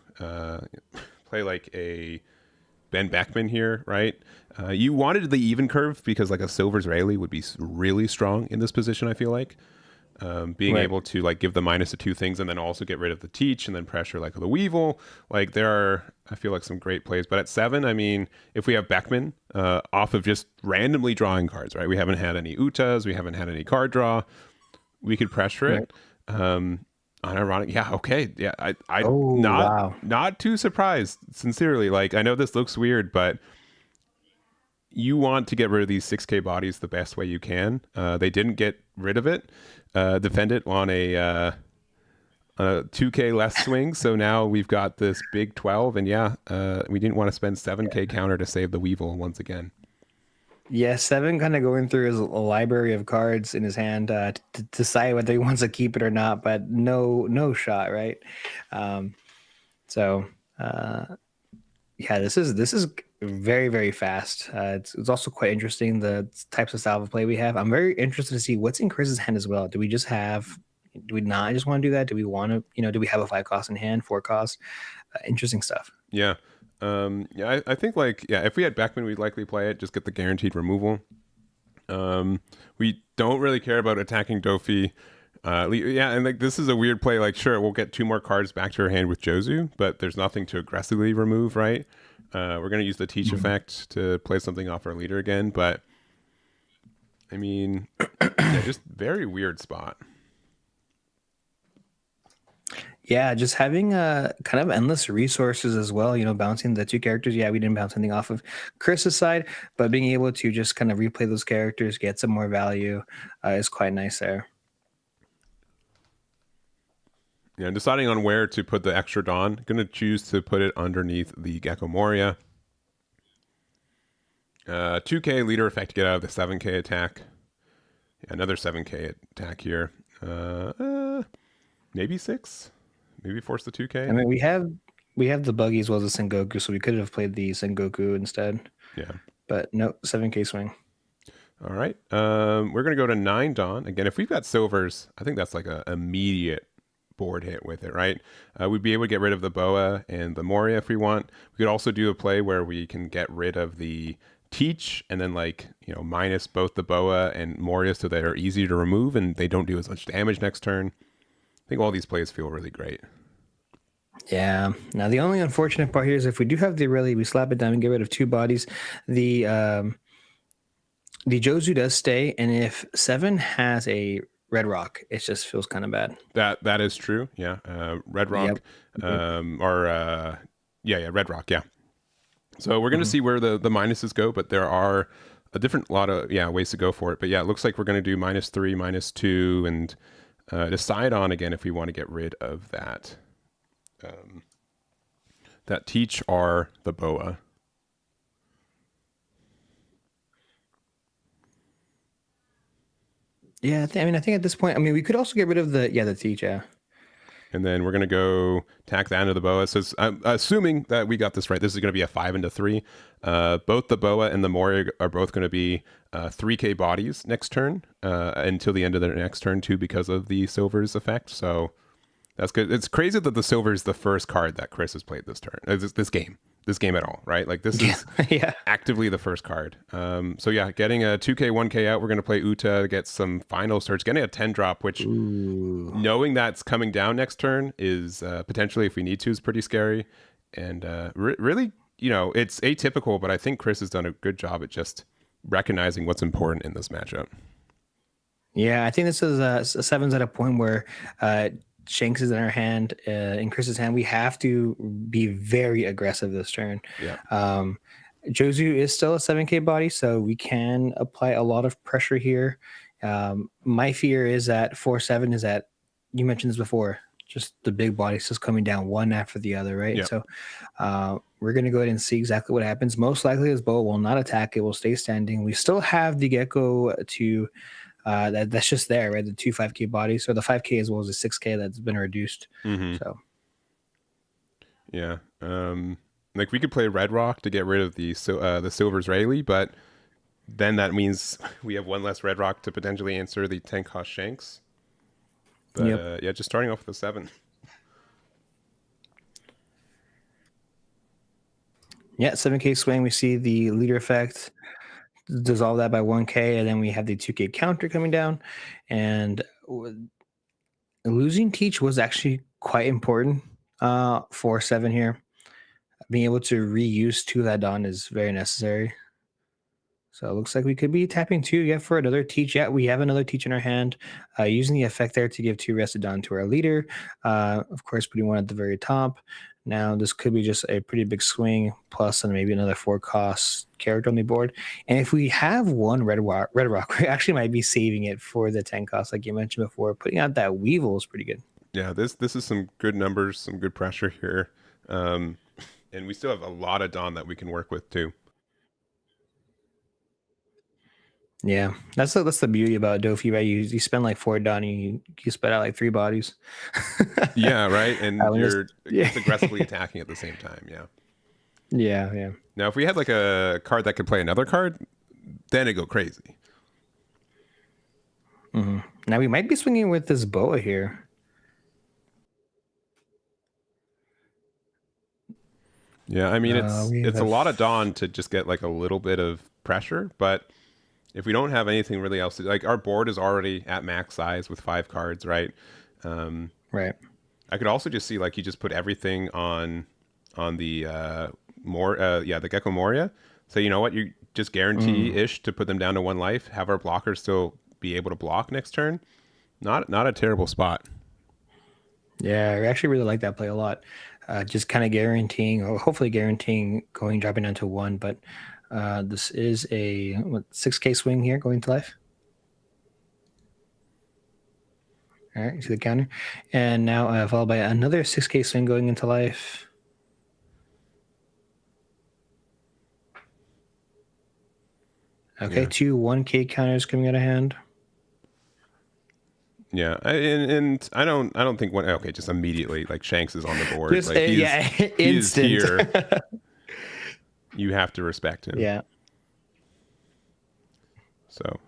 play like a Ben Beckman here, right? You wanted the even curve because like a Silver's Rayleigh would be really strong in this position, I feel like. Being Right. able to like give the minus to two things and then also get rid of the teach and then pressure like the Weevil. Like there are, I feel like some great plays. But at 7, I mean, if we have Beckman off of just randomly drawing cards, right? We haven't had any Utas, we haven't had any card draw. We could pressure Right. it. Unironic, yeah, okay, yeah. I Oh, wow. not too surprised. Sincerely, like I know this looks weird, but you want to get rid of these 6K bodies the best way you can. They didn't get rid of it, defend it on a 2K less swing. So now we've got this big 12, and yeah, we didn't want to spend 7K counter to save the Weevil once again. Yeah, 7 kind of going through his library of cards in his hand to decide whether he wants to keep it or not, but no shot, right? Um, so yeah, this is very very fast. It's also quite interesting the types of style of play we have. I'm very interested to see what's in Chris's hand as well. Do we not just want to do that? Do we want to, do we have a 5 cost in hand, 4 cost? Interesting stuff. Yeah. Yeah, I think like, yeah, if we had Beckman, we'd likely play it, just get the guaranteed removal. We don't really care about attacking Dofi. Yeah, and like this is a weird play. Like, sure, we'll get 2 more cards back to our hand with Jozu, but there's nothing to aggressively remove, right? We're gonna use the teach effect to play something off our leader again, but I mean, yeah, just very weird spot. Yeah, just having kind of endless resources as well, bouncing the 2 characters. Yeah, we didn't bounce anything off of Chris's side, but being able to just kind of replay those characters, get some more value is quite nice there. Yeah, deciding on where to put the extra Dawn. Gonna choose to put it underneath the Gecko Moria. 2K leader effect to get out of the 7K attack. Yeah, another 7K attack here. Maybe 6. Maybe force the 2K. I mean, we have the buggy as well as the Sengoku, so we could have played the Sengoku instead. Yeah. But no, 7K swing. All right. We're gonna go to 9 Dawn again. If we've got silvers, I think that's like a immediate board hit with it, right? We'd be able to get rid of the Boa and the Moria if we want. We could also do a play where we can get rid of the teach and then like minus both the Boa and Moria so they're easy to remove and they don't do as much damage next turn. I think all these plays feel really great. Yeah. Now the only unfortunate part here is if we do have the ability, we slap it down and get rid of 2 bodies. The Jozu does stay, and if 7 has a red rock, it just feels kind of bad. That is true. Yeah. Red rock. Yep. Red rock. Yeah. So we're gonna see where the minuses go, but there are a lot of ways to go for it. But yeah, it looks like we're gonna do -3, -2, and decide on again if we want to get rid of that. That teach are the Boa. Yeah, I think at this point, we could also get rid of the teach, yeah. And then we're going to go tack that into the Boa. So I'm assuming that we got this right. This is going to be a 5 into 3. Both the Boa and the Moria are both going to be 3K bodies next turn until the end of their next turn too because of the Silver's effect. So that's good. It's crazy that the Silver is the first card that Chris has played this turn. This game at all, right? Like this is actively the first card. So yeah, getting a 2K, 1K out. We're going to play Uta to get some final search. Getting a 10 drop, which knowing that's coming down next turn is potentially, if we need to, is pretty scary. And really, it's atypical, but I think Chris has done a good job at just recognizing what's important in this matchup. Yeah, I think this is 7's at a point where Shanks is in our hand, in Chris's hand. We have to be very aggressive this turn. Yeah. Jozu is still a 7K body, so we can apply a lot of pressure here. My fear is that 4/7 is that, you mentioned this before, just the big bodies just coming down one after the other, right? Yeah. So we're going to go ahead and see exactly what happens. Most likely, this bow will not attack. It will stay standing. We still have the Gecko to... that's just there, right? The 2 5K bodies, so the 5K as well as the 6K that's been reduced. So yeah, like we could play Red Rock to get rid of the Silver's Rayleigh, but then that means we have 1 less Red Rock to potentially answer the 10 cost Shanks. But just starting off with a 7. Yeah, 7K swing. We see the leader effect. Dissolve that by 1K, and then we have the 2K counter coming down, and losing Teach was actually quite important for 7 here. Being able to reuse 2 Ladon is very necessary. So it looks like we could be tapping 2 yet for another Teach. Yeah, we have another Teach in our hand. Using the effect there to give 2 Rested Dawn to our leader. Of course, putting 1 at the very top. Now, this could be just a pretty big swing, plus and maybe another 4-cost character on the board. And if we have 1 Red Rock, we actually might be saving it for the 10 cost, like you mentioned before. Putting out that Weevil is pretty good. Yeah, this is some good numbers, some good pressure here. And we still have a lot of Dawn that we can work with too. Yeah, that's the beauty about Dofi, right? You spend like 4 Dawn, and you spit out like 3 bodies. Yeah, right. And you're yeah. just aggressively attacking at the same time. Yeah. Yeah. Now, if we had like a card that could play another card, then it'd go crazy. Mm-hmm. Now we might be swinging with this Boa here. Yeah, I mean it's a lot of Dawn to just get like a little bit of pressure, but if we don't have anything really else, like our board is already at max size with 5 cards, right? Right. I could also just see like you just put everything on the the Gecko Moria. So you know what, you just guarantee ish to put them down to 1 life. Have our blockers still be able to block next turn. Not a terrible spot. Yeah, I actually really like that play a lot. Just kind of guaranteeing, or hopefully guaranteeing, dropping down to 1. But this is a 6K swing here going to life. All right, you see the counter, and now followed by another 6K swing going into life. Okay, 2 1K counters coming out of hand. Yeah, and I don't think one. Okay, just immediately like Shanks is on the board. Just, like instant. He's here. You have to respect him. Yeah. So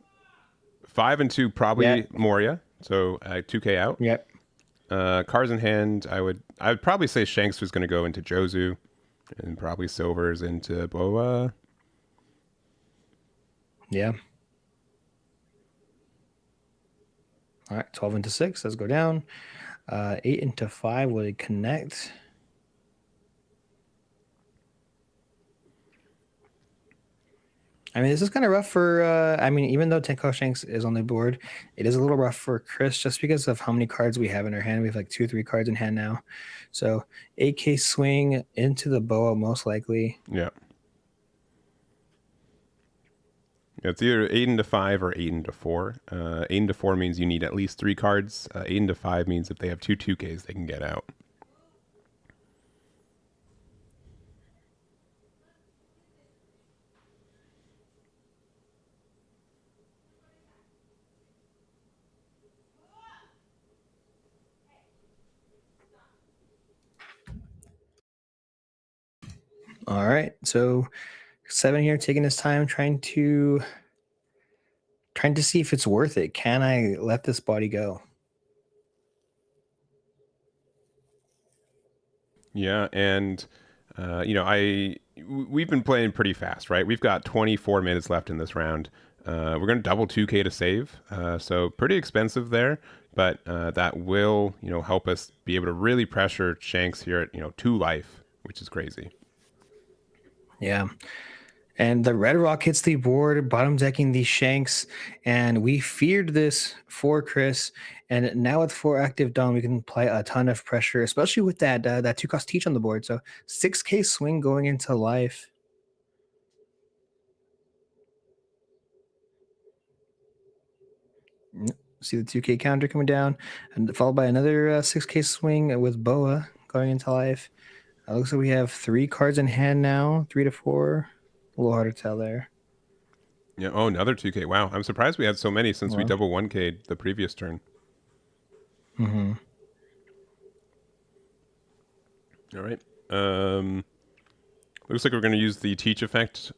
5 and 2 probably Moria. So 2K out. Yep. Cards in hand. I would probably say Shanks was going to go into Jozu, and probably Silver's into Boa. Yeah. All right, 12 into 6. Let's go down. 8 into 5 will connect. I mean, this is kind of rough for, even though Tenko Shanks is on the board, it is a little rough for Chris just because of how many cards we have in our hand. We have like 2 or 3 cards in hand now. So 8K swing into the Boa most likely. Yeah. It's either 8 into 5 or 8 into 4. 8 into 4 means you need at least 3 cards. 8 into 5 means if they have 2 2Ks, they can get out. All right, so 7 here, taking his time, trying to see if it's worth it. Can I let this body go? Yeah, and we've been playing pretty fast, right? We've got 24 minutes left in this round. We're going to double 2K to save, so pretty expensive there, but that will help us be able to really pressure Shanks here at 2 life, which is crazy. Yeah. And the Red Rock hits the board, bottom decking the Shanks, and we feared this for Chris. And now with 4 active Dawn, we can apply a ton of pressure, especially with that 2-cost Teach on the board. So 6K swing going into life. See the 2K counter coming down, and followed by another 6K swing with Boa going into life. Looks like we have 3 cards in hand now, 3 to 4. A little hard to tell there. Yeah. Oh, another 2K. Wow. I'm surprised we had so many since we double 1K'd the previous turn. Mm-hmm. All right. Looks like we're going to use the Teach effect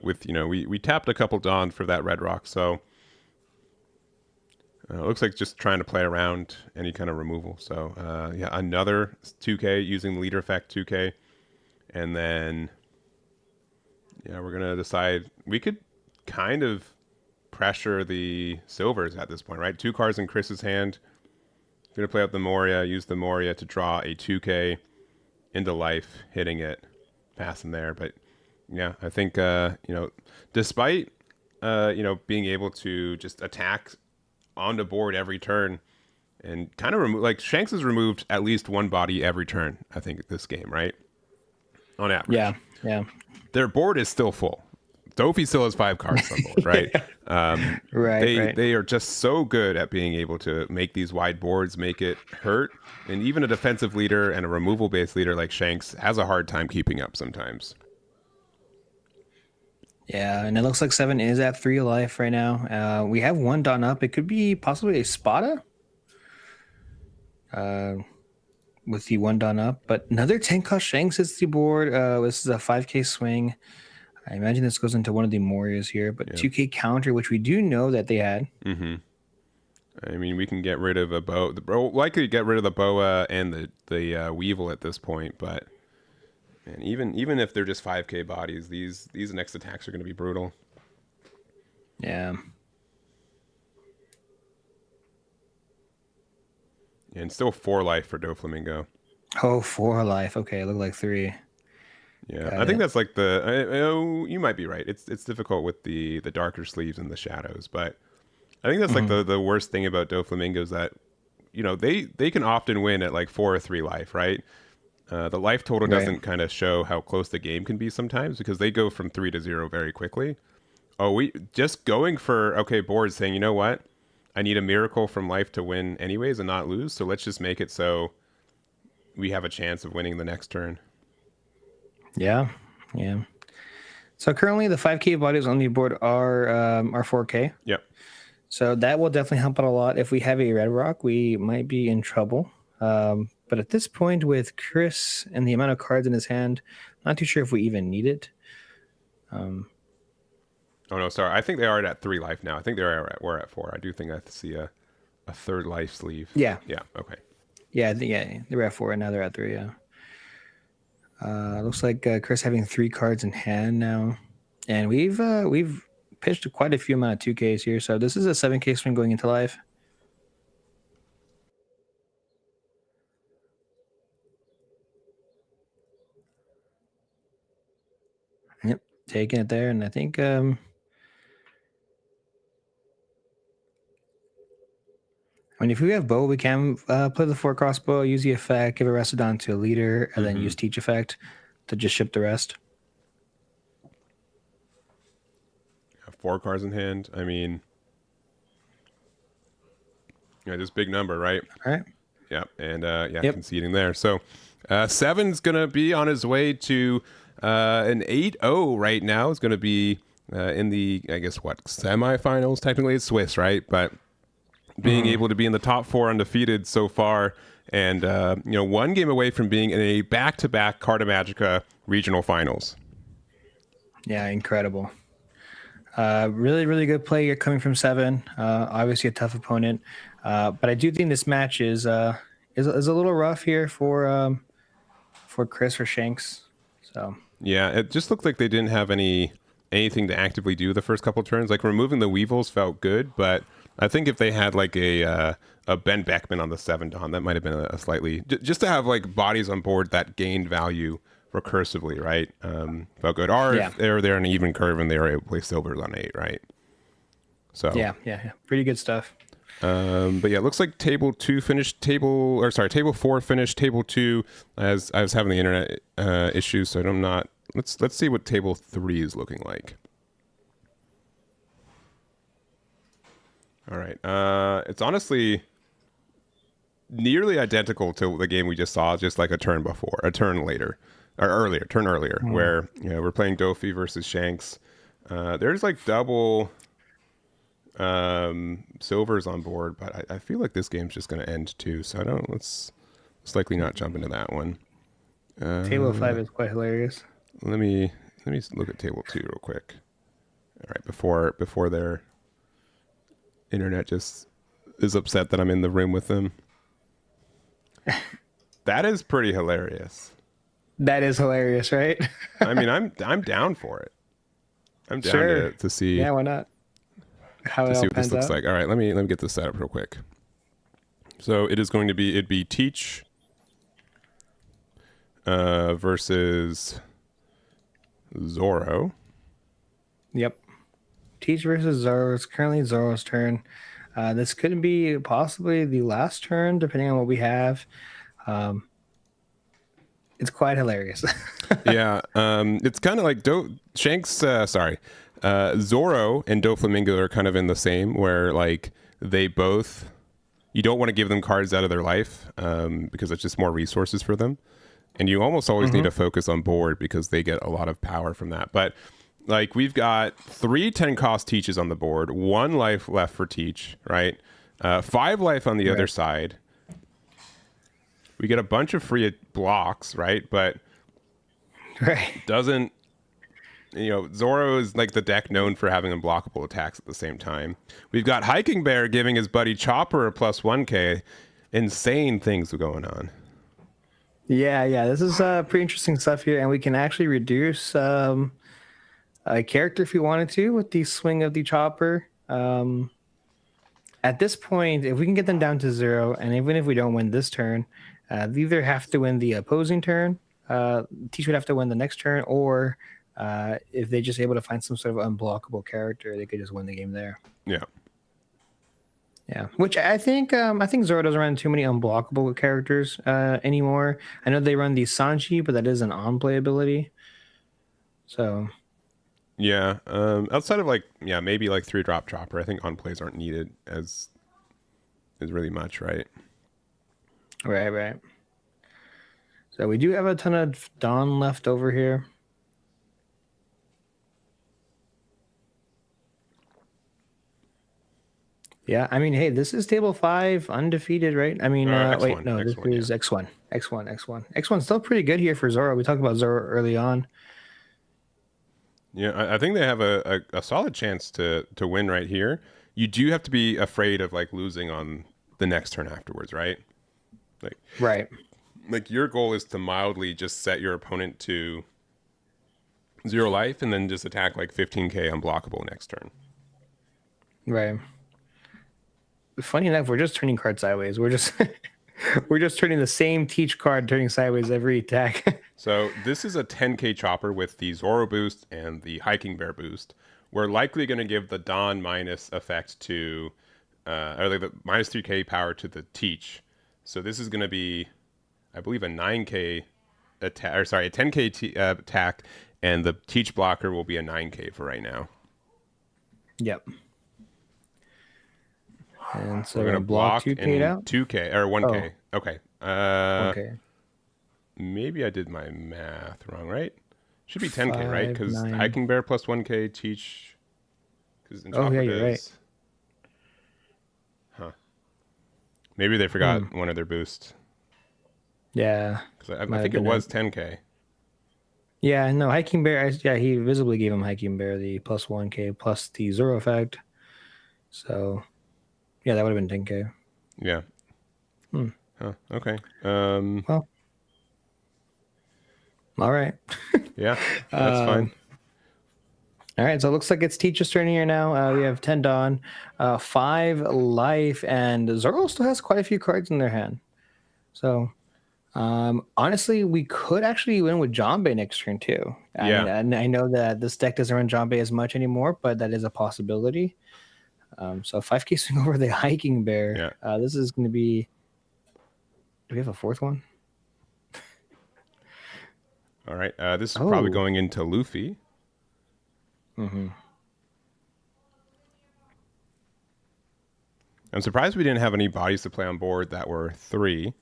with, we tapped a couple Dawn for that Red Rock. So looks like just trying to play around any kind of removal. So another 2K using the leader effect 2K. And then, we're going to decide we could kind of pressure the silvers at this point, right? 2 cards in Chris's hand. Gonna play out the Moria, use the Moria to draw a 2K into life, hitting it, passing there. But yeah, I think despite being able to just attack on the board every turn and kind of remove, like Shanks has removed at least one body every turn, I think, this game, right? On average. Yeah. Their board is still full. Dofi still has 5 cards on board, right? Right. They are just so good at being able to make these wide boards, make it hurt. And even a defensive leader and a removal-based leader like Shanks has a hard time keeping up sometimes. Yeah, and it looks like 7 is at 3 life right now. We have 1 done up. It could be possibly a Spada with the 1 done up. But another 10 cost Shanks hits the board. This is a 5K swing. I imagine this goes into one of the Morias here, but 2K counter, which we do know that they had. Mm-hmm. I mean, we can get rid of a bow. Likely get rid of the boa and the weevil at this point, but man, even if they're just 5K bodies, these next attacks are going to be brutal. Yeah. And still 4 life for Doflamingo. Oh, 4 life. Okay, it looked like 3. Yeah, I think that's like you might be right. It's difficult with the darker sleeves and the shadows, but I think that's like the worst thing about Doflamingo is that they can often win at like 4 or 3 life, right? The life total doesn't kind of show how close the game can be sometimes because they go from 3 to 0 very quickly. Oh, we just going for board saying, you know what, I need a miracle from life to win anyways and not lose, so let's just make it so we have a chance of winning the next turn. Yeah. So currently the 5K bodies on the board are 4K. Yep. So that will definitely help out a lot. If we have a red rock, we might be in trouble. But at this point with Chris and the amount of cards in his hand, not too sure if we even need it. Oh no, sorry. I think they are at 3 life now. I think we're at 4. I do think I see a 3rd life sleeve. Yeah. Okay. Yeah. They were at 4 and now they're at 3. Yeah. Looks like Chris having 3 cards in hand now, and we've pitched quite a few amount of 2Ks here. So this is a 7K swing going into live. Yep, taking it there, and I think I mean, if we have bow, we can play the 4 crossbow, use the effect, give a Restodon to a leader, and then use teach effect to just ship the rest. 4 cards in hand. I mean, this big number, right? All right. Yeah, and conceding there. So 7's gonna be on his way to an 8-0 right now. It's gonna be in the semifinals. Technically, it's Swiss, right? But being able to be in the top 4 undefeated so far, and 1 game away from being in a back-to-back Carta Magica regional finals. Yeah, incredible. Really, really good play here coming from 7. Obviously a tough opponent, but I do think this match is a little rough here for Chris or Shanks. So yeah, it just looked like they didn't have anything to actively do the first couple turns. Like removing the Weevils felt good, but I think if they had like a Ben Beckman on the 7 Don, that might have been a slightly just to have like bodies on board that gained value recursively, right? Felt good. Or if they're there on an even curve and they were able to play silvers on 8, right? So yeah, pretty good stuff. But yeah, it looks like table 4 finished. Table 2, as I was having the internet issues, so I'm not. Let's see what table 3 is looking like. All right, it's honestly nearly identical to the game we just saw, just like a turn earlier, where we're playing Dofi versus Shanks. There's like double silvers on board, but I feel like this game's just going to end too, so let's likely not jump into that one. Table 5 is quite hilarious. Let me look at table 2 real quick. All right, before their internet just is upset that I'm in the room with them. That is pretty hilarious. That is hilarious, right? I mean, I'm down for it. I'm down to see. Yeah, why not? how to it see all what this pans looks out. like. All right, let me get this set up real quick. So it is going to be it'd be Teach versus Zoro. Yep. Teach versus Zoro. It's currently Zoro's turn. This could be possibly the last turn, depending on what we have. It's quite hilarious. Yeah, it's kind of like Shanks. Zoro and Doflamingo are kind of in the same, where like they both. You don't want to give them cards out of their life because it's just more resources for them, and you almost always need to focus on board because they get a lot of power from that. But like we've got 3 10-cost Teaches on the board, 1 life left for Teach, right? 5 life on the other Right. side. We get a bunch of free blocks, right? But Right. doesn't Zoro is like the deck known for having unblockable attacks at the same time. We've got Hiking Bear giving his buddy Chopper a plus 1k. Insane things going on. Yeah. This is pretty interesting stuff here, and we can actually reduce a character if we wanted to with the swing of the chopper. At this point, if we can get them down to 0, and even if we don't win this turn, they either have to win the opposing turn, Teach would have to win the next turn, or if they're just able to find some sort of unblockable character, they could just win the game there. Yeah. Yeah, which I think Zoro doesn't run too many unblockable characters anymore. I know they run the Sanji, but that is an on-play ability. So Yeah. Outside of like, yeah, maybe like 3-drop Chopper, I think on plays aren't needed as really much, right? right. So we do have a ton of Dawn left over here. Yeah, I mean, hey, this is table 5, undefeated, right? I mean, X1, wait, no, this X1, is yeah. X1. X1's still pretty good here for Zoro. We talked about Zoro early on. Yeah, I think they have a solid chance to win right here. You do have to be afraid of like losing on the next turn afterwards, right? Like Right. like your goal is to mildly just set your opponent to 0 life and then just attack like 15k unblockable next turn. Right. Funny enough, we're just turning cards sideways. We're just we're just turning the same Teach card turning sideways every attack. So this is a 10k Chopper with the Zoro boost and the Hiking Bear boost. We're likely going to give the Dawn minus effect to, or like the minus 3k power to the Teach. So this is going to be, I believe, a 9k attack, or sorry, a 10k attack, and the Teach blocker will be a 9k for right now. Yep. And so We're going to block 2K in out. 2k or 1k. Oh. Okay. Okay. Maybe I did my math wrong, right? Should be 10k, right? 5, Because 9. Hiking Bear plus 1k, Teach. Because Oh, yeah, you're right. Huh. Maybe they forgot one of their boosts. Yeah. Because I think it was 10k. Yeah, no, Hiking Bear, yeah, he visibly gave him Hiking Bear the plus 1K plus the Zero effect. So, yeah, that would have been 10K. Yeah. Huh. Okay. Well, all right. Yeah, that's fine. All right, so it looks like it's Teacher's turn here now. We have 10 Dawn, 5 Life, and Zoro still has quite a few cards in their hand. So, honestly, we could actually win with Jambei next turn too. Yeah. And I know that this deck doesn't run Jambei as much anymore, but that is a possibility. So 5K swing over the Hiking Bear. Yeah. This is going to be. Do we have a 4th one? All right. This is probably going into Luffy. Mm-hmm. I'm surprised we didn't have any bodies to play on board that were 3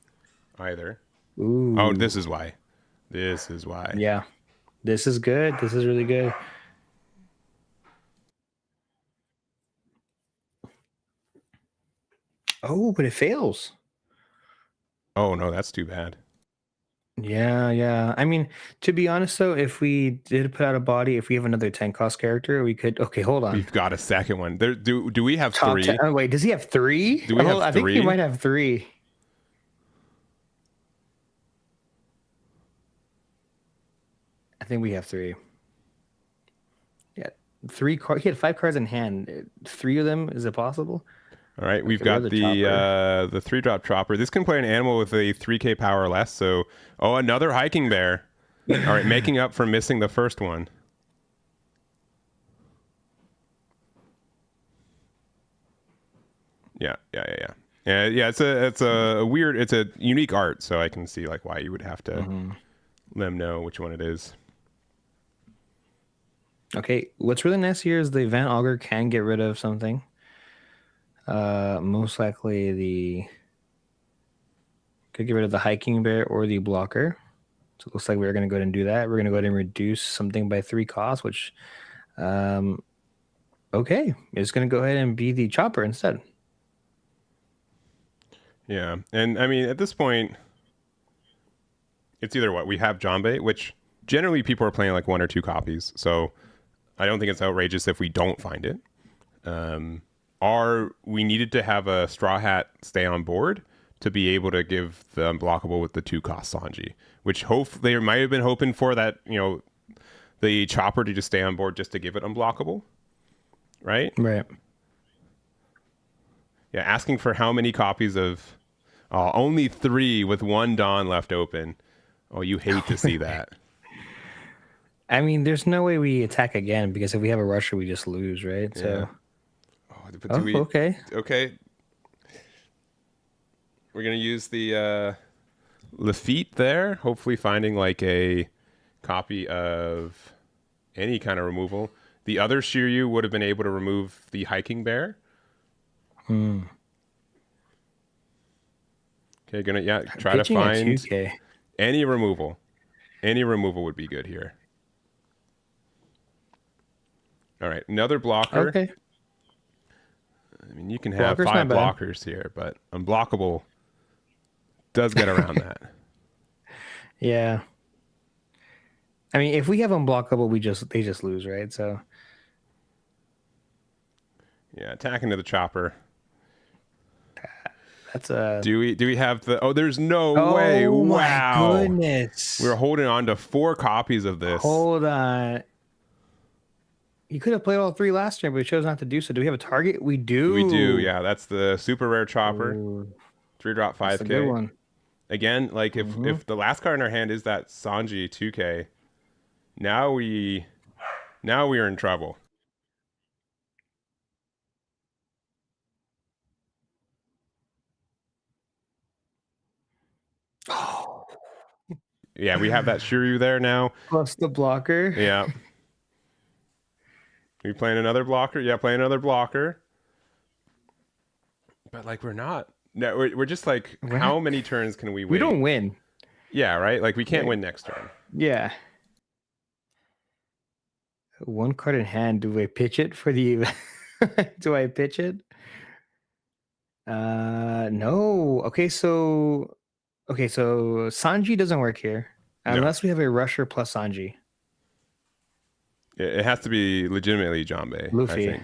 either. Ooh. Oh, this is why. This is why. Yeah. This is good. This is really good. Oh, but it fails. Oh, no, that's too bad. Yeah. I mean, to be honest, though, if we did put out a body, if we have another 10 cost character, we could. Okay, hold on. We've got a second one. There, do we have Top 3? 10. Oh, wait, does he have 3? Do we have I think 3? he might have 3. I think we have 3. Yeah. He had 5 cards in hand. 3 of them. Is it possible? All right, we've Get rid of got the chopper. the 3-drop chopper. This can play an animal with a 3K power or less. So, oh, another hiking bear. All right, making up for missing the first one. Yeah, yeah, yeah, yeah. Yeah, it's a weird, it's a unique art, so I can see like why you would have to Mhm. let them know which one it is. Okay, what's really nice here is the Van Augur can get rid of something. Most likely the could get rid of the hiking bear or the blocker. So it looks like we're going to go ahead and do that. We're going to go ahead and reduce something by 3 costs, which, okay, it's going to go ahead and be the chopper instead. Yeah, and I mean at this point, it's either what we have Jambay, which generally people are playing like 1 or 2 copies, so I don't think it's outrageous if we don't find it. Or we needed to have a Straw Hat stay on board to be able to give the unblockable with the 2 cost Sanji, which they might have been hoping for that, the chopper to just stay on board just to give it unblockable, right? Right. Yeah, asking for how many copies of only 3 with 1 Dawn left open. Oh, you hate to see that. I mean, there's no way we attack again because if we have a rusher, we just lose, right? Yeah. So, But do we? okay. Okay. We're gonna use the Lafitte there. Hopefully, finding like a copy of any kind of removal. The other Shiryu would have been able to remove the hiking bear. Hmm. Okay, gonna try to Pitching a find 2K. any removal. Any removal would be good here. All right, another blocker. Okay. I mean, you can have Blocker's 5 not bad. blockers here, but unblockable does get around that. Yeah. I mean, if we have unblockable, they just lose, right? So Yeah, attacking to the chopper. that's a. Do we have the? Oh, there's no way! Oh my Wow, we were goodness! holding on to 4 copies of this. Hold on. You could have played all 3 last year, but we chose not to do so. Do we have a target? We We do, do. yeah. That's the super rare chopper, Ooh, 3-drop that's a good 5K. one. Again, like if Hmm. if the last card in our hand is that Sanji 2K, now we are in trouble. Oh, Yeah, we have that Shiryu there now. plus the blocker. Yeah. We playing another blocker? Yeah, playing another blocker. But like we're not. No, we're just like, What? how many turns can we We wait? don't win. Yeah, right? Like we can't Like, win next turn. yeah. 1 card in hand. Do I pitch it for the? Do I pitch it? No. Okay, so Sanji doesn't work here No. unless we have a rusher plus Sanji. It has to be legitimately Jambay, I Luffy. think.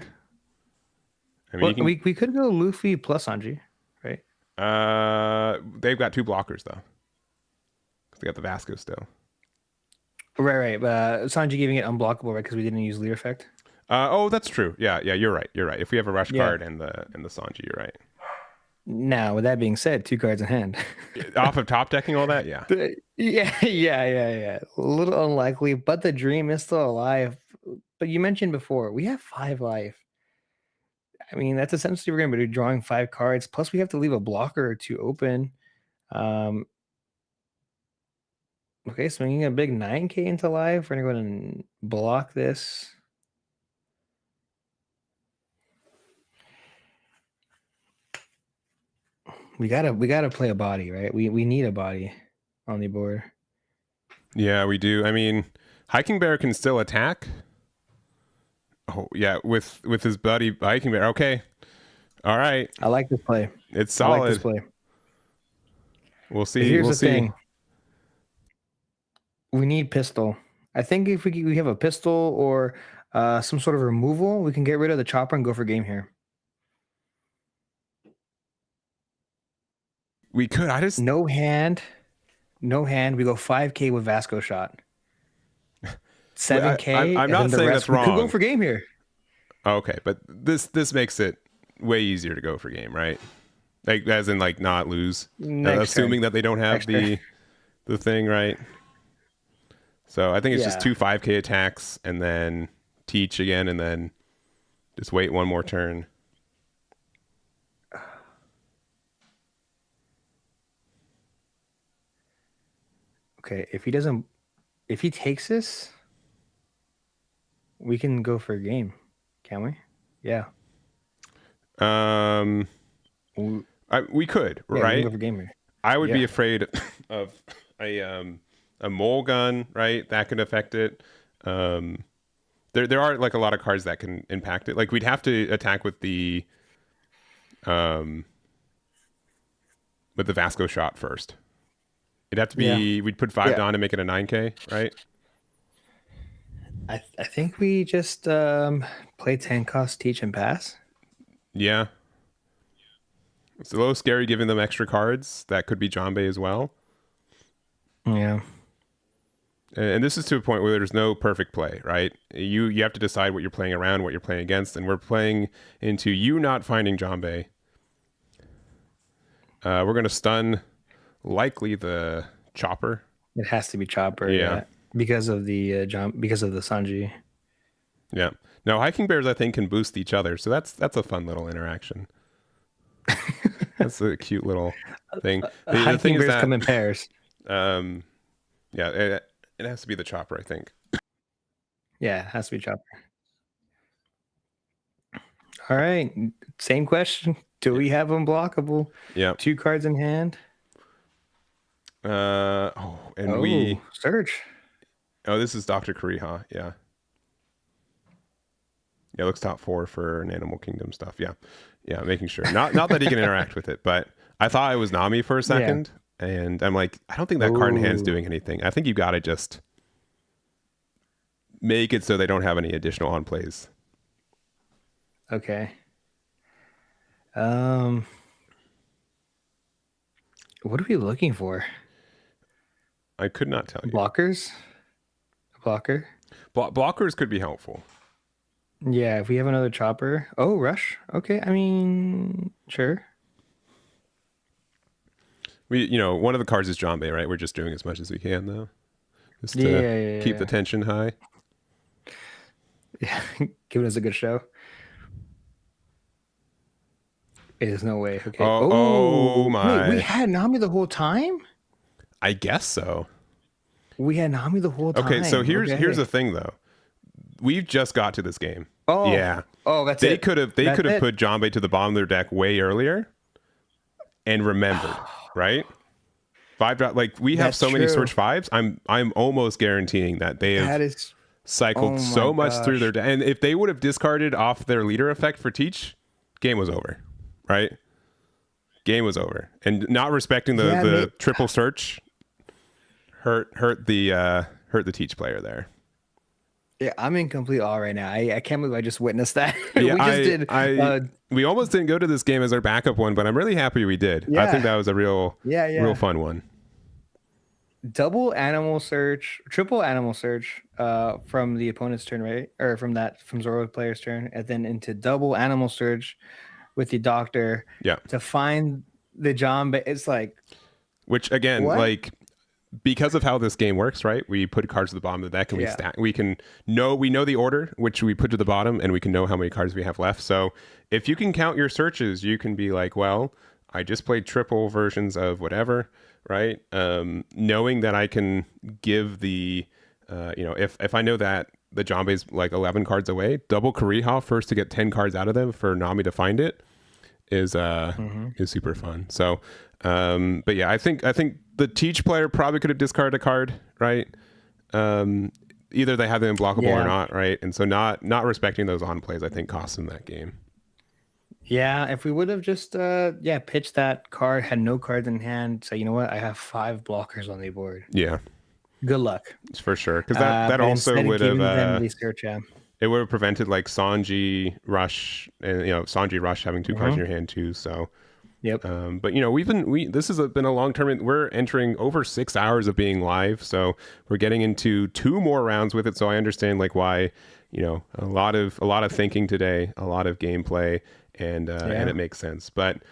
I mean, Well, you can. we could go Luffy plus Sanji, right? They've got 2 blockers though. 'Cause they got the Vasco still. Right. Sanji giving it unblockable, right? Because we didn't use lead effect. Oh, that's true. Yeah, yeah, you're right. You're right. If we have a rush Yeah. card and the Sanji, you're right. Now, with that being said, 2 cards in hand. Off of top decking all that, yeah. Yeah. A little unlikely, but the dream is still alive. But you mentioned before, we have 5 life. I mean, that's essentially we're going to be drawing 5 cards. Plus, we have to leave a blocker or 2 open. Um, okay, swinging a big 9K into life. We're going to go ahead and block this. We gotta play a body, right? We need a body on the board. Yeah, we do. I mean, Hiking Bear can still attack. Oh yeah, with his buddy Hiking Bear. Okay, all right. I like this play. It's I solid. like this play. We'll But see. here's We'll the see. thing. We need pistol. I think if we have a pistol or some sort of removal, we can get rid of the chopper and go for game here. We could. I just No hand. We go 5K with Vasco shot. 7K, I'm and then not the saying rest that's we could go wrong. for game here. Okay, but this makes it way easier to go for game, right? Like as in like not lose, Next turn. assuming that they don't have Next turn. the thing, right? So I think it's just Yeah. two 5K attacks and then teach again and then just wait one more turn. Okay, if he takes this, we can go for a game, can we? Yeah. Um, We, we could, yeah, we can right? go for game here. I would be Yeah. afraid of a mole gun, right? That could affect it. Um, there are like a lot of cards that can impact it. Like we'd have to attack um with the Vasco shot first. It'd have to Yeah. be we'd put 5 Yeah. down to make it a 9K, right? I think we just play 10 cost, teach and pass. Yeah. It's a little scary giving them extra cards. That could be Jambé as well. Yeah. And this is to a point where there's no perfect play, right? You have to decide what you're playing around, what you're playing against, and we're playing into you not finding Jambé. We're going to stun likely the chopper. It has to be Chopper. Yeah. Because of the because of the Sanji. Yeah. Now hiking bears I think can boost each other, so that's a fun little interaction. That's a cute little thing. The Hiking thing is bears that come in pairs. yeah, it has to be the chopper, I think. Yeah, it has to be Chopper. All right. Same question. Do we have unblockable? Yeah. 2 cards in hand. We search. oh, this is Dr. Kuriha. Yeah. Yeah, it looks top 4 for an Animal Kingdom stuff. Yeah. Yeah, making sure. Not that he can interact with it, but I thought it was Nami for a second. And I'm like, I don't think that card in hand's doing anything. I think you got to just make it so they don't have any additional on plays. Okay. What are we looking for? I could not tell you. Blockers? A blocker? Blockers could be helpful. Yeah, if we have another chopper. Oh, rush. Okay, I mean, sure. One of the cards is Jambé, right? We're just doing as much as we can though. Just to keep the tension high. Yeah, giving us a good show. There's no way. Okay. Oh my. Wait, we had Nami the whole time? I guess so. We had Nami the whole time. Okay, so here's the thing though. We've just got to this game. Oh. Yeah. Oh, that's they it. could have put Jambé to the bottom of their deck way earlier and remembered, right? 5 like we have so many search 5s. I'm almost guaranteeing that they have cycled so much through their deck. And if they would have discarded off their leader effect for teach, game was over. Right? Game was over. And not respecting the triple search hurt the teach player there. Yeah, I'm in complete awe right now. I can't believe I just witnessed that. Yeah, we almost didn't go to this game as our backup one, but I'm really happy we did. Yeah. I think that was a real fun one. Double animal search, triple animal search from the opponent's turn, right? Or from Zoro player's turn, and then into double animal search with the doctor to find the Jambé. It's like, which again, what? like because of how this game works, right? We put cards at the bottom of the deck and we stack. We know the order which we put to the bottom, and we can know how many cards we have left. So if you can count your searches, you can be like, well, I just played triple versions of whatever, right? Knowing that I can give the, if I know that the Jambé's like 11 cards away, double Kuriha first to get 10 cards out of them for Nami to find it is super fun. So, but yeah, I think the teach player probably could have discarded a card, right? Either they have them unblockable or not, right? And so not respecting those on plays, I think, cost them that game. Yeah, if we would have just pitched that card, had no cards in hand, so you know what, I have 5 blockers on the board. Yeah, good luck. It's for sure, because that also would have it would have prevented like Sanji rush and Sanji rush having 2 cards in your hand too. So Yep. But you know, this has been a long term. We're entering over 6 hours of being live, so we're getting into 2 more rounds with it. So I understand like why, you know, a lot of thinking today, a lot of gameplay, and it makes sense. But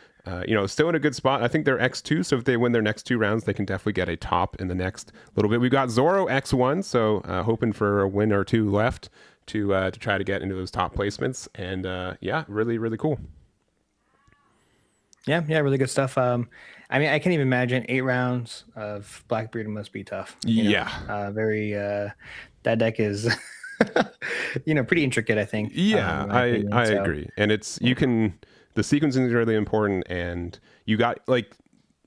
you know, still in a good spot. I think they're X2, so if they win their next 2 rounds, they can definitely get a top in the next little bit. We've got Zoro X1, so hoping for a win or 2 left to try to get into those top placements. And yeah, really, really cool. Yeah, really good stuff. I mean, I can't even imagine 8 rounds of Blackbeard must be tough. Yeah. Very. That deck is, pretty intricate. I think. Yeah, in my opinion. I So, agree, and the sequencing is really important, and you got like.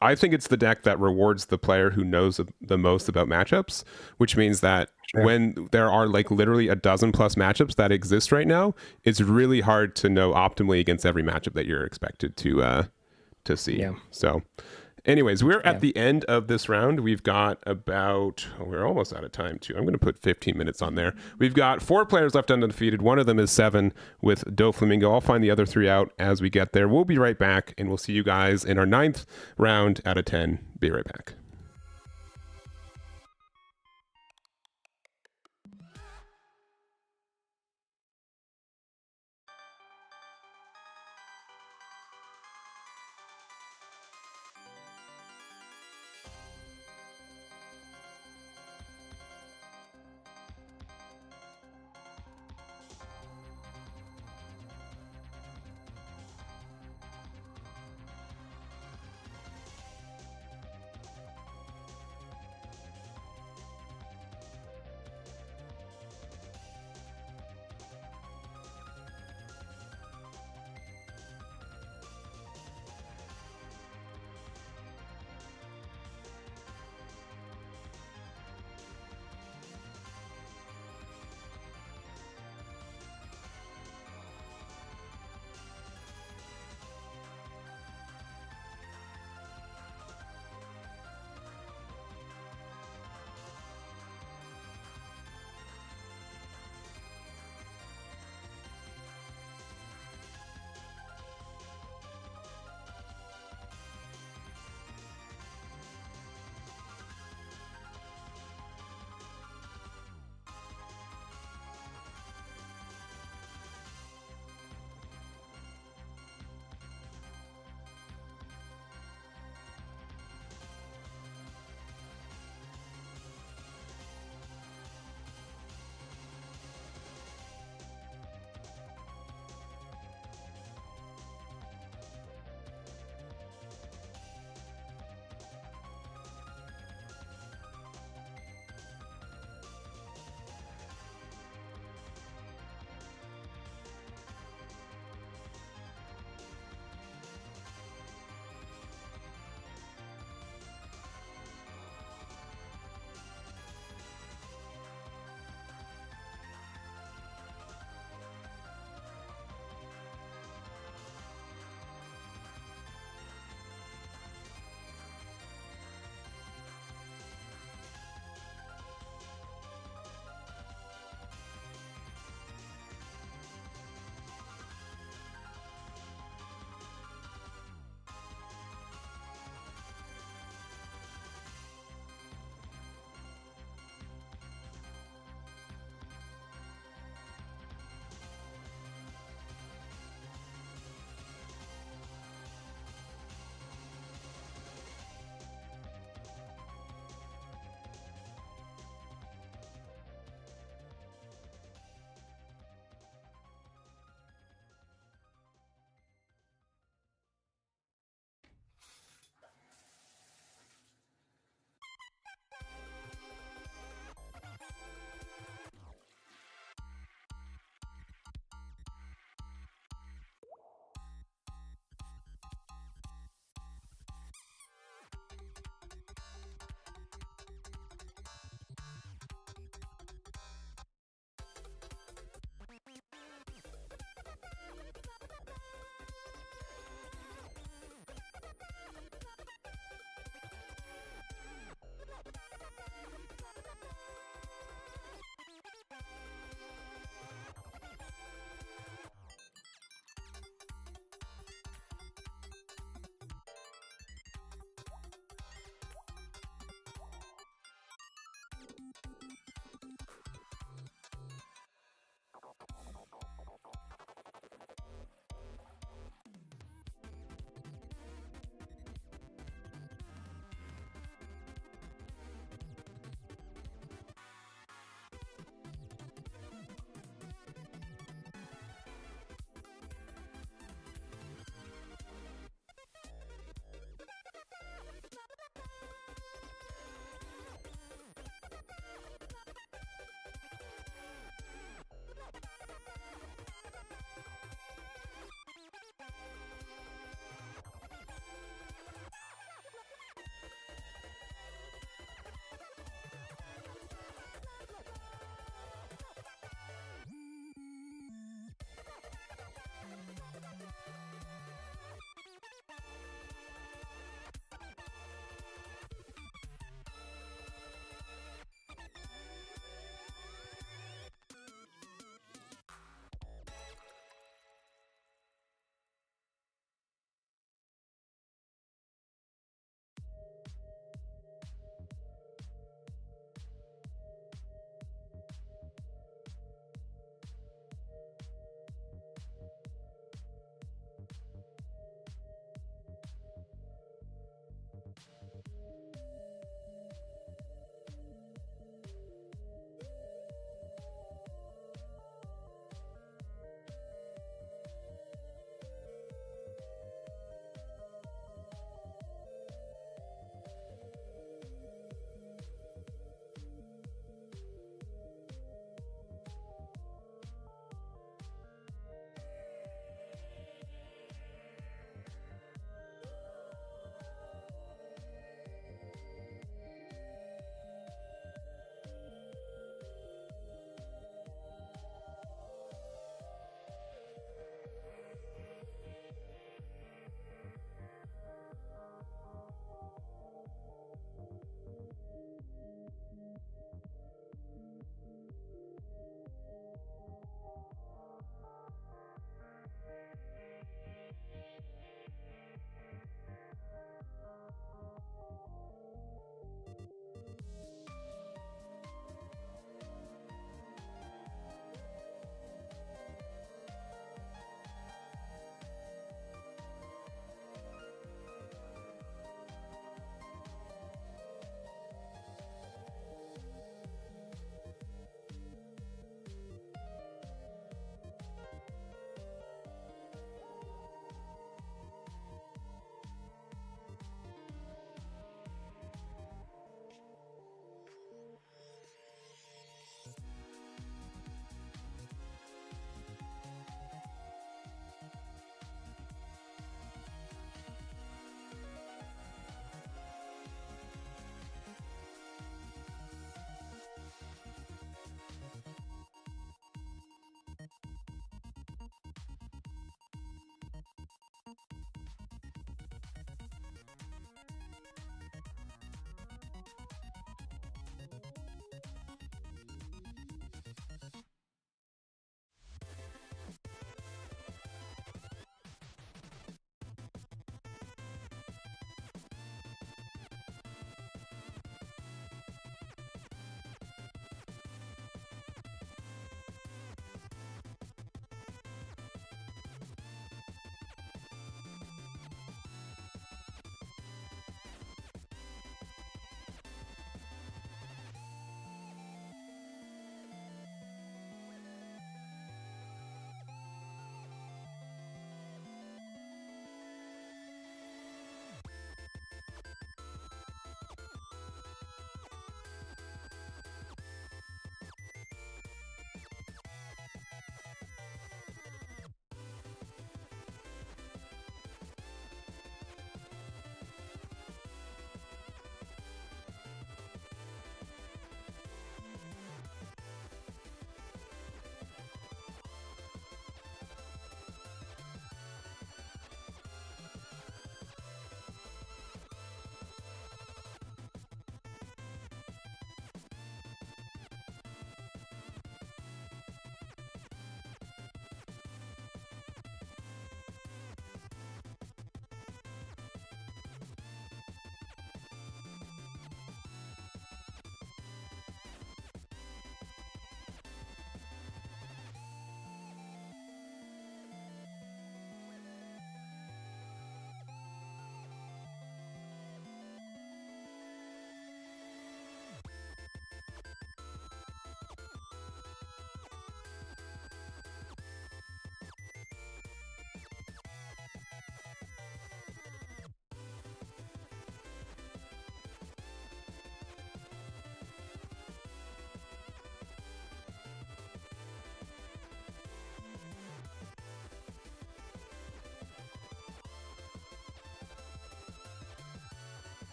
I think it's the deck that rewards the player who knows the most about matchups, which means that Sure. when there are like literally a dozen plus matchups that exist right now, it's really hard to know optimally against every matchup that you're expected to see. Yeah. So anyways, we're at the end of this round. We've got we're almost out of time too. I'm going to put 15 minutes on there. We've got 4 players left undefeated. One of them is 7 with Doflamingo. I'll find the other 3 out as we get there. We'll be right back, and we'll see you guys in our 9th round out of 10. Be right back.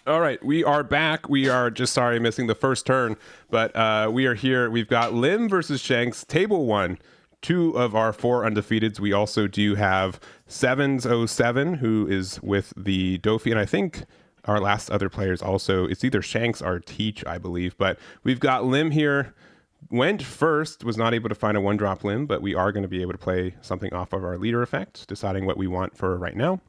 All right, we are back. We are just missing the first turn, but we are here. We've got Lim versus Shanks, table one. 2 of our 4 undefeateds. We also do have Sevens07, who is with the Dofi, and I think our last other players also. It's either Shanks or Teach, I believe. But we've got Lim here. Went first, was not able to find a 1-drop Lim, but we are going to be able to play something off of our leader effect, deciding what we want for right now.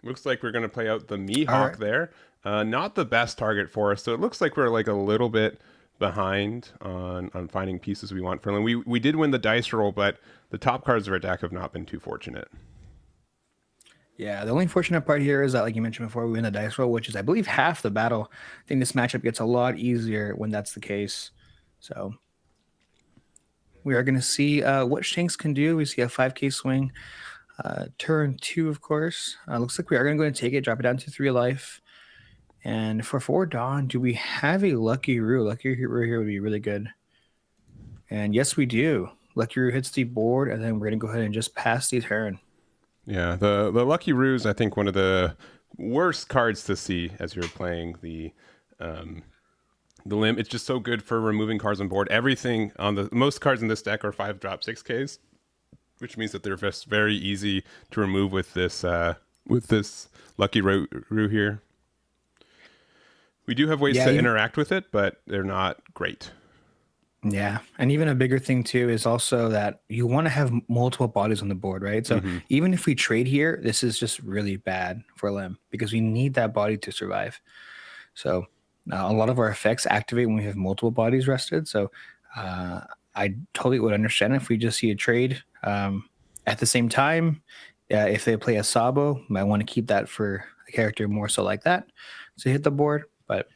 Looks like we're going to play out the Mihawk there. Not the best target for us, so it looks like we're like a little bit behind on finding pieces we want from them. We did win the dice roll, but the top cards of our deck have not been too fortunate. Yeah, the only fortunate part here is that, like you mentioned before, we win the dice roll, which is, I believe, half the battle. I think this matchup gets a lot easier when that's the case. So we are going to see what Shanks can do. We see a 5k swing. Turn 2, of course. Looks like we are going to go and take it, drop it down to 3 life. And for 4 Dawn, do we have a Lucky Roo? Lucky Roo here would be really good. And yes, we do. Lucky Roo hits the board, and then we're going to go ahead and just pass the turn. Yeah, the Lucky Roo is, I think, one of the worst cards to see as you're playing the Lim. It's just so good for removing cards on board. Everything on the most cards in this deck are 5-drop 6Ks. Which means that they're just very easy to remove with this Lucky Roo here. We do have ways to interact with it, but they're not great. Yeah, and even a bigger thing too is also that you want to have multiple bodies on the board, right? So even if we trade here, this is just really bad for Lim because we need that body to survive. So a lot of our effects activate when we have multiple bodies rested. So I totally would understand if we just see a trade. At the same time, if they play a Sabo, might want to keep that for a character more so like that to hit the board. But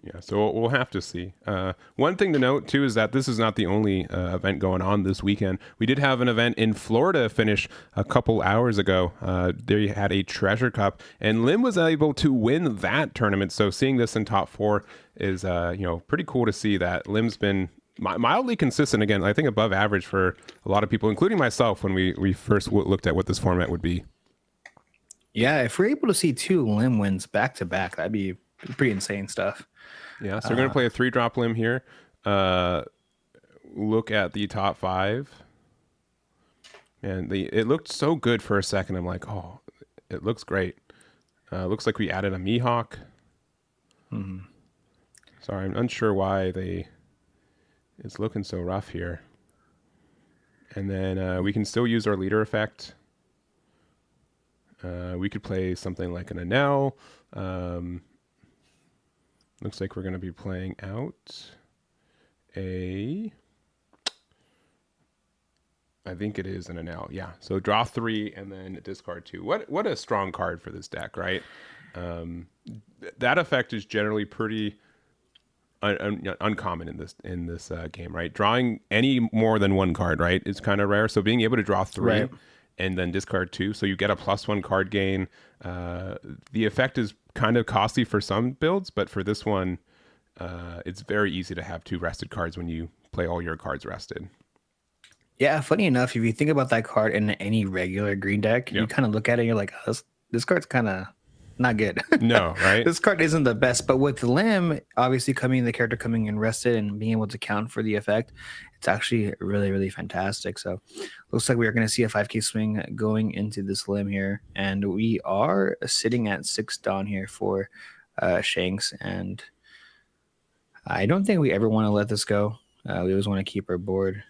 yeah, so we'll have to see. One thing to note too is that this is not the only event going on this weekend. We did have an event in Florida finish a couple hours ago. They had a Treasure Cup, and Lim was able to win that tournament. So seeing this in top 4 is pretty cool to see that Lim's been mildly consistent, again, I think above average for a lot of people, including myself, when we first looked at what this format would be. Yeah, if we're able to see 2 Lim wins back to back, that'd be pretty insane stuff. Yeah, so we're going to play a 3-drop Lim here. Look at the top 5. And it looked so good for a second. I'm like, oh, it looks great. Looks like we added a Mihawk. Sorry, I'm unsure why it's looking so rough here. And then we can still use our leader effect. We could play something like an Anel. Looks like we're going to be playing out I think it is an Anel. Yeah. So draw 3 and then discard 2. What a strong card for this deck, right? That effect is generally pretty uncommon in this game, right? Drawing any more than 1 card, right, is kind of rare. So being able to draw 3 and then discard 2, so you get a +1 card gain. The effect is kind of costly for some builds, but for this one, it's very easy to have 2 rested cards when you play all your cards rested. Yeah, funny enough, if you think about that card in any regular green deck, you kind of look at it and you're like, oh, this card's kind of not good. No, right? This card isn't the best, but with Lim, obviously the character coming in rested and being able to count for the effect, it's actually really, really fantastic. So looks like we are going to see a 5k swing going into this Lim here. And we are sitting at 6 Dawn here for Shanks. And I don't think we ever want to let this go. We always want to keep our board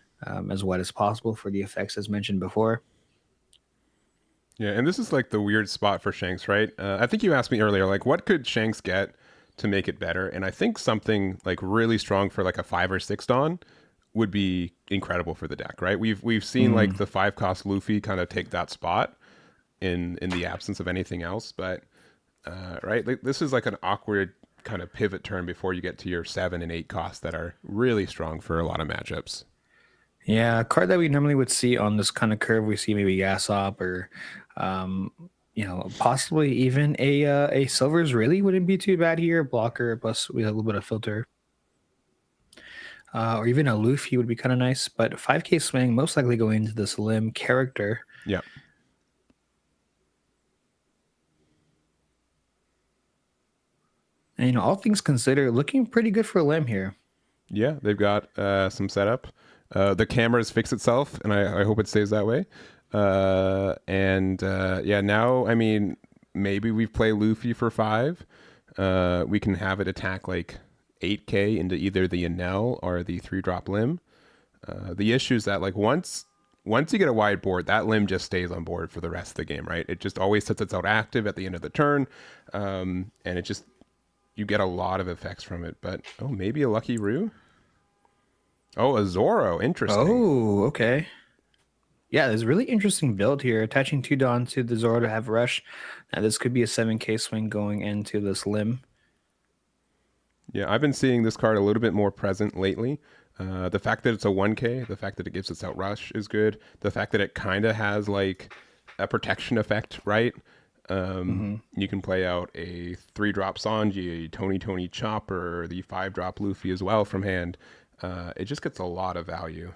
as wide as possible for the effects as mentioned before. Yeah, and this is like the weird spot for Shanks, right? I think you asked me earlier, like, what could Shanks get to make it better? And I think something like really strong for like a 5 or 6 Dawn would be incredible for the deck, right? We've seen like the 5-cost Luffy kind of take that spot in the absence of anything else, but right, like, this is like an awkward kind of pivot turn before you get to your 7 and 8 costs that are really strong for a lot of matchups. Yeah, a card that we normally would see on this kind of curve, we see maybe Yasop or, possibly even a Silver's really wouldn't be too bad here. Blocker plus we have a little bit of filter. Or even a Luffy would be kind of nice. But 5K swing, most likely going into this limb character. Yeah. And, all things considered, looking pretty good for a limb here. Yeah, they've got some setup. The cameras fix itself, and I hope it stays that way. Yeah, now, I mean, maybe we play Luffy for 5. We can have it attack like 8K into either the Enel or the 3-drop limb. The issue is that like once you get a wide board, that limb just stays on board for the rest of the game, right? It just always sets itself active at the end of the turn, and it just you get a lot of effects from it. But maybe a Lucky Roo. Oh, a Zoro. Interesting. Oh, okay. Yeah, there's a really interesting build here. Attaching 2 Dawn to the Zoro to have Rush. Now, this could be a 7K swing going into this limb. Yeah, I've been seeing this card a little bit more present lately. The fact that it's a 1K, the fact that it gives us out Rush is good. The fact that it kind of has like a protection effect, right? You can play out a 3-drop Sanji, a Tony Chopper, the 5-drop Luffy as well from hand. It just gets a lot of value.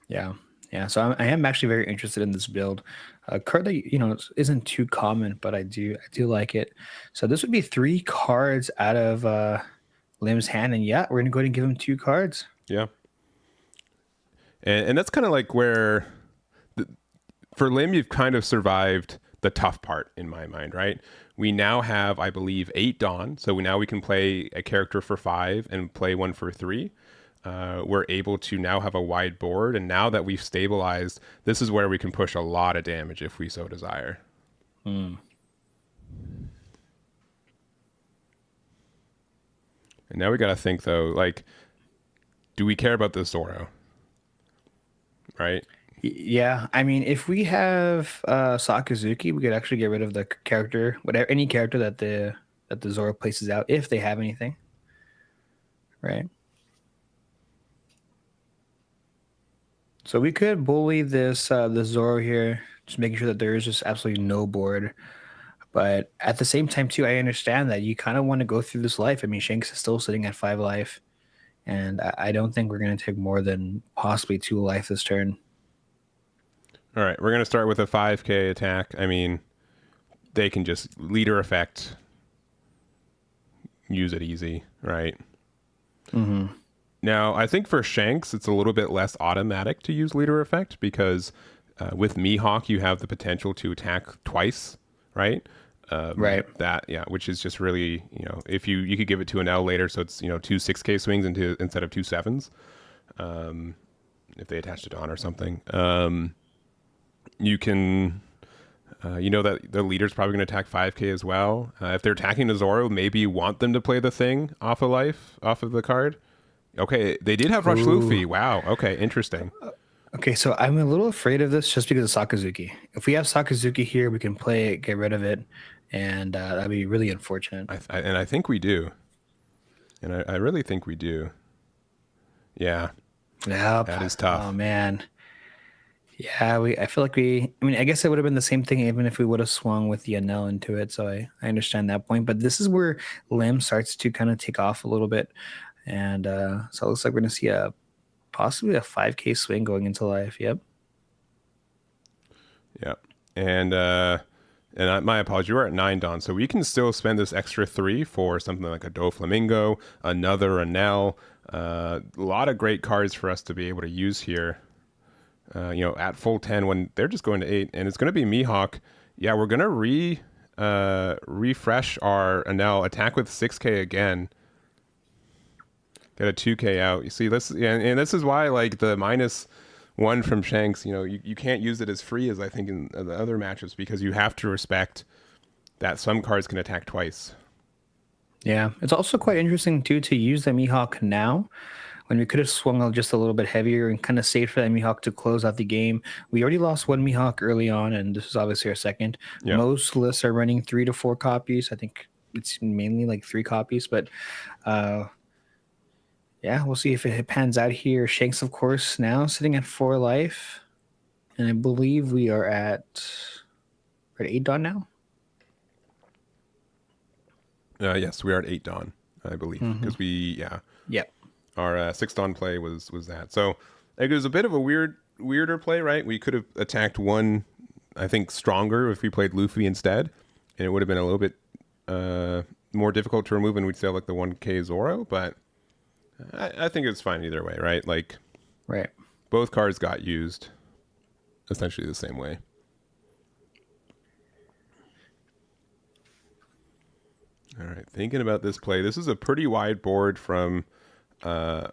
Yeah. Yeah. So I am actually very interested in this build. A card that, isn't too common, but I do like it. So this would be 3 cards out of Lim's hand. And yeah, we're going to go ahead and give him 2 cards. Yeah. And that's kind of like where for Lim, you've kind of survived the tough part in my mind, right? We now have, I believe, 8 Dawn. So now we can play a character for 5 and play one for 3. We're able to now have a wide board. And now that we've stabilized, this is where we can push a lot of damage if we so desire. And now we got to think, though, like, do we care about this Zoro? Right? Yeah, I mean, if we have Sakazuki, we could actually get rid of the character, any character that the Zoro places out, if they have anything, right? So we could bully this Zoro here, just making sure that there is just absolutely no board. But at the same time, too, I understand that you kind of want to go through this life. I mean, Shanks is still sitting at 5 life, and I don't think we're going to take more than possibly 2 life this turn. All right, we're going to start with a 5K attack. I mean, they can just leader effect, use it easy, right? Mm-hmm. Now, I think for Shanks, it's a little bit less automatic to use leader effect because with Mihawk, you have the potential to attack twice, right? Right. That, yeah, which is just really, if you could give it to an L later, so it's, 2 6K swings instead of 2 7s, if they attach to Dawn or something. You can, that the leader's probably going to attack 5K as well. If they're attacking the Zoro, maybe you want them to play the thing off of the card. Okay, they did have Rush Luffy. Wow. Okay, interesting. Okay, so I'm a little afraid of this just because of Sakazuki. If we have Sakazuki here, we can play it, get rid of it, and that'd be really unfortunate. I think we do. And I really think we do. Yeah. Yep. That is tough. Oh, man. Yeah, I feel like I guess it would have been the same thing even if we would have swung with the Enel into it. So I understand that point. But this is where Lim starts to kind of take off a little bit. And so it looks like we're going to see possibly a 5K swing going into life. Yep. Yeah. And my apologies, we're at 9 Dawn. So we can still spend this extra 3 for something like a Doflamingo, another Enel. A lot of great cards for us to be able to use here. At full 10 when they're just going to 8, and it's going to be Mihawk. Yeah, we're going to refresh our Enel, attack with 6K again. Get a 2K out. You see this, and this is why like the -1 from Shanks, you can't use it as free as I think in the other matchups because you have to respect that some cards can attack twice. Yeah, it's also quite interesting too to use the Mihawk now when we could have swung just a little bit heavier and kind of saved for that Mihawk to close out the game. We already lost 1 Mihawk early on, and this is obviously our second. Yeah. Most lists are running 3 to 4 copies. I think it's mainly like 3 copies, but yeah, we'll see if it pans out here. Shanks, of course, now sitting at 4 life, and I believe we're at 8 Dawn now. Yes, we are at 8 Dawn, I believe, because Yep. Our 6 Dawn play was that. So like, it was a bit of a weirder play, right? We could have attacked one, I think, stronger if we played Luffy instead, and it would have been a little bit more difficult to remove, and we'd still have like the 1K Zoro. But I think it's fine either way, right? Like Right. both cards got used essentially the same way. All right, thinking about this play, this is a pretty wide board from the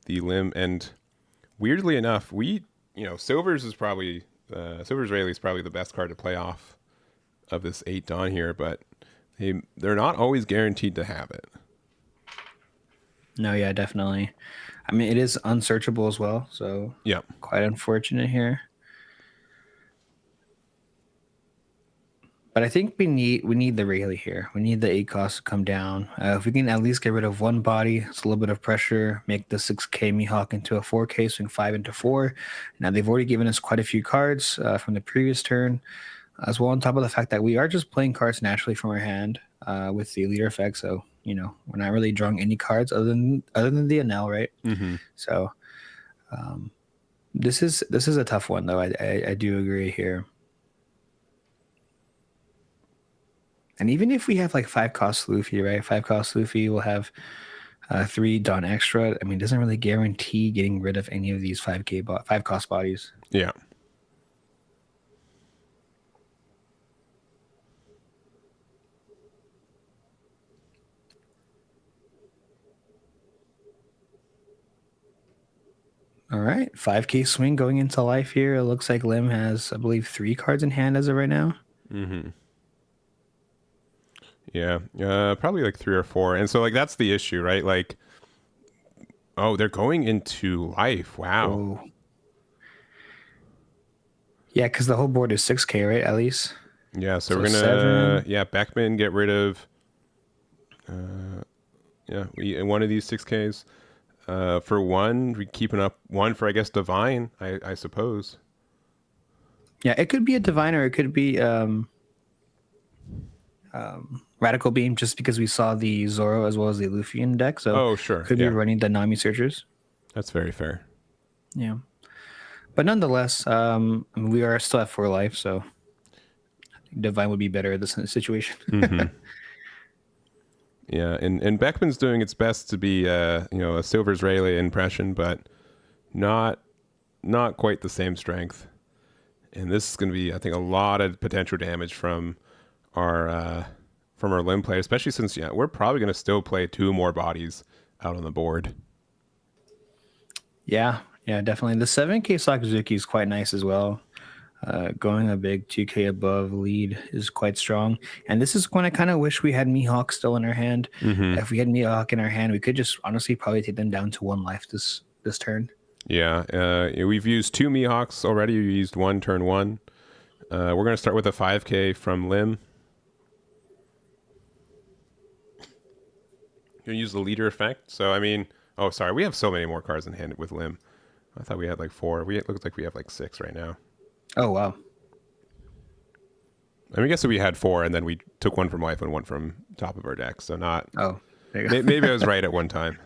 limb, and weirdly enough, Silver's is probably Silver's Rayleigh is probably the best card to play off of this 8 Dawn here, but they're not always guaranteed to have it. No, yeah, definitely. I mean, it is unsearchable as well, so Yeah. quite unfortunate here. But I think we need the Rayleigh here. We need the 8 cost to come down. If we can at least get rid of one body, it's a little bit of pressure. Make the 6K Mihawk into a 4K, swing 5 into 4. Now they've already given us quite a few cards from the previous turn, as well. On top of the fact that we are just playing cards naturally from our hand with the leader effect, so we're not really drawing any cards other than the NL, right? Mm-hmm. So this is a tough one, though. I do agree here. And even if we have like 5 cost Luffy, right? 5 cost Luffy will have 3 Dawn extra. I mean, it doesn't really guarantee getting rid of any of these 5 cost bodies. Yeah. All right, 5K swing going into life here. It looks like Lim has, I believe, 3 cards in hand as of right now. Mm-hmm. Yeah, probably like 3 or 4, and so like that's the issue, right? Like, oh, they're going into life. Wow. Oh. Yeah, because the whole board is 6K, right? At least. Yeah, so we're gonna 7. Beckman get rid of one of these 6Ks. For one, we keeping up one for, I guess, Divine, I suppose. Yeah, it could be a Divine, or it could be Radical Beam, just because we saw the Zoro as well as the Luffy in the deck. So Sure. Could be running the Nami Searchers. That's very fair. Yeah. But nonetheless, we are still at 4 life, so Divine would be better in this situation. Mm-hmm. Yeah, and Beckman's doing its best to be a Silver's Rayleigh impression, but not quite the same strength. And this is going to be, I think, a lot of potential damage from our limb play, especially since we're probably going to still play 2 more bodies out on the board. Yeah, definitely. The 7K Sakazuki is quite nice as well. Going a big 2K above lead is quite strong. And this is when I kind of wish we had Mihawk still in our hand. Mm-hmm. If we had Mihawk in our hand, we could just honestly probably take them down to 1 life this turn. Yeah, we've used 2 Mihawks already. We used 1 turn 1. We're going to start with a 5K from Lim. Going to use the leader effect. So, I mean, oh, sorry, we have so many more cards in hand with Lim. I thought we had like 4. It looks like we have like 6 right now. Oh, wow. I mean, I guess we had 4, and then we took 1 from life and 1 from top of our deck. So not. Oh, there you go. Maybe I was right at one time.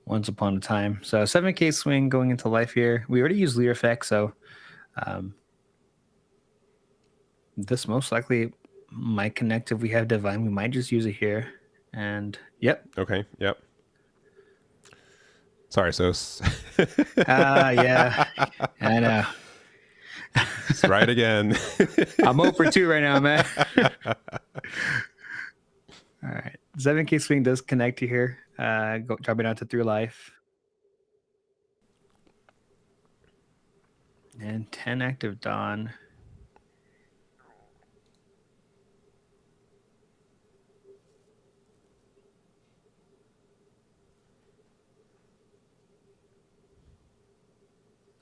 Once upon a time. So 7K swing going into life here. We already used leader effect, so this most likely might connect if we have Divine. We might just use it here. And yep. Okay. Yep. Sorry, Sos. Yeah. I know. It's right again. I'm 0 for 2 right now, man. All right. 7K swing does connect you here. Dropping down to 3 life. And 10 active Dawn.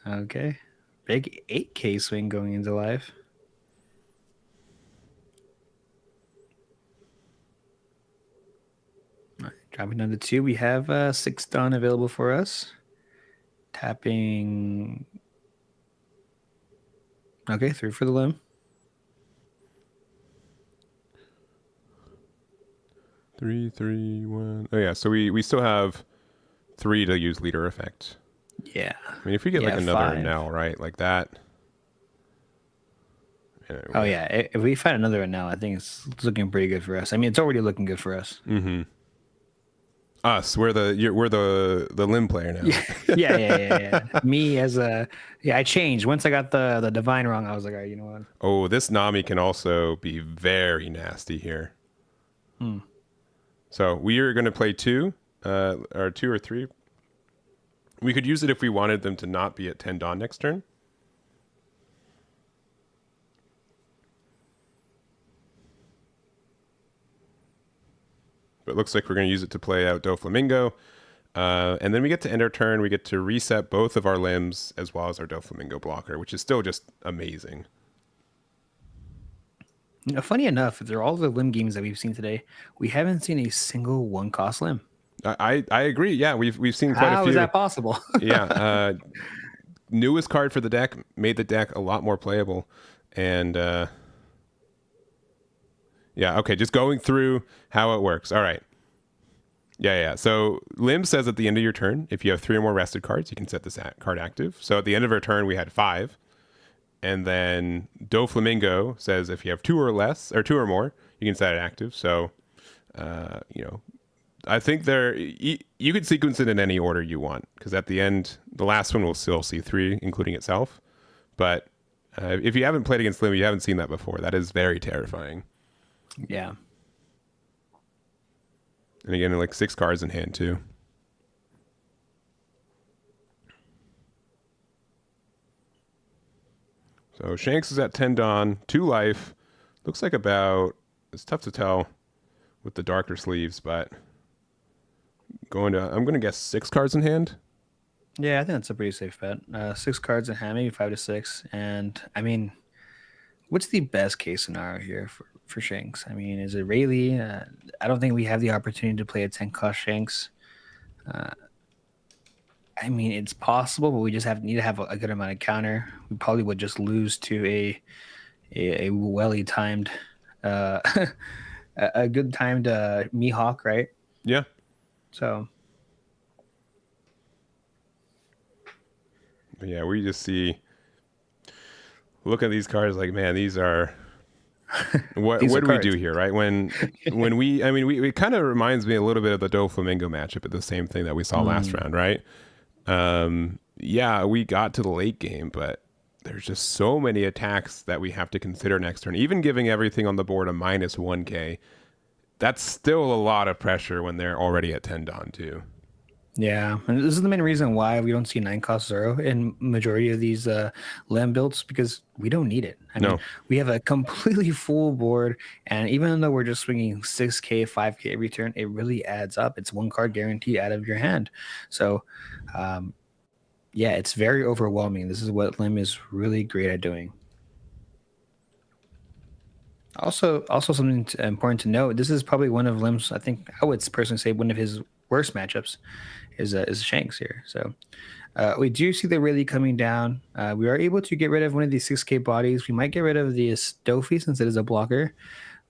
Okay. Big 8K swing going into life. All right, dropping down to 2. We have 6 Dawn available for us. Tapping. Okay, 3 for the limb. Three, three, one. Oh yeah, so we still have 3 to use leader effect. Yeah. I mean, if we get like Yeah, another 5. Enel, right, like that. Oh yeah, if we find another one now, I think it's looking pretty good for us. I mean, it's already looking good for us. Mm-hmm. Us, we're the limb player now. Yeah, yeah. Me as a I changed once I got the divine wrong. I was like, all right, you know what? Oh, this Nami can also be very nasty here. Hmm. So we are going to play 2, or 2 or 3. We could use it if we wanted them to not be at 10 dawn next turn. But it looks like we're going to use it to play out Doflamingo. And then we get to end our turn. We get to reset both of our limbs as well as our Doflamingo blocker, which is still just amazing. You know, funny enough, through all the limb games that we've seen today, we haven't seen a single 1-cost limb. I agree. Yeah, we've seen quite a How few. is that possible? Yeah, newest card for the deck made the deck a lot more playable, and yeah, okay, just going through how it works. All right. Yeah. So Limb says at the end of your turn, if you have 3 or more rested cards, you can set this card active. So at the end of our turn, we had 5. And then Doflamingo says if you have 2 or less, or 2 or more, you can set it active. So, I think you could sequence it in any order you want, because at the end, the last one will still see 3, including itself. But if you haven't played against Limb, you haven't seen that before. That is very terrifying. Yeah. And again, like 6 cards in hand too. So Shanks is at 10 dawn, 2 life. Looks like about, it's tough to tell with the darker sleeves, but I'm going to guess 6 cards in hand. Yeah, I think that's a pretty safe bet. 6 cards in hand, maybe 5 to 6. And I mean, what's the best case scenario here for Shanks? I mean, is it Rayleigh? I don't think we have the opportunity to play a 10-cost Shanks. I mean, it's possible, but we just need to have a good amount of counter. We probably would just lose to a welly timed, a good timed Mihawk, right? Yeah. So. But yeah, we just look at these cards like, man, these are what do we do here, right? When it kind of reminds me a little bit of the Doflamingo matchup, at the same thing that we saw last round, right? Yeah, we got to the late game, but there's just so many attacks that we have to consider next turn. Even giving everything on the board a minus 1k, that's still a lot of pressure when they're already at 10 dawn too. Yeah, and this is the main reason why we don't see 9-cost 0 in majority of these Lamb builds, because we don't need it. I mean, we have a completely full board, and even though we're just swinging 6k, 5k every turn, it really adds up. It's 1 card guaranteed out of your hand. So, yeah, it's very overwhelming. This is what Lim is really great at doing. Also something important to note, this is probably one of Lim's, I think I would personally say, one of his worst matchups is Shanks here. So we do see the Rayleigh coming down. We are able to get rid of one of these 6k bodies. We might get rid of the Dofi since it is a blocker.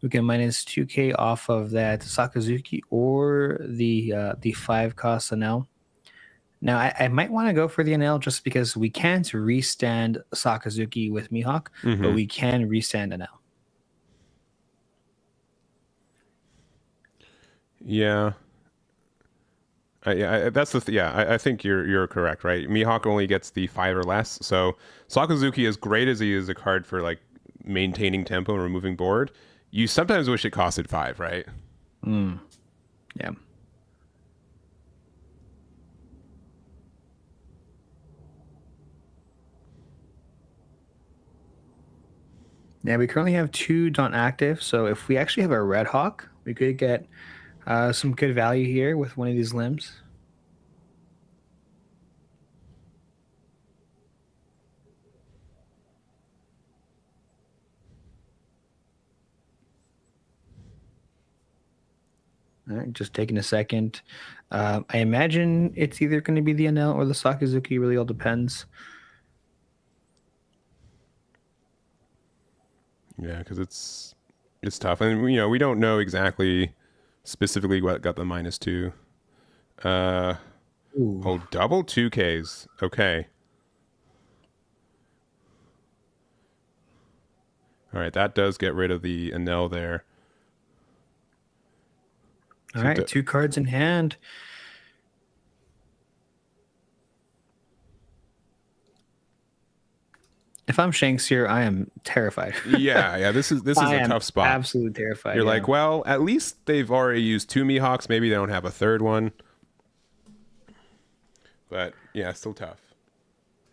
We can minus 2k off of that Sakazuki or the 5-cost Enel. Now, I might want to go for the Enel just because we can't restand Sakazuki with Mihawk, but we can restand Enel. Yeah. I think you're correct, right? Mihawk only gets the 5 or less. So Sakazuki, as great as he is a card for like maintaining tempo and removing board, you sometimes wish it costed 5, right? Yeah. Yeah, we currently have 2 Dawn active, so if we actually have a Red Hawk, we could get some good value here with one of these limbs. All right, just taking a second. I imagine it's either going to be the Enel or the Sakazuki. Really all depends. Yeah, because it's tough, and we don't know exactly Specifically, what got the -2? Uh, Ooh. oh, double 2Ks. Okay. All right, that does get rid of the Enel there. All right, 2 cards in hand. If I'm Shanks here, I am terrified. Yeah. This is a tough spot. Absolutely terrified. You're like, well, at least they've already used 2 Mihawks. Maybe they don't have a third one. But yeah, still tough.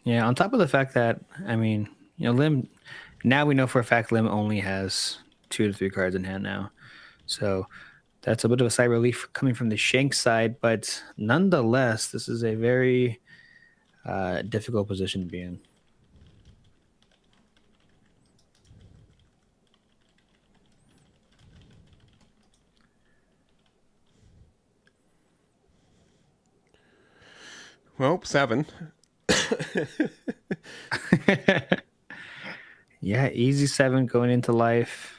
Yeah, on top of the fact that, I mean, Lim, now we know for a fact Lim only has 2 to 3 cards in hand now. So that's a bit of a sigh of relief coming from the Shanks side. But nonetheless, this is a very difficult position to be in. Well, 7. Yeah, easy 7 going into life.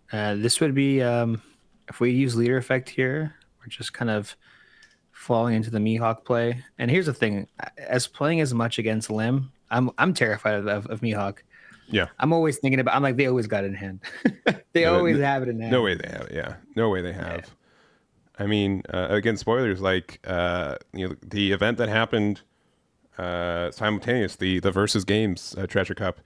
This would be, if we use leader effect here, we're just kind of falling into the Mihawk play. And here's the thing, as playing as much against Lim, I'm terrified of Mihawk. Yeah. I'm always thinking about, I'm like, they always got it in hand. They always have it in hand. No way they have it. Yeah. No way they have. Yeah. I mean, again, spoilers, like, the event that happened simultaneously, the Versus Games Treasure Cup,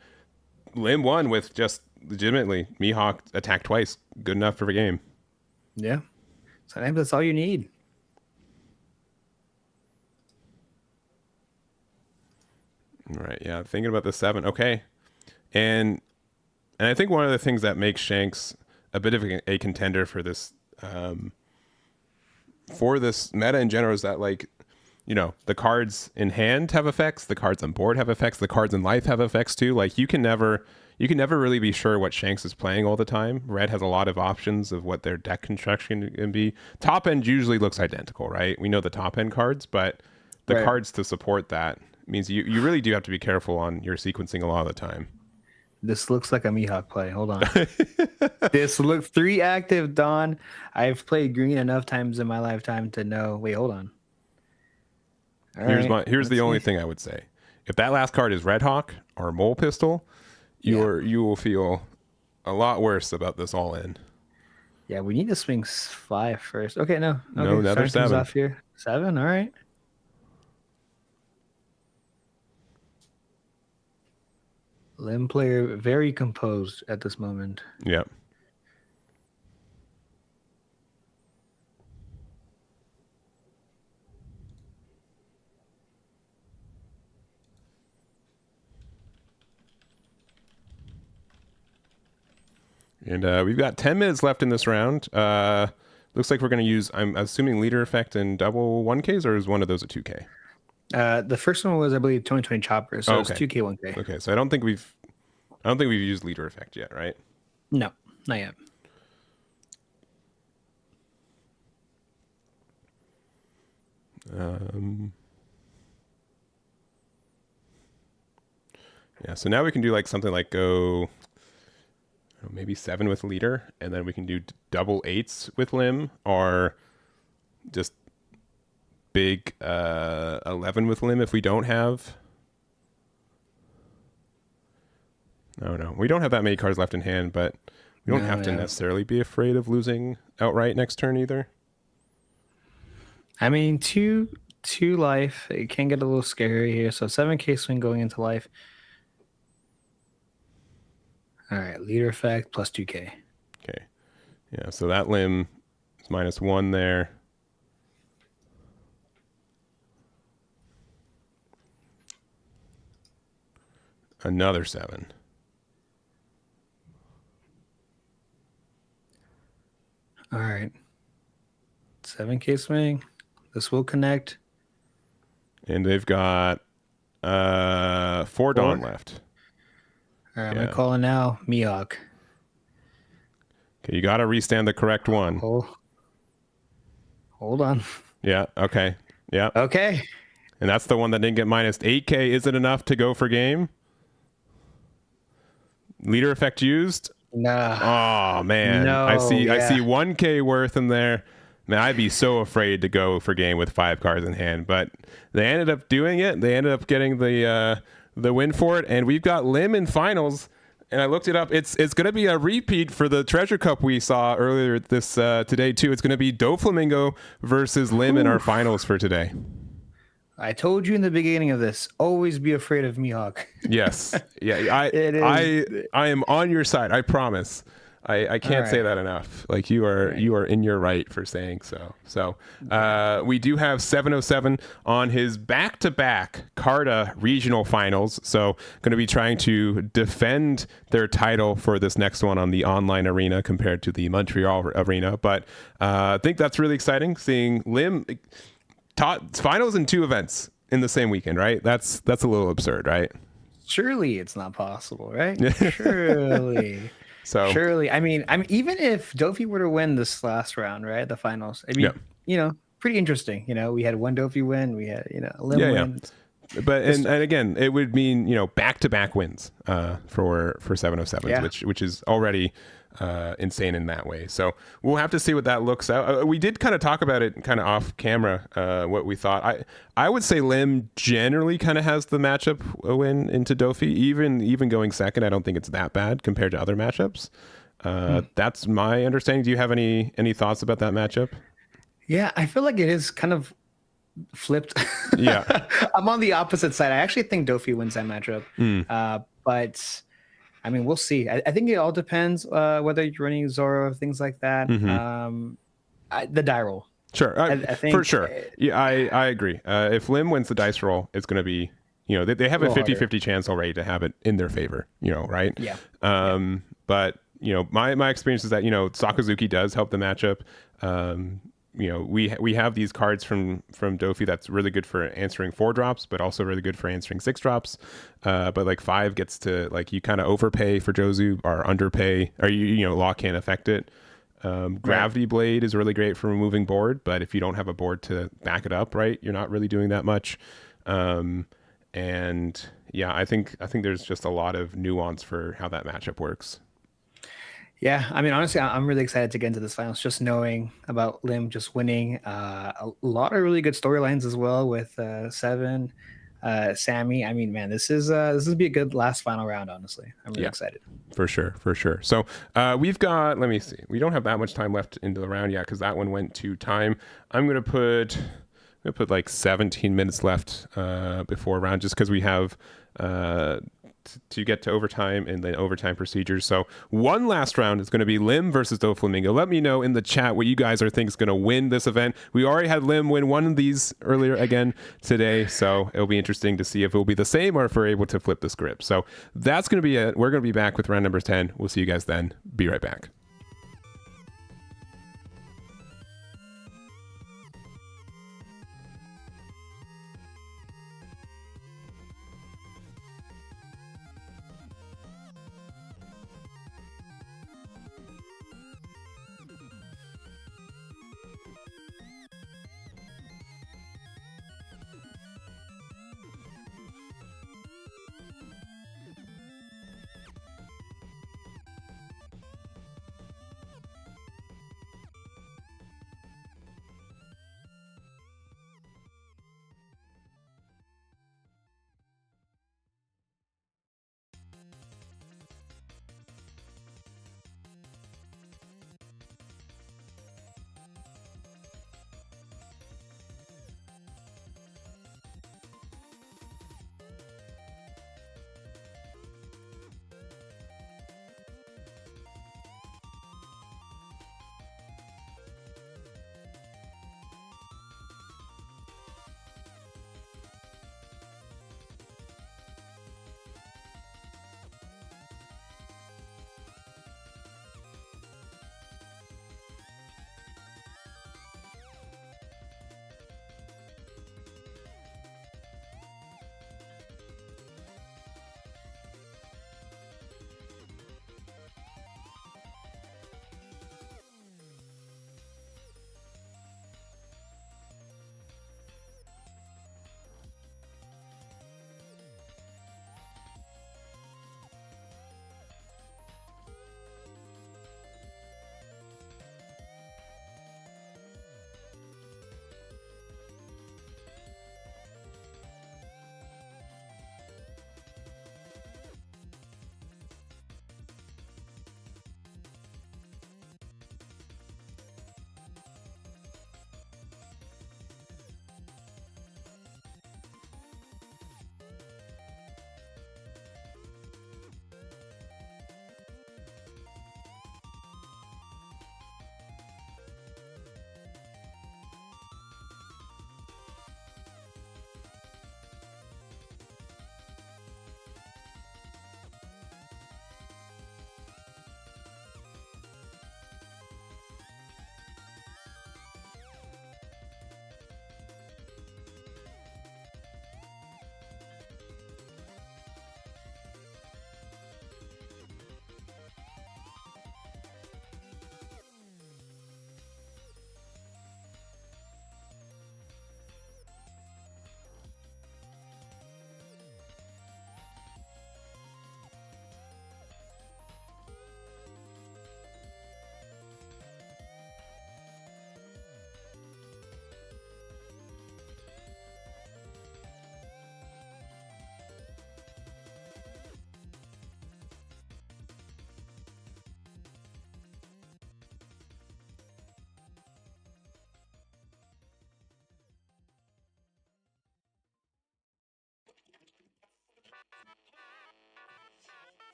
Lim won with just legitimately Mihawk attacked twice. Good enough for the game. Yeah. Sometimes that's all you need. All right. Yeah. Thinking about the 7. Okay. And I think one of the things that makes Shanks a bit of a contender for this meta in general is that, like, the cards in hand have effects, the cards on board have effects, the cards in life have effects too. Like, you can never really be sure what Shanks is playing all the time. Red has a lot of options of what their deck construction can be. Top end usually looks identical, right? We know the top end cards, but the cards to support that means you really do have to be careful on your sequencing a lot of the time. This looks like a Mihawk play. Hold on. This looks 3 active, Don. I've played green enough times in my lifetime to know. Wait, hold on. Here's the only thing I would say. If that last card is Red Hawk or Mole Pistol, you will feel a lot worse about this all in. Yeah, we need to swing 5 first. Okay, no. Okay, no, another 7 off here. 7, all right. Lim player very composed at this moment. Yep. And we've got 10 minutes left in this round. Looks like we're going to use, I'm assuming, leader effect and double 1Ks, or is one of those a 2K? The first one was, I believe, 2020 Chopper, so it's 2K, 1K. Okay, so I don't think we've used leader effect yet, right? No, not yet. Yeah, so now we can do like something like go maybe 7 with leader, and then we can do double 8s with Lim, or just big 11 with Lim if we don't have. No, we don't have that many cards left in hand, but we don't have to necessarily be afraid of losing outright next turn either. I mean, two life, it can get a little scary here. So 7K swing going into life. All right, leader effect plus 2K. Okay. Yeah, so that Lim is -1 there. Another 7. All right. 7K swing. This will connect. And they've got 4 Dawn left. All right, I'm calling now Mihawk. Okay, you got to restand the correct one. Hold on. Yeah, okay. Yeah. Okay. And that's the one that didn't get -8K. Is it enough to go for game? Leader effect used. No, Oh man, no, I see yeah. 1K worth in there. Man, I'd be so afraid to go for game with 5 cards in hand, but they ended up doing it. They ended up getting the win for it, and we've got Lim in finals. And I looked it up. It's going to be a repeat for the Treasure Cup we saw earlier this today too. It's going to be Doflamingo versus Lim in our Whew. finals for today. I told you in the beginning of this, always be afraid of Mihawk. Yes, yeah, It is. I am on your side. I promise. I All can't say right. that enough. Like Right. you are in your right for saying so. So we do have 707 on his back-to-back Carta regional finals. So going to be trying to defend their title for this next one on the online arena compared to the Montreal arena. But I think that's really exciting seeing Lim taught finals in 2 events in the same weekend. Right? That's a little absurd, right? Surely it's not possible, right? Surely. So Surely. I mean, even if Dofi were to win this last round, right? The finals, it'd yeah. be, pretty interesting. We had one Dofi win, we had, a Lim Yeah, yeah. win. But and again, it would mean back-to-back wins for 707s, Yeah. which is already insane in that way. So we'll have to see what that looks out. We did kind of talk about it kind of off camera what we thought. I would say Lim generally kind of has the matchup win into Dofi. Even going second, I don't think it's that bad compared to other matchups. That's my understanding. Do you have any thoughts about that matchup? Yeah, I feel like it is kind of flipped. Yeah. I'm on the opposite side. I actually think Dofi wins that matchup. But I mean, we'll see. I think it all depends whether you're running Zoro, things like that. The die roll. Sure, I think for sure. Yeah, I agree. If Lim wins the dice roll, it's going to be, they have a 50-50 chance already to have it in their favor, right? Yeah. But, my experience is that, Sakazuki does help the matchup. We have these cards from Dofi that's really good for answering 4 drops, but also really good for answering 6 drops. But like 5 gets to you kind of overpay for Jozu or underpay, or law can't affect it. Gravity Blade is really great for removing board, but if you don't have a board to back it up, right, you're not really doing that much. And yeah, I think there's just a lot of nuance for how that matchup works. Yeah, I mean, honestly, I'm really excited to get into this finals. Just knowing about Lim just winning, a lot of really good storylines as well with Seven, Sammy. I mean, man, this will be a good last final round. Honestly, I'm really excited. For sure. So we've got. Let me see. We don't have that much time left into the round yet because that one went to time. I'm gonna put like 17 minutes left before round, just because we have to get to overtime and then overtime procedures. So one last round is going to be Lim versus Doflamingo. Let me know in the chat what you guys are think is going to win this event. We already had Lim win one of these earlier again today, so it'll be interesting to see if it will be the same or if we're able to flip the script. So that's going to be it. We're going to be back with round number 10. We'll see you guys then. Be right back.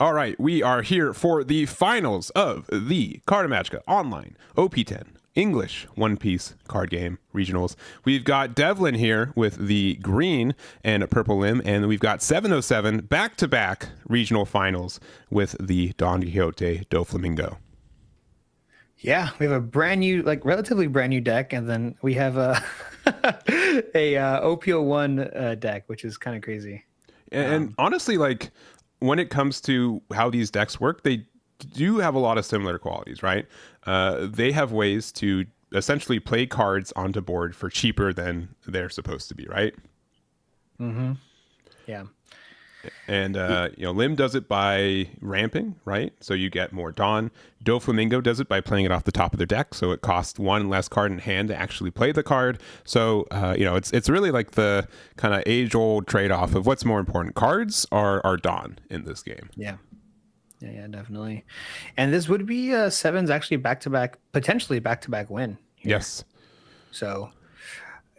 All right, we are here for the finals of the Carta Magica Online OP10 English One Piece card game regionals. We've got Devlin here with the green and purple limb, and we've got 707 back-to-back regional finals with the Don Quixote Doflamingo. Yeah, we have a brand new, like relatively brand new deck, and then we have a OPO1 deck, which is kind of crazy. And honestly, like when it comes to how these decks work, they do have a lot of similar qualities, right? They have ways to essentially play cards onto board for cheaper than they're supposed to be, right? Mm-hmm. Yeah. And Lim does it by ramping, right? So you get more Dawn. Doflamingo does it by playing it off the top of their deck, so it costs one less card in hand to actually play the card. So it's really like the kind of age-old trade-off of what's more important. Cards are Dawn in this game. Yeah, definitely. And this would be Seven's actually back-to-back, potentially back-to-back win here. Yes. So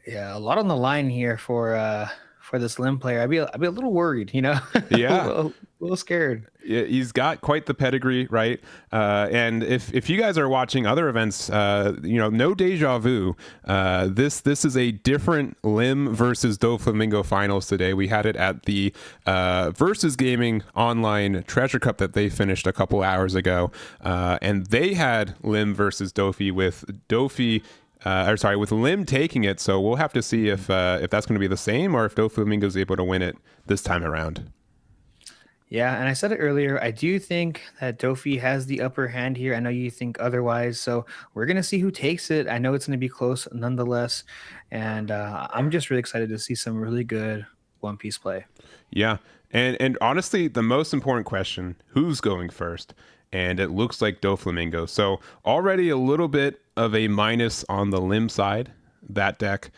yeah, a lot on the line here for this Lim player. I'd be a little worried, Yeah. a little scared. He's got quite the pedigree, right? And if you guys are watching other events, no deja vu. This is a different Lim versus Doflamingo finals today. We had it at the Versus Gaming Online Treasure Cup that they finished a couple hours ago, and they had Lim versus Dofi with with Lim taking it. So we'll have to see if that's going to be the same or if Doflamingo is able to win it this time around. Yeah, and I said it earlier, I do think that Dofi has the upper hand here. I know you think otherwise, so we're going to see who takes it. I know it's going to be close nonetheless, and I'm just really excited to see some really good One Piece play. Yeah, and honestly, the most important question, who's going first? And it looks like Doflamingo. So already a little bit of a minus on the Lim side. That deck,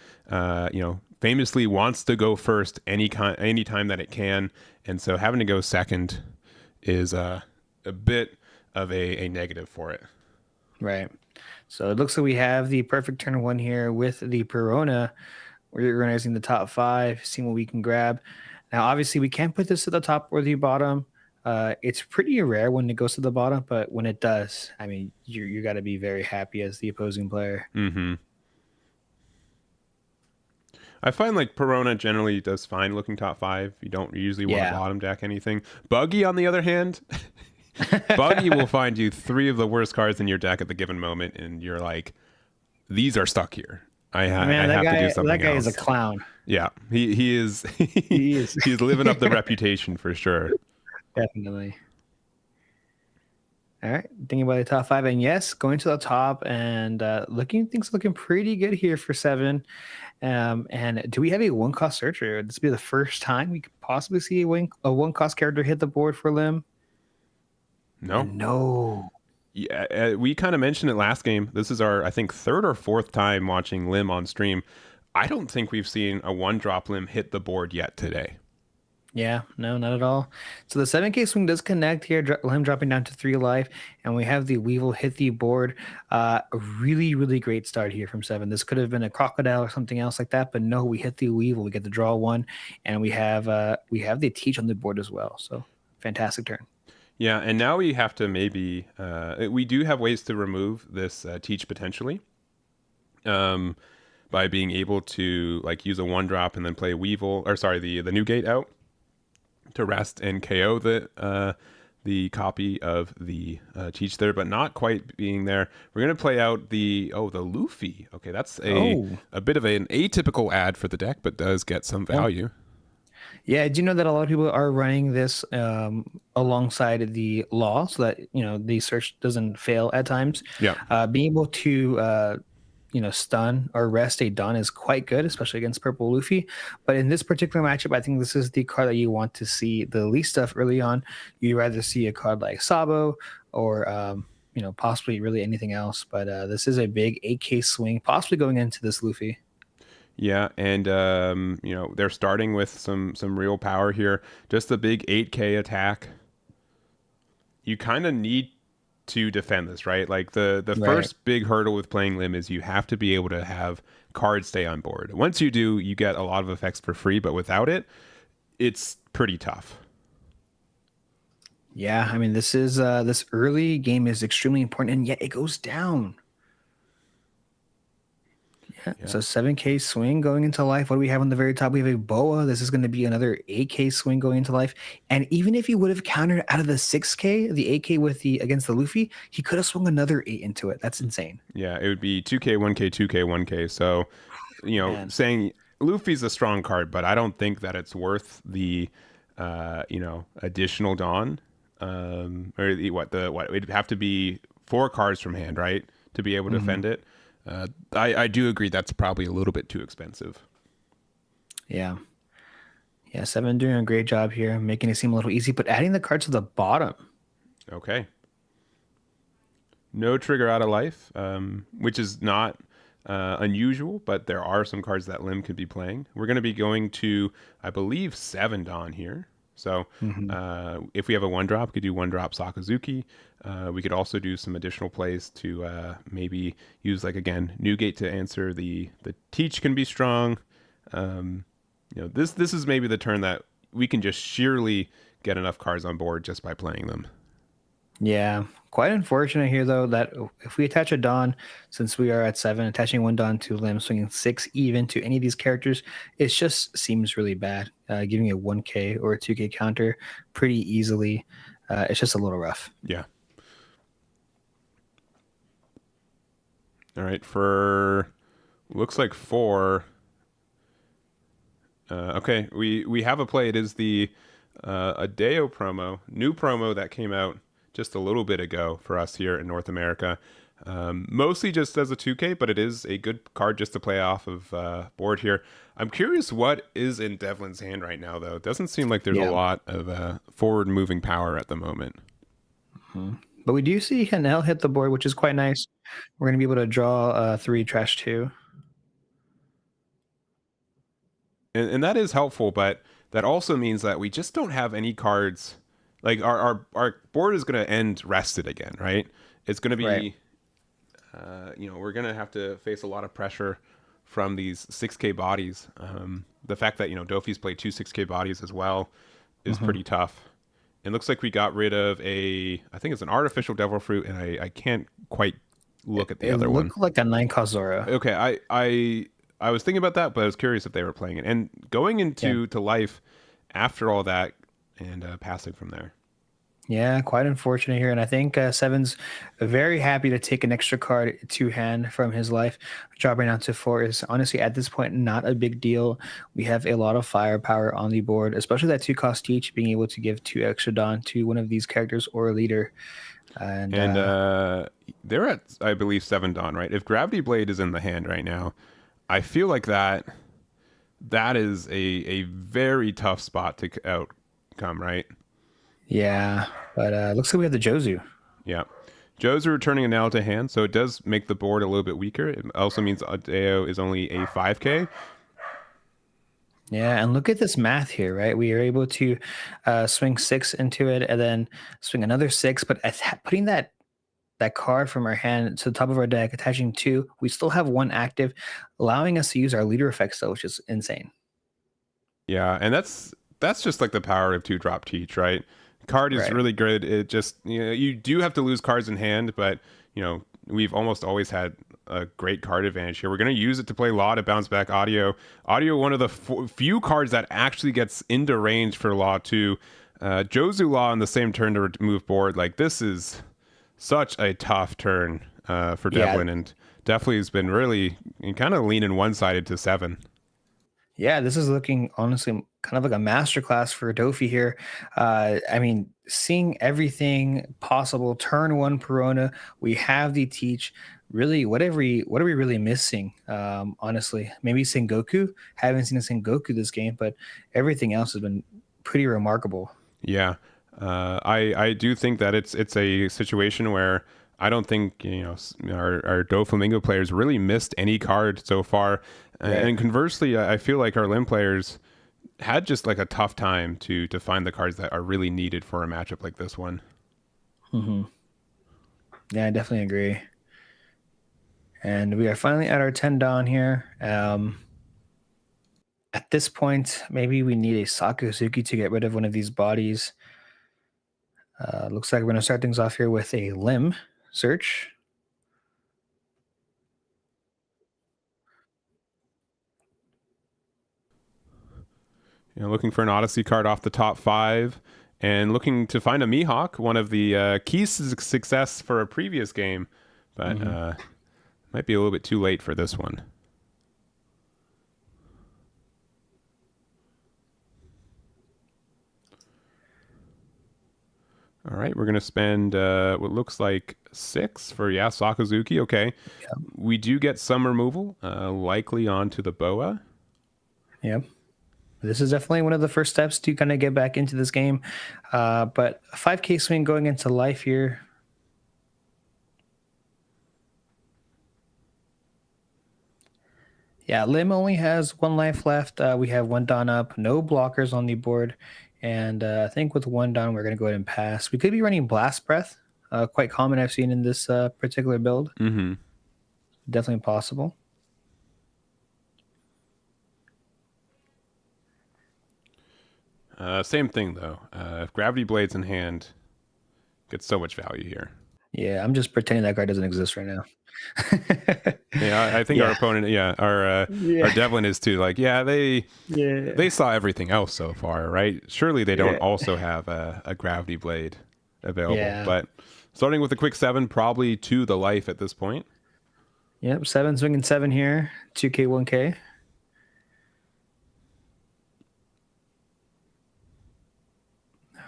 famously wants to go first anytime that it can. And so having to go second is a bit of a negative for it. Right. So it looks like we have the perfect turn one here with the Perona. We're organizing the top 5, seeing what we can grab. Now, obviously, we can't put this at the top or the bottom. It's pretty rare when it goes to the bottom, but when it does, I mean, you got to be very happy as the opposing player. Mm-hmm. I find like Perona generally does fine looking top 5. You don't usually want to bottom deck anything. Buggy, on the other hand, Buggy will find you 3 of the worst cards in your deck at the given moment, and you're like, these are stuck here. I have to do something else. That guy is a clown. Yeah, he is. He's living up the reputation for sure. Definitely. All right, thinking about the top 5, and yes, going to the top and things looking pretty good here for 7. And do we have a 1-cost searcher? This will be the first time we could possibly see a 1-cost character hit the board for Lim. No. Yeah, we kind of mentioned it last game. This is our, I think, 3rd or 4th time watching Lim on stream. I don't think we've seen a 1-drop Lim hit the board yet today. Yeah, no, not at all. So the 7K swing does connect here, Lim dropping down to 3 life, and we have the Weevil hit the board. A really, really great start here from 7. This could have been a Crocodile or something else like that, but no, we hit the Weevil. We get to draw 1, and we have the Teach on the board as well. So fantastic turn. Yeah, and now we have to maybe we do have ways to remove this Teach potentially. By being able to like use a 1-drop and then play Weevil, or sorry, the new gate out to rest and KO the copy of the Teach there, but not quite being there. We're gonna play out the Luffy. Okay, that's a bit of an atypical ad for the deck, but does get some value. Yeah, do you know that a lot of people are running this alongside the law so that the search doesn't fail at times? Yeah, being able to stun or rest a Dawn is quite good, especially against Purple Luffy. But in this particular matchup, I think this is the card that you want to see the least stuff early on. You'd rather see a card like Sabo or possibly really anything else. But this is a big 8K swing, possibly going into this Luffy. Yeah, and they're starting with some real power here. Just a big 8K attack. You kind of need to defend this, right? Like the Right. first big hurdle with playing Lim is you have to be able to have cards stay on board. Once you do, you get a lot of effects for free, but without it, it's pretty tough. Yeah, I mean, this early game is extremely important, and yet it goes down. Yeah, Yeah. so 7K swing going into life. What do we have on the very top? We have a boa. This is going to be another 8K swing going into life. And even if he would have countered out of the 6K, the 8K with the against the Luffy, he could have swung another 8 into it. That's insane. Yeah, it would be 2K, 1K, 2K, 1K. So, Man. saying Luffy's a strong card, but I don't think that it's worth the additional Dawn. Or what it'd have to be 4 cards from hand, right, to be able to Mhm. defend it. I do agree that's probably a little bit too expensive. Yeah. Yeah, 7 doing a great job here, making it seem a little easy, but adding the card to the bottom. Okay. No trigger out of life, which is not unusual, but there are some cards that Lim could be playing. We're going to be going to, I believe, 7 Dawn here. So Mhm. if we have a 1-drop, we could do 1-drop Sakazuki. We could also do some additional plays to maybe use, like, again, Newgate to answer the teach can be strong. This is maybe the turn that we can just sheerly get enough cards on board just by playing them. Yeah, quite unfortunate here though that if we attach a Dawn, since we are at 7, attaching one Dawn to Lim, swinging 6 even to any of these characters, it just seems really bad. Giving a 1K or a 2K counter pretty easily, it's just a little rough. Yeah. All right. For looks like 4. Okay, we have a play. It is the Adeo promo, new promo that came out just a little bit ago for us here in North America. Mostly just as a 2K, but it is a good card just to play off of board here. I'm curious what is in Devlin's hand right now, though. It doesn't seem like there's a Yeah. lot of forward moving power at the moment. Mhm. But we do see Hanel hit the board, which is quite nice. We're going to be able to draw 3 trash 2. And that is helpful, but that also means that we just don't have any cards. Like our board is going to end rested again, right? It's going to Right. be we're going to have to face a lot of pressure from these 6K bodies. The fact that, Dofi's played 2 6K bodies as well is Mhm. pretty tough. It looks like we got rid of I think it's an artificial devil fruit, and I can't quite look at the It other one. looked like a 9 Kazora. Okay, I was thinking about that, but I was curious if they were playing it. And going Yeah. into to life after all that and passing from there. Yeah, quite unfortunate here. And I think Seven's very happy to take an extra card to hand from his life. Dropping down to 4 is honestly at this point not a big deal. We have a lot of firepower on the board, especially that 2 cost teach, being able to give 2 extra Dawn to one of these characters or a leader. And And they're at, I believe, 7 Dawn, right? If Gravity Blade is in the hand right now, I feel like that is a very tough spot to outcome, right? yeah, but looks like we have the Jozu. Yeah. Joe's returning a now to hand, so it does make the board a little bit weaker. It also means Adeo is only a 5K. Yeah, and look at this math here, right? We are able to swing 6 into it and then swing another 6, but putting that card from our hand to the top of our deck, attaching 2, we still have 1 active, allowing us to use our leader effects though, which is insane. Yeah, and that's just like the power of 2-drop teach, right? Card is Right. really good. It just, you do have to lose cards in hand, but we've almost always had a great card advantage here. We're going to use it to play Law to bounce back Audio. Audio, one of the few cards that actually gets into range for Law 2. Jozu Law on the same turn to move board. Like, this is such a tough turn for Yeah. Devlin, and definitely has been really kind of leaning one-sided to 7. Yeah, this is looking honestly kind of like a masterclass for Dofi here. I mean, seeing everything possible. Turn 1 Perona. We have the teach. Really, what are we really missing? Honestly, maybe Sengoku. Haven't seen a Sengoku this game, but everything else has been pretty remarkable. Yeah, I do think that it's a situation where I don't think our Doflamingo players really missed any card so far, Right. and conversely, I feel like our Lim players had just like a tough time to find the cards that are really needed for a matchup like this one. Mm-hmm. Yeah, I definitely agree. And we are finally at our 10 Dawn here. At this point, maybe we need a Sakazuki to get rid of one of these bodies. Looks like we're going to start things off here with a Lim search. Looking for an Odyssey card off the top 5, and looking to find a Mihawk, one of the keys to success for a previous game, but might be a little bit too late for this one. All right, we're going to spend what looks like 6 for, Sakazuki. Okay. Yeah. We do get some removal, likely onto the Boa. Yeah. This is definitely one of the first steps to kind of get back into this game. But a 5K swing going into life here. Yeah, Lim only has 1 life left. We have 1 Dawn up, no blockers on the board. And I think with 1 Dawn, we're going to go ahead and pass. We could be running Blast Breath, quite common I've seen in this particular build. Mm-hmm. Definitely possible. Same thing, though. If Gravity Blade's in hand, gets so much value here. Yeah, I'm just pretending that card doesn't exist right now. Yeah, I think our opponent, our Devlin is too. Like, they saw everything else so far, right? Surely they don't also have a Gravity Blade available. Yeah. But starting with a quick 7, probably to the life at this point. Yep, 7 swinging 7 here, 2K, 1K.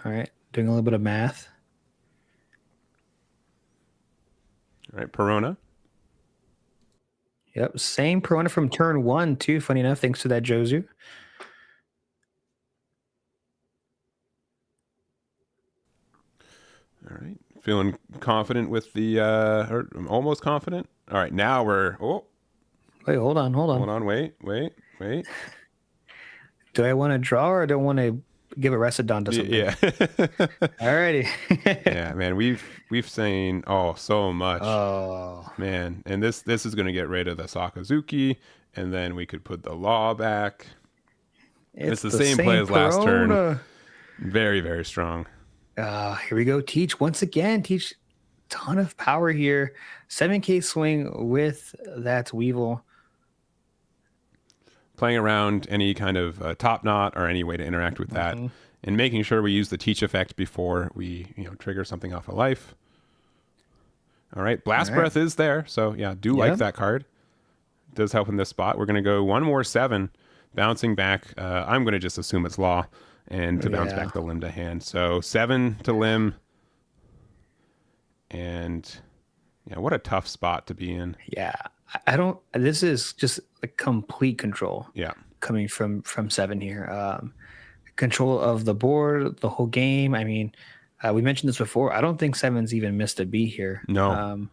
All right, doing a little bit of math. All right, Perona. Yep, same Perona from turn 1 too, funny enough, thanks to that Jozu. All right, feeling confident with the, or almost confident. All right, now we're, Wait, hold on. Wait. Do I want to draw or do I want to give a Residon to something? Yeah. Alrighty. Yeah, man, we've seen so much. Oh man, and this is going to get rid of the Sakazuki, and then we could put the Law back. It's the same play as last turn. Very, very strong. Here we go. Teach once again. Teach ton of power here. 7K swing with that Weevil. Playing around any kind of top knot or any way to interact with that, and making sure we use the teach effect before we trigger something off a life. All right, Blast Breath is there, so like that card. It does help in this spot. We're going to go 1 more 7, bouncing back. I'm going to just assume it's Law, and to bounce back the Lim to hand. So 7 to Lim, and what a tough spot to be in. Yeah, I don't. This is just a complete control. Yeah, coming from 7 here. Control of the board, the whole game. I mean, we mentioned this before. I don't think 7's even missed a beat here. No.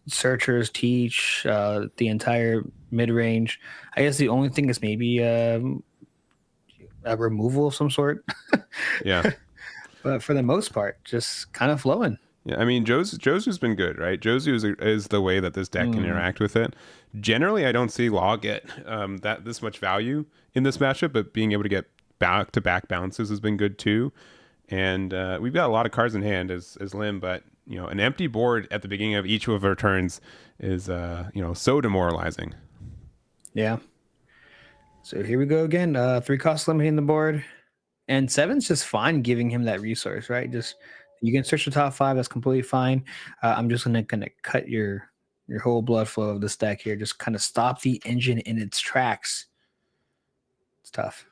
Searchers, teach, the entire mid range. I guess the only thing is maybe a removal of some sort. Yeah. But for the most part, just kind of flowing. Yeah, I mean, Josu's been good, right? Josu is the way that this deck can interact with it. Generally, I don't see Law get this much value in this matchup, but being able to get back-to-back bounces has been good too. And we've got a lot of cards in hand as Lim, but an empty board at the beginning of each of our turns is so demoralizing. Yeah. So here we go again. 3 cost limiting the board, and 7's just fine giving him that resource, right? Just you can search the top 5. That's completely fine. I'm just gonna kind of cut your whole blood flow of this deck here. Just kind of stop the engine in its tracks. It's tough.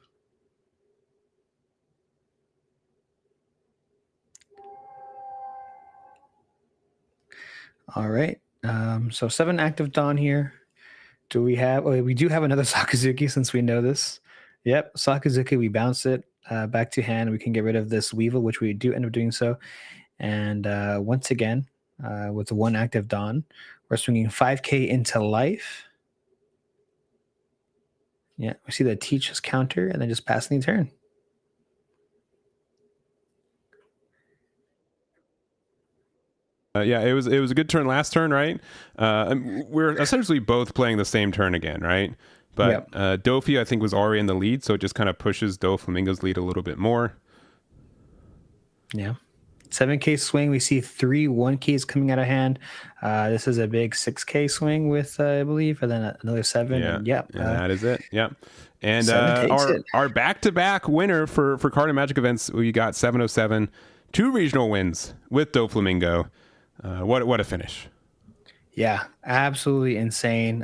All right. So 7 active Dawn here. Do we have? Oh, we do have another Sakazuki since we know this. Yep, Sakazuki. We bounce it back to hand. We can get rid of this Weevil, which we do end up doing so. And once again, with one active Dawn. We're swinging 5K into life. Yeah, we see the teaches counter and then just passing the turn. Yeah, it was a good turn last turn, right? And we're essentially both playing the same turn again, right? But Yep. Dofi, I think, was already in the lead, so it just kind of pushes Doflamingo's lead a little bit more. Yeah. 7K swing. We see 3 1Ks coming out of hand. This is a big 6K swing with, I believe, and then another 7. Yeah, And yep. and that is it. Yep. And 7 takes it. our back-to-back winner for Carta Magic events, we got 707, 2 regional wins with Doflamingo. What a finish. Yeah, absolutely insane.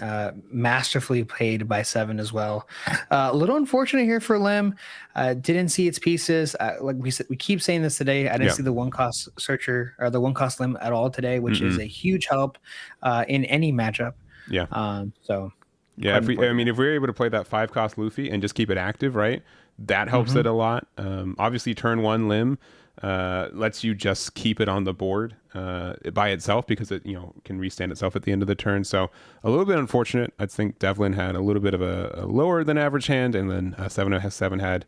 Masterfully played by 7 as well. A little unfortunate here for Lim. Didn't see its pieces. Like we said, we keep saying this today. I didn't see the one cost searcher or the one cost Lim at all today, which is a huge help in any matchup. Yeah. So yeah, if we're able to play that 5 cost Luffy and just keep it active, right? That helps it a lot. Obviously, turn 1 Lim lets you just keep it on the board by itself because it can restand itself at the end of the turn. So a little bit unfortunate. I think Devlin had a little bit of a lower than average hand, and then 707 had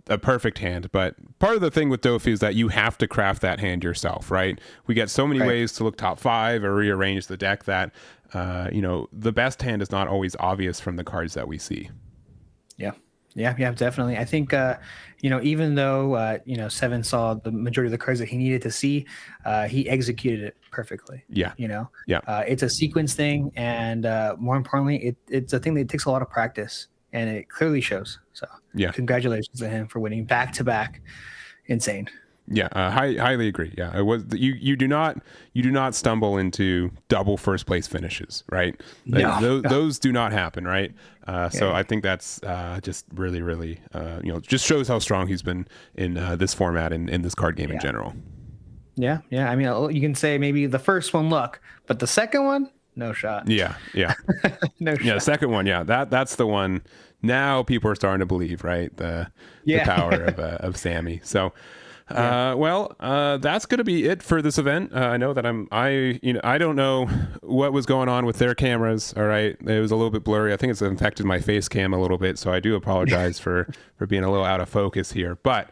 a perfect hand. But part of the thing with Dofi is that you have to craft that hand yourself, right? We get so many ways to look top 5 or rearrange the deck that the best hand is not always obvious from the cards that we see. Yeah, definitely. I think, even though, 7 saw the majority of the cards that he needed to see, he executed it perfectly. Yeah. It's a sequence thing. And more importantly, it's a thing that takes a lot of practice, and it clearly shows. So yeah, congratulations to him for winning back-to-back. Insane. Yeah, highly agree. Yeah, it was you do not stumble into double first place finishes, right? Those do not happen, right? So I think that's just really, really, just shows how strong he's been in this format and in this card game in general. Yeah. I mean, you can say maybe the first one luck, but the second one, no shot. Yeah. No shot. Yeah, the second one, that's the one. Now people are starting to believe, right? The power of Sammy. So. That's going to be it for this event. I know that I don't know what was going on with their cameras. All right. It was a little bit blurry. I think it's infected my face cam a little bit. So I do apologize for being a little out of focus here, but,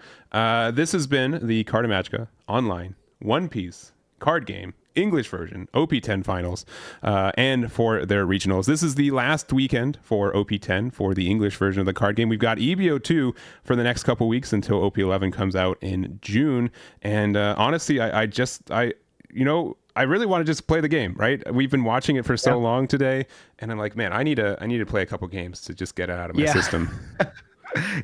this has been the Carta Magica online One Piece card game English version OP10 finals, and for their regionals. This is the last weekend for OP10 for the English version of the card game. We've got EBO2 for the next couple weeks until OP11 comes out in June. And honestly, I really want to just play the game, right? We've been watching it for so long today, and I'm like, man, I need to play a couple games to just get it out of my system.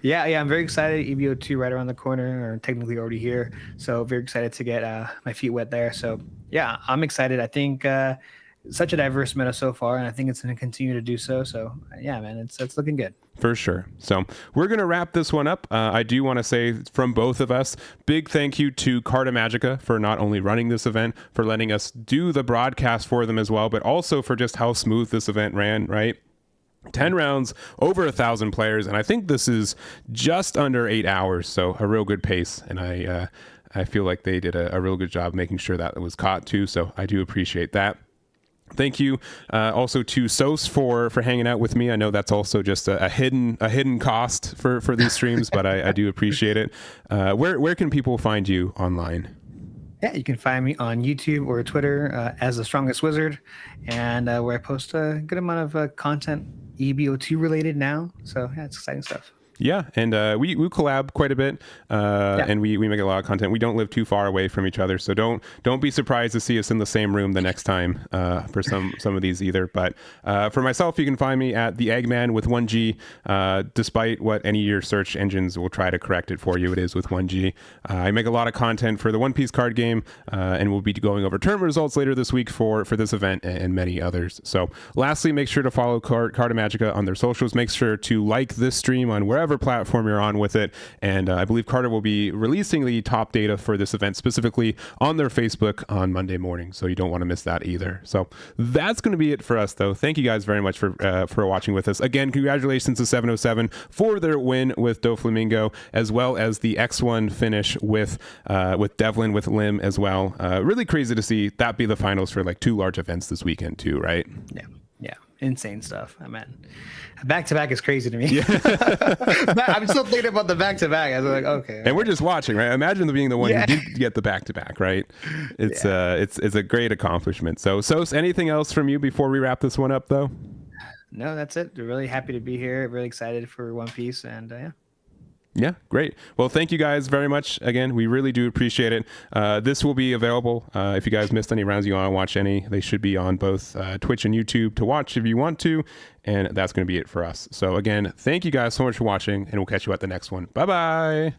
Yeah, I'm very excited. EBO2 right around the corner, or technically already here. So very excited to get my feet wet there. So yeah, I'm excited. I think such a diverse meta so far, and I think it's going to continue to do so. So yeah, man, it's looking good. For sure. So we're going to wrap this one up. I do want to say from both of us, big thank you to Carta Magica for not only running this event, for letting us do the broadcast for them as well, but also for just how smooth this event ran, right? 10 rounds, over 1,000 players, and I think this is just under 8 hours, so a real good pace. And I feel like they did a real good job making sure that it was caught too, so I do appreciate that. Thank you also to Sos for hanging out with me. I know that's also just a hidden cost for these streams, but I do appreciate it. Where can people find you online? Yeah, you can find me on YouTube or Twitter as The Strongest Wizard, and where I post a good amount of content EBO2 related now. So yeah, it's exciting stuff. Yeah, and we collab quite a bit, and we make a lot of content. We don't live too far away from each other, so don't be surprised to see us in the same room the next time for some of these either. But for myself, you can find me at the Eggman with 1G. Despite what any of your search engines will try to correct it for you, it is with 1G. I make a lot of content for the One Piece card game, and we'll be going over tournament results later this week for this event and many others. So lastly, make sure to follow Carta Magica on their socials. Make sure to like this stream on wherever whatever platform you're on with it. And I believe Carta will be releasing the top data for this event specifically on their Facebook on Monday morning. So you don't want to miss that either. So that's going to be it for us, though. Thank you guys very much for watching with us. Again, congratulations to 707 for their win with Doflamingo, as well as the X1 finish with Devlin, with Lim as well. Really crazy to see that be the finals for like two large events this weekend too, right? Yeah, insane stuff. I mean, back-to-back is crazy to me. Yeah. I'm still thinking about the back-to-back. I was like, okay. And we're just watching, right? Imagine being the one who did get the back-to-back, right? It's a great accomplishment. So anything else from you before we wrap this one up, though? No, that's it. We're really happy to be here. Really excited for One Piece, and yeah. Yeah, great. Well, thank you guys very much. Again, we really do appreciate it. This will be available. If you guys missed any rounds, you want to watch any, they should be on both Twitch and YouTube to watch if you want to. And that's going to be it for us. So again, thank you guys so much for watching, and we'll catch you at the next one. Bye-bye.